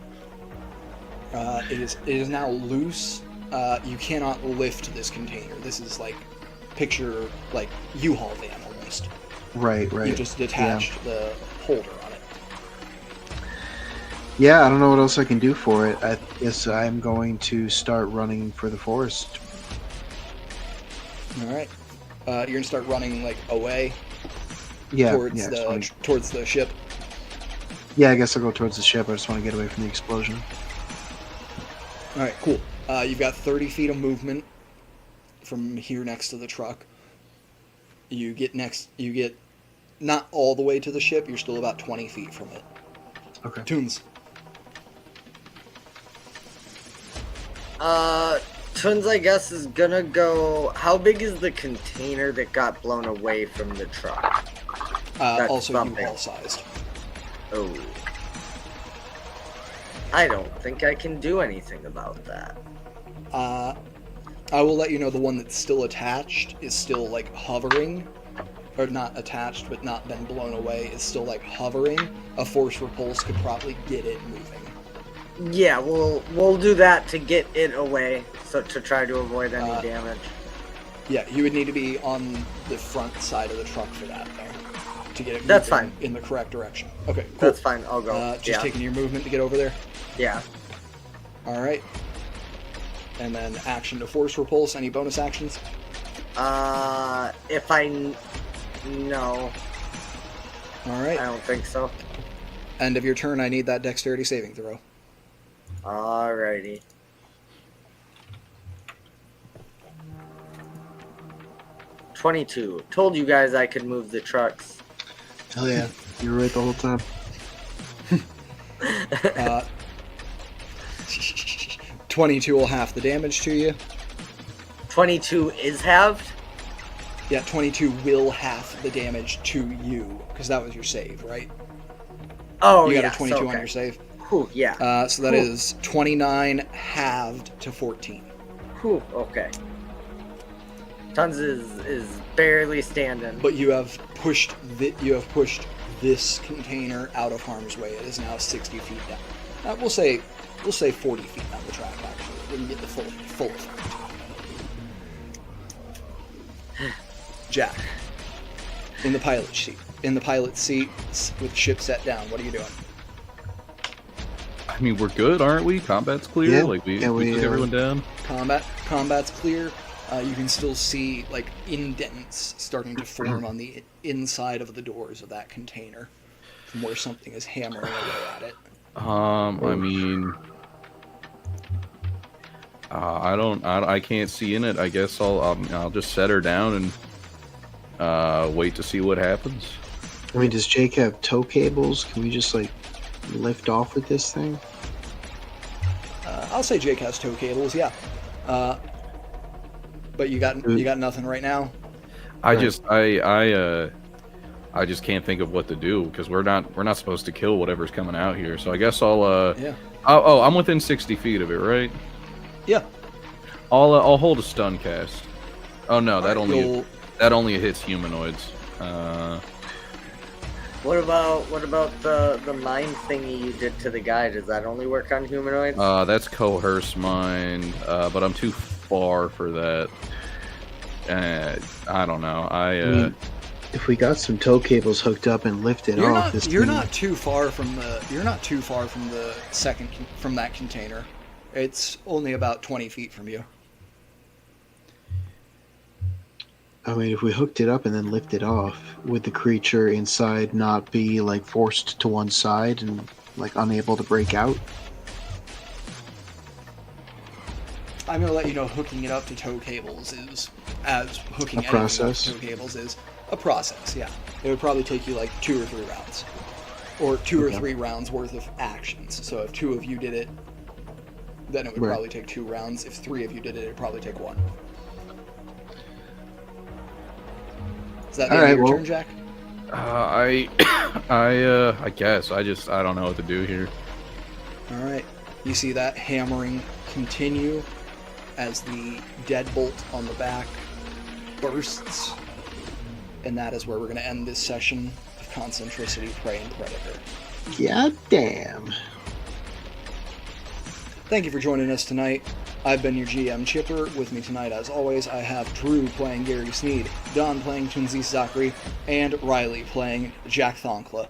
Speaker 1: It is now loose. You cannot lift this container. This is like, picture like U-Haul van almost.
Speaker 4: Right.
Speaker 1: You just detached the holder on it.
Speaker 4: Yeah, I don't know what else I can do for it. I guess I'm going to start running for the forest.
Speaker 1: All right. You're gonna start running like away
Speaker 4: Towards
Speaker 1: towards the ship.
Speaker 4: Yeah, I guess I'll go towards the ship. I just want to get away from the explosion.
Speaker 1: All right, cool. You've got 30 feet of movement from here next to the truck. You get not all the way to the ship. You're still about 20 feet from it.
Speaker 4: Okay.
Speaker 1: Toons.
Speaker 2: Twins, I guess, is gonna go. How big is the container that got blown away from the truck?
Speaker 1: Also
Speaker 2: bumping.
Speaker 1: U-Haul sized.
Speaker 2: Oh. I don't think I can do anything about that.
Speaker 1: I will let you know the one that's still attached is still like hovering, or not attached but not been blown away, is still like hovering. A force repulse could probably get it moving.
Speaker 2: Yeah, we'll do that to get it away, so to try to avoid any damage.
Speaker 1: Yeah, you would need to be on the front side of the truck for that, though, to get it
Speaker 2: That's
Speaker 1: moving
Speaker 2: fine.
Speaker 1: in the correct direction. Okay, cool.
Speaker 2: That's fine. I'll go.
Speaker 1: Just taking your movement to get over there.
Speaker 2: Yeah.
Speaker 1: All right. And then action to force repulse. Any bonus actions?
Speaker 2: If I no,
Speaker 1: All right.
Speaker 2: I don't think so.
Speaker 1: End of your turn. I need that dexterity saving throw.
Speaker 2: Alrighty. $22. Told you guys I could move the trucks.
Speaker 4: Hell yeah, you were right the whole time.
Speaker 1: 22 will half the damage to you.
Speaker 2: 22 is halved?
Speaker 1: Yeah, 22 will half the damage to you, because that was your save, right?
Speaker 2: Oh,
Speaker 1: You
Speaker 2: yeah.
Speaker 1: got a 22 on your save.
Speaker 2: Whew, yeah.
Speaker 1: So that is 29 halved to 14.
Speaker 2: Whew, okay. Tons is barely standing.
Speaker 1: But you have pushed this container out of harm's way. It is now 60 feet down. We'll say 40 feet down the track. Actually, it didn't get the full effect. Jack, in the pilot seat. In the pilot seat with the ship set down. What are you doing?
Speaker 3: I mean, we're good, aren't we? Combat's clear.
Speaker 4: Yeah.
Speaker 3: Like we
Speaker 4: Yeah, we,
Speaker 3: took everyone down.
Speaker 1: Combat's clear. You can still see like indents starting to form on the inside of the doors of that container from where something is hammering away at it.
Speaker 3: I mean, I can't see in it. I guess I'll just set her down and wait to see what happens.
Speaker 4: I mean, does Jake have tow cables? Can we just like lift off with this thing?
Speaker 1: I'll say Jake has tow cables, yeah. But you got nothing right now.
Speaker 3: I just can't think of what to do because we're not supposed to kill whatever's coming out here. So I guess I'll
Speaker 1: Yeah.
Speaker 3: I'm within 60 feet of it, right?
Speaker 1: Yeah.
Speaker 3: I'll hold a stun cast. Oh no, that
Speaker 1: Alright,
Speaker 3: only hits humanoids.
Speaker 2: What about the mind thingy you did to the guy? Does that only work on humanoids?
Speaker 3: That's coerce mind, but I'm too far for that. I don't know.
Speaker 4: I mean, if we got some tow cables hooked up and lifted off,
Speaker 1: you're not too far from the second from that container. It's only about 20 feet from you.
Speaker 4: I mean, if we hooked it up and then lifted off, would the creature inside not be like forced to one side and like unable to break out?
Speaker 1: I'm gonna let you know hooking it up to tow cables is as hooking
Speaker 4: A
Speaker 1: anything up
Speaker 4: process?
Speaker 1: to tow cables is a process. Yeah, it would probably take you like 2 or 3 rounds, or 2 or 3 rounds worth of actions. So if 2 of you did it, then it would
Speaker 4: Right.
Speaker 1: probably take 2 rounds. If 3 of you did it, it'd probably take 1. Is that the end of your turn, Jack?
Speaker 3: I guess I don't know what to do here.
Speaker 1: All right. You see that hammering continue as the deadbolt on the back bursts, and that is where we're going to end this session of Concentricity, Prey, and Predator.
Speaker 4: God damn.
Speaker 1: Thank you for joining us tonight. I've been your GM Chipper. With me tonight, as always, I have Drew playing Gary Sneed, Don playing Twinsies Zachary, and Riley playing Jack Thonkla.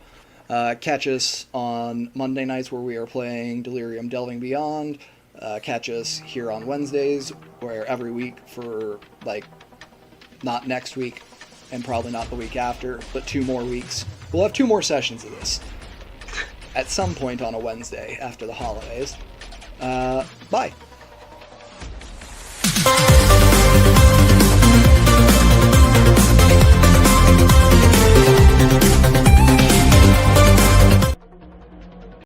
Speaker 1: Catch us on Monday nights where we are playing Delirium Delving Beyond. Catch us here on Wednesdays, where every week for, like, not next week, and probably not the week after, but 2 more weeks. We'll have 2 more sessions of this at some point on a Wednesday after the holidays. Bye.